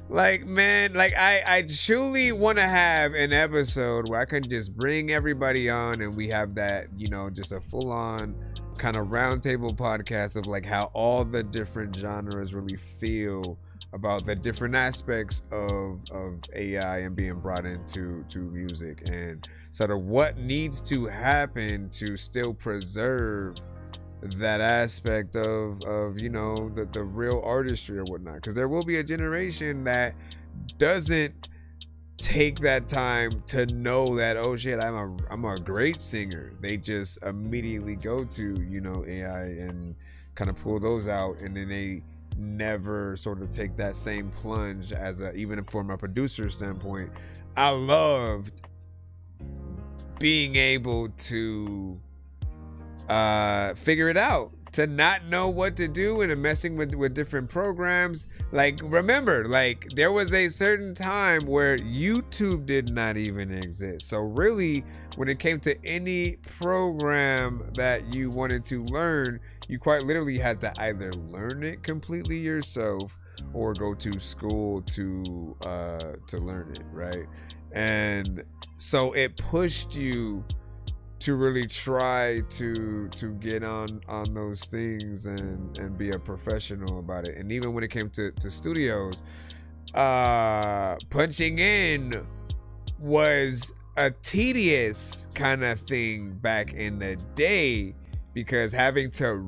like, man, like I truly want to have an episode where I can just bring everybody on and we have that, you know, just a full-on kind of roundtable podcast of like how all the different genres really feel about the different aspects of AI and being brought into music, and sort of what needs to happen to still preserve that aspect of you know, the real artistry or whatnot, because there will be a generation that doesn't take that time to know that, oh shit, I'm a great singer. They just immediately go to, you know, AI and kind of pull those out, and then they never sort of take that same plunge as even from a producer standpoint. I loved being able to figure it out, to not know what to do and messing with different programs. Like, remember, like there was a certain time where YouTube did not even exist. So really, when it came to any program that you wanted to learn, you quite literally had to either learn it completely yourself or go to school to learn it, right? And so it pushed you to really try to get on those things and be a professional about it. And even when it came to studios, punching in was a tedious kind of thing back in the day, because having to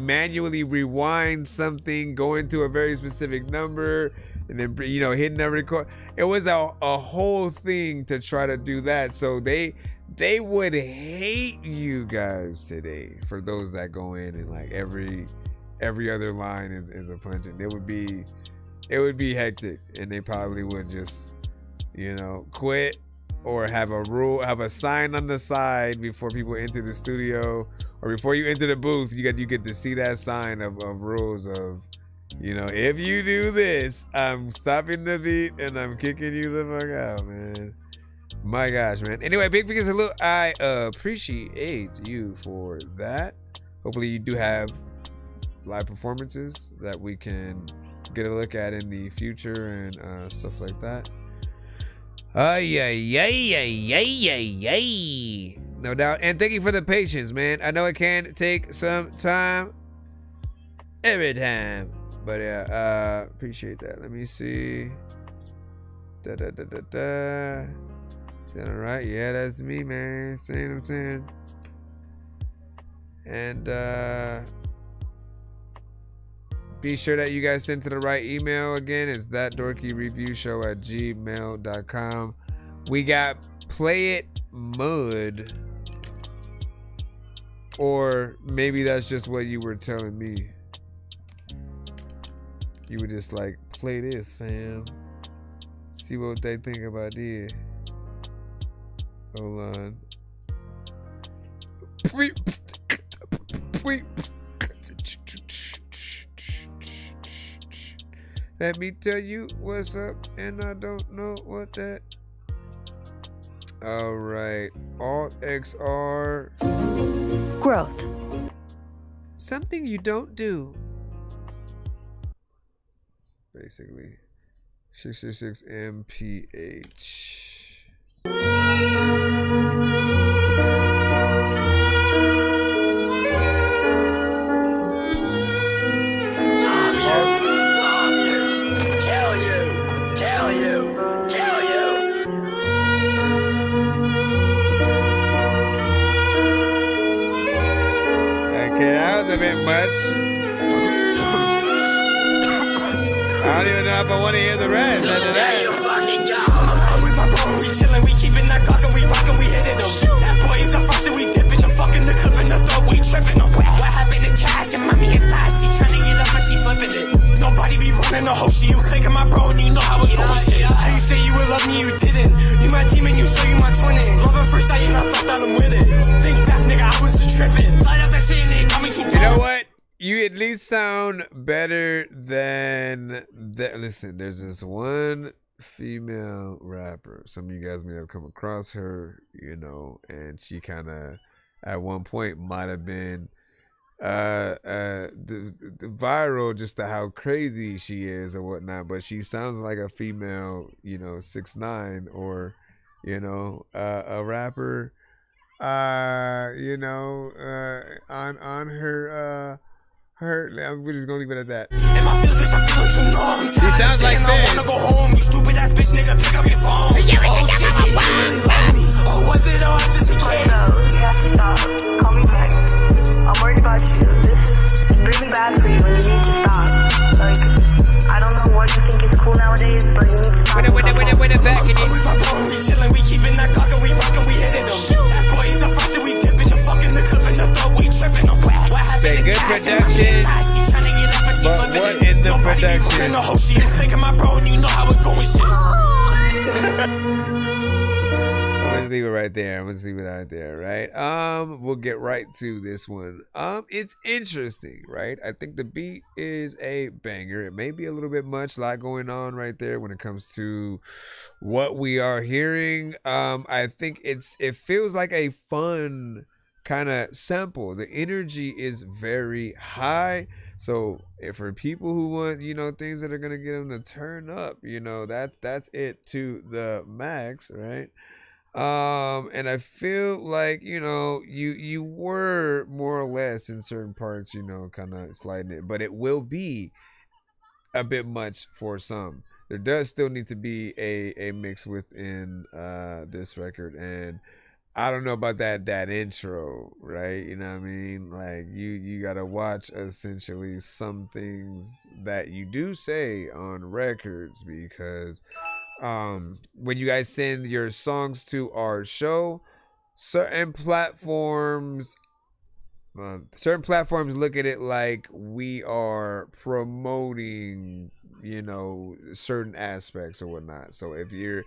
manually rewind something, go into a very specific number, and then, you know, hitting that record, it was a whole thing to try to do that. So they would hate you guys today for those that go in and like every other line is a punch in. It would be hectic, and they probably would just, you know, quit or have a sign on the side before people enter the studio, or before you enter the booth, you get to see that sign of rules of, you know, if you do this, I'm stopping the beat and I'm kicking you the fuck out, man. My gosh, man. Anyway, big figure salute. I appreciate you for that. Hopefully you do have live performances that we can get a look at in the future and stuff like that. No doubt. And thank you for the patience, man. I know it can take some time every time, but yeah, appreciate that. Let me see. Is that all right? Yeah, that's me, man. See what I'm saying? And be sure that you guys send to the right email. Again, it's ThatDorkyReviewShow@gmail.com. We got Play It Mud. Or maybe that's just what you were telling me. You were just like, play this, fam. See what they think about this. Hold on. Let me tell you what's up, and I don't know what that. All right, Alt XR. Growth. Something you don't do. Basically, 666 MPH. A bit much. I don't even know if I want to hear the rest after that. You my demon, you show you my twinning. Love at first sight, and I thought that I'm with it. Think back, nigga, I was just tripping. Light out that shit and they got me too You know what? You at least sound better than that. Listen, there's this one female rapper. Some of you guys may have come across her, you know, and she kind of at one point might have been the viral just to how crazy she is or whatnot, but she sounds like a female, you know, 6ix9ine or, you know, a rapper, you know, on her we're just gonna leave it at that. She sounds like this. I wanna go home, you stupid ass bitch nigga, pick up your phone. Oh shit, you really love me. Oh, was it all just a game? No, you have to stop. Call me back. I'm worried about you. This is really bad for you and you need to stop. Like, I don't know what you think is cool nowadays, but you need to stop. When it back in it. We chillin', we keepin' that Glock and we rockin', we hitting them. That boy, he's a fresh and we dippin' him, fucking the clip in the throat, we trippin' him. What happened to good production, but what in the production? The whole she ain't thinking my bro, and you know how it going shit. I'm gonna leave it right there. Right? We'll get right to this one. It's interesting, right? I think the beat is a banger. It may be a little bit much, a lot going on right there when it comes to what we are hearing. I think it feels like a fun kind of sample. The energy is very high. So if for people who want, you know, things that are gonna get them to turn up, you know, that's it to the max, right? And I feel like, you know, you were more or less in certain parts, you know, kind of sliding it, but it will be a bit much for some. There does still need to be a mix within this record, and I don't know about that intro, right? You know what I mean? Like you gotta watch essentially some things that you do say on records, because when you guys send your songs to our show, certain platforms look at it like we are promoting, you know, certain aspects or whatnot. So if you're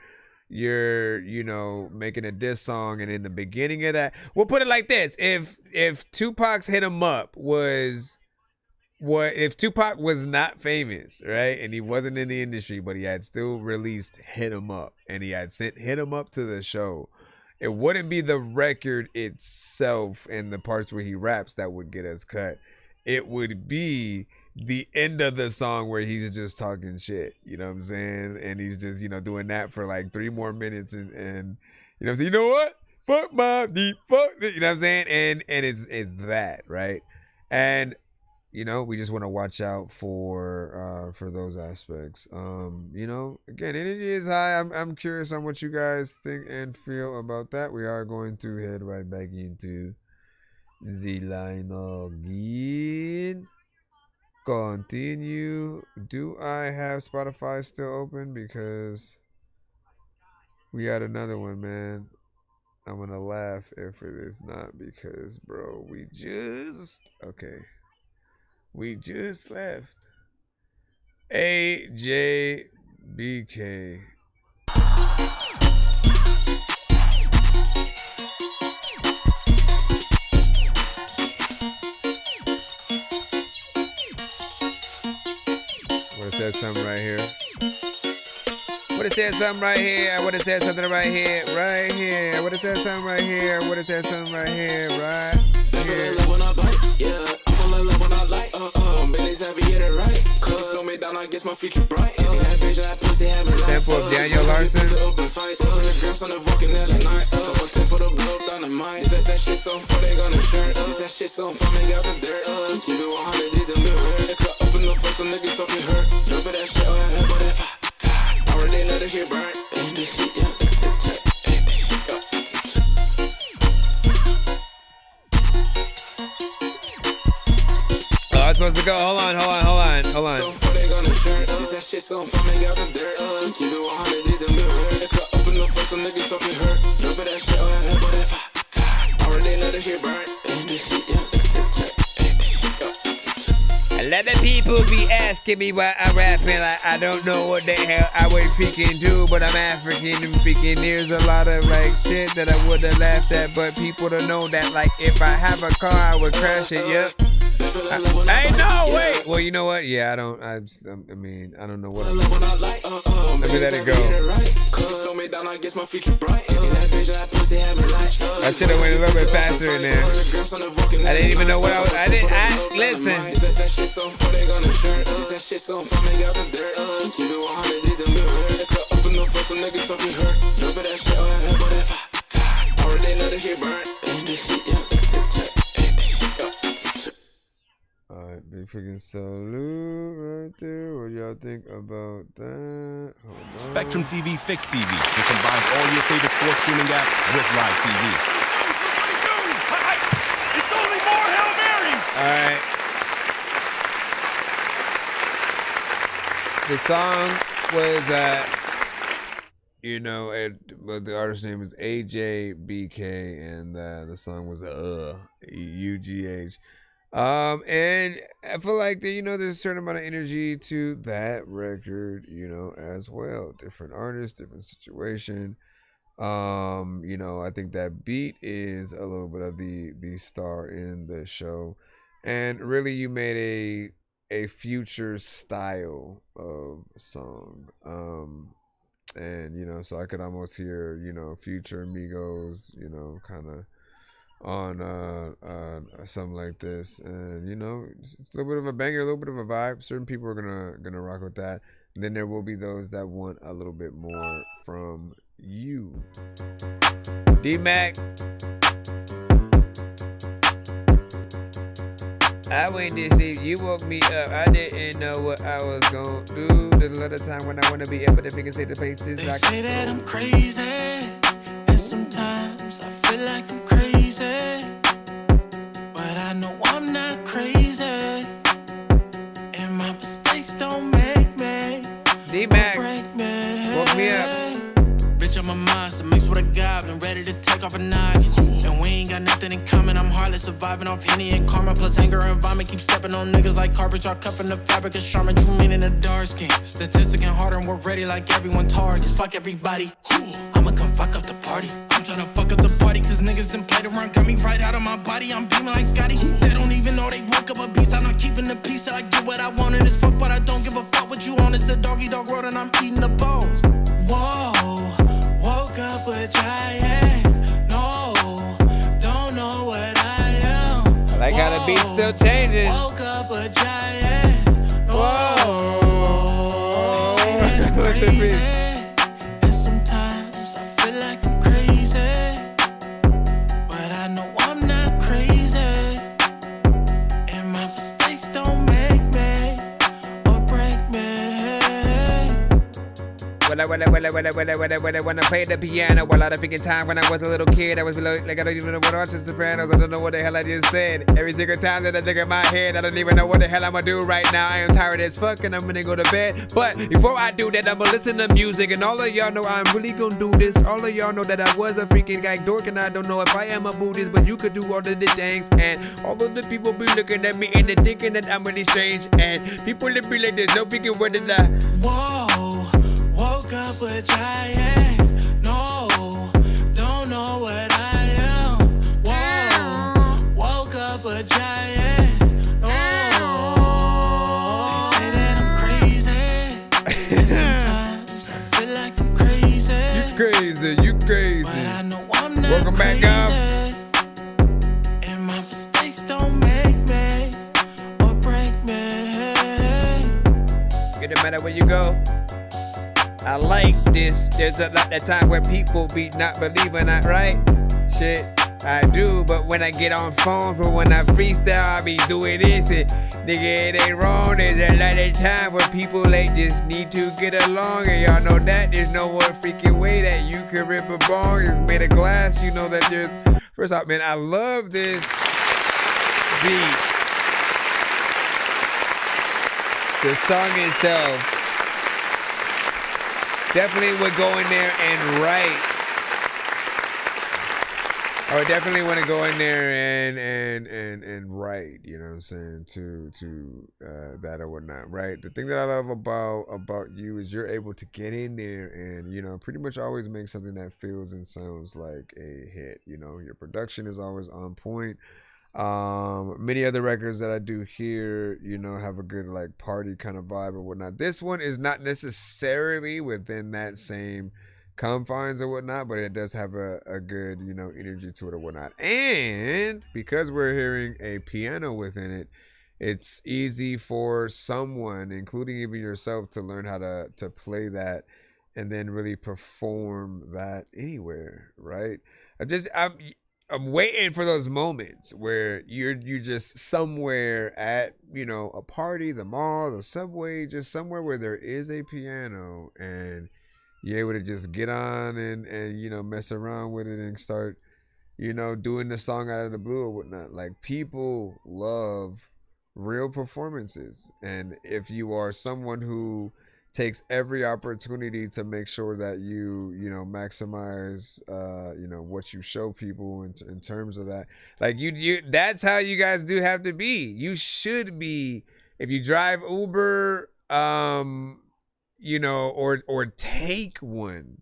you know, making a diss song, and in the beginning of that, we'll put it like this: if Tupac's Hit 'Em Up was if Tupac was not famous, right, and he wasn't in the industry, but he had still released Hit 'Em Up, and he had sent Hit 'Em Up to the show, it wouldn't be the record itself and the parts where he raps that would get us cut. It would be the end of the song where he's just talking shit, you know what I'm saying? And he's just, you know, doing that for like 3 more minutes, and you know what I'm saying? You know what? Fuck my deep fuck, you know what I'm saying? And it's that, right? And you know, we just want to watch out for those aspects. You know, again, energy is high. I'm curious on what you guys think and feel about that. We are going to head right back into the line again. Continue. Do I have Spotify still open? Because we got another one, man. I'm gonna laugh if it is not, because bro, we just left AJBK. What if there's something right here? What if there's something right here? What if there's something right here? Right here. What if there's something right here? What if there's something right here? Right here. Yeah, I fall in love when I like, Billy's have you get it right. Cause you slow me down, I guess my future bright. That bitch, that pussy have me like, sample of Daniel Larson. Open fight, grams on the Vulcan at night. Couple 10 for the blow down the mind. Is that shit so far they gonna shirt? Is that shit so far they got the dirt? Keep it 100, these a mirror. It's got open the for some niggas off your hurt. Drop it that shit on head, but that fire. Already let it shit burn. And this shit, yeah, check. I was supposed to go. Hold on. So far they gonna shirt. Is that shit so far they got the dirt? Keep it 100, these a mirror. It's got open the for some niggas off your hurt. Drop it that shit on head, but that fire. Already let it shit burn. And this shit, yeah, check. A lot of people be asking me why I'm rapping. Like, I don't know what the hell I would freaking do, but I'm African and freaking there's a lot of like shit that I would have laughed at, but people don't know that like if I have a car, I would crash it. Yep. Hey, no, wait. Well, you know what? Yeah, I don't know what I'm doing. Let me let it go. I should have went a little bit faster in there. I didn't even know what listen. Alright, big freaking salute right there. What y'all think about that? Hold on. Spectrum TV Fixed TV. It combines all your favorite sports streaming apps with live TV. It's only more Hail Marys! Alright. The song was, the artist's name is AJBK, and the song was UGH. And I feel like that, there's a certain amount of energy to that record, as well. Different artists, different situation. I think that beat is a little bit of the star in the show. And really you made a future style of song. And so I could almost hear, future Migos, kind of on something like this, and it's a little bit of a banger, a little bit of a vibe. Certain people are gonna rock with that, and then there will be those that want a little bit more from you. D-Mac, I went to sleep, you woke me up, I didn't know what I was gonna do. There's a lot of time when I wanna be able to think and say the places They I say that I'm crazy, and sometimes I feel like I'm crazy, but I know I'm not crazy, and my mistakes don't make me D-Mac, break me. woke me up. Bitch, I'm a monster, mixed with a goblin, ready to take off a noggin. And we ain't got nothing in common, I'm heartless, surviving off Henny and karma, plus anger and vomit. Keep stepping on niggas like carpet, y'all cuffing the fabric of Charmin, true meaning the dark skin. Statistic and harder, and we're ready like everyone targets. Fuck everybody, I'ma come fuck up the party. I'm tryna fuck up the party, cause niggas done played around, got me right out of my body. I'm beaming like Scotty. They don't even know they woke up a beast. I'm not keeping the peace, I get what I want, and it's fuck, but I don't give a fuck what you want. It's a doggy dog world, and I'm eating the bones. Whoa, woke up a giant. No, don't know what I am. I like how the beat's still changing. Woke up a giant. Whoa. Look at the beat. And sometimes I feel like I'm crazy, but I know I'm not crazy, and my mistakes don't make me or break me. When I played the piano, a lot of freaking time when I was a little kid, I was like, I don't even know what to watch the Sopranos. I don't know what the hell I just said. Every single time that I look at my head, I don't even know what the hell I'm gonna do right now. I am tired as fuck and I'm gonna go to bed. But before I do that, I'm gonna listen to music, and all of y'all know I'm really gonna do this. All of y'all know that I was a freaking guy dork, and I don't know if I am a Buddhist, but you could do all of the things. And all of the people be looking at me and they thinking that I'm really strange, and people that be like, there's no freaking word in that. Whoa, woke up a giant. No, don't know what I am. Whoa, woke up a giant. Oh, they say that I'm crazy. And sometimes I feel like I'm crazy. You crazy. But I know I'm not Welcome crazy. back up. And my mistakes don't make me or break me. It don't matter where you go. I like this. There's a lot of time where people be not believing I right shit. I do, but when I get on phones or when I freestyle, I be doing this. Nigga, it ain't wrong. There's a lot of time where people like just need to get along, and y'all know that there's no more freaking way that you can rip a bong. It's made of glass. You know that there's. First off, man, I love this beat. The song itself. Definitely would go in there and write I would definitely want to go in there and write, you know what I'm saying, to that or whatnot, right? The thing that I love about you is you're able to get in there and, you know, pretty much always make something that feels and sounds like a hit. You know, your production is always on point. Many other records that I do here, you know, have a good like party kind of vibe or whatnot. This one is not necessarily within that same confines or whatnot, but it does have a good, you know, energy to it or whatnot. And because we're hearing a piano within it, it's easy for someone, including even yourself, to learn how to play that and then really perform that anywhere, right? I'm waiting for those moments where you're just somewhere at, you know, a party, the mall, the subway, just somewhere where there is a piano and you're able to just get on and you know, mess around with it and start, you know, doing the song out of the blue or whatnot. Like, people love real performances. And if you are someone who takes every opportunity to make sure that you know, maximize, you know, what you show people in terms of that, like you that's how you guys do have to be. You should be, if you drive Uber, you know, or take one.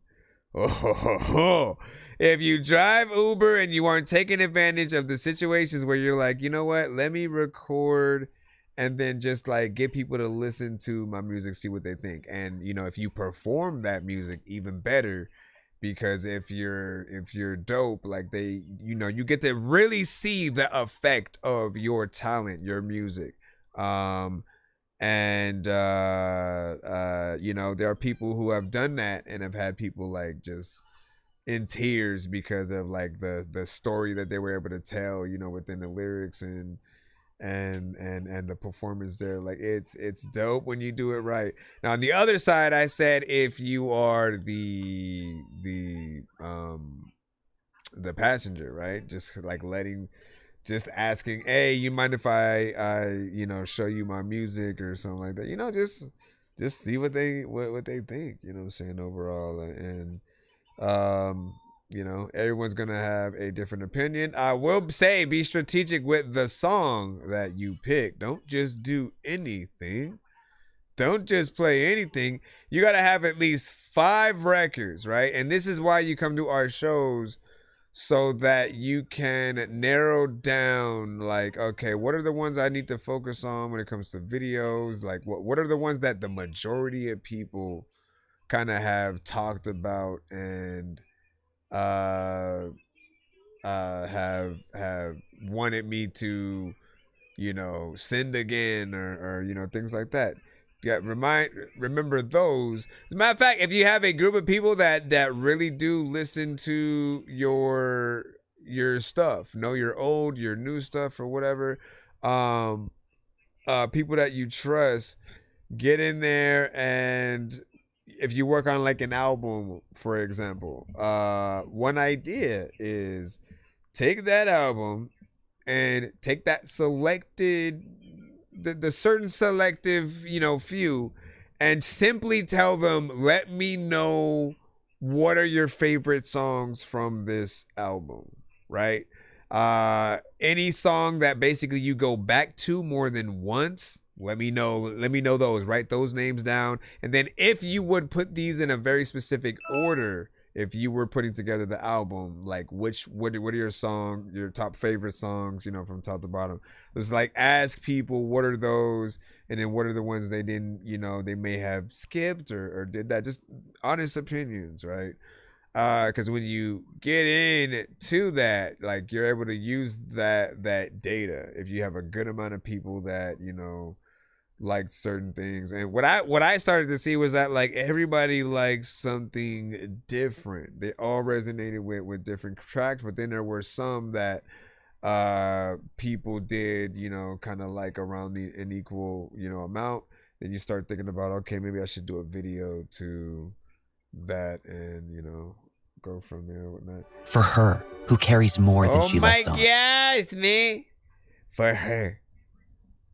If you drive Uber and you aren't taking advantage of the situations where you're like, you know what, let me record and then just like get people to listen to my music, see what they think. And, you know, if you perform that music, even better, because if you're dope, like they, you know, you get to really see the effect of your talent, your music. And you know, there are people who have done that and have had people like just in tears because of like the story that they were able to tell, you know, within the lyrics and the performance there. Like, it's dope when you do it right. Now on the other side, I said if you are the passenger, right, just like just asking, hey, you mind if I you know, show you my music or something like that, you know, just see what they think, you know what I'm saying, overall. And you know, everyone's gonna have a different opinion. I will say, be strategic with the song that you pick. Don't just do anything. Don't just play anything. You gotta have at least 5 records, right? And this is why you come to our shows, so that you can narrow down, like, okay, what are the ones I need to focus on when it comes to videos? Like, what are the ones that the majority of people kind of have talked about and have wanted me to, you know, send again or you know, things like that. Yeah, remember those. As a matter of fact, if you have a group of people that really do listen to your stuff, know your old, your new stuff or whatever, people that you trust, get in there. And if you work on like an album, for example, one idea is take that album and take that selected, the certain selective, you know, few, and simply tell them, let me know what are your favorite songs from this album, right? Any song that basically you go back to more than once, let me know those. Write those names down. And then if you would put these in a very specific order, if you were putting together the album, like what are your top favorite songs, you know, from top to bottom. It's like, ask people what are those, and then what are the ones they didn't, you know, they may have skipped or did that. Just honest opinions, right? Because when you get into that, like, you're able to use that data if you have a good amount of people that, you know, liked certain things. And what I started to see was that, like, everybody likes something different. They all resonated with different tracks, but then there were some that people did, you know, kind of like around an equal, you know, amount. Then you start thinking about, okay, maybe I should do a video to that, and, you know, go from there or whatnot. For her, who carries more than she lets on. Oh my God, it's me. For her.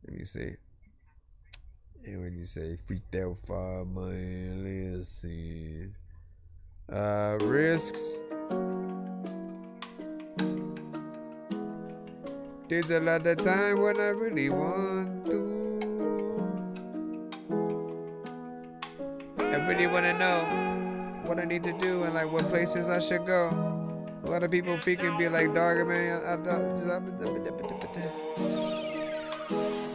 Let me see. And when you say freaked out for money, let's see. Risks. There's a lot of time when I really want to. I really want to know what I need to do and like what places I should go. A lot of people freaking be like, dog, man.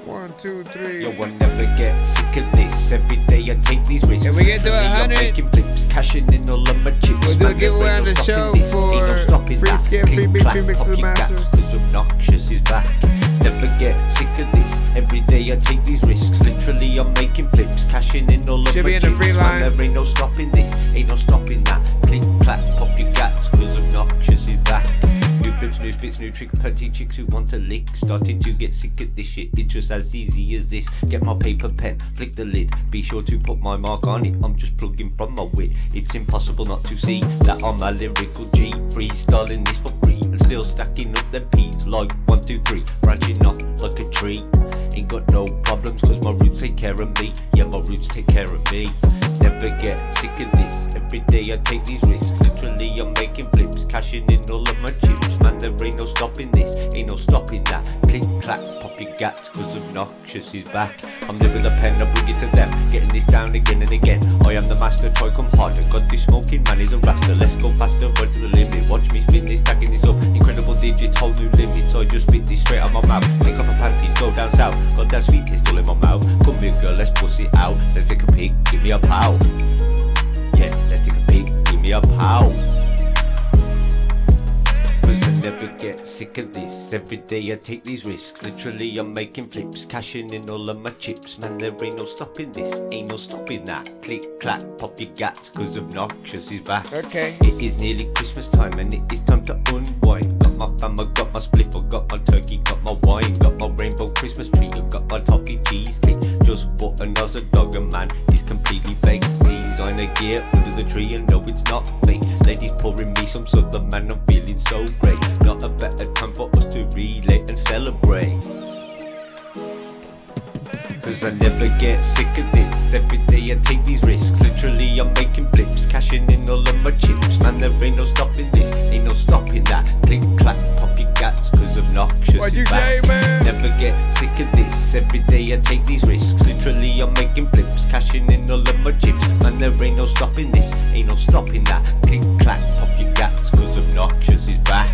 1, 2, 3. Yo, I'll never get sick of this. Every day I take these risks. If we get to Literally, I'm 100, making flips, cashing in all of my chips. we'll do a giveaway on the show for free skip, free beat, free mix of the masters. Cause obnoxious is back. Never get sick of this. Every day I take these risks. Literally, I'm making flips, cashing in all of Should my be in the chips. free line. Man, there ain't no stopping this, ain't no stopping that. Click, clap, pop your gats, cause obnoxious is back. New flips, new spits, new tricks, plenty chicks who want to lick. Starting to get sick of this shit, it's just as easy as this. Get my paper pen, flick the lid, be sure to put my mark on it. I'm just plugging from my wit, it's impossible not to see that I'm a lyrical G. Freestyling this for free and still stacking up them P's. Like 1, 2, 3, branching off like a tree. Ain't got no problems cause my roots take care of me. Yeah, my roots take care of me. Never get sick of this. Every day I take these risks. Literally I'm making flips, cashing in all of my chips. Man, there ain't no stopping this, ain't no stopping that. Click, clack, pop your gats cause obnoxious is back. I'm living a pen, I bring it to them. Getting this down again and again. I am the master, try come harder. Got this smoking man, he's a rasta. Let's go faster, run to the limit. Watch me spin this, stacking this up. Incredible digits, whole new limits. I just spit this straight out my mouth. Take off my panties, go down south. Got that sweet taste all in my mouth. Come here girl, let's puss it out. Let's take a pic, give me a pow. Yeah, let's take a pic, give me a pow. Cause I never get sick of this. Every day I take these risks. Literally I'm making flips, cashing in all of my chips. Man, there ain't no stopping this, ain't no stopping that. Click, clack, pop your gats cause obnoxious is back. Okay. It is nearly Christmas time and it is time to unwind. Got my fam, I got my spliff, I got my turkey, got my wine. Got my rainbow Christmas tree, I got my toffee cheesecake. Just bought another dog and man, it's completely fake. Designer gear under the tree and no it's not fake. Ladies pouring me some southern man, I'm feeling so great. Not a better time for us to relate and celebrate. Cause I never get sick of this. Every day I take these risks. Literally I'm making flips, cashing in all of my chips. Man, there ain't no stopping this, ain't no stopping that. Click, clack, pop your gats cause obnoxious What is you back. say, man? Never get sick of this. Every day I take these risks. Literally I'm making flips, cashing in all of my chips. Man, there ain't no stopping this, ain't no stopping that. Click, clack, pop your gats cause obnoxious is back.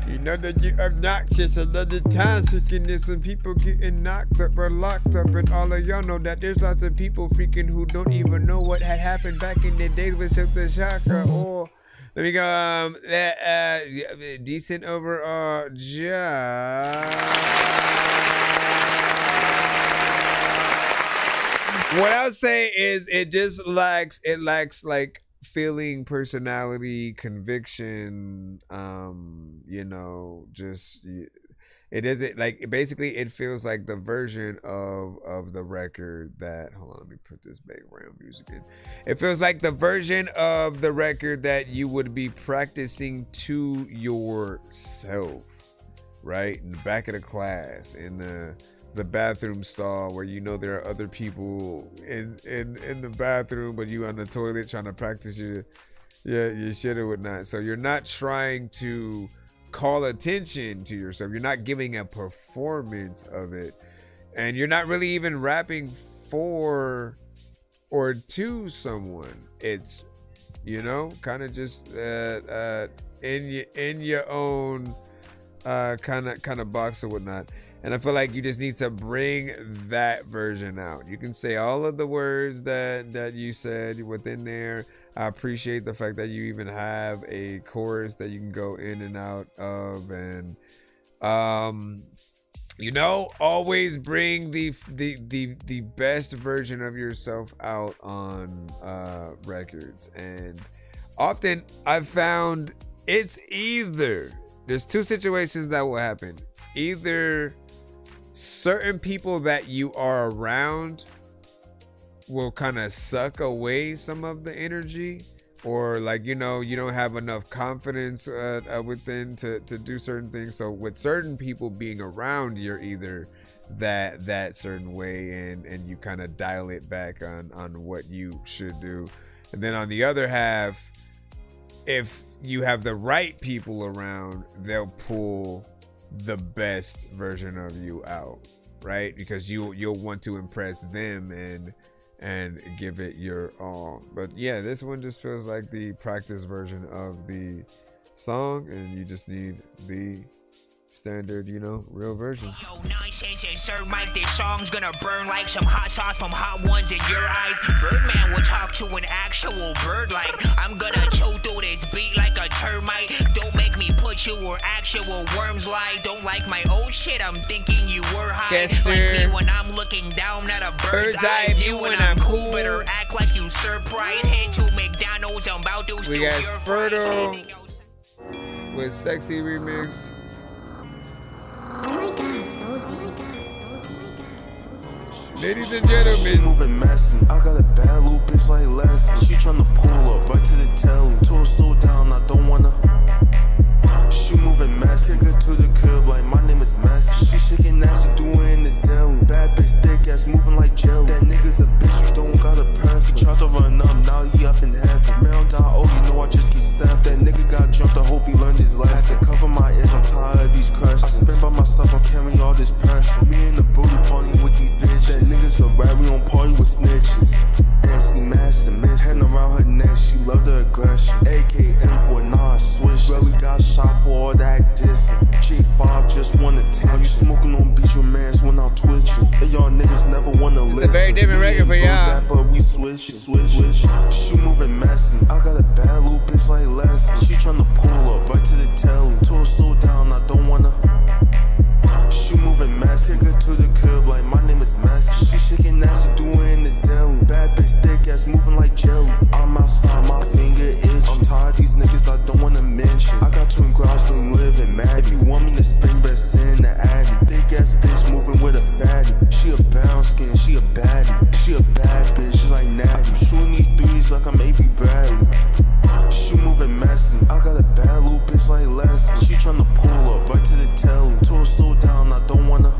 You know that you're obnoxious. Another time freaking there's some people getting knocked up or locked up, and all of y'all know that there's lots of people freaking who don't even know what had happened back in the days with Silk Chakra. Or let me go decent overall job. What I'll say is it just lacks like feeling, personality, conviction, you know, just it isn't like, basically it feels like the version of the record that, hold on, let me put this background music in. It feels like the version of the record that you would be practicing to yourself, right? In the back of the class, in the bathroom stall, where you know there are other people in the bathroom, but you on the toilet trying to practice your shit or whatnot. So you're not trying to call attention to yourself. You're not giving a performance of it, and you're not really even rapping for or to someone. It's, you know, kind of just in your own kind of box or whatnot. And I feel like you just need to bring that version out. You can say all of the words that you said within there. I appreciate the fact that you even have a chorus that you can go in and out of. And, you know, always bring the best version of yourself out on records. And often I've found it's either, there's two situations that will happen. Either certain people that you are around will kind of suck away some of the energy, or like, you know, you don't have enough confidence within to do certain things. So with certain people being around, you're either that certain way and you kind of dial it back on what you should do. And then on the other half, if you have the right people around, they'll pull the best version of you out, right? Because you'll want to impress them and give it your all. But yeah, this one just feels like the practice version of the song, and you just need the standard, you know, real version. Yo, nonsense and Sir Mike, this song's gonna burn like some hot sauce from Hot Ones in your eyes. Birdman will talk to an actual bird like I'm gonna chew through this beat like a termite. Don't make me put you where actual worms lie. Don't like my old shit, I'm thinking you were high. Like me when I'm looking down at a bird's eye view and I'm cool. Better act like you surprised. Head to McDonald's, I'm about to steal We got your fries. Spurtle with Sexy Remix. Oh my god, Sozy. Ladies and gentlemen, moving messy. I got a bad little bitch like Leslie. She tryna pull up right to the telly. Toe slow down, I don't wanna. She moving messy. Kick her to the curb like my name is Messi. She shaking ass, she doing the deli. Bad bitch, thick ass, moving like jelly. That nigga's a bitch, you don't gotta press him. Tried to run up, now he up in heaven. Man down, oh, you know I just keep stepping. That nigga got jumped, I hope he learned his lesson. Had to cover my ears, I'm tired of these questions. I spend by myself, I'm carrying all this pressure. Me and the booty party with these bitches. That niggas a rap, we don't party with snitches. Nancy Mass and Miss, hand around her neck, she love the aggression. AKM for nah, switch. Really got shot for all that dissing. G5 just wanna tell you smoking on beach your mans when I'm twitching. And y'all niggas never wanna listen. It's a very different record for y'all. But we switch. She moving messy. I got a bad little bitch like Leslie. She tryna pull up right to the telly. Toe slow down, I don't wanna. She moving messy. Kick her to the curb like my name is Messi. She shaking ass, she doing the deli. Bad bitch, thick ass, moving like jelly. I'm outside, my finger itch. I'm tired of these niggas, I don't wanna mention. I got twin Grosling living mad. If you want me to spin, best send the addy. Big ass bitch moving with a fatty. She a brown skin, she a baddie. She a bad bitch, she's like Natty. Shooting these threes like I'm A.B. Bradley. She moving messy. I got a bad little bitch like Leslie. She tryna pull up right to the telly. Toe slow down, I don't wanna.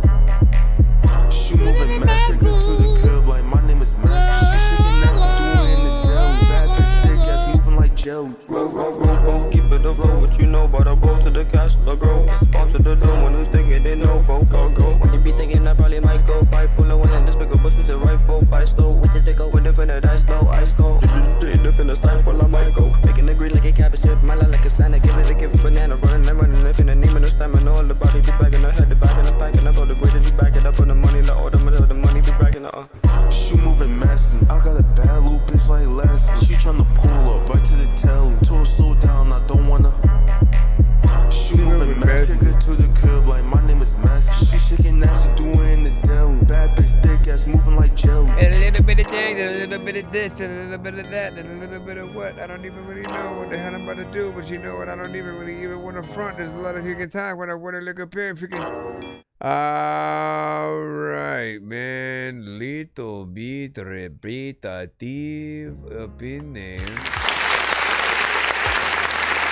She moving messy. Take her to the curb like my name is Messi. She shaking ass, she doing the deli. Bad bitch, thick ass, moving like jelly. Roll, keep it afloat. What you know about a boat to the castle, grow. Spawn to the dome when who's thinking they know, go. When you be thinking I probably might go. Buy full of one and this big a bus with a rifle. Buy slow, with the go, with the finna die slow. Ice go. The finna style, well I might go. Making the green like a cabbage, sip my life like a Santa. Give it a gift, banana, running and running. If in the name of the stamina, all the body be bagging. I had the bag and I'm packing up all the way that you back it up on the money, like all the money be bragging. She moving messy. I got a bad little bitch like Leslie. She tryna pull up right to the telly. Toe slow down, I don't wanna. She moving messy. Kick her to the curb like my name is Messi. She shaking ass, she doing the deli. Bad bitch, thick ass, moving like jelly. And a little bit of things, a little bit of this, and a little bit of that, and a little bit of what. I don't even really know what the hell I'm about to do, but you know what? I don't even want to front. There's a lot of freaking time when I want to look up here and freaking. Alright, man. Little bit repetitive up in there.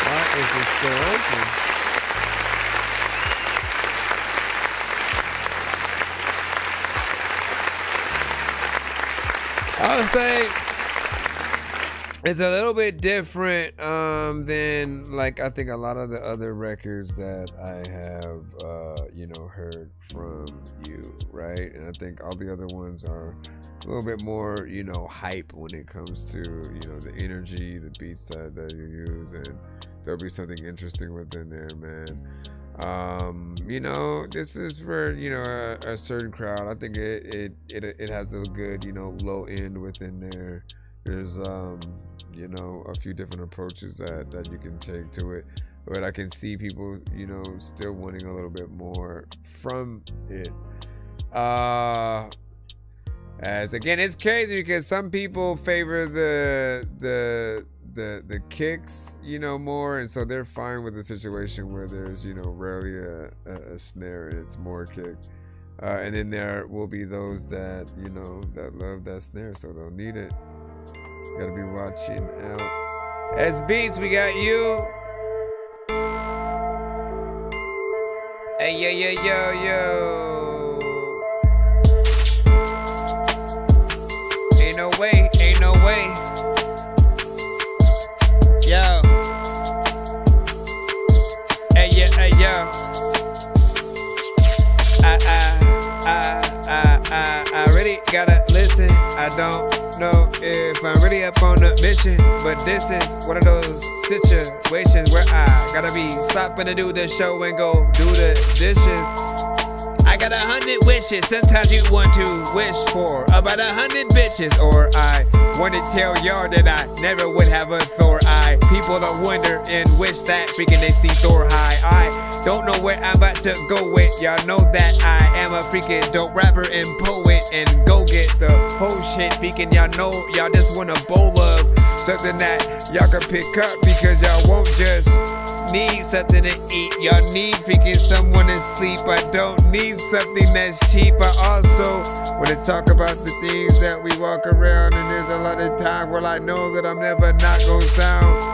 Why is it still open? I would say it's a little bit different than like I think a lot of the other records that I have heard from you, right? And I think all the other ones are a little bit more hype when it comes to the energy, the beats that you use, and there'll be something interesting within there, man. This is for a certain crowd. I think it has a good low end within there. There's a few different approaches that you can take to it, but I can see people still wanting a little bit more from it. As again, it's crazy because some people favor the kicks more, and so they're fine with a situation where there's rarely a snare and it's more kick, and then there will be those that that love that snare, so they'll need it. Gotta be watching out. As Beats, we got you. Hey yo. Ain't no way. Yo. Hey yo. I don't know if I'm really up on a mission, but this is one of those situations where I gotta be stopping to do the show and go do the dishes. I got 100 wishes, sometimes you want to wish for about 100 bitches. Or I want to tell y'all that I never would have a Thor eye. People don't wonder and wish that freaking they see Thor high. I don't know where I'm about to go with. Y'all know that I am a freaking dope rapper and poet. And go get the whole shit freaking. Y'all know y'all just want a bowl of something that y'all can pick up, because y'all won't just need something to eat. Y'all need freaking someone to sleep. I don't need something that's cheap. I also want to talk about the things that we walk around, and there's a lot of time where I know that I'm never not gonna sound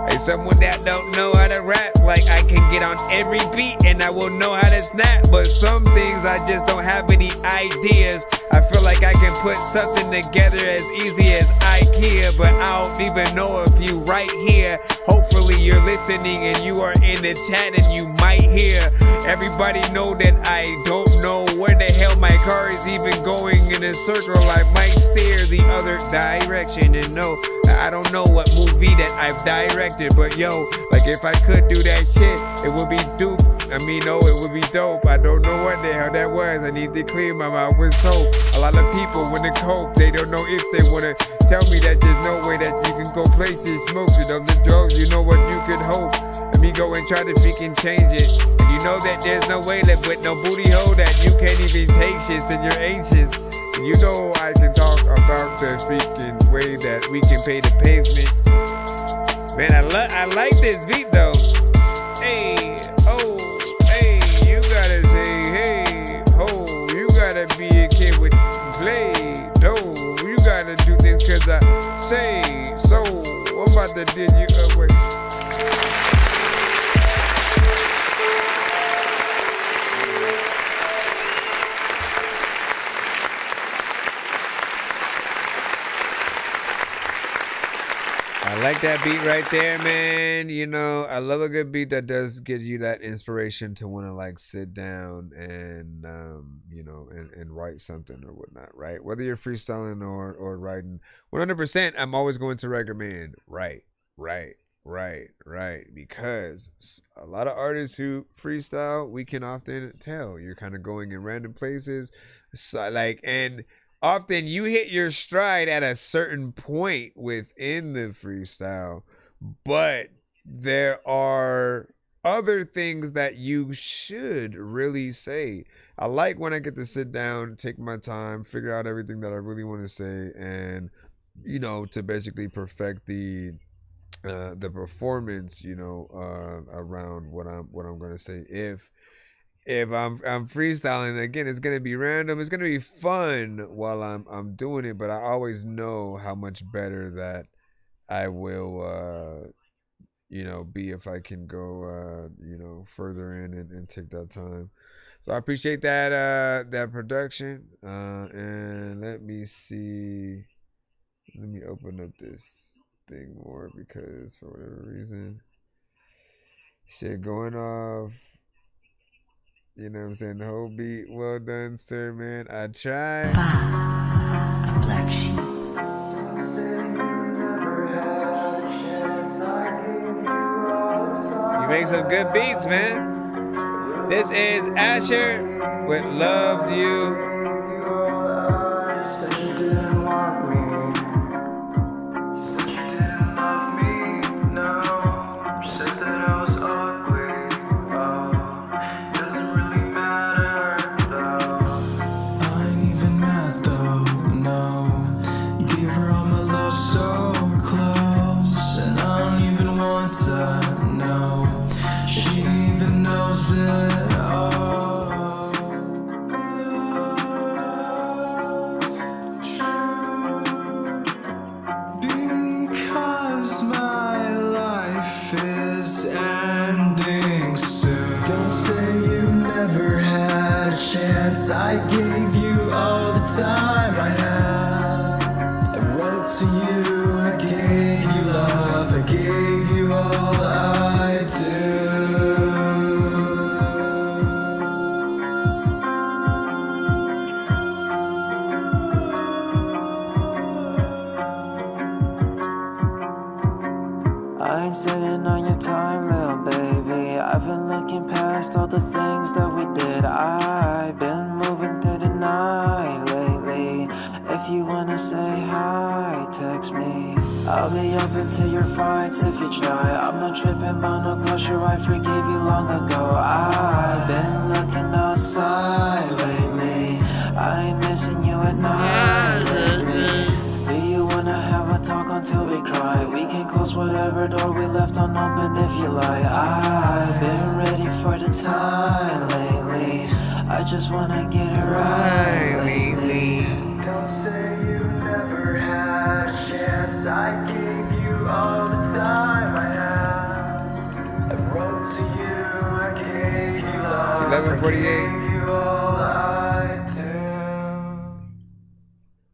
like someone that don't know how to rap. Like I can get on every beat and I will know how to snap, but some things I just don't have any ideas. I feel like I can put something together as easy as IKEA, but I don't even know if you right here. Hopefully you're listening and you are in the chat and you might hear. Everybody know that I don't know where the hell my car is even going in a circle. I might steer the other direction, and no, I don't know what movie that I've directed, but yo, like if I could do that shit, it would be dope. I mean, no, it would be dope. I don't know what the hell that was. I need to clean my mouth with soap. A lot of people want to cope. They don't know if they want to tell me that there's no way that you can go places smoking on the drugs. You know what you could hope. Let me go and try to freaking change it. And you know that there's no way that with no booty hole that you can't even take shit and you're anxious. And you know I can talk about the freaking way that we can pay the pavement. Man, I like this beat though. Hey, oh. You gotta say, hey, ho, you gotta be a kid with play, no, you gotta do things cause I say so. I'm about to dig you up with. I like that beat right there, man. You know, I love a good beat that does give you that inspiration to want to like sit down and you know, and write something or whatnot, right? Whether you're freestyling or writing, 100%, I'm always going to recommend write, because a lot of artists who freestyle, we can often tell you're kind of going in random places, so, like, and often you hit your stride at a certain point within the freestyle, but there are other things that you should really say. I like when I get to sit down, take my time, figure out everything that I really want to say, and, you know, to basically perfect the performance, you know, around what I'm going to say. If I'm freestyling, again, it's gonna be random. It's gonna be fun while I'm doing it, but I always know how much better that I will, you know, be if I can go, you know, further in and take that time. So I appreciate that that production. And let me see. Let me open up this thing more because for whatever reason, shit going off. You know what I'm saying? The whole beat. Well done, sir, man. I tried. A black sheep. You make some good beats, man. This is Asher with Loved You. I gave you all the time I had. I wrote to you, I gave you love, I gave you all I do. regrets if you try. I'm not tripping about no closure, I forgave you long ago. I've been looking outside lately, I ain't missing you at night lately. Do you wanna have a talk until we cry? We can close whatever door we left unopened if you like. I've been ready for the time lately, I just wanna get it right lately. Don't say you never had a chance, I gave you all the time I had. I wrote to you, I gave you love. It's 11:48.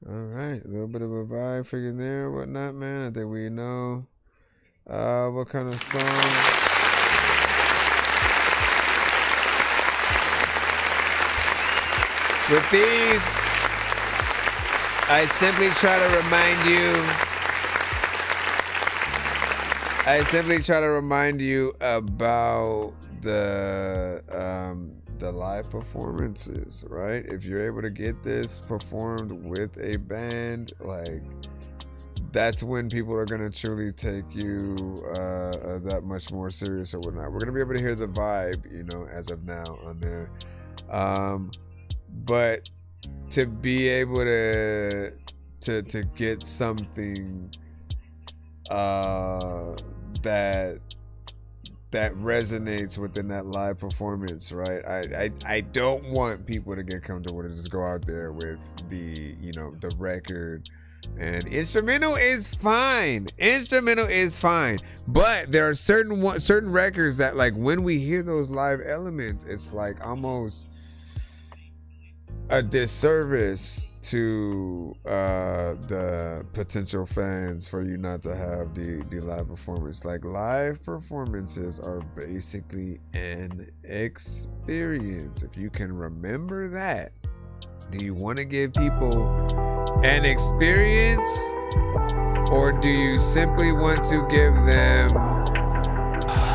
Alright, a little bit of a vibe figure there, whatnot, man. I think we know what kind of song. With these, I simply try to remind you about the live performances, right? If you're able to get this performed with a band, like, that's when people are gonna truly take you that much more serious or whatnot. We're gonna be able to hear the vibe, you know, as of now on there. But to be able to get something that resonates within that live performance, right? I don't want people to get comfortable to just go out there with the, you know, the record. And instrumental is fine. But there are certain records that, like, when we hear those live elements, it's like almost a disservice to the potential fans for you not to have the live performance. Like, live performances are basically an experience. If you can remember that, do you want to give people an experience, or do you simply want to give them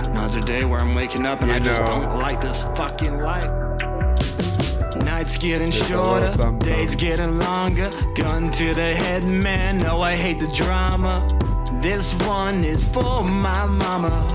another day where I'm waking up and I just don't like this fucking life? Nights getting shorter, days getting longer. Gun to the head, man, no, I hate the drama. This one is for my mama.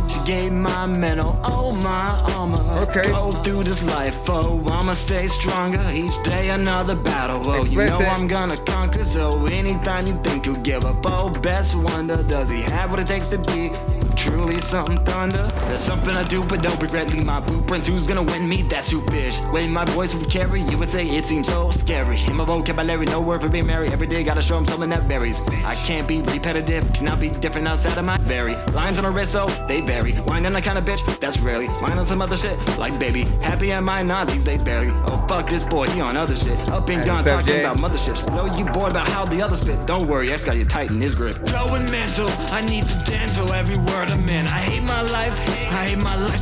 She gave my mental, oh my armor. Okay. Go through this life, oh, I'ma stay stronger. Each day another battle, oh, you know I'm gonna conquer. So anytime you think you'll give up, oh, best wonder, does he have what it takes to be truly something thunder? There's something I do but don't regret. Leave my blueprints, who's gonna win me? That's who, bitch. Way my voice would carry, you would say it seems so scary. In my vocabulary, no word for being merry. Every day gotta show him something that varies. I can't be repetitive, cannot be different outside of my very. Lines on a wrist, so they vary. Wine on a kind of bitch, that's rarely. Mine on some other shit, like baby. Happy am I not these days, barely. Oh fuck this boy, he on other shit. Up and gone talking about motherships. Know you bored about how the others spit. Don't worry, X got you tight in his grip. Going mental, I need some dental, every word I'm in. I hate my life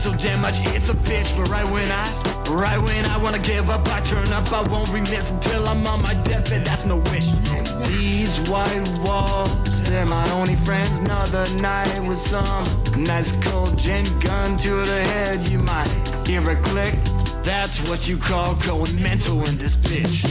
so damn much, it's a bitch. But right when I wanna give up, I turn up, I won't remiss until I'm on my deathbed, that's no wish. These white walls, they're my only friends. Another night with some nice cold gin. Gun to the head, you might hear a click. That's what you call going mental in this bitch.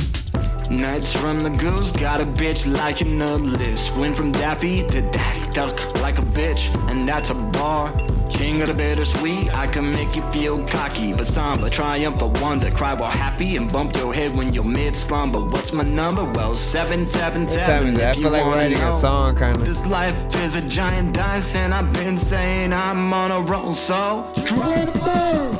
Nights from the goose, got a bitch liking the list. Went from Daffy to Daddy Duck like a bitch, and that's a bar. King of the bittersweet, I can make you feel cocky, but somber, triumph, or wonder. Cry while happy and bump your head when you're mid-slumber. What's my number? Well, 777. I feel like writing a song, kind of. This life is a giant dice, and I've been saying I'm on a roll, so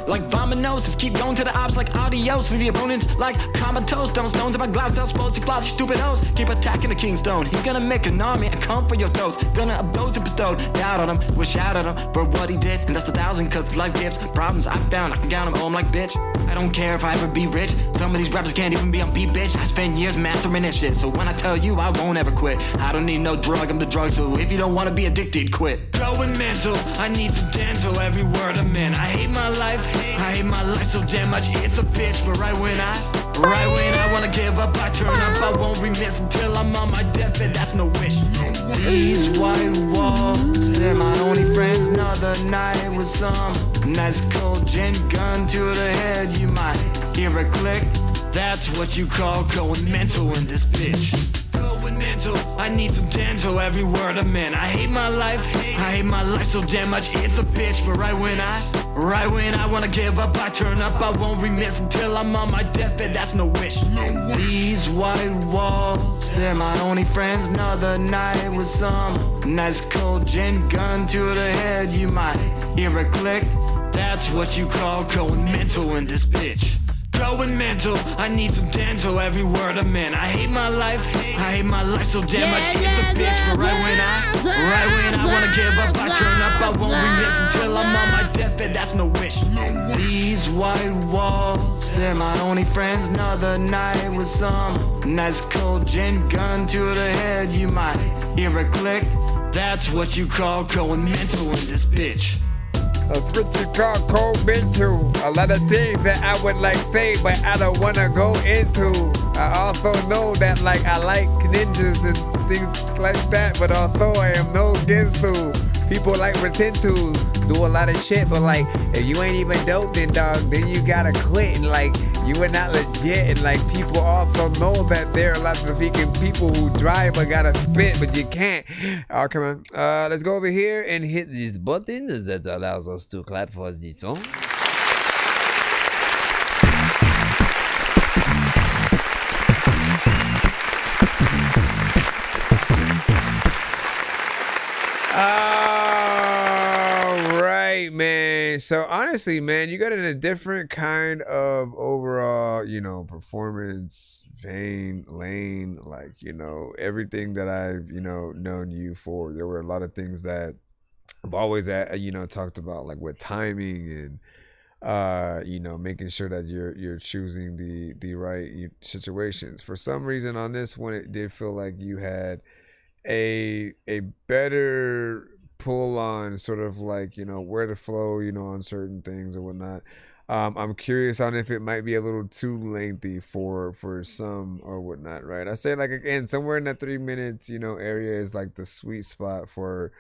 like dominoes, keep going to the ops like adios. And the opponents like comatose, throwing stones in my glass, they'll supposed to floss, you stupid hoes. Keep attacking the King's Stone. He's gonna make an army and come for your throats. Gonna abuse and bestowed. Doubt on him, wish out on him for what he did. And that's 1,000 cause life gives problems I found. I can count them all, I'm like, bitch. I don't care if I ever be rich. Some of these rappers can't even be on beat, bitch. I spent years mastering this shit, so when I tell you I won't ever quit. I don't need no drug, I'm the drug, so if you don't wanna be addicted, quit. Going mental, I need some dental, every word I'm in. I hate my life so damn much, it's a bitch. But right when I wanna give up, I turn up, I won't remiss until I'm on my deathbed, that's no wish. These white walls, they're my only friends. Another night with some nice cold gin. Gun to the head, you might hear a click. That's what you call going mental in this bitch. Going Going mental, I need some dental, every word I'm in. I hate my life so damn much, it's a bitch. But right when I wanna give up, I turn up, I won't remiss until I'm on my deathbed, that's no wish. These white walls, they're my only friends. Another night with some nice cold gin, gun to the head, you might hear a click. That's what you call going mental in this bitch. Going mental, I need some dental, every word I'm in. I hate my life so damn much, it's a bitch. But right when I wanna give up, I turn up, I won't remiss until I'm on my deathbed, that's no wish. These white walls, they're my only friends. Another night with some nice cold gin, gun to the head, you might hear a click. That's what you call going mental in this bitch. That's what you call cold mental. A lot of things that I would like say, but I don't wanna go into. I also know that like I like ninjas and things like that, but also I am no Gensu. People like pretend to do a lot of shit, but like if you ain't even dope, then dog, then you gotta quit, and like you are not legit, and like people also know that there are lots of freaking people who drive but gotta spit, but you can't. Oh, come on. Let's go over here and hit this button that allows us to clap for this song. Man, so honestly, man, you got in a different kind of overall, you know, performance vein, lane, like, you know, everything that I've, you know, known you for. There were a lot of things that I've always, you know, talked about, like with timing and, you know, making sure that you're choosing the right situations. For some reason on this one, it did feel like you had a better pull on sort of like, you know, where to flow, you know, on certain things or whatnot. I'm curious on if it might be a little too lengthy for some or whatnot, right? I say, like, again, somewhere in that 3 minutes, you know, area is like the sweet spot for,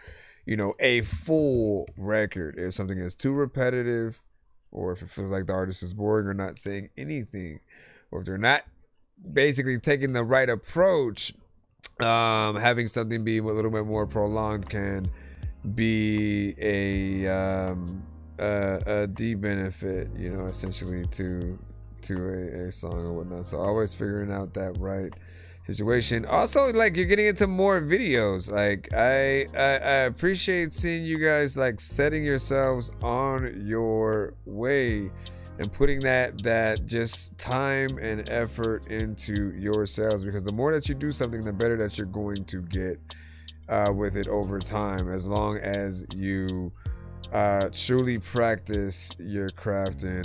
you know, a full record. If something is too repetitive, or if it feels like the artist is boring or not saying anything, or if they're not basically taking the right approach, having something be a little bit more prolonged can be a benefit, you know, essentially to a song or whatnot. So always figuring out that right situation. Also, like, you're getting into more videos. Like I appreciate seeing you guys like setting yourselves on your way and putting that just time and effort into yourselves, because the more that you do something, the better that you're going to get with it over time, as long as you truly practice your craft in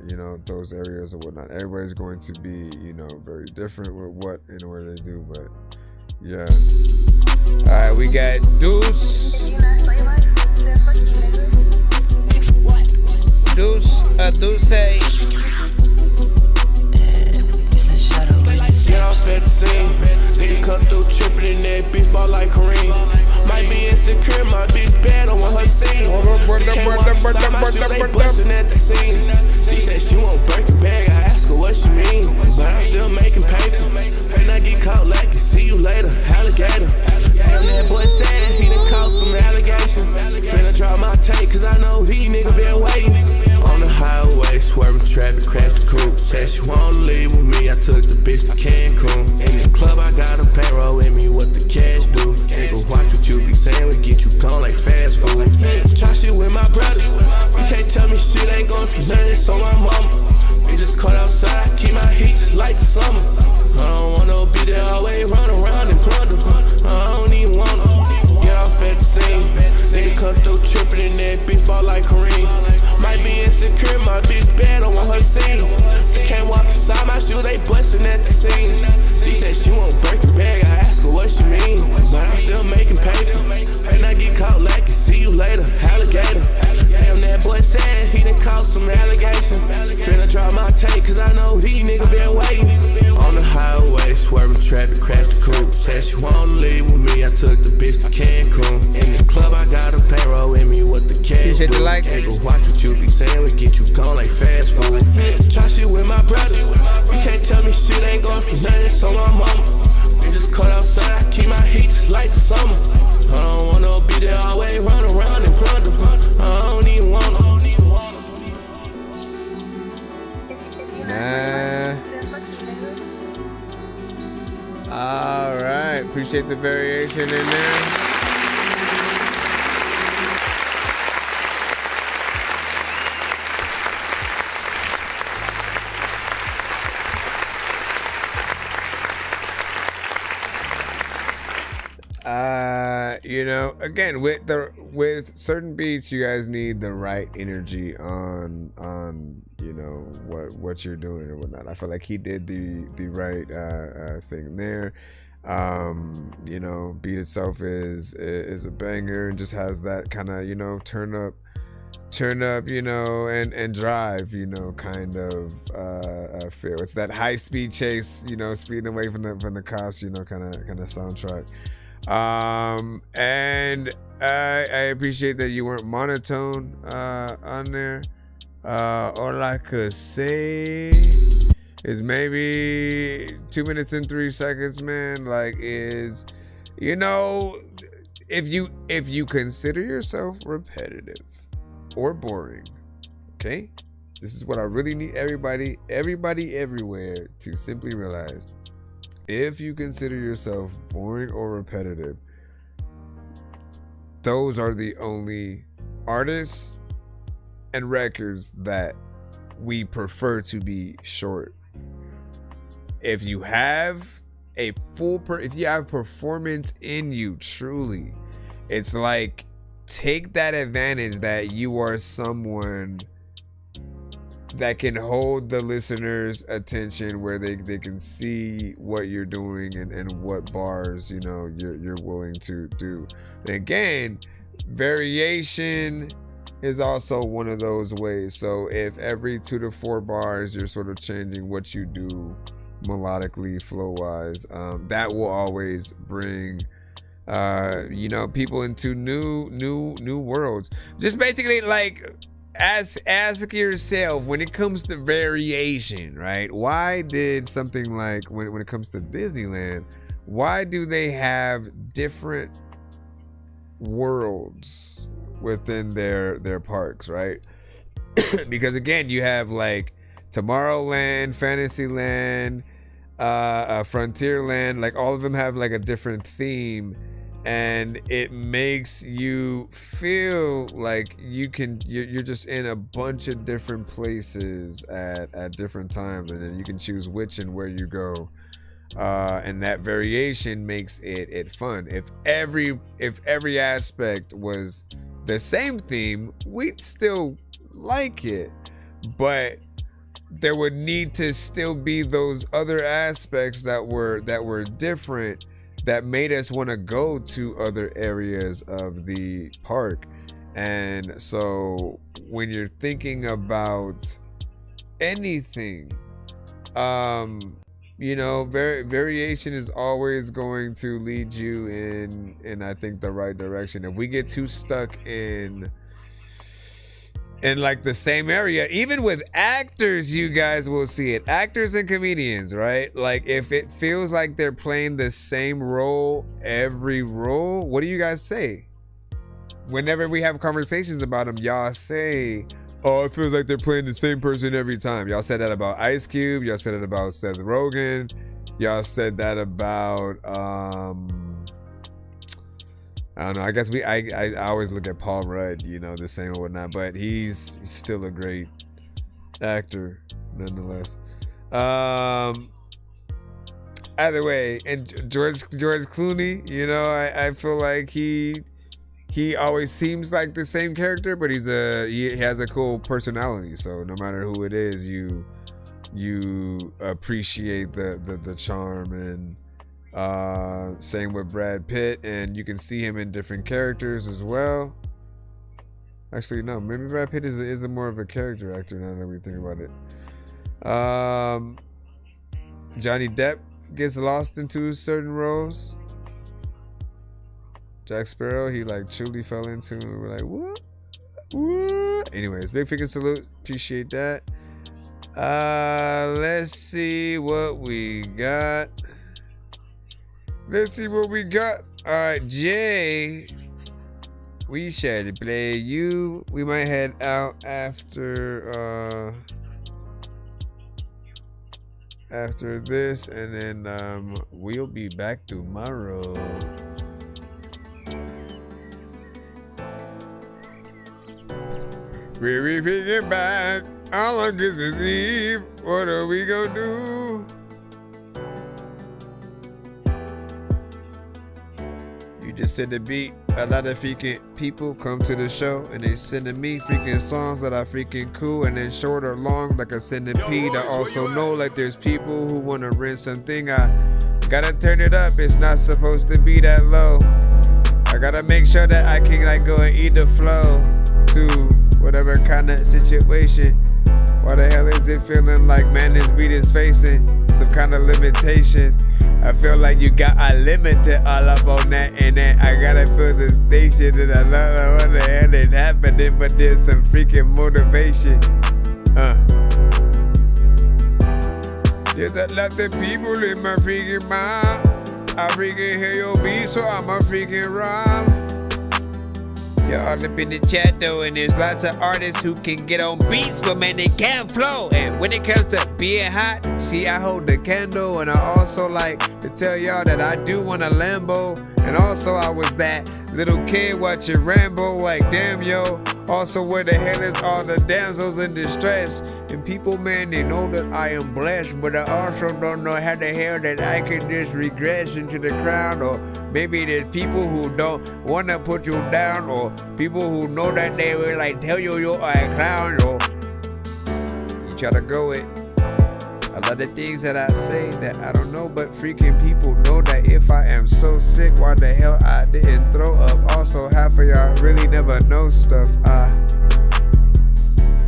you know, those areas or whatnot. Everybody's going to be, you know, very different with what and where they do, but yeah. All right, we got Deuce. Deuce. Get off at the scene. Nigga come through trippin' in that bitch ball like Kareem. Might be insecure, my bitch bad, I want her scene. She can't walk beside my shoes, they bustin' at the scene. She said she won't break a bag, I ask her what she mean. But I'm still making paper, and I get caught lacking. See you later, alligator. Damn, that boy said he done caught some allegation. Finna drop my tape, cause I know these niggas been waiting. On the highway, swerving traffic, crashed the coupe. Said she wanna leave with me, I took the bitch to Cancun. In the club, I got a payroll with me, what the cash do? Nigga, watch what you be saying, we get you gone like fast food. Try shit with my brothers, you can't tell me shit ain't going for nothing, so my mama. We just caught outside, keep my heat just like the summer. I don't wanna be there always, run around and plunder. I don't even wanna get off at the scene. Nigga come through trippin' in that bitch ball like Kareem. Might be insecure, my bitch bad, I want her scene. She can't walk beside my shoes, they bustin' at the scene. She said she won't break a bag, I ask her what she mean. But I'm still making paper, and I get caught lacking. See you later, alligator. Damn, that boy said he done caught some allegation. Finna drop my tape, cause I know these niggas been waiting. On the highway, swerving traffic, crashed the coupe. Said she wanna leave with me, I took the bitch to Cancun. In the club, I got a payroll with me, what the cash do? Nigga, watch what you be saying, we get you gone like fast food. Try shit with my brothers, you can't tell me shit ain't going for nothing, so my mama. You just cut outside, I keep my heat just like the summer. I don't wanna be there always, run around and plunder. I don't even wanna. All right, appreciate the variation in there. You know, again, with certain beats, you guys need the right energy on you know what you're doing or whatnot. I feel like he did the right thing there. You know, beat itself is a banger and just has that kind of, you know, turn up, you know, and drive, you know, kind of feel. It's that high speed chase, you know, speeding away from the cops, you know, kind of soundtrack. And I appreciate that you weren't monotone on there. All I could say is maybe 2 minutes and 3 seconds, man. Like, is, you know, if you consider yourself repetitive or boring, okay, this is what I really need everybody everywhere to simply realize. If you consider yourself boring or repetitive, those are the only artists and records that we prefer to be short. If you have if you have performance in you, truly, it's like, take that advantage that you are someone that can hold the listener's attention, where they can see what you're doing and what bars, you know, you're willing to do. And again, variation is also one of those ways. So if every 2 to 4 bars you're sort of changing what you do melodically, flow wise, that will always bring you know, people into new worlds. Just basically, like, ask yourself, when it comes to variation, right? Why did something like, when it comes to Disneyland, why do they have different worlds within their parks, right? Because again, you have like Tomorrowland, Fantasyland, Frontierland, like all of them have like a different theme. And it makes you feel like you're just in a bunch of different places at different times, and then you can choose which and where you go. And that variation makes it fun. If every aspect was the same theme, we'd still like it, but there would need to still be those other aspects that were different, that made us want to go to other areas of the park. And so when you're thinking about anything, you know, variation is always going to lead you in I think the right direction. If we get too stuck in like the same area, even with actors, you guys will see it, actors and comedians, right? Like, if it feels like they're playing the same role every role, what do you guys say? Whenever we have conversations about them, y'all say, oh, it feels like they're playing the same person every time. Y'all said that about Ice Cube, y'all said it about Seth Rogen, y'all said that about I don't know. I guess I always look at Paul Rudd, you know, the same or whatnot, but he's still a great actor nonetheless. Either way, and George Clooney, you know, I feel like he always seems like the same character, but he has a cool personality. So no matter who it is, you appreciate the charm. And same with Brad Pitt, and you can see him in different characters as well. Actually, no, maybe Brad Pitt is a more of a character actor now that we think about it. Johnny Depp gets lost into certain roles. Jack Sparrow, he like truly fell into, and we're like, what? Anyways, big freaking salute, appreciate that. Let's see what we got. Let's see what we got. All right, Jay. We shall play you. We might head out after this, and then we'll be back tomorrow. We'll be thinking back on Christmas Eve. What are we gonna do? You just send a beat. A lot of freaking people come to the show and they sending me freaking songs that are freaking cool and then short or long like a centipede. I also know like there's people who want to rent something. I gotta turn it up. It's not supposed to be that low. I gotta make sure that I can like go and eat the flow to whatever kind of situation. Why the hell is it feeling like, man, this beat is facing some kind of limitations? I feel like you got unlimited all up on that, and then I gotta feel the station that I love what the hell is happening, but there's some freaking motivation. There's a lot of people in my freaking mind. I freaking hear your beat, so I'm a freaking rhyme. You're all up in the chat though, and there's lots of artists who can get on beats, but man, they can't flow. And when it comes to being hot, see, I hold the candle, and I also like to tell y'all that I do want a Lambo. And also, I was that little kid watching Rambo, like damn yo. Also, where the hell is all the damsels in distress? And people, man, they know that I am blessed, but I also don't know how the hell that I can just regress into the crowd. Or maybe there's people who don't want to put you down, or people who know that they will like tell you you're a clown, or you try to go it. A lot of things that I say that I don't know, but freaking people know that if I am so sick, why the hell I didn't throw up. Also, half of y'all really never know stuff. I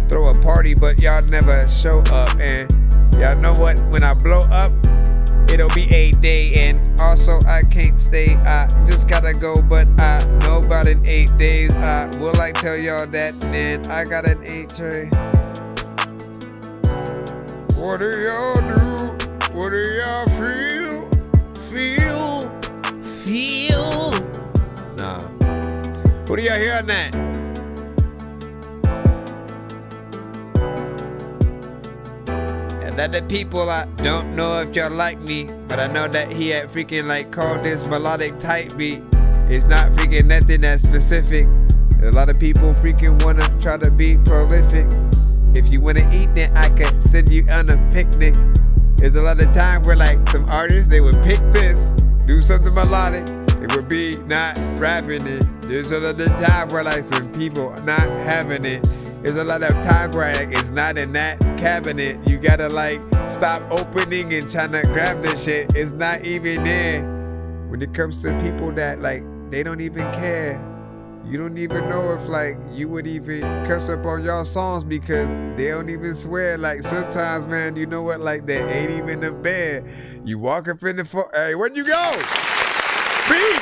throw a party, but y'all never show up. And y'all know what? When I blow up, it'll be a day. And also, I can't stay. I just gotta go, but I know about in 8 days. I will like tell y'all that, and I got an 8 tray. What do y'all do? What do y'all feel? Feel? Nah. What do y'all hear on that? And other people, I don't know if y'all like me, but I know that he had freaking like called this melodic type beat. It's not freaking nothing that specific. A lot of people freaking wanna try to be prolific. If you wanna eat, then I could send you on a picnic. There's a lot of times where like some artists, they would pick this, do something melodic. It would be not rapping it. There's a lot of times where like some people not having it. There's a lot of times where like it's not in that cabinet. You gotta like stop opening and trying to grab the shit. It's not even there. When it comes to people that like, they don't even care. You don't even know if like you would even cuss up on y'all songs because they don't even swear. Like sometimes, man, you know what? Like they ain't even in bed. You walk up in the hey, where'd you go? Beat,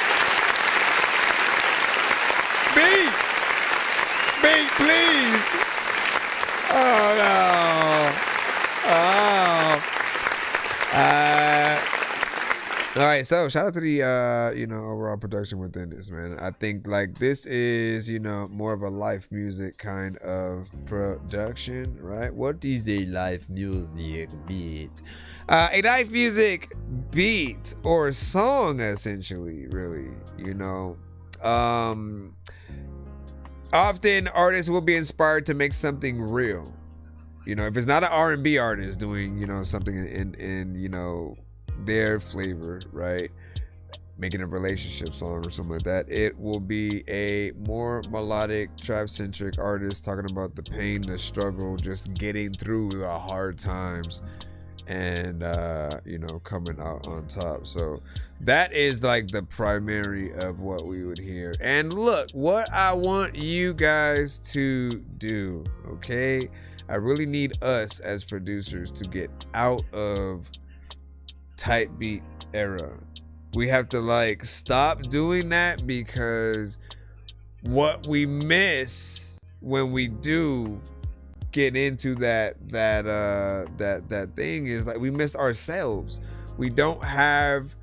please. Oh no. All right, so shout out to the overall production within this, man. I think like this is more of a live music kind of production, right? What is a live music beat? A live music beat or song, essentially, really. Often artists will be inspired to make something real. If it's not an R&B artist doing something in their flavor, right, making a relationship song or something like that, it will be a more melodic, trap-centric artist talking about the pain, the struggle, just getting through the hard times and coming out on top. So that is like the primary of what we would hear. And look, what I want you guys to do, okay, I really need us as producers to get out of type beat era. We have to like stop doing that, because what we miss when we do get into that thing is like we miss ourselves. We don't have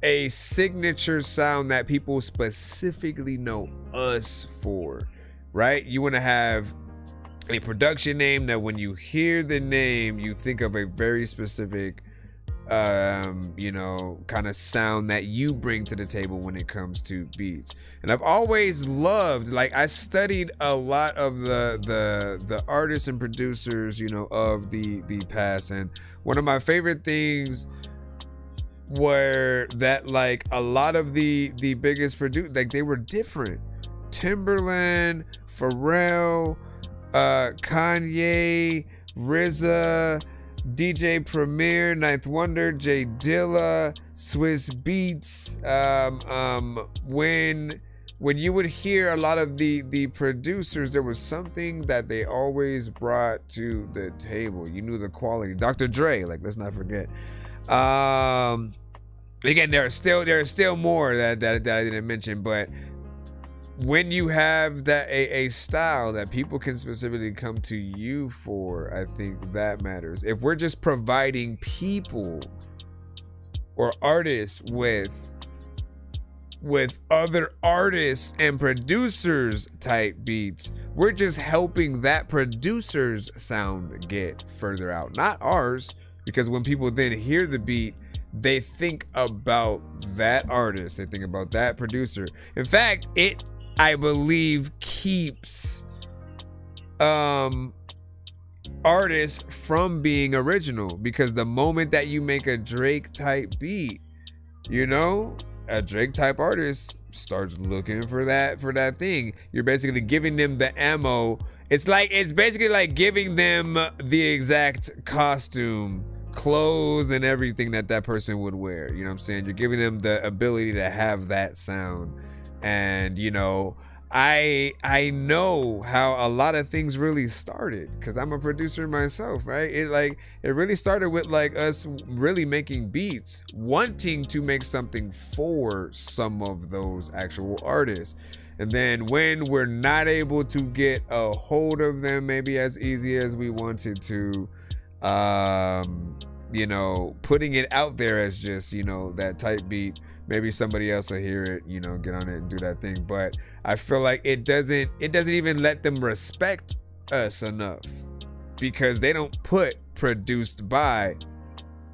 a signature sound that people specifically know us for, right? You want to have a production name that when you hear the name, you think of a very specific you know, kind of sound that you bring to the table when it comes to beats. And I've always loved, like, I studied a lot of the artists and producers, you know, of the past, and one of my favorite things were that, like, a lot of the biggest producers, like, they were different. Timberland, Pharrell, Kanye, RZA, DJ Premier, Ninth Wonder, Jay Dilla, Swiss Beats. When you would hear a lot of the producers, there was something that they always brought to the table. You knew the quality. Dr. Dre, like, let's not forget. Again, there are still more that I didn't mention, but when you have that a style that people can specifically come to you for, I think that matters. If we're just providing people or artists with other artists and producers type beats, we're just helping that producer's sound get further out, not ours, because when people then hear the beat, they think about that artist, they think about that producer. In fact, it, I believe, keeps artists from being original, because the moment that you make a Drake type beat, you know, a Drake type artist starts looking for that thing. You're basically giving them the ammo. It's basically like giving them the exact costume, clothes, and everything that person would wear. You know what I'm saying? You're giving them the ability to have that sound. And, you know, I know how a lot of things really started, because I'm a producer myself, right? It really started with, like, us really making beats, wanting to make something for some of those actual artists. And then when we're not able to get a hold of them maybe as easy as we wanted to, you know, putting it out there as just, you know, that type beat, maybe somebody else will hear it, you know, get on it and do that thing. But I feel like it doesn't even let them respect us enough, because they don't put produced by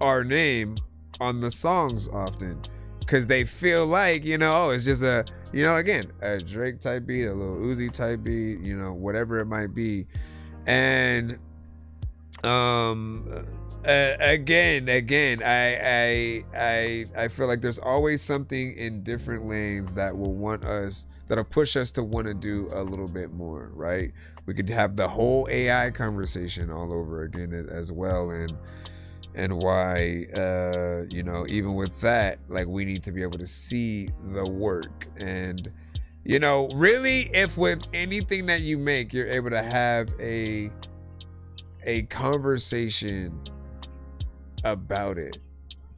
our name on the songs often, because they feel like, you know, oh, it's just a, you know, again, a Drake type beat, a Lil Uzi type beat, you know, whatever it might be. And again, I feel like there's always something in different lanes that that'll push us to want to do a little bit more, right? We could have the whole AI conversation all over again as well, and why, you know, even with that, like, we need to be able to see the work. And, you know, really, if with anything that you make, you're able to have a conversation about it,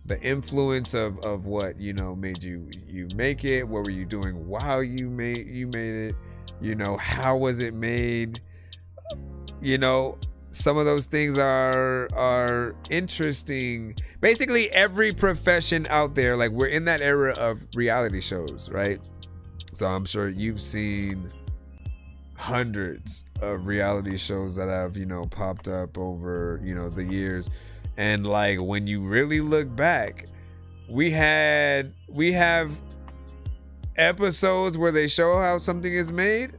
the influence of what, you know, made you make it, what were you doing while you made it, you know, how was it made, you know, some of those things are interesting. Basically every profession out there, like, we're in that era of reality shows, right? So I'm sure you've seen hundreds of reality shows that have, you know, popped up over, you know, the years. And, like, when you really look back, we have episodes where they show how something is made,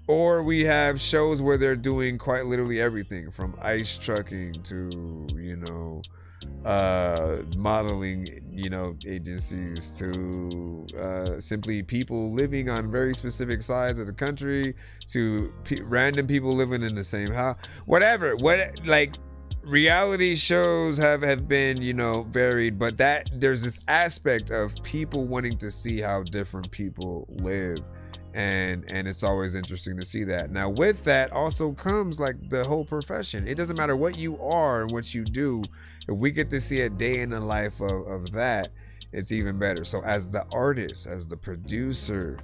or we have shows where they're doing quite literally everything from ice trucking to, you know, modeling, you know, agencies to simply people living on very specific sides of the country to random people living in the same house, whatever. Like, reality shows have been, you know, varied, but that there's this aspect of people wanting to see how different people live, and it's always interesting to see that. Now, with that also comes, like, the whole profession. It doesn't matter what you are and what you do. If we get to see a day in the life of that, it's even better. So as the artist, as the producer,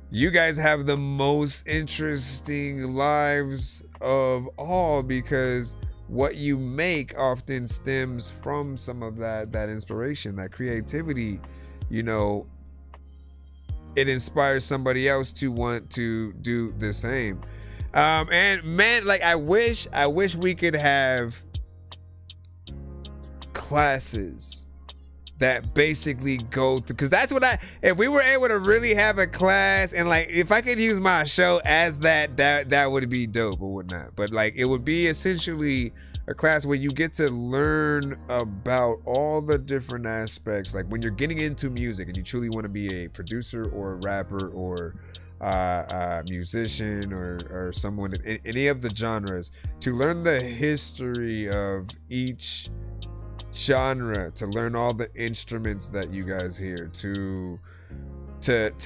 you guys have the most interesting lives of all, because what you make often stems from some of that inspiration, that creativity. You know, it inspires somebody else to want to do the same. And man, like I wish we could have classes that basically go to, because that's what if we were able to really have a class, and like if I could use my show as that would be dope or whatnot. But like it would be essentially a class where you get to learn about all the different aspects. Like when you're getting into music and you truly want to be a producer or a rapper or a musician or someone in any of the genres, to learn the history of each genre, to learn all the instruments that you guys hear, to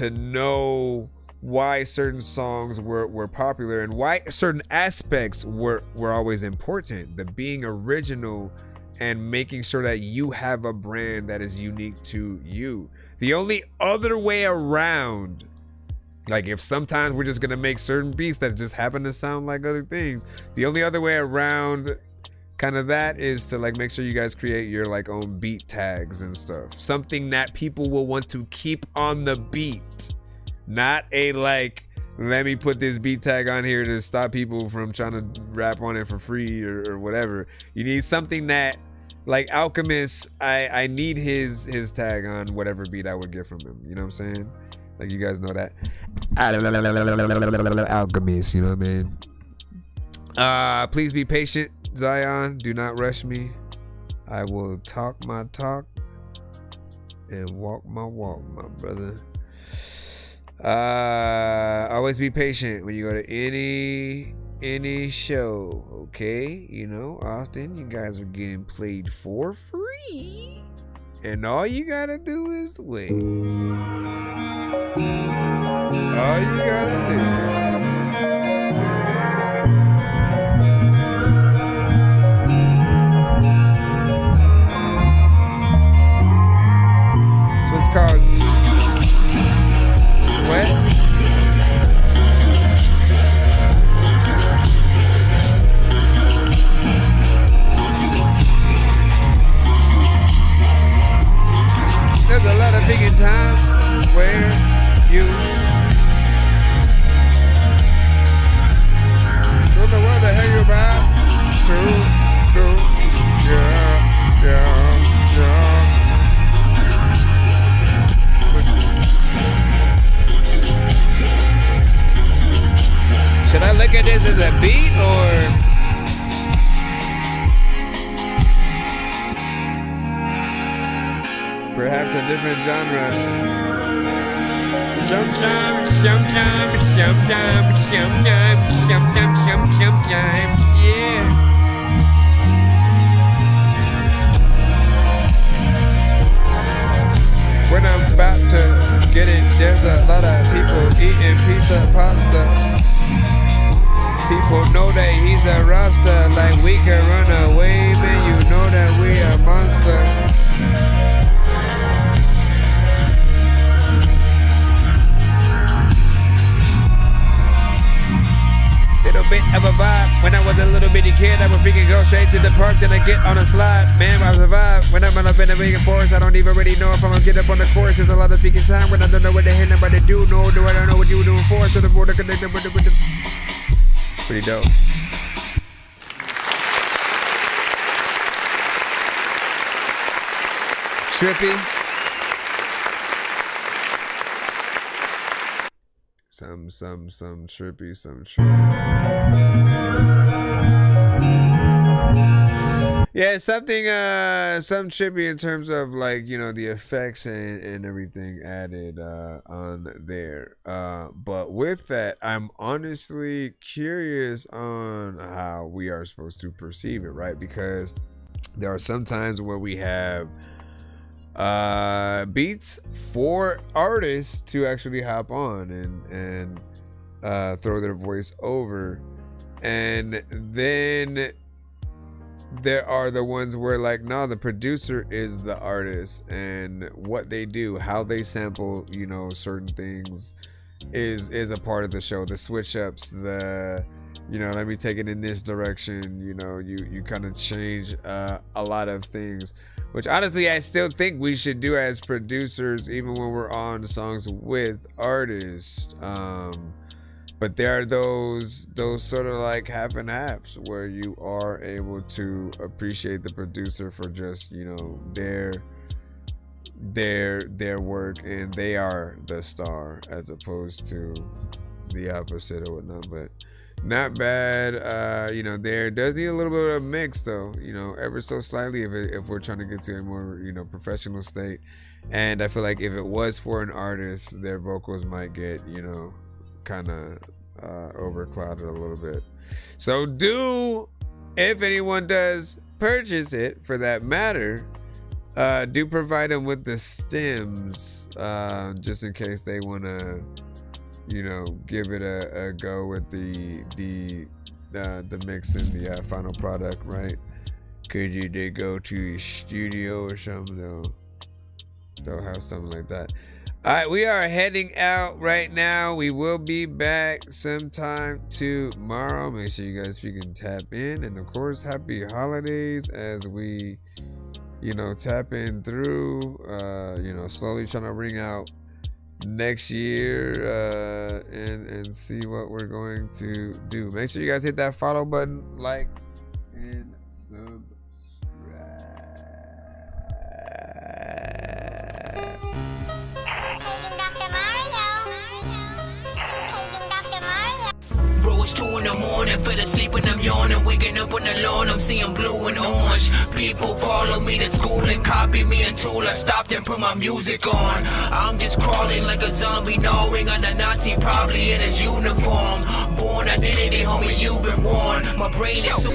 know why certain songs were popular and why certain aspects were always important. The being original and making sure that you have a brand that is unique to you. The only other way around, like if sometimes we're just gonna make certain beats that just happen to sound like other things, the only other way around kind of that is to like make sure you guys create your like own beat tags and stuff. Something that people will want to keep on the beat. Not a like, let me put this beat tag on here to stop people from trying to rap on it for free or whatever. You need something that, like Alchemist, I need his tag on whatever beat I would get from him. You know what I'm saying? Like you guys know that. Alchemist, you know what I mean? Please be patient, Zion. Do not rush me. I will talk my talk and walk my walk, my brother. Always be patient when you go to any show, okay? You know, often you guys are getting played for free, and all you gotta do is wait. All you gotta do. That's what it's called. What? There's a lot of freaking times where you don't know what the hell you're about to do. Yeah. Should I look at this as a beat or? Perhaps a different genre. Sometimes, yeah. When I'm about to get it, there's a lot of people eating pizza pasta. People know that he's a roster, like we can run away, man, you know that we a monster. Little bit of a vibe. When I was a little bitty kid, I would freaking go straight to the park, then I get on a slide. Man, I survive. When I'm up in the vegan forest, I don't even really know if I'm gonna get up on the course. There's a lot of freaking time when I don't know what the hell nobody do. I don't know what you doing for. So the border connected with the pretty dope. Trippy. Some trippy, some trippy. Yeah, something trippy in terms of like, you know, the effects and everything added on there. But with that, I'm honestly curious on how we are supposed to perceive it, right? Because there are some times where we have beats for artists to actually hop on and throw their voice over, and then there are the ones where like, no, the producer is the artist, and what they do, how they sample, you know, certain things is a part of the show. The switch ups, the you know, let me take it in this direction. You know, you kind of change a lot of things, which honestly I still think we should do as producers, even when we're on songs with artists. But there are those sort of like half and halves where you are able to appreciate the producer for just, you know, their work, and they are the star as opposed to the opposite or whatnot. But not bad. You know, there does need a little bit of a mix though, you know, ever so slightly if we're trying to get to a more, you know, professional state. And I feel like if it was for an artist, their vocals might get, you know, kind of overclouded a little bit. So if anyone does purchase it, for that matter, do provide them with the stems, just in case they want to, you know, give it a go with the mix and the final product, right? Could they go to a studio or something? They'll have something like that. All right, we are heading out right now. We will be back sometime tomorrow. Make sure you guys, if you can tap in, and of course, happy holidays as we, you know, tap in through, you know, slowly trying to ring out next year, and see what we're going to do. Make sure you guys hit that follow button, like, and subscribe. Bro, it's 2 in the morning, fell asleep and I'm yawning, waking up on the lawn, I'm seeing blue and orange. People follow me to school and copy me until I stopped and put my music on. I'm just crawling like a zombie, gnawing on a Nazi, probably in his uniform. Born identity, homie, you've been warned. My brain is so